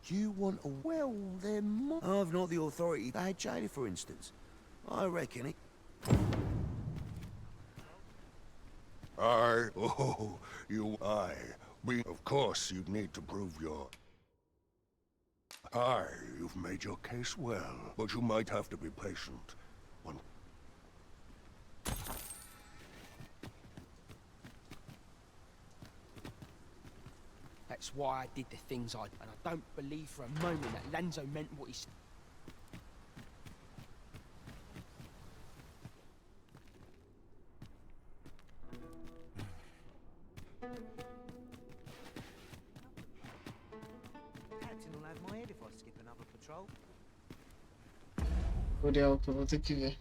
You want a... Well, then... I've not the authority to head jailer, for instance. I reckon it... Of course, you'd need to prove your... You've made your case well, but you might have to be patient. One... That's why I did the things I did, and I don't believe for a moment that Lanzo meant what he said. Captain will have my head if I skip another patrol. Tutorial que eu vou ter que ver.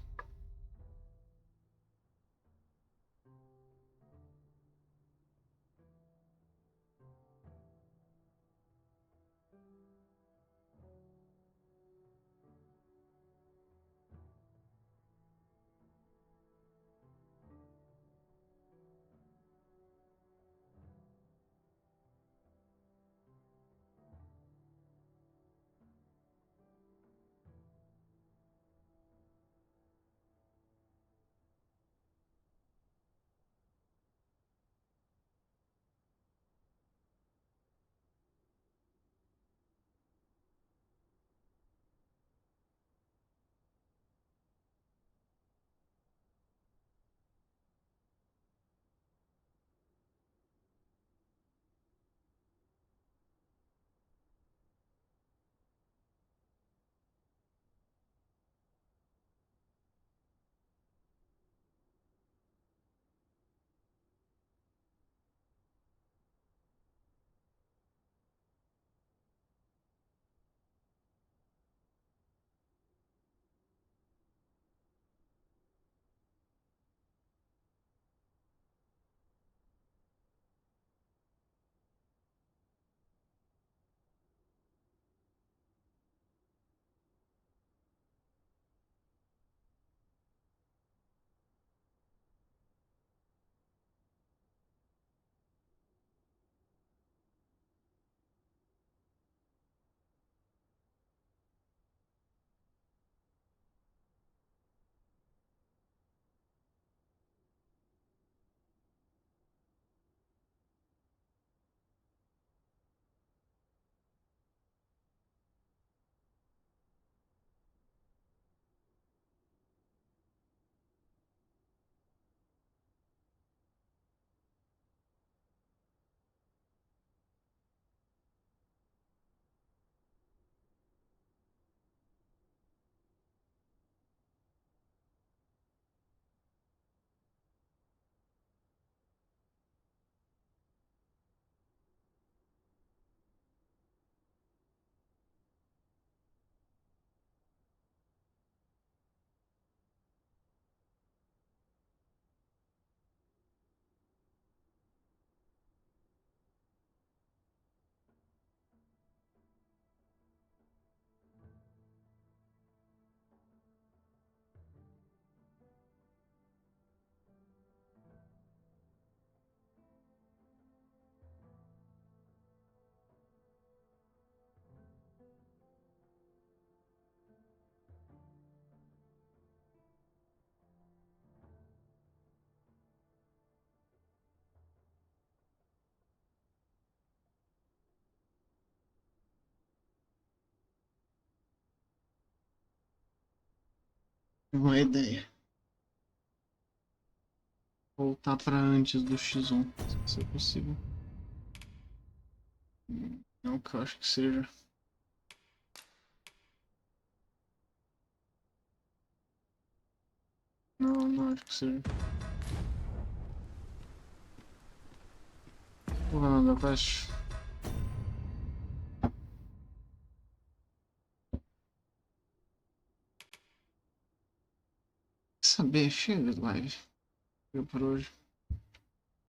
Uma ideia. Voltar para antes do X1, se é possível. Não que eu acho que seja. Não, não acho que seja. Vou mandar quest. Saber, chega de live. Chega por hoje.